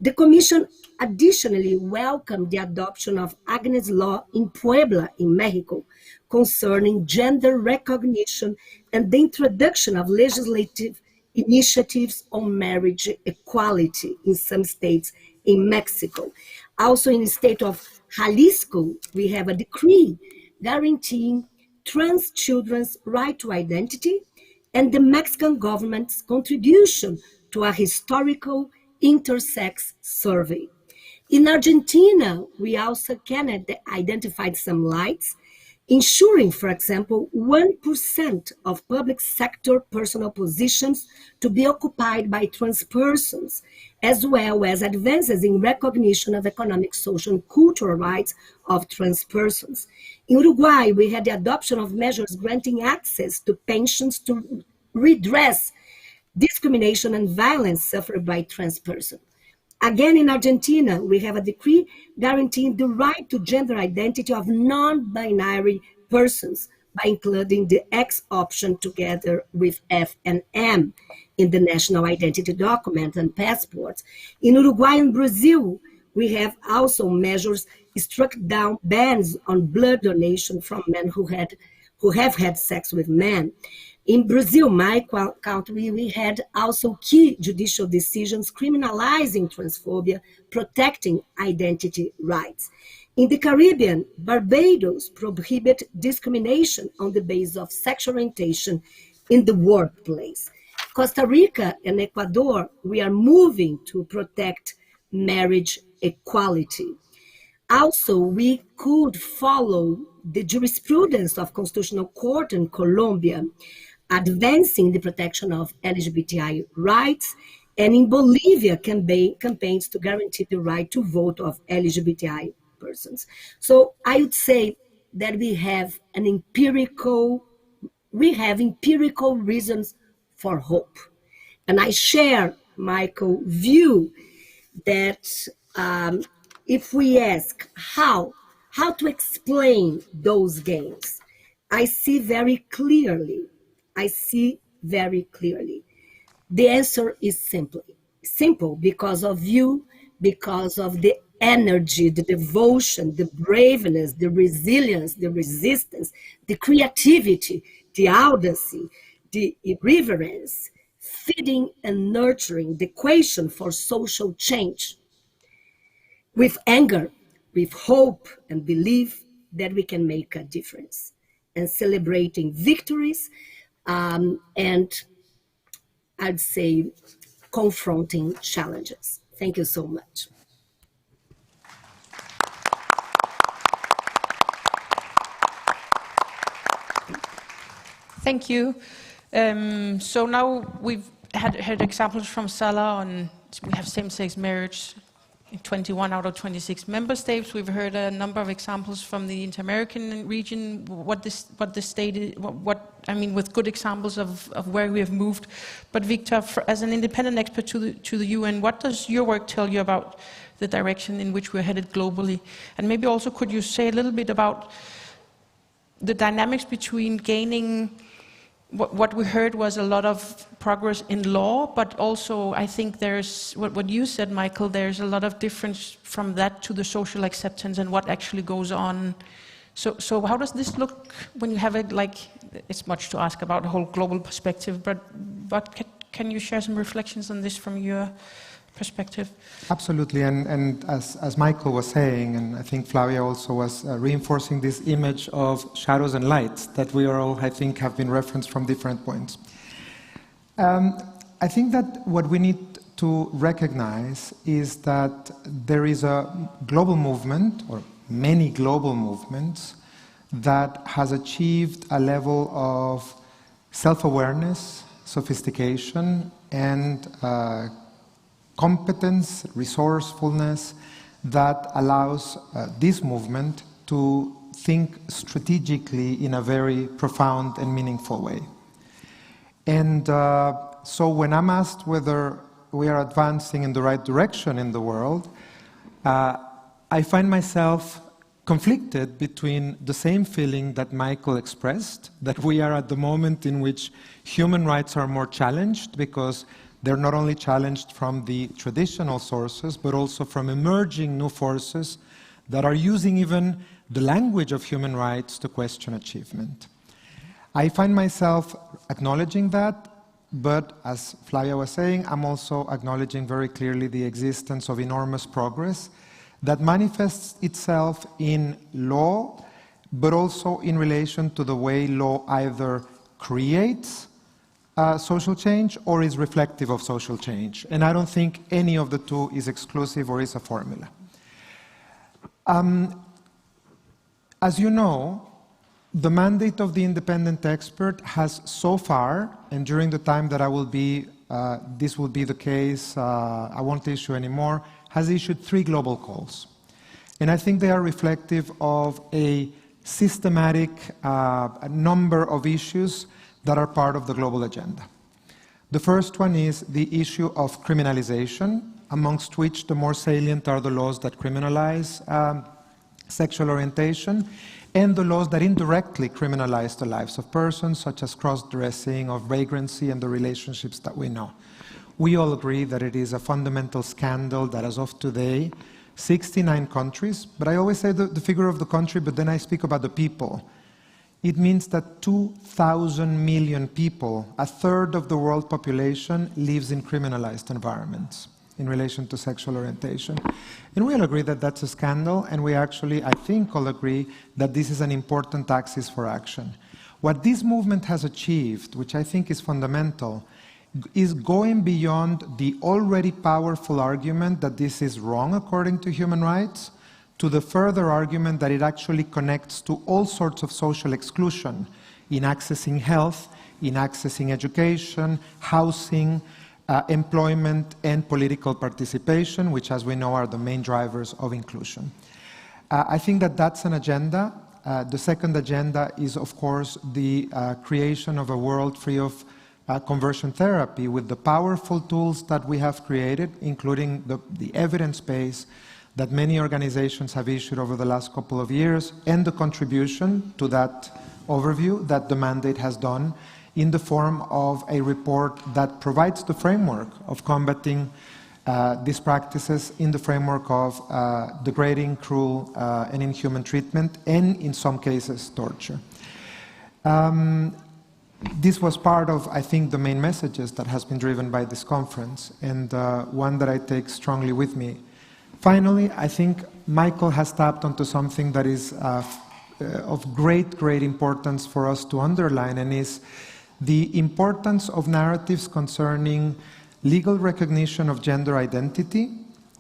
[SPEAKER 6] The Commission additionally welcomed the adoption of Agnes' Law in Puebla, in Mexico, concerning gender recognition and the introduction of legislative initiatives on marriage equality in some states in Mexico. Also in the state of Jalisco, we have a decree guaranteeing trans children's right to identity and the Mexican government's contribution to a historical intersex survey. In Argentina, we also can identify some lights, ensuring, for example, 1% of public sector personnel positions to be occupied by trans persons, as well as advances in recognition of economic, social, and cultural rights of trans persons. In Uruguay, we had the adoption of measures granting access to pensions to redress discrimination and violence suffered by trans persons. Again, in Argentina, we have a decree guaranteeing the right to gender identity of non-binary persons by including the X option together with F and M in the national identity document and passports. In Uruguay and Brazil, we have also measures struck down bans on blood donation from men who have had sex with men. In Brazil, my country, we had also key judicial decisions criminalizing transphobia, protecting identity rights. In the Caribbean, Barbados prohibit discrimination on the basis of sexual orientation in the workplace. Costa Rica and Ecuador, we are moving to protect marriage equality. Also, we could follow the jurisprudence of Constitutional Court in Colombia, advancing the protection of LGBTI rights, and in Bolivia, campaigns to guarantee the right to vote of LGBTI persons. So I would say that we have empirical reasons for hope. And I share Michael's view that if we ask how to explain those gains, I see very clearly. The answer is simple because of you, because of the energy, the devotion, the braveness, the resilience, the resistance, the creativity, the audacity, the irreverence, feeding and nurturing the equation for social change. With anger, with hope and belief that we can make a difference, and celebrating victories, and I'd say confronting challenges. Thank you so much.
[SPEAKER 20] Thank you. So now we've had examples from Salah on, we have same-sex marriage in 21 out of 26 member states. We've heard a number of examples from the Inter-American region, what the state is, with good examples of where we have moved. But Victor, as an independent expert to the UN, what does your work tell you about the direction in which we're headed globally? And maybe also could you say a little bit about the dynamics between gaining, what we heard was a lot of progress in law, but also I think there's, what you said, Michael, there's a lot of difference from that to the social acceptance and what actually goes on. So how does this look when you have it, like, it's much to ask about the whole global perspective, but can you share some reflections on this from your perspective?
[SPEAKER 21] Absolutely, and as Michael was saying, and I think Flavia also was reinforcing this image of shadows and lights that we are all, I think, have been referenced from different points. I think that what we need to recognize is that there is a global movement, or many global movements, that has achieved a level of self-awareness, sophistication, and competence, resourcefulness that allows this movement to think strategically in a very profound and meaningful way. And so when I'm asked whether we are advancing in the right direction in the world, I find myself conflicted between the same feeling that Michael expressed, that we are at the moment in which human rights are more challenged because they're not only challenged from the traditional sources, but also from emerging new forces that are using even the language of human rights to question achievement. I find myself acknowledging that, but as Flavia was saying, I'm also acknowledging very clearly the existence of enormous progress that manifests itself in law, but also in relation to the way law either creates social change or is reflective of social change. And I don't think any of the two is exclusive or is a formula. As you know, the mandate of the independent expert has so far, and during the time that I will be, this will be the case, I won't issue anymore, has issued 3 global calls. And I think they are reflective of a systematic number of issues that are part of the global agenda. The first one is the issue of criminalization, amongst which the more salient are the laws that criminalize sexual orientation, and the laws that indirectly criminalize the lives of persons, such as cross-dressing, of vagrancy, and the relationships that we know. We all agree that it is a fundamental scandal that as of today, 69 countries, but I always say the figure of the country, but then I speak about the people. it means that 2,000 million people, a third of the world population, lives in criminalized environments in relation to sexual orientation. And we all agree that that's a scandal, and we actually, I think, all agree that this is an important axis for action. What this movement has achieved, which I think is fundamental, is going beyond the already powerful argument that this is wrong according to human rights, to the further argument that it actually connects to all sorts of social exclusion in accessing health, in accessing education, housing, employment, and political participation, which, as we know, are the main drivers of inclusion. I think that that's an agenda. The second agenda is, of course, the creation of a world free of conversion therapy with the powerful tools that we have created, including the evidence base that many organizations have issued over the last couple of years, and the contribution to that overview that the mandate has done in the form of a report that provides the framework of combating these practices in the framework of degrading, cruel, and inhuman treatment, and in some cases, torture. This was part of, I think, the main messages that has been driven by this conference, and one that I take strongly with me. Finally, I think Michael has tapped onto something that is of great importance for us to underline, and is the importance of narratives concerning legal recognition of gender identity,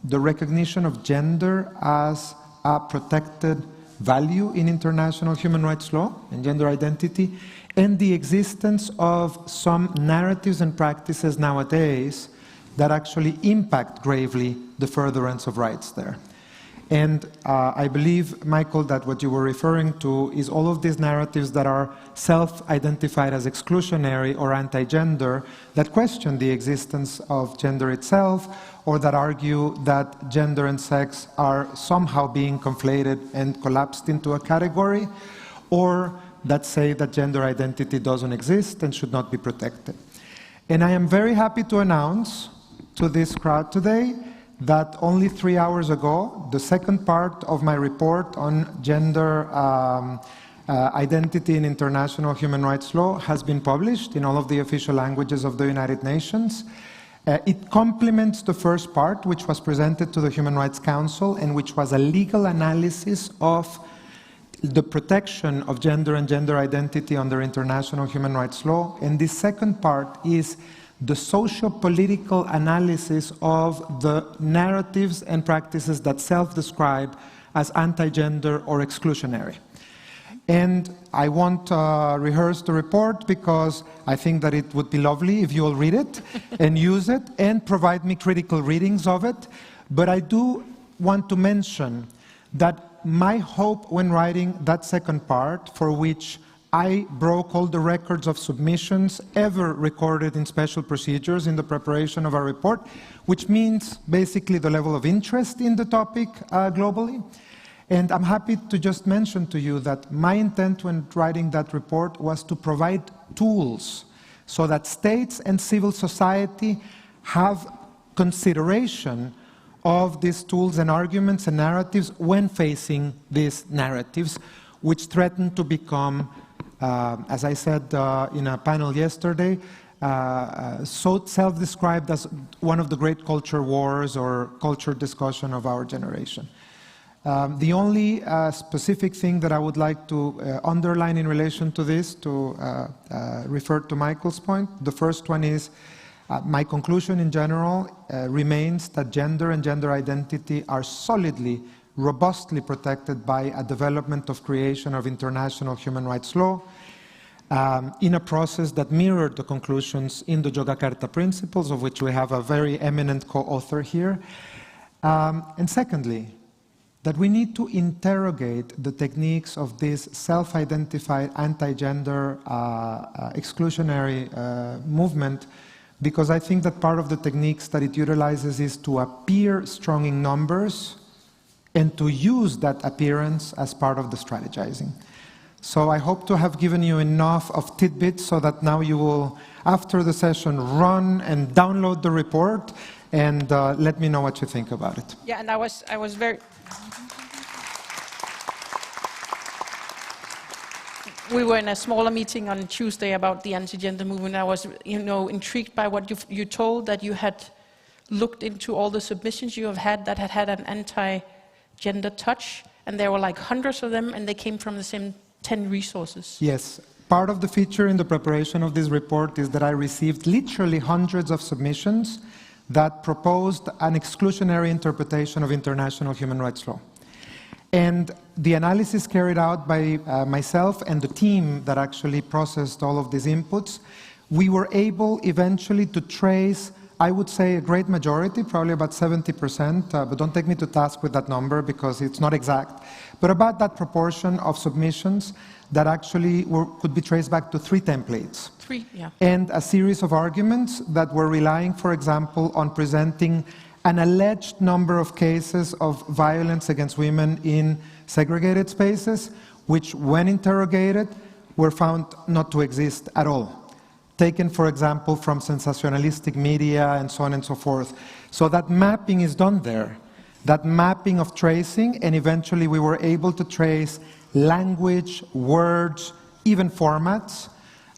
[SPEAKER 21] the recognition of gender as a protected value in international human rights law and gender identity, and the existence of some narratives and practices nowadays that actually impact gravely the furtherance of rights there. And I believe, Michael, that what you were referring to is all of these narratives that are self-identified as exclusionary or anti-gender, that question the existence of gender itself, or that argue that gender and sex are somehow being conflated and collapsed into a category, or that say that gender identity doesn't exist and should not be protected. And I am very happy to announce to this crowd today that only 3 hours ago, the second part of my report on gender identity in international human rights law has been published in all of the official languages of the United Nations. It complements the first part, which was presented to the Human Rights Council and which was a legal analysis of the protection of gender and gender identity under international human rights law. And the second part is the socio-political analysis of the narratives and practices that self-describe as anti-gender or exclusionary. And I won't rehearse the report because I think that it would be lovely if you all read it and use it and provide me critical readings of it. But I do want to mention that my hope when writing that second part, for which I broke all the records of submissions ever recorded in special procedures in the preparation of our report, which means basically the level of interest in the topic globally. And I'm happy to just mention to you that my intent when writing that report was to provide tools so that states and civil society have consideration of these tools and arguments and narratives when facing these narratives, which threaten to become, as I said in a panel yesterday, so self-described as one of the great culture wars or culture discussion of our generation. The only specific thing that I would like to underline in relation to this, to refer to Michael's point, the first one is my conclusion in general remains that gender and gender identity are solidly, robustly protected by a development of creation of international human rights law in a process that mirrored the conclusions in the Yogyakarta Principles, of which we have a very eminent co-author here. And secondly, that we need to interrogate the techniques of this self-identified anti-gender exclusionary movement, because I think that part of the techniques that it utilizes is to appear strong in numbers and to use that appearance as part of the strategizing. So I hope to have given you enough of tidbits so that now you will, after the session, run and download the report and let me know what you think about it.
[SPEAKER 20] Yeah, and I was very... we were in a smaller meeting on Tuesday about the anti-gender movement. I was, intrigued by what you told, that you had looked into all the submissions you have had that had an anti-gender touch, and there were like hundreds of them, and they came from the same 10 resources.
[SPEAKER 21] Yes. Part of the feature in the preparation of this report is that I received literally hundreds of submissions that proposed an exclusionary interpretation of international human rights law. And the analysis carried out by myself and the team that actually processed all of these inputs, we were able eventually to trace, I would say, a great majority, probably about 70%, but don't take me to task with that number because it's not exact, but about that proportion of submissions that actually could be traced back to 3 templates.
[SPEAKER 20] 3, yeah.
[SPEAKER 21] And a series of arguments that were relying, for example, on presenting an alleged number of cases of violence against women in segregated spaces, which, when interrogated, were found not to exist at all. Taken, for example, from sensationalistic media and so on and so forth. So that mapping is done there, that mapping of tracing, and eventually we were able to trace language, words, even formats,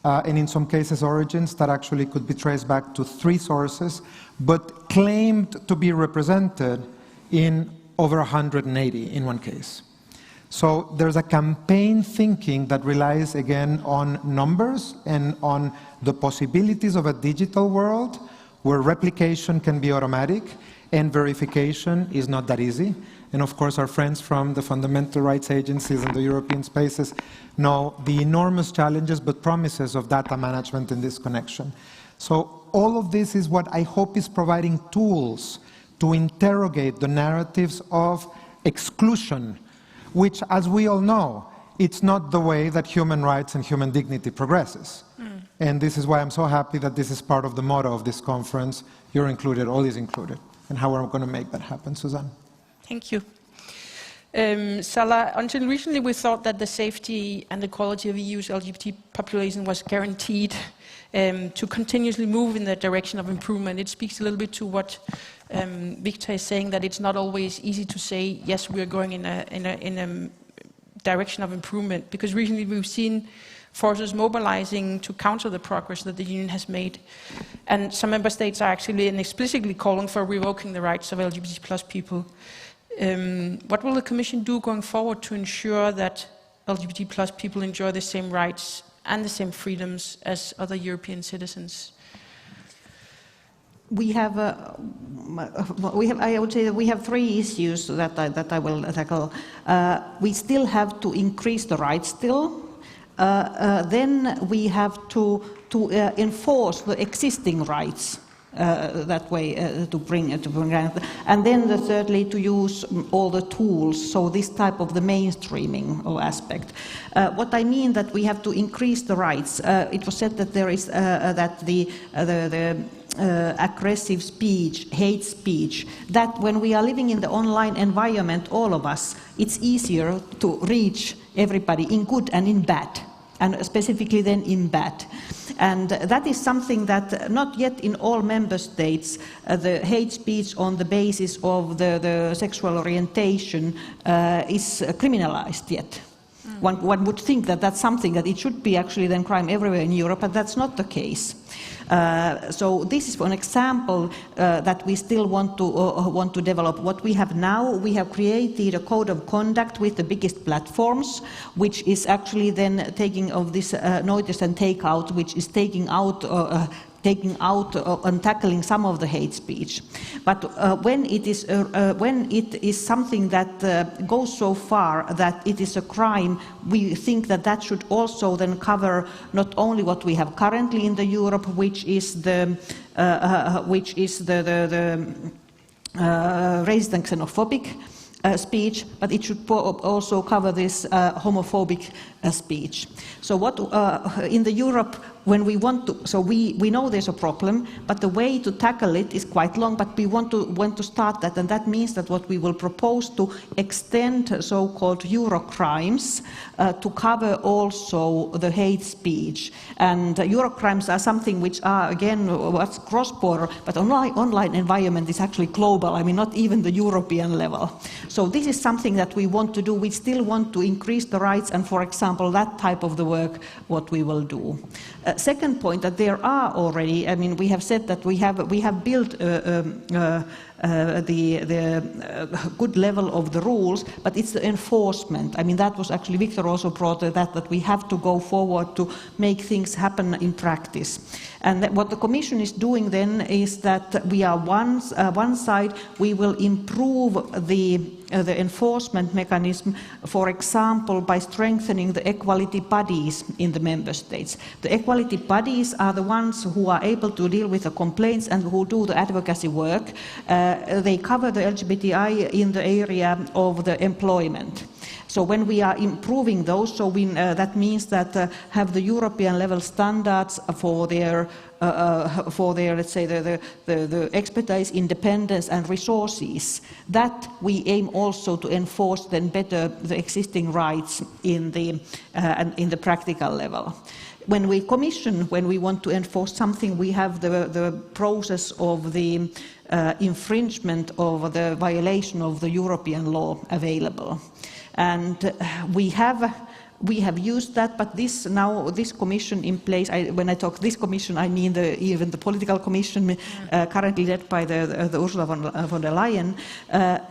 [SPEAKER 21] and in some cases origins that actually could be traced back to 3 sources, but claimed to be represented in over 180 in one case. So there's a campaign thinking that relies again on numbers and on the possibilities of a digital world where replication can be automatic and verification is not that easy. And of course, our friends from the fundamental rights agencies and the European spaces know the enormous challenges but promises of data management in this connection. So all of this is what I hope is providing tools to interrogate the narratives of exclusion, which, as we all know, it's not the way that human rights and human dignity progresses. And this is why I'm so happy that this is part of the motto of this conference, you're included, all is included, and how we're going to make that happen. Suzanne.
[SPEAKER 20] Thank you. Salah, until recently we thought that the safety and the quality of EU's LGBT population was guaranteed to continuously move in the direction of improvement. It speaks a little bit to what Victor is saying, that it's not always easy to say, yes, we're going in a direction of improvement, because recently we've seen forces mobilizing to counter the progress that the Union has made. And some member states are actually and explicitly calling for revoking the rights of LGBT plus people. What will the Commission do going forward to ensure that LGBT plus people enjoy the same rights and the same freedoms as other European citizens?
[SPEAKER 14] I would say that we have 3 issues that I will tackle. We still have to increase the rights still. Then we have to enforce the existing rights. That way to bring and then thirdly to use all the tools, so this type of the mainstreaming aspect. What I mean that we have to increase the rights. It was said that there is that the aggressive speech, hate speech, that when we are living in the online environment, all of us, it's easier to reach everybody in good and in bad, and specifically then in bad. And that is something that not yet in all member states, the hate speech on the basis of the sexual orientation is criminalized yet. One would think that that's something that it should be actually then crime everywhere in Europe, but that's not the case. So this is one example that we still want to develop. What we have now, we have created a code of conduct with the biggest platforms, which is actually then taking of this notice and take out, which is taking out and tackling some of the hate speech. But when it is something that goes so far that it is a crime, we think that that should also then cover not only what we have currently in the Europe, which is the racist and xenophobic speech, but it should also cover this homophobic speech. So what in the Europe when we want to, so we know there's a problem, but the way to tackle it is quite long, but we want to start that, and that means that what we will propose to extend so-called Eurocrimes to cover also the hate speech. And Eurocrimes are something which are, again, what's cross-border, but online environment is actually global, I mean, not even the European level. So this is something that we want to do. We still want to increase the rights, and for example, that type of the work, what we will do. Second point, that there are already, I mean, we have said that we have built the good level of the rules, but it's the enforcement. I mean, that was actually, Victor also brought that we have to go forward to make things happen in practice. And what the Commission is doing then is that we are one side, we will improve the enforcement mechanism, for example, by strengthening the equality bodies in the member states. The equality bodies are the ones who are able to deal with the complaints and who do the advocacy work. They cover the LGBTI in the area of the employment. So when we are improving those, so that means that have the European level standards for their let's say the expertise, independence and resources, that we aim also to enforce then better the existing rights in the practical level. When we want to enforce something, we have the process of the infringement of the violation of the European law available. And we have used that, but this commission in place, when I talk this commission, I mean even the political commission currently led by the Ursula von der Leyen,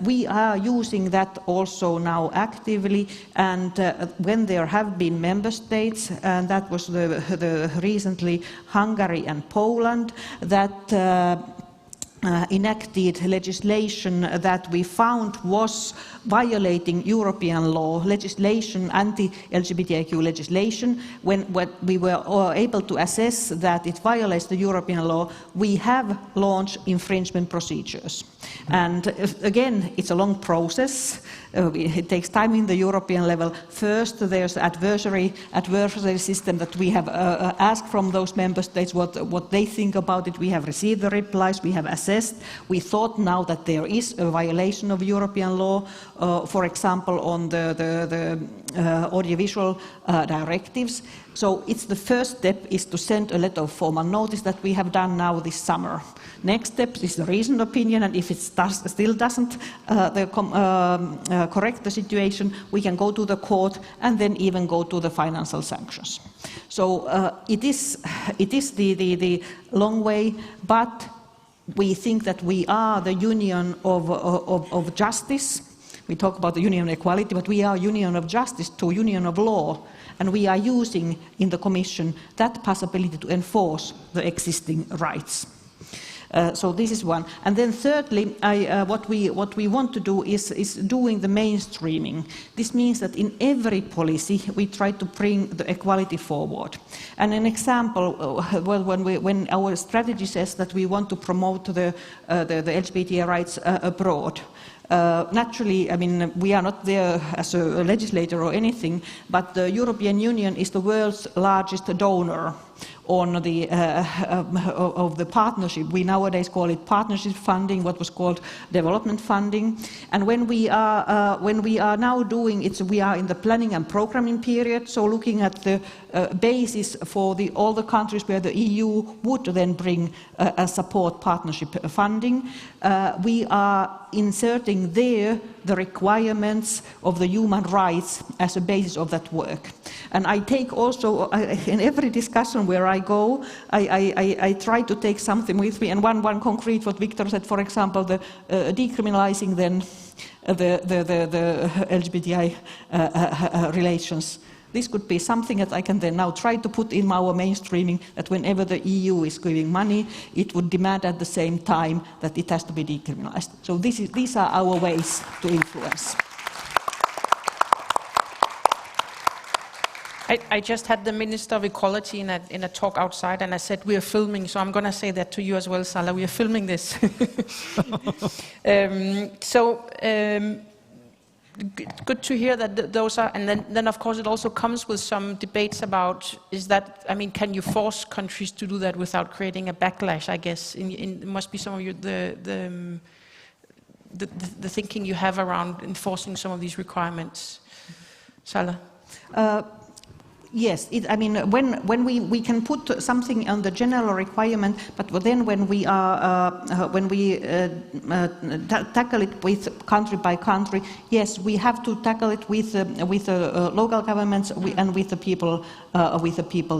[SPEAKER 14] we are using that also now actively, and when there have been member states, and that was the recently Hungary and Poland, that enacted legislation that we found was violating European law legislation, anti-LGBTIQ legislation. When we were able to assess that it violates the European law, we have launched infringement procedures. And again, it's a long process. It takes time in the European level. First, there's adversary system that we have asked from those member states what they think about it. We have received the replies, we have assessed. We thought now that there is a violation of European law, for example, on the audiovisual directives. So it's the first step is to send a letter of formal notice that we have done now this summer. Next step is the reasoned opinion, and if it still doesn't correct the situation, we can go to the court and then even go to the financial sanctions. So it is the long way, but we think that we are the union of justice. We talk about the union of equality, but we are a union of justice to a union of law, and we are using in the Commission that possibility to enforce the existing rights. So this is one. And then thirdly, what we want to do is doing the mainstreaming. This means that in every policy we try to bring the equality forward. And an example, when our strategy says that we want to promote the LGBTI rights abroad, naturally, I mean, we are not there as a legislator or anything, but the European Union is the world's largest donor on the of the partnership. We nowadays call it partnership funding, what was called development funding. And when we are now doing it, we are in the planning and programming period, so looking at the basis for all the countries where the EU would then bring support partnership funding. We are inserting there the requirements of the human rights as a basis of that work. And I take also, in every discussion where I go, I try to take something with me. And one concrete, what Victor said, for example, the decriminalizing then the LGBTI relations. This could be something that I can then now try to put in our mainstreaming, that whenever the EU is giving money, it would demand at the same time that it has to be decriminalized. So these are our ways to influence.
[SPEAKER 20] I just had the Minister of Equality in a talk outside, and I said, we are filming, so I'm going to say that to you as well, Salah. We are filming this. good to hear that those are, and then of course it also comes with some debates about, is that, I mean, can you force countries to do that without creating a backlash, I guess? It must be some of the thinking you have around enforcing some of these requirements. Sala?
[SPEAKER 14] Yes, I mean, when we can put something on the general requirement, but then when we tackle it with country by country, yes, we have to tackle it with local governments and with the people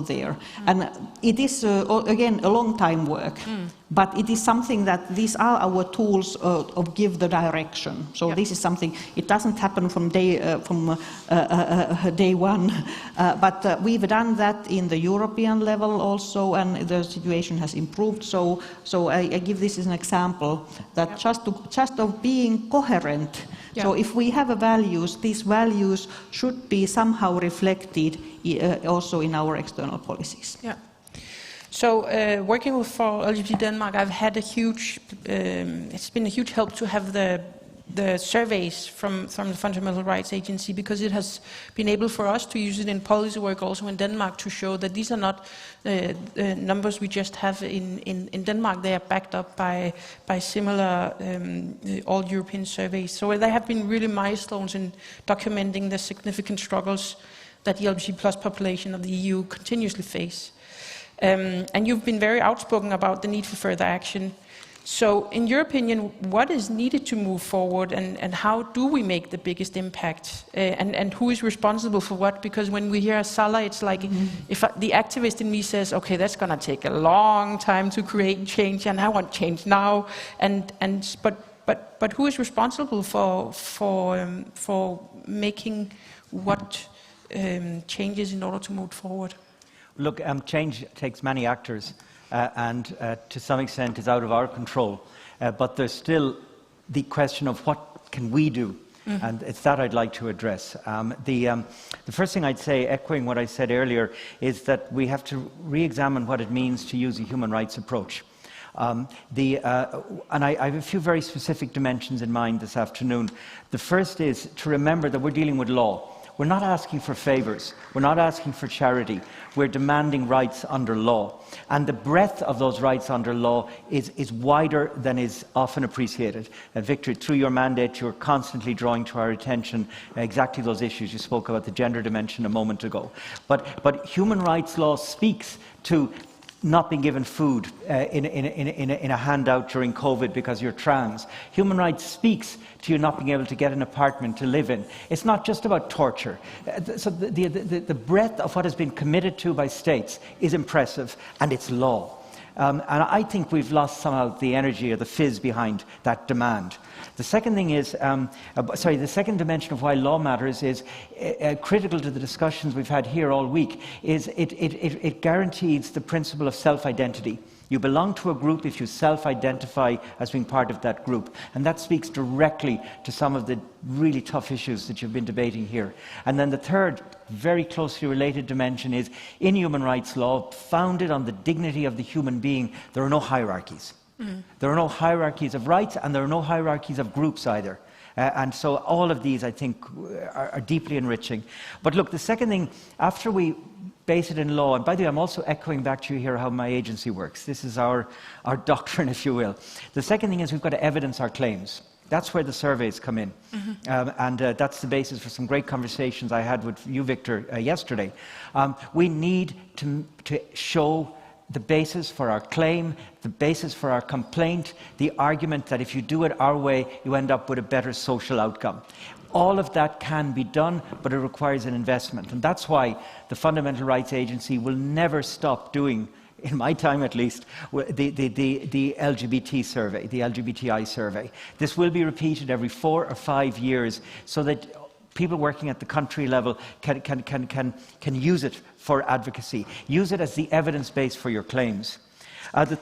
[SPEAKER 14] there. And it is again a long time work. But it is something that these are our tools of give the direction. So this is something, it doesn't happen from day one, but we've done that in the European level also, and the situation has improved. So I give this as an example that just of being coherent. So if we have values, these values should be somehow reflected also in our external policies.
[SPEAKER 20] Yeah. So working for LGBT Denmark, I've had a huge, it's been a huge help to have the surveys from the Fundamental Rights Agency, because it has been able for us to use it in policy work also in Denmark to show that these are not numbers we just have in Denmark. They are backed up by similar all European surveys. So they have been really milestones in documenting the significant struggles that the LGBT plus population of the EU continuously face. And you've been very outspoken about the need for further action. So in your opinion, what is needed to move forward, and how do we make the biggest impact? And who is responsible for what? Because when we hear Sala, it's like, if the activist in me says, okay, that's going to take a long time to create change, and I want change now. But who is responsible for making what changes in order to move forward?
[SPEAKER 2] Look, change takes many actors, and to some extent is out of our control. But there's still the question of what can we do, and it's that I'd like to address. The first thing I'd say, echoing what I said earlier, is that we have to re-examine what it means to use a human rights approach. And I have a few very specific dimensions in mind this afternoon. The first is to remember that we're dealing with law. We're not asking for favours. We're not asking for charity. We're demanding rights under law. And the breadth of those rights under law is wider than is often appreciated. Victor, through your mandate, you're constantly drawing to our attention exactly those issues. You spoke about the gender dimension a moment ago. But human rights law speaks to not being given food in a handout during COVID because you're trans. Human rights speaks to you not being able to get an apartment to live in. It's not just about torture. So the breadth of what has been committed to by states is impressive, and it's law. And I think we've lost somehow the energy or the fizz behind that demand. The second thing is, the second dimension of why law matters is critical to the discussions we've had here all week, is it guarantees the principle of self-identity. You belong to a group if you self-identify as being part of that group. And that speaks directly to some of the really tough issues that you've been debating here. And then the third, very closely related dimension is, in human rights law, founded on the dignity of the human being, there are no hierarchies. There are no hierarchies of rights, and there are no hierarchies of groups either. And so all of these, I think, are deeply enriching. But look, the second thing, after we base it in law, and by the way, I'm also echoing back to you here how my agency works. This is our doctrine, if you will. The second thing is we've got to evidence our claims. That's where the surveys come in. And that's the basis for some great conversations I had with you, Victor, yesterday. We need to show the basis for our claim, the basis for our complaint, the argument that if you do it our way, you end up with a better social outcome. All of that can be done, but it requires an investment. And that's why the Fundamental Rights Agency will never stop doing, in my time at least, the LGBT survey, the LGBTI survey. This will be repeated every 4 or 5 years so that people working at the country level can use it for advocacy. Use it as the evidence base for your claims. The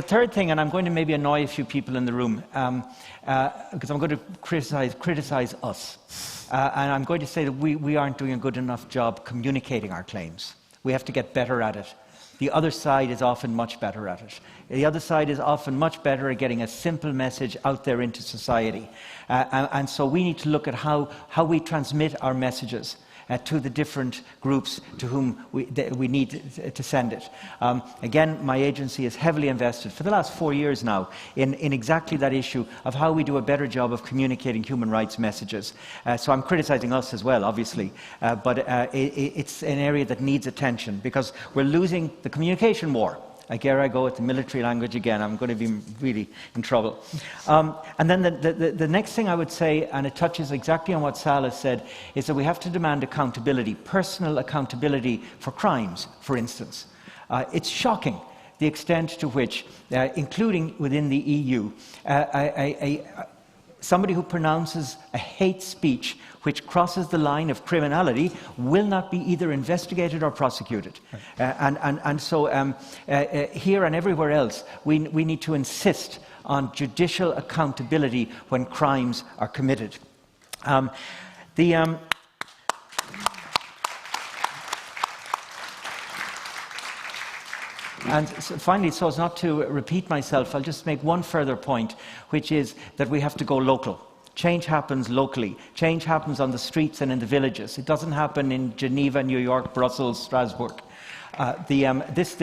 [SPEAKER 2] third thing, and I'm going to maybe annoy a few people in the room, because I'm going to criticize us. And I'm going to say that we aren't doing a good enough job communicating our claims. We have to get better at it. The other side is often much better at it. The other side is often much better at getting a simple message out there into society. And so we need to look at how we transmit our messages to the different groups to whom we need to send it. Again, my agency is heavily invested for the last 4 years now in exactly that issue of how we do a better job of communicating human rights messages. So I'm criticizing us as well, obviously, but it's an area that needs attention because we're losing the communication war. Here I go with the military language again. I'm going to be really in trouble. And then the next thing I would say, and it touches exactly on what Salah said, is that we have to demand accountability, personal accountability for crimes, for instance. It's shocking the extent to which, including within the EU, somebody who pronounces a hate speech which crosses the line of criminality will not be either investigated or prosecuted. And so here and everywhere else, we need to insist on judicial accountability when crimes are committed. And so finally, so as not to repeat myself, I'll just make one further point, which is that we have to go local. Change happens locally. Change happens on the streets and in the villages. It doesn't happen in Geneva, New York, Brussels, Strasbourg. This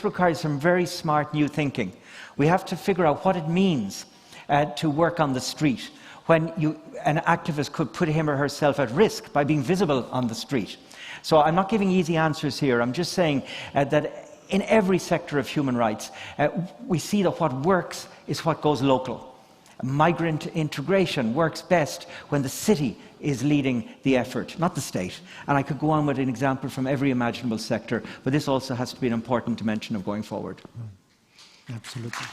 [SPEAKER 2] requires some very smart new thinking. We have to figure out what it means to work on the street when an activist could put him or herself at risk by being visible on the street. So I'm not giving easy answers here. I'm just saying that in every sector of human rights, we see that what works is what goes local. Migrant integration works best when the city is leading the effort, not the state. And I could go on with an example from every imaginable sector, but this also has to be an important dimension of going forward.
[SPEAKER 21] Absolutely.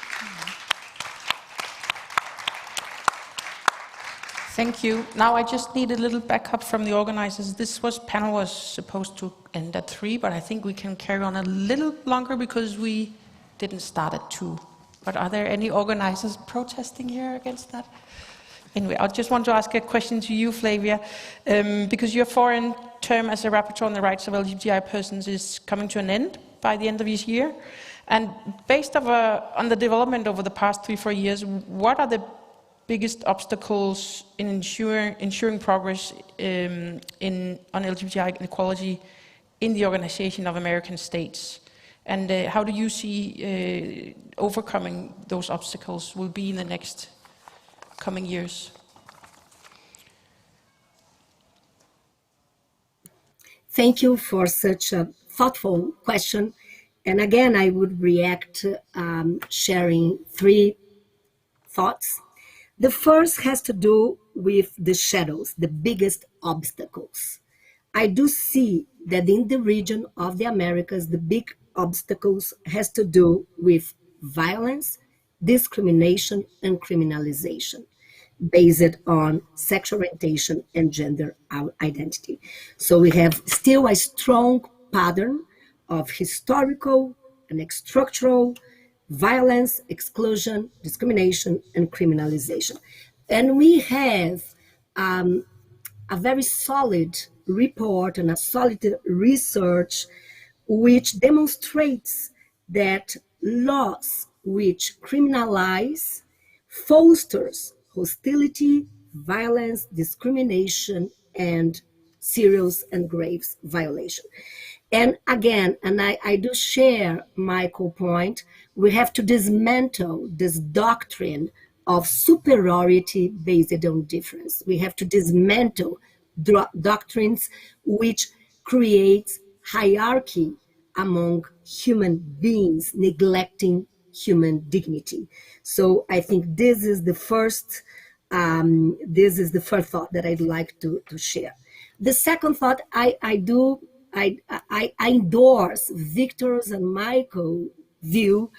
[SPEAKER 20] Thank you. Now I just need a little backup from the organizers. This panel was supposed to end at 3, but I think we can carry on a little longer because we didn't start at 2. But are there any organizers protesting here against that? Anyway, I just want to ask a question to you, Flavia, because your foreign term as a rapporteur on the rights of LGBTI persons is coming to an end by the end of this year. And based on the development over the past 3-4 years, what are the biggest obstacles in ensuring progress on LGBTI equality in the Organization of American States? And how do you see overcoming those obstacles will be in the next coming years?
[SPEAKER 6] Thank you for such a thoughtful question. And again, I would react sharing 3 thoughts. The first has to do with the shadows, the biggest obstacles. I do see that in the region of the Americas, the big obstacles has to do with violence, discrimination, and criminalization based on sexual orientation and gender identity. So we have still a strong pattern of historical and structural violence, exclusion, discrimination, and criminalization. And we have a very solid report and a solid research which demonstrates that laws which criminalize fosters hostility, violence, discrimination, and serious and grave violation. And again, and I do share Michael's point, we have to dismantle this doctrine of superiority based on difference. We have to dismantle doctrines which create hierarchy among human beings, neglecting human dignity. So I think this is the first thought that I'd like to share. The second thought, I endorse Victor's and Michael's view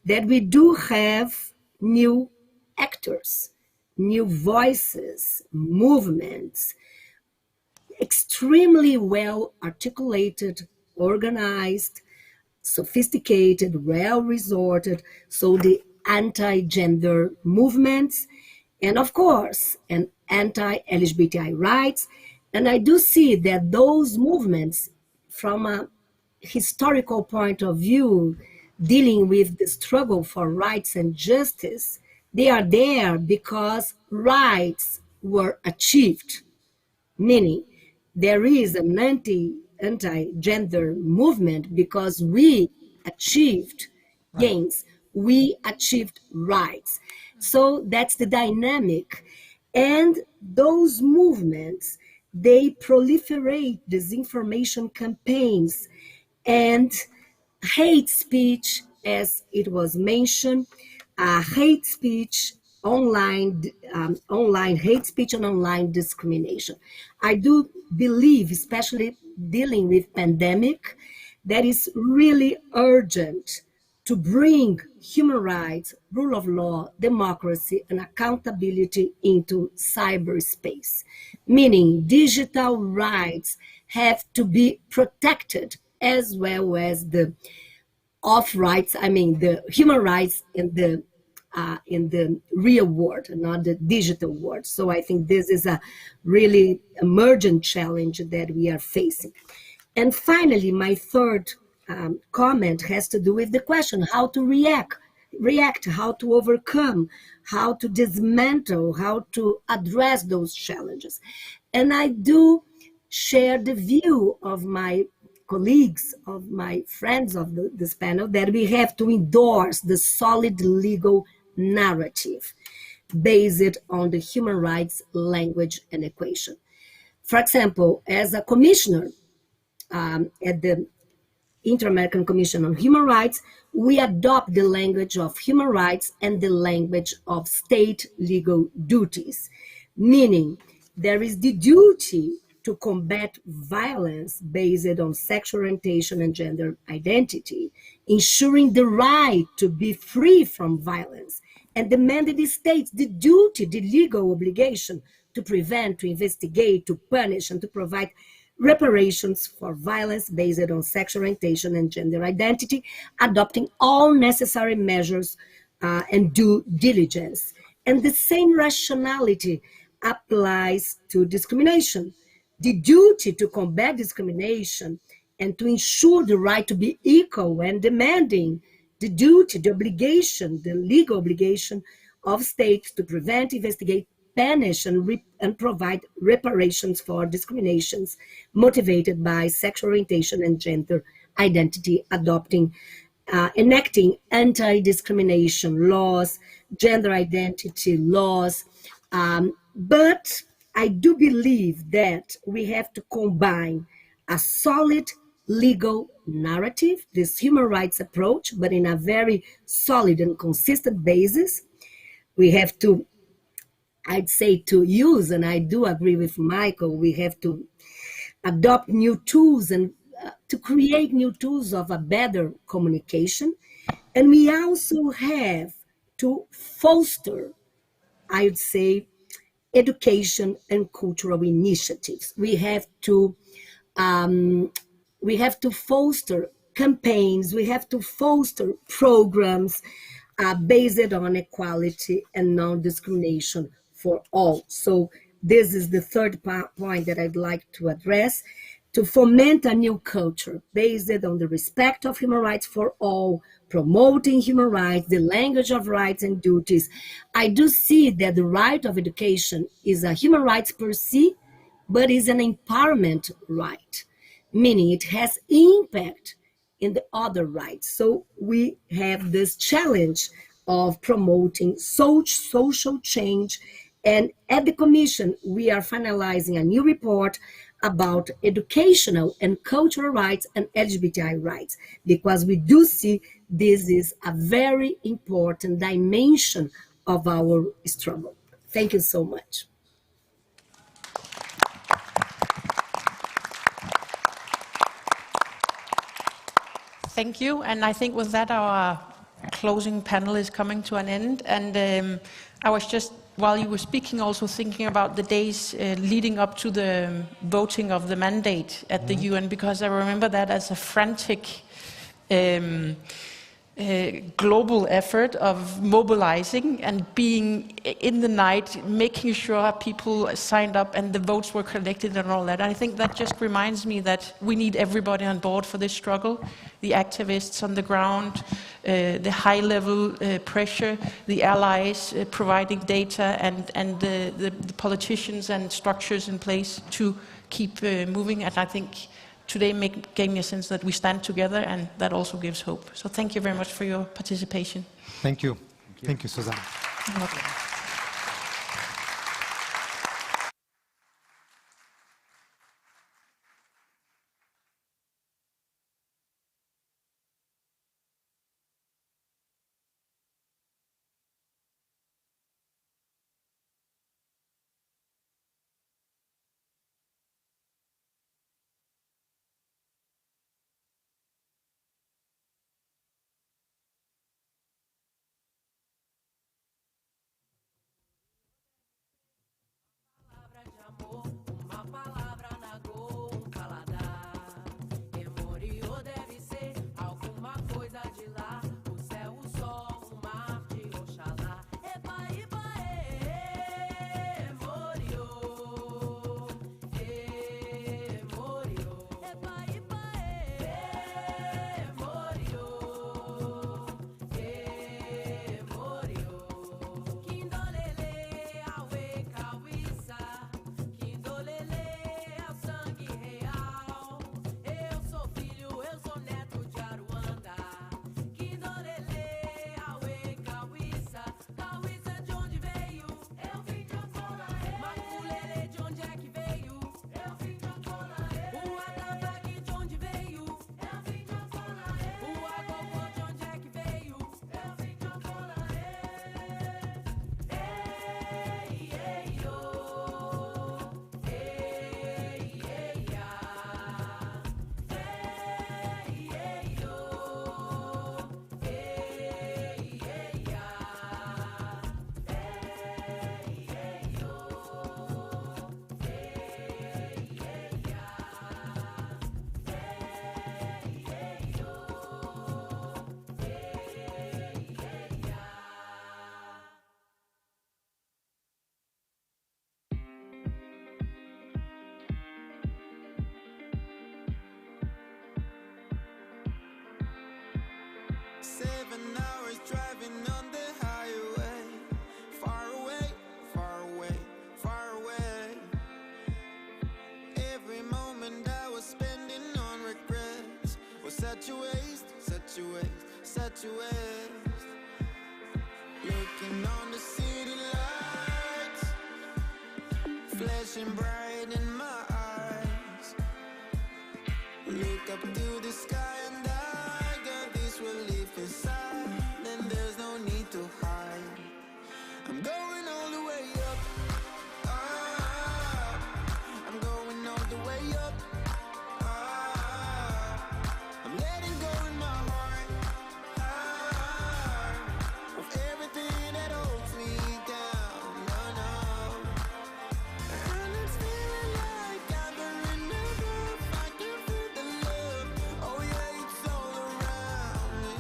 [SPEAKER 6] that we do have new actors, new voices, movements, extremely well articulated, organized, sophisticated, well-resorted, so the anti-gender movements, and of course, and anti-LGBTI rights. And I do see that those movements, from a historical point of view, dealing with the struggle for rights and justice, they are there because rights were achieved, meaning there is an anti-gender movement because we achieved gains, we achieved rights. So that's the dynamic. And those movements, they proliferate disinformation campaigns and hate speech, as it was mentioned, hate speech, online hate speech and online discrimination. I do believe, especially dealing with pandemic, that is really urgent to bring human rights, rule of law, democracy, and accountability into cyberspace, meaning digital rights have to be protected as well as the rights, I mean the human rights in the real world, not the digital world. So I think this is a really emergent challenge that we are facing. And finally, my third comment has to do with the question how to react, how to overcome, how to dismantle, how to address those challenges. And I do share the view of my colleagues, of my friends of this panel, that we have to endorse the solid legal narrative based on the human rights language and equation. For example, as a commissioner at the Inter-American Commission on Human Rights, we adopt the language of human rights and the language of state legal duties, meaning there is the duty to combat violence based on sexual orientation and gender identity, ensuring the right to be free from violence, and demanded the states the duty, the legal obligation to prevent, to investigate, to punish, and to provide reparations for violence based on sexual orientation and gender identity, adopting all necessary measures and due diligence. And the same rationality applies to discrimination. The duty to combat discrimination and to ensure the right to be equal and demanding, the duty, the obligation, the legal obligation of states to prevent, investigate, punish, and provide reparations for discriminations motivated by sexual orientation and gender identity, enacting anti-discrimination laws, gender identity laws. But I do believe that we have to combine a solid legal narrative, this human rights approach, but in a very solid and consistent basis. We have to, I'd say, to use, and I do agree with Michael, we have to adopt new tools and to create new tools of a better communication. And we also have to foster, I would say, education and cultural initiatives. We have to foster campaigns, we have to foster programs based on equality and non-discrimination for all. So this is the third point that I'd like to address, to foment a new culture based on the respect of human rights for all, promoting human rights, the language of rights and duties. I do see that the right of education is a human rights per se, but is an empowerment right, meaning it has impact in the other rights. So we have this challenge of promoting social change. And at the Commission, we are finalizing a new report about educational and cultural rights and LGBTI rights, because we do see this is a very important dimension of our struggle. Thank you so much.
[SPEAKER 20] Thank you. And I think with that, our closing panel is coming to an end. And I was just, while you were speaking, also thinking about the days leading up to the voting of the mandate at the UN, because I remember that as a frantic global effort of mobilizing and being in the night, making sure people signed up and the votes were collected and all that. I think that just reminds me that we need everybody on board for this struggle, the activists on the ground, the high-level pressure, the allies providing data, and the politicians and structures in place to keep moving. And I think today gave me a sense that we stand together, and that also gives hope. So thank you very much for your participation.
[SPEAKER 21] Thank you. Thank you, Susanne.
[SPEAKER 20] You're welcome.
[SPEAKER 11] Such a waste. Looking on the city lights, flashing bright in my eyes. Look up to the sky and I got this relief inside. Then there's no need to hide. I'm going all the way up. I'm going all the way up. I'm letting go in my heart of everything that holds me down. No, no. And it's feeling like I'm in the groove. I can feel the love. Oh yeah, it's all around me.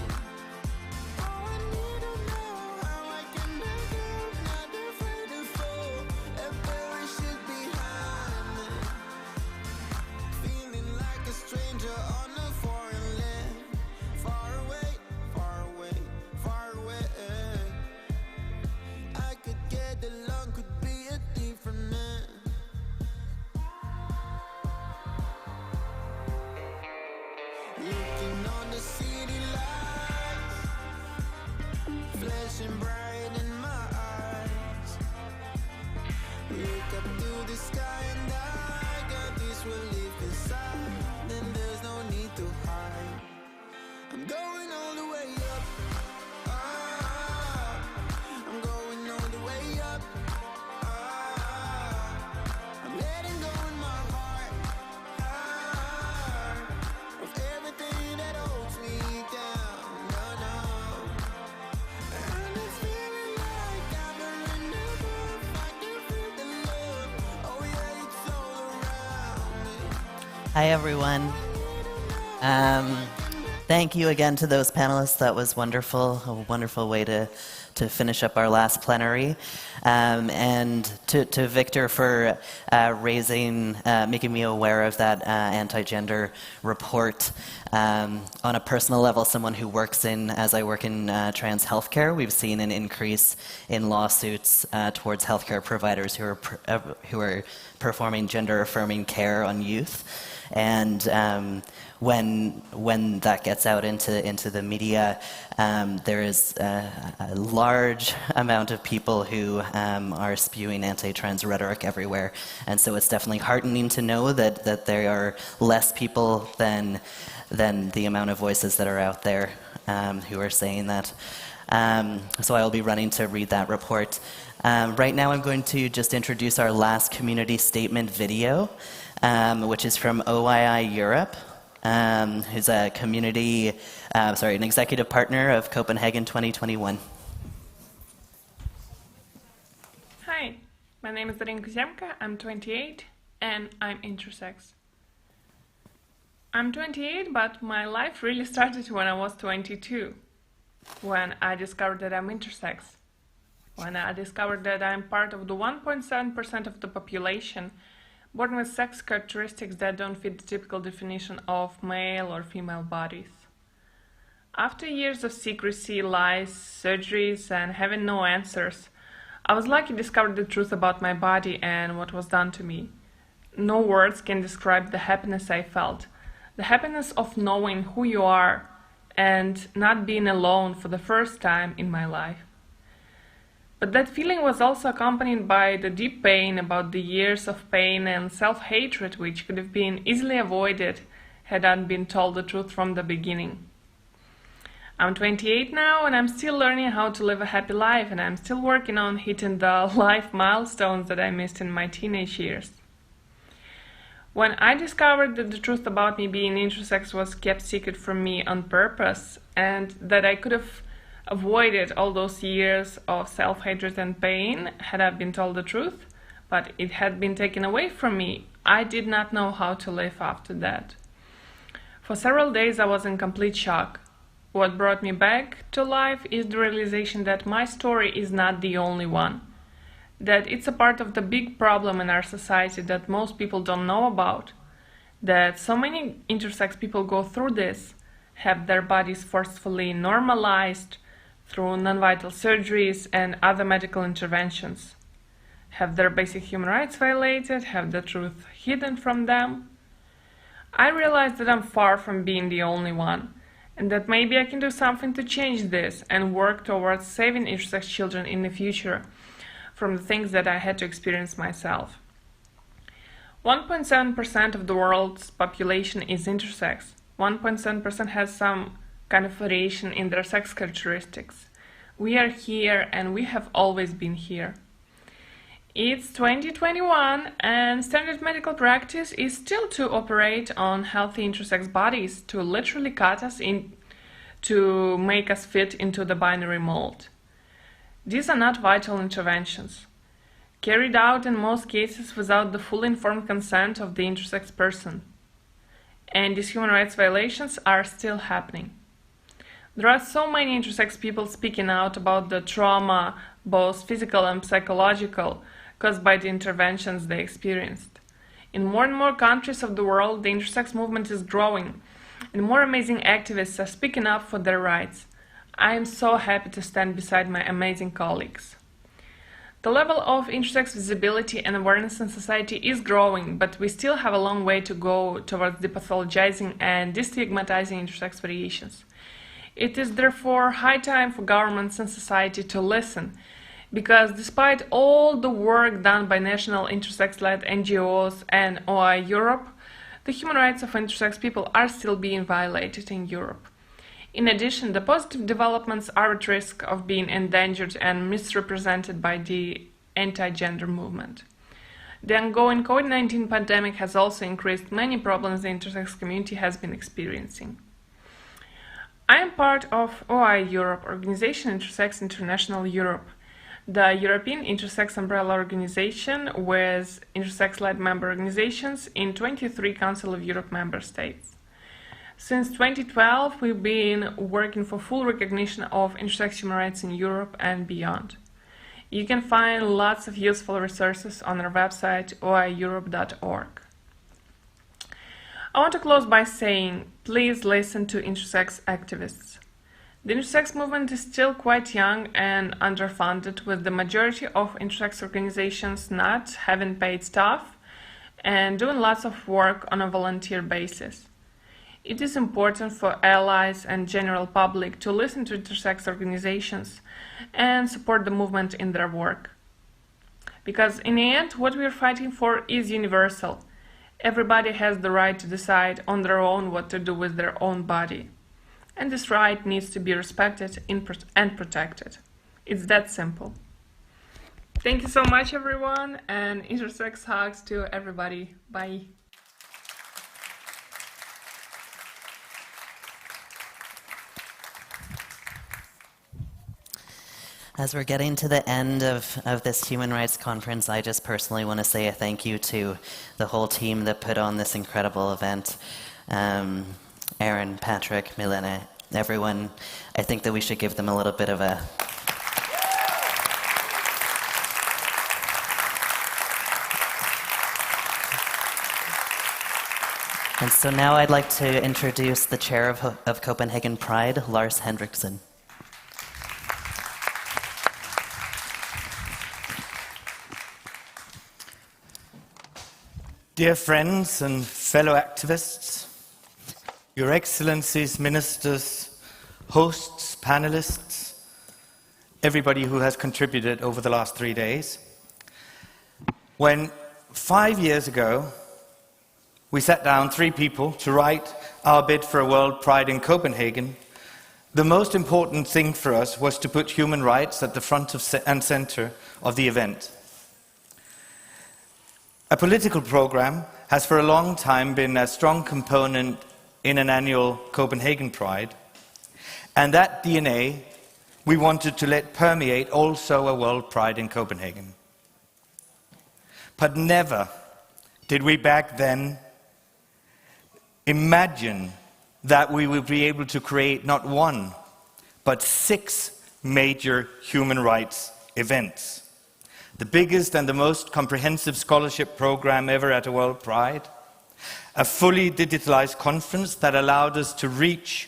[SPEAKER 11] Oh, I need to know how I can let go. Not afraid to fall and perish it behind me. Feeling like a stranger on a foreign land. Far away, far away, far away. I could get along, could be a different man. Looking on the city lights, flashing bright in my eyes. Look up to the sky and I got this relief inside. Then there's no need to hide. I'm going all the way up. I'm going all the way up. I'm letting go in my heart of everything that holds me down. No, no. And it's feeling like I'm in the groove. I can feel the love. Oh yeah, it's all around me.
[SPEAKER 1] Hi, everyone. Thank you again to those panelists. That was wonderful, a wonderful way to finish up our last plenary. And to Victor for making me aware of that anti-gender report. On a personal level, someone who works as I work in trans healthcare, we've seen an increase in lawsuits towards healthcare providers who are performing gender-affirming care on youth. And when that gets out into the media, there is a large amount of people who are spewing anti-trans rhetoric everywhere. And so it's definitely heartening to know that there are less people than the amount of voices that are out there who are saying that. So I will be running to read that report. Right now I'm going to just introduce our last community statement video, which is from OII Europe, who's an executive partner of Copenhagen 2021.
[SPEAKER 4] Hi, my name is Darinka Zemka, I'm 28 and I'm intersex. I'm 28, but my life really started when I was 22, when I discovered that I'm intersex, when I discovered that I'm part of the 1.7% of the population born with sex characteristics that don't fit the typical definition of male or female bodies. After years of secrecy, lies, surgeries, and having no answers, I was lucky to discover the truth about my body and what was done to me. No words can describe the happiness I felt, the happiness of knowing who you are and not being alone for the first time in my life. But that feeling was also accompanied by the deep pain about the years of pain and self-hatred which could have been easily avoided had I been told the truth from the beginning. I'm 28 now and I'm still learning how to live a happy life, and I'm still working on hitting the life milestones that I missed in my teenage years. When I discovered that the truth about me being intersex was kept secret from me on purpose, and that I could have avoided all those years of self-hatred and pain had I been told the truth, but it had been taken away from me, I did not know how to live after that. For several days I was in complete shock. What brought me back to life is the realization that my story is not the only one, that it's a part of the big problem in our society that most people don't know about, that so many intersex people go through this, have their bodies forcefully normalized through non-vital surgeries and other medical interventions, have their basic human rights violated, have the truth hidden from them. I realized that I'm far from being the only one, and that maybe I can do something to change this and work towards saving intersex children in the future from the things that I had to experience myself. 1.7% of the world's population is intersex. 1.7% has some kind of variation in their sex characteristics. We are here and we have always been here. It's 2021 and standard medical practice is still to operate on healthy intersex bodies, to literally cut us in, to make us fit into the binary mold. These are not vital interventions, carried out in most cases without the full informed consent of the intersex person. And these human rights violations are still happening. There are so many intersex people speaking out about the trauma, both physical and psychological, caused by the interventions they experienced. In more and more countries of the world, the intersex movement is growing, and more amazing activists are speaking up for their rights. I am so happy to stand beside my amazing colleagues. The level of intersex visibility and awareness in society is growing, but we still have a long way to go towards depathologizing and destigmatizing intersex variations. It is therefore high time for governments and society to listen, because despite all the work done by national intersex-led NGOs and OI Europe, the human rights of intersex people are still being violated in Europe. In addition, the positive developments are at risk of being endangered and misrepresented by the anti-gender movement. The ongoing COVID-19 pandemic has also increased many problems the intersex community has been experiencing. I am part of OI Europe, Organization Intersex International Europe, the European intersex umbrella organization with intersex-led member organizations in 23 Council of Europe member states. Since 2012, we've been working for full recognition of intersex human rights in Europe and beyond. You can find lots of useful resources on our website oieurope.org. I want to close by saying, please listen to intersex activists. The intersex movement is still quite young and underfunded, with the majority of intersex organizations not having paid staff and doing lots of work on a volunteer basis. It is important for allies and general public to listen to intersex organizations and support the movement in their work. Because in the end, what we are fighting for is universal. Everybody has the right to decide on their own what to do with their own body. And this right needs to be respected and protected. It's that simple. Thank you so much, everyone, and intersex hugs to everybody. Bye.
[SPEAKER 1] As we're getting to the end of this Human Rights Conference, I just personally want to say a thank you to the whole team that put on this incredible event. Aaron, Patrick, Milena, everyone. I think that we should give them a little bit of a... And so now I'd like to introduce the chair of Copenhagen Pride, Lars Hendriksen.
[SPEAKER 3] Dear friends and fellow activists, Your Excellencies, ministers, hosts, panelists, everybody who has contributed over the last 3 days. When 5 years ago, we sat down, 3 people, to write our bid for a World Pride in Copenhagen, the most important thing for us was to put human rights at the front and center of the event. A political program has for a long time been a strong component in an annual Copenhagen Pride, and that DNA we wanted to let permeate also a World Pride in Copenhagen. But never did we back then imagine that we would be able to create not 1, but 6 major human rights events. The biggest and the most comprehensive scholarship program ever at a World Pride, a fully digitalized conference that allowed us to reach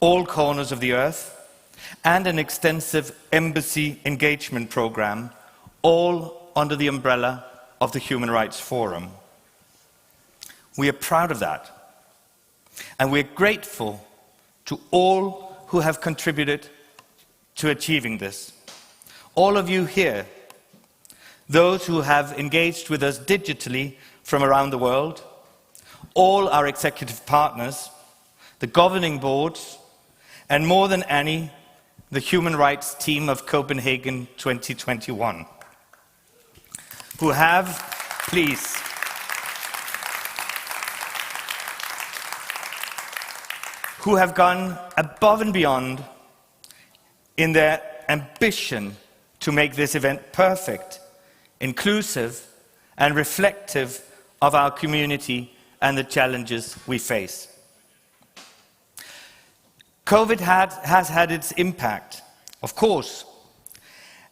[SPEAKER 3] all corners of the earth, and an extensive embassy engagement program, all under the umbrella of the Human Rights Forum. We are proud of that, and we're grateful to all who have contributed to achieving this. All of you here, those who have engaged with us digitally from around the world, all our executive partners, the governing boards, and more than any, the human rights team of Copenhagen 2021, who have, please, who have gone above and beyond in their ambition to make this event perfect, inclusive, and reflective of our community and the challenges we face. COVID has had its impact, of course,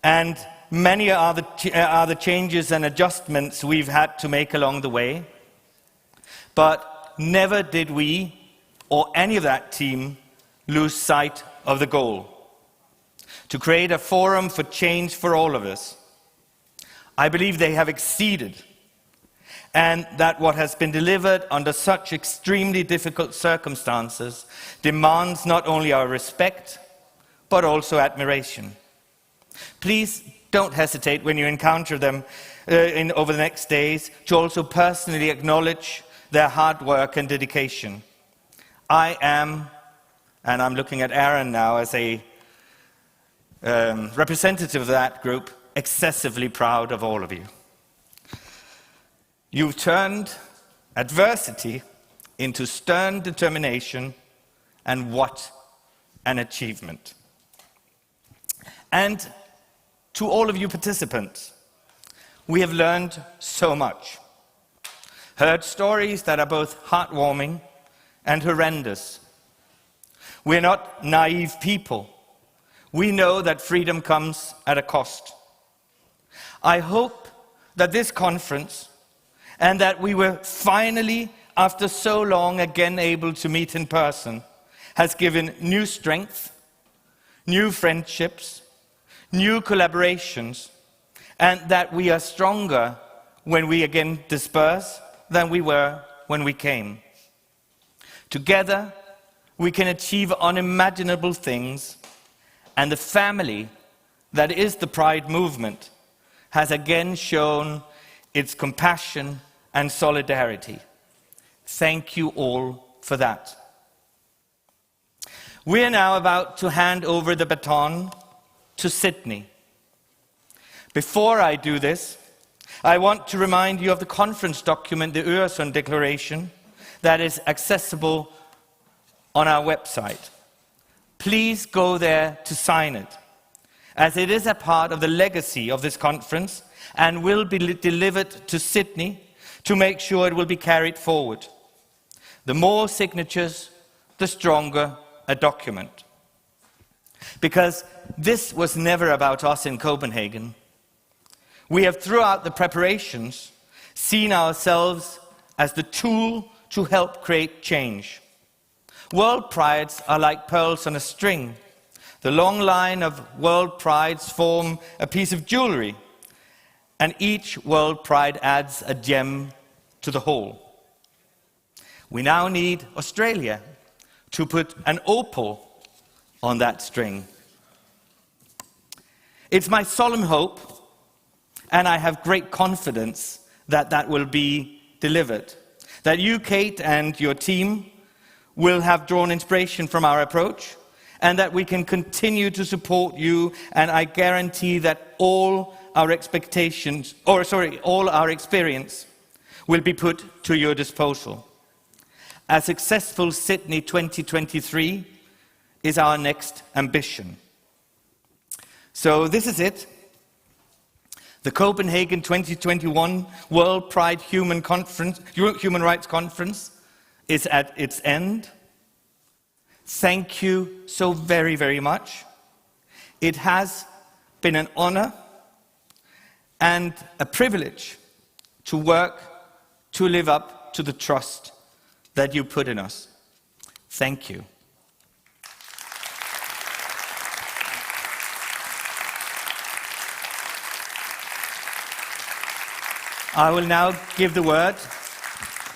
[SPEAKER 3] and many are the changes and adjustments we've had to make along the way, but never did we, or any of that team, lose sight of the goal: to create a forum for change for all of us. I believe they have exceeded, and that what has been delivered under such extremely difficult circumstances demands not only our respect, but also admiration. Please don't hesitate when you encounter them over the next days to also personally acknowledge their hard work and dedication. I am, and I'm looking at Aaron now as a representative of that group, excessively proud of all of you. You've turned adversity into stern determination, and what an achievement. And to all of you participants, we have learned so much. Heard stories that are both heartwarming and horrendous. We're not naive people. We know that freedom comes at a cost. I hope that this conference, and that we were finally, after so long, again able to meet in person, has given new strength, new friendships, new collaborations, and that we are stronger when we again disperse than we were when we came. Together, we can achieve unimaginable things, and the family that is the Pride movement has again shown its compassion and solidarity. Thank you all for that. We are now about to hand over the baton to Sydney. Before I do this, I want to remind you of the conference document, the Øresund Declaration, that is accessible on our website. Please go there to sign it, as it is a part of the legacy of this conference and will be delivered to Sydney to make sure it will be carried forward. The more signatures, the stronger a document. Because this was never about us in Copenhagen. We have, throughout the preparations, seen ourselves as the tool to help create change. World Prides are like pearls on a string. The long line of World Prides form a piece of jewelry, and each World Pride adds a gem to the whole. We now need Australia to put an opal on that string. It's my solemn hope, and I have great confidence that that will be delivered. That you, Kate, and your team will have drawn inspiration from our approach, and that we can continue to support you, and I guarantee that all our experience will be put to your disposal. A successful Sydney 2023 is our next ambition. So this is it. The Copenhagen 2021 World Pride Human Rights Conference is at its end. Thank you so very, very much. It has been an honor and a privilege to work to live up to the trust that you put in us. Thank you. I will now give the word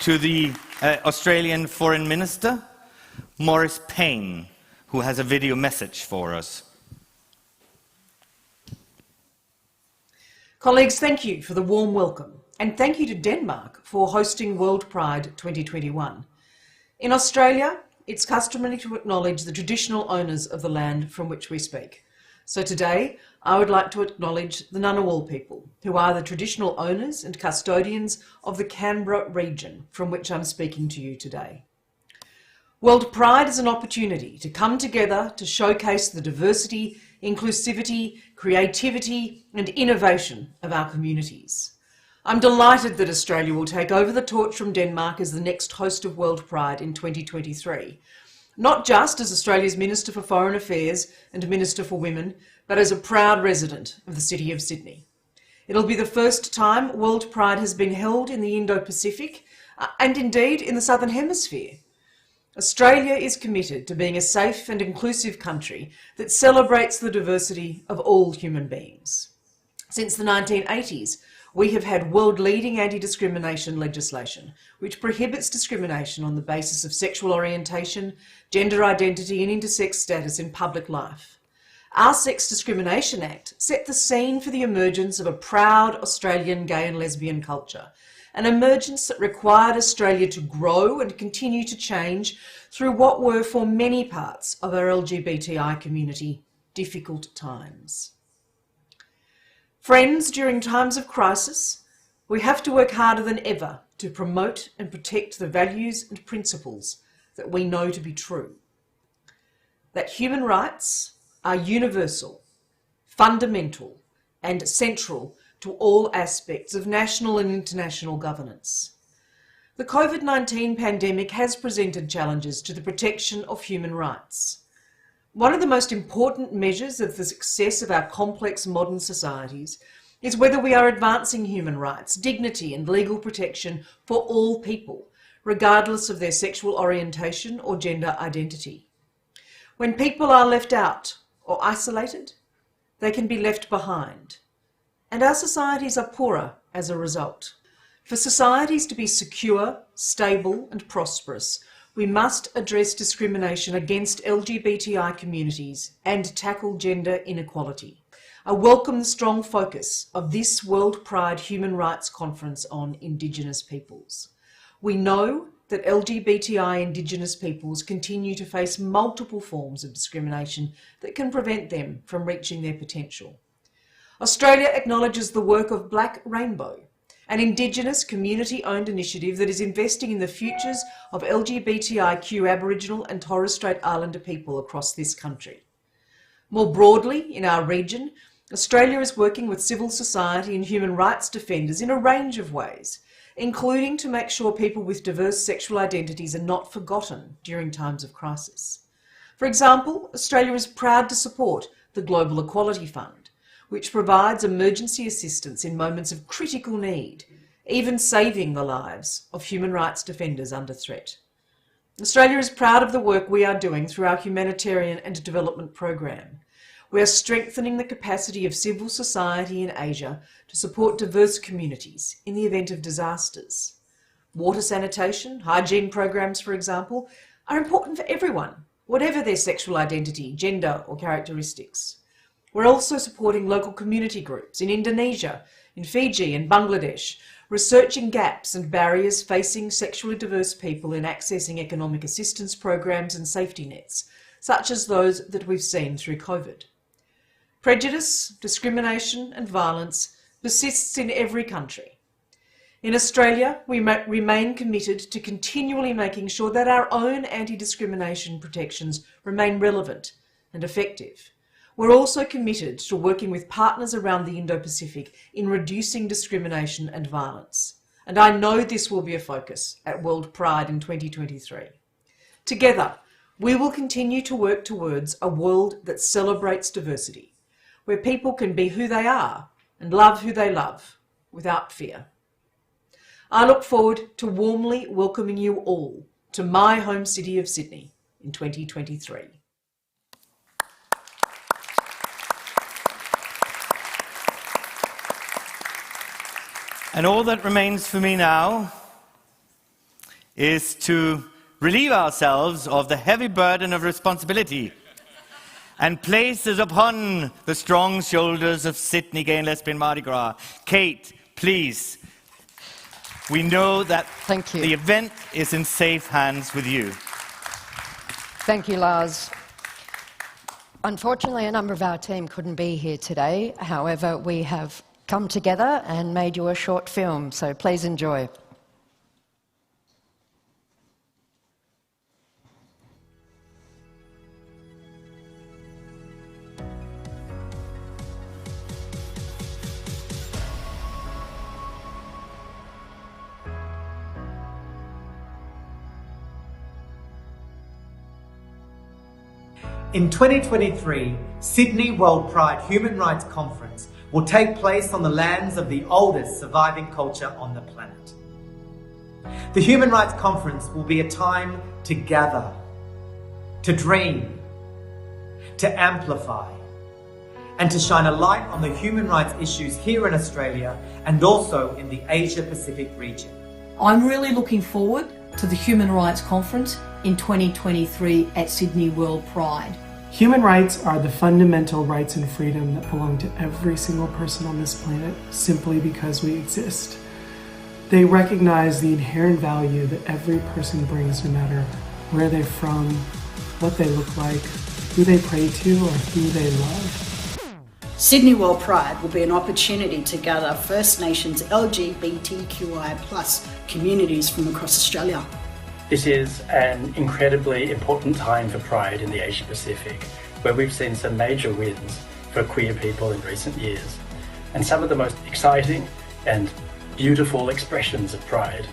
[SPEAKER 3] to the Australian Foreign Minister, Maurice Payne, who has a video message for us.
[SPEAKER 7] Colleagues, thank you for the warm welcome, and thank you to Denmark for hosting World Pride 2021. In Australia, it's customary to acknowledge the traditional owners of the land from which we speak. So today, I would like to acknowledge the Ngunnawal people, who are the traditional owners and custodians of the Canberra region from which I'm speaking to you today. World Pride is an opportunity to come together to showcase the diversity, inclusivity, creativity and innovation of our communities. I'm delighted that Australia will take over the torch from Denmark as the next host of World Pride in 2023, not just as Australia's Minister for Foreign Affairs and Minister for Women, but as a proud resident of the city of Sydney. It'll be the first time World Pride has been held in the Indo-Pacific and indeed in the Southern Hemisphere. Australia is committed to being a safe and inclusive country that celebrates the diversity of all human beings. Since the 1980s, we have had world-leading anti-discrimination legislation, which prohibits discrimination on the basis of sexual orientation, gender identity and intersex status in public life. Our Sex Discrimination Act set the scene for the emergence of a proud Australian gay and lesbian culture, an emergence that required Australia to grow and continue to change through what were, for many parts of our LGBTI community, difficult times. Friends, during times of crisis, we have to work harder than ever to promote and protect the values and principles that we know to be true. That human rights are universal, fundamental, and central to all aspects of national and international governance. The COVID-19 pandemic has presented challenges to the protection of human rights. One of the most important measures of the success of our complex modern societies is whether we are advancing human rights, dignity and legal protection for all people, regardless of their sexual orientation or gender identity. When people are left out or isolated, they can be left behind, and our societies are poorer as a result. For societies to be secure, stable and prosperous, we must address discrimination against LGBTI communities and tackle gender inequality. I welcome the strong focus of this WorldPride Human Rights Conference on Indigenous peoples. We know that LGBTI Indigenous peoples continue to face multiple forms of discrimination that can prevent them from reaching their potential. Australia acknowledges the work of Black Rainbow, an Indigenous community-owned initiative that is investing in the futures of LGBTIQ Aboriginal and Torres Strait Islander people across this country. More broadly, in our region, Australia is working with civil society and human rights defenders in a range of ways, including to make sure people with diverse sexual identities are not forgotten during times of crisis. For example, Australia is proud to support the Global Equality Fund, which provides emergency assistance in moments of critical need, even saving the lives of human rights defenders under threat. Australia is proud of the work we are doing through our humanitarian and development program. We are strengthening the capacity of civil society in Asia to support diverse communities in the event of disasters. Water sanitation, hygiene programs, for example, are important for everyone, whatever their sexual identity, gender or characteristics. We're also supporting local community groups in Indonesia, in Fiji and Bangladesh, researching gaps and barriers facing sexually diverse people in accessing economic assistance programs and safety nets, such as those that we've seen through COVID. Prejudice, discrimination and violence persists in every country. In Australia, we remain committed to continually making sure that our own anti-discrimination protections remain relevant and effective. We're also committed to working with partners around the Indo-Pacific in reducing discrimination and violence. And I know this will be a focus at WorldPride in 2023. Together, we will continue to work towards a world that celebrates diversity, where people can be who they are and love who they love without fear. I look forward to warmly welcoming you all to my home city of Sydney in 2023.
[SPEAKER 3] And all that remains for me now is to relieve ourselves of the heavy burden of responsibility and place it upon the strong shoulders of Sydney Gay and Lesbian Mardi Gras. Kate, please. We know that the event is in safe hands with you.
[SPEAKER 8] Thank you, Lars. Unfortunately, a number of our team couldn't be here today. However, we have come together and made you a short film, so please enjoy.
[SPEAKER 22] In 2023, Sydney WorldPride Human Rights Conference will take place on the lands of the oldest surviving culture on the planet. The Human Rights Conference will be a time to gather, to dream, to amplify, and to shine a light on the human rights issues here in Australia and also in the Asia-Pacific region.
[SPEAKER 23] I'm really looking forward to the Human Rights Conference in 2023 at Sydney WorldPride.
[SPEAKER 24] Human rights are the fundamental rights and freedom that belong to every single person on this planet simply because we exist. They recognize the inherent value that every person brings, no matter where they're from, what they look like, who they pray to, or who they love.
[SPEAKER 25] Sydney WorldPride will be an opportunity to gather First Nations LGBTQI+ communities from across Australia.
[SPEAKER 26] This is an incredibly important time for Pride in the Asia Pacific, where we've seen some major wins for queer people in recent years, and some of the most exciting and beautiful expressions of Pride.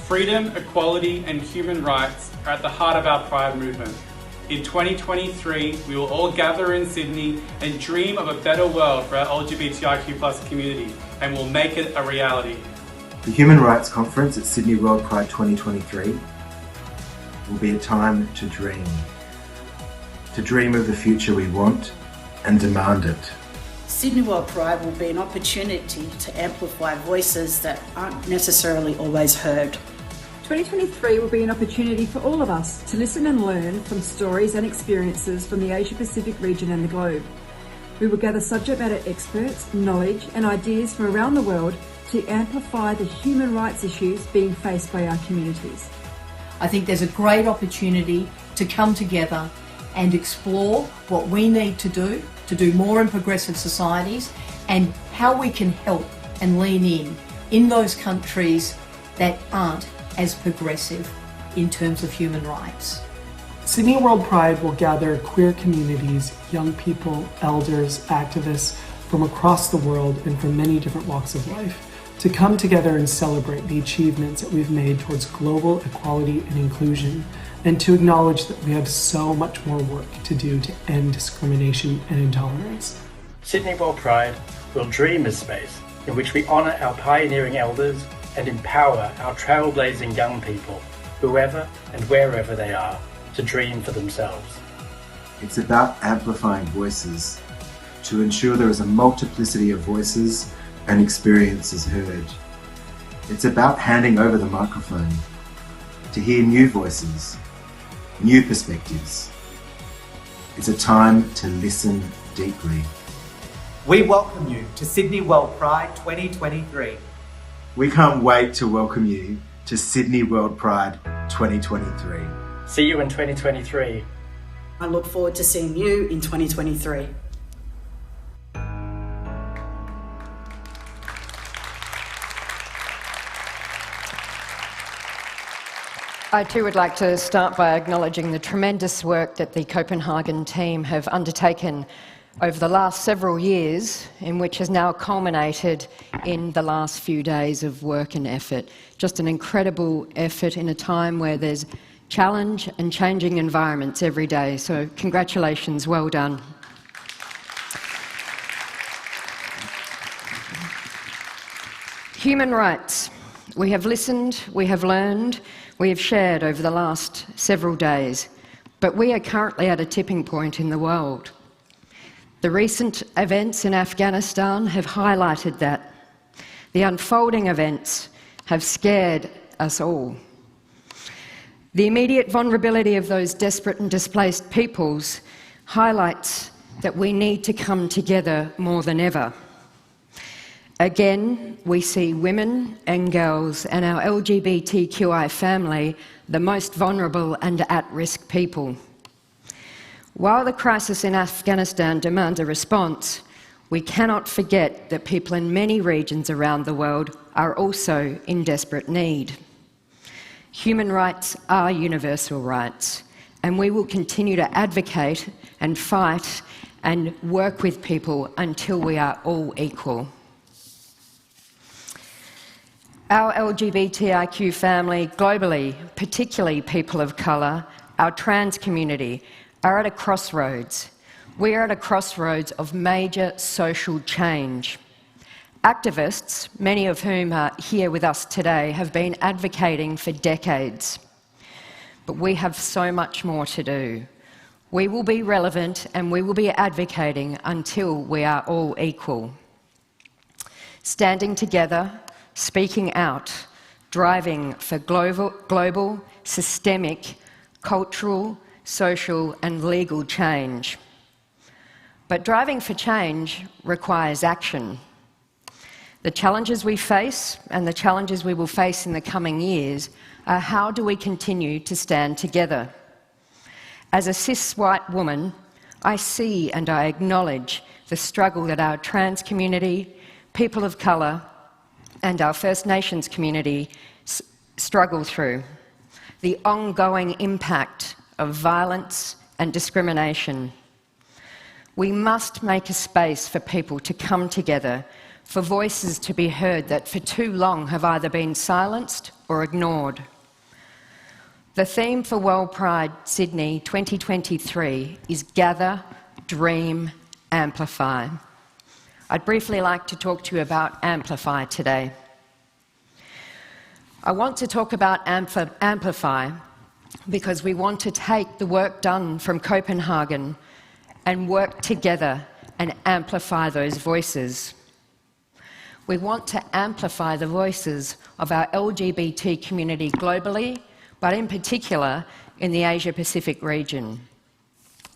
[SPEAKER 13] Freedom, equality, and human rights are at the heart of our Pride movement. In 2023, we will all gather in Sydney and dream of a better world for our LGBTIQ+ community, and we'll make it a reality.
[SPEAKER 5] The Human Rights Conference at Sydney World Pride 2023 will be a time to dream of the future we want and demand it.
[SPEAKER 25] Sydney World Pride will be an opportunity to amplify voices that aren't necessarily always heard.
[SPEAKER 9] 2023 will be an opportunity for all of us to listen and learn from stories and experiences from the Asia-Pacific region and the globe. We will gather subject matter experts, knowledge and ideas from around the world to amplify the human rights issues being faced by our communities.
[SPEAKER 23] I think there's a great opportunity to come together and explore what we need to do more in progressive societies, and how we can help and lean in those countries that aren't as progressive in terms of human rights.
[SPEAKER 24] Sydney World Pride will gather queer communities, young people, elders, activists from across the world and from many different walks of life to come together and celebrate the achievements that we've made towards global equality and inclusion, and to acknowledge that we have so much more work to do to end discrimination and intolerance.
[SPEAKER 26] Sydney World Pride will dream a space in which we honour our pioneering elders and empower our trailblazing young people, whoever and wherever they are, to dream for themselves.
[SPEAKER 5] It's about amplifying voices to ensure there is a multiplicity of voices and experiences heard. It's about handing over the microphone to hear new voices, new perspectives. It's a time to listen deeply.
[SPEAKER 22] We welcome you to Sydney World Pride 2023.
[SPEAKER 5] We can't wait to welcome you to Sydney World Pride 2023.
[SPEAKER 26] See you in 2023.
[SPEAKER 25] I look forward to seeing you in 2023.
[SPEAKER 8] I too would like to start by acknowledging the tremendous work that the Copenhagen team have undertaken over the last several years, in which has now culminated in the last few days of work and effort. Just an incredible effort in a time where there's challenge and changing environments every day. So congratulations, well done. Human rights. We have listened, we have learned, we have shared over the last several days, but we are currently at a tipping point in the world. The recent events in Afghanistan have highlighted that. The unfolding events have scared us all. The immediate vulnerability of those desperate and displaced peoples highlights that we need to come together more than ever. Again, we see women and girls and our LGBTQI family the most vulnerable and at-risk people. While the crisis in Afghanistan demands a response, we cannot forget that people in many regions around the world are also in desperate need. Human rights are universal rights, and we will continue to advocate and fight and work with people until we are all equal. Our LGBTIQ family globally, particularly people of colour, our trans community, are at a crossroads. We are at a crossroads of major social change. Activists, many of whom are here with us today, have been advocating for decades. But we have so much more to do. We will be relevant and we will be advocating until we are all equal. Standing together, speaking out, driving for global, systemic, cultural, social and legal change. But driving for change requires action. The challenges we face and the challenges we will face in the coming years are how do we continue to stand together. As a cis white woman, I see and I acknowledge the struggle that our trans community, people of colour and our First Nations community struggle through. The ongoing impact of violence and discrimination. We must make a space for people to come together, for voices to be heard that for too long have either been silenced or ignored. The theme for WorldPride Sydney 2023 is Gather, Dream, Amplify. I'd briefly like to talk to you about Amplify today. I want to talk about Amplify because we want to take the work done from Copenhagen and work together and amplify those voices. We want to amplify the voices of our LGBT community globally, but in particular in the Asia-Pacific region.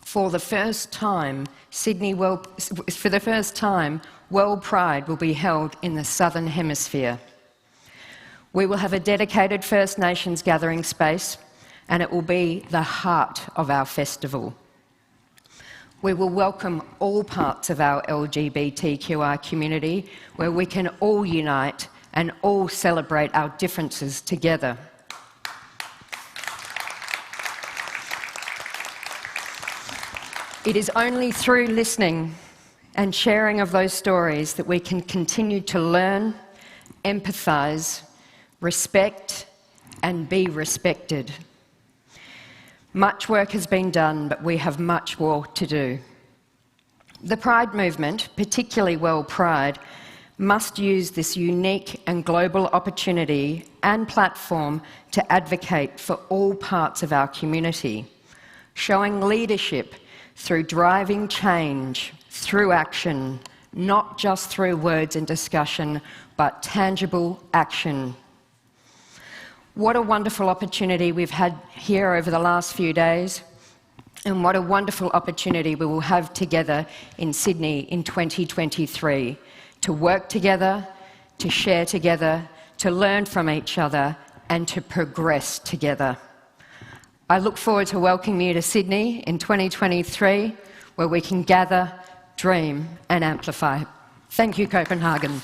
[SPEAKER 8] For the first time, WorldPride will be held in the Southern Hemisphere. We will have a dedicated First Nations gathering space, and it will be the heart of our festival. We will welcome all parts of our LGBTQI community, where we can all unite and all celebrate our differences together. It is only through listening and sharing of those stories that we can continue to learn, empathise, respect, and be respected. Much work has been done, but we have much more to do. The Pride movement, particularly WorldPride, must use this unique and global opportunity and platform to advocate for all parts of our community, showing leadership through driving change, through action, not just through words and discussion, but tangible action. What a wonderful opportunity we've had here over the last few days, and what a wonderful opportunity we will have together in Sydney in 2023, to work together, to share together, to learn from each other, and to progress together. I look forward to welcoming you to Sydney in 2023, where we can gather, dream, and amplify. Thank you, Copenhagen.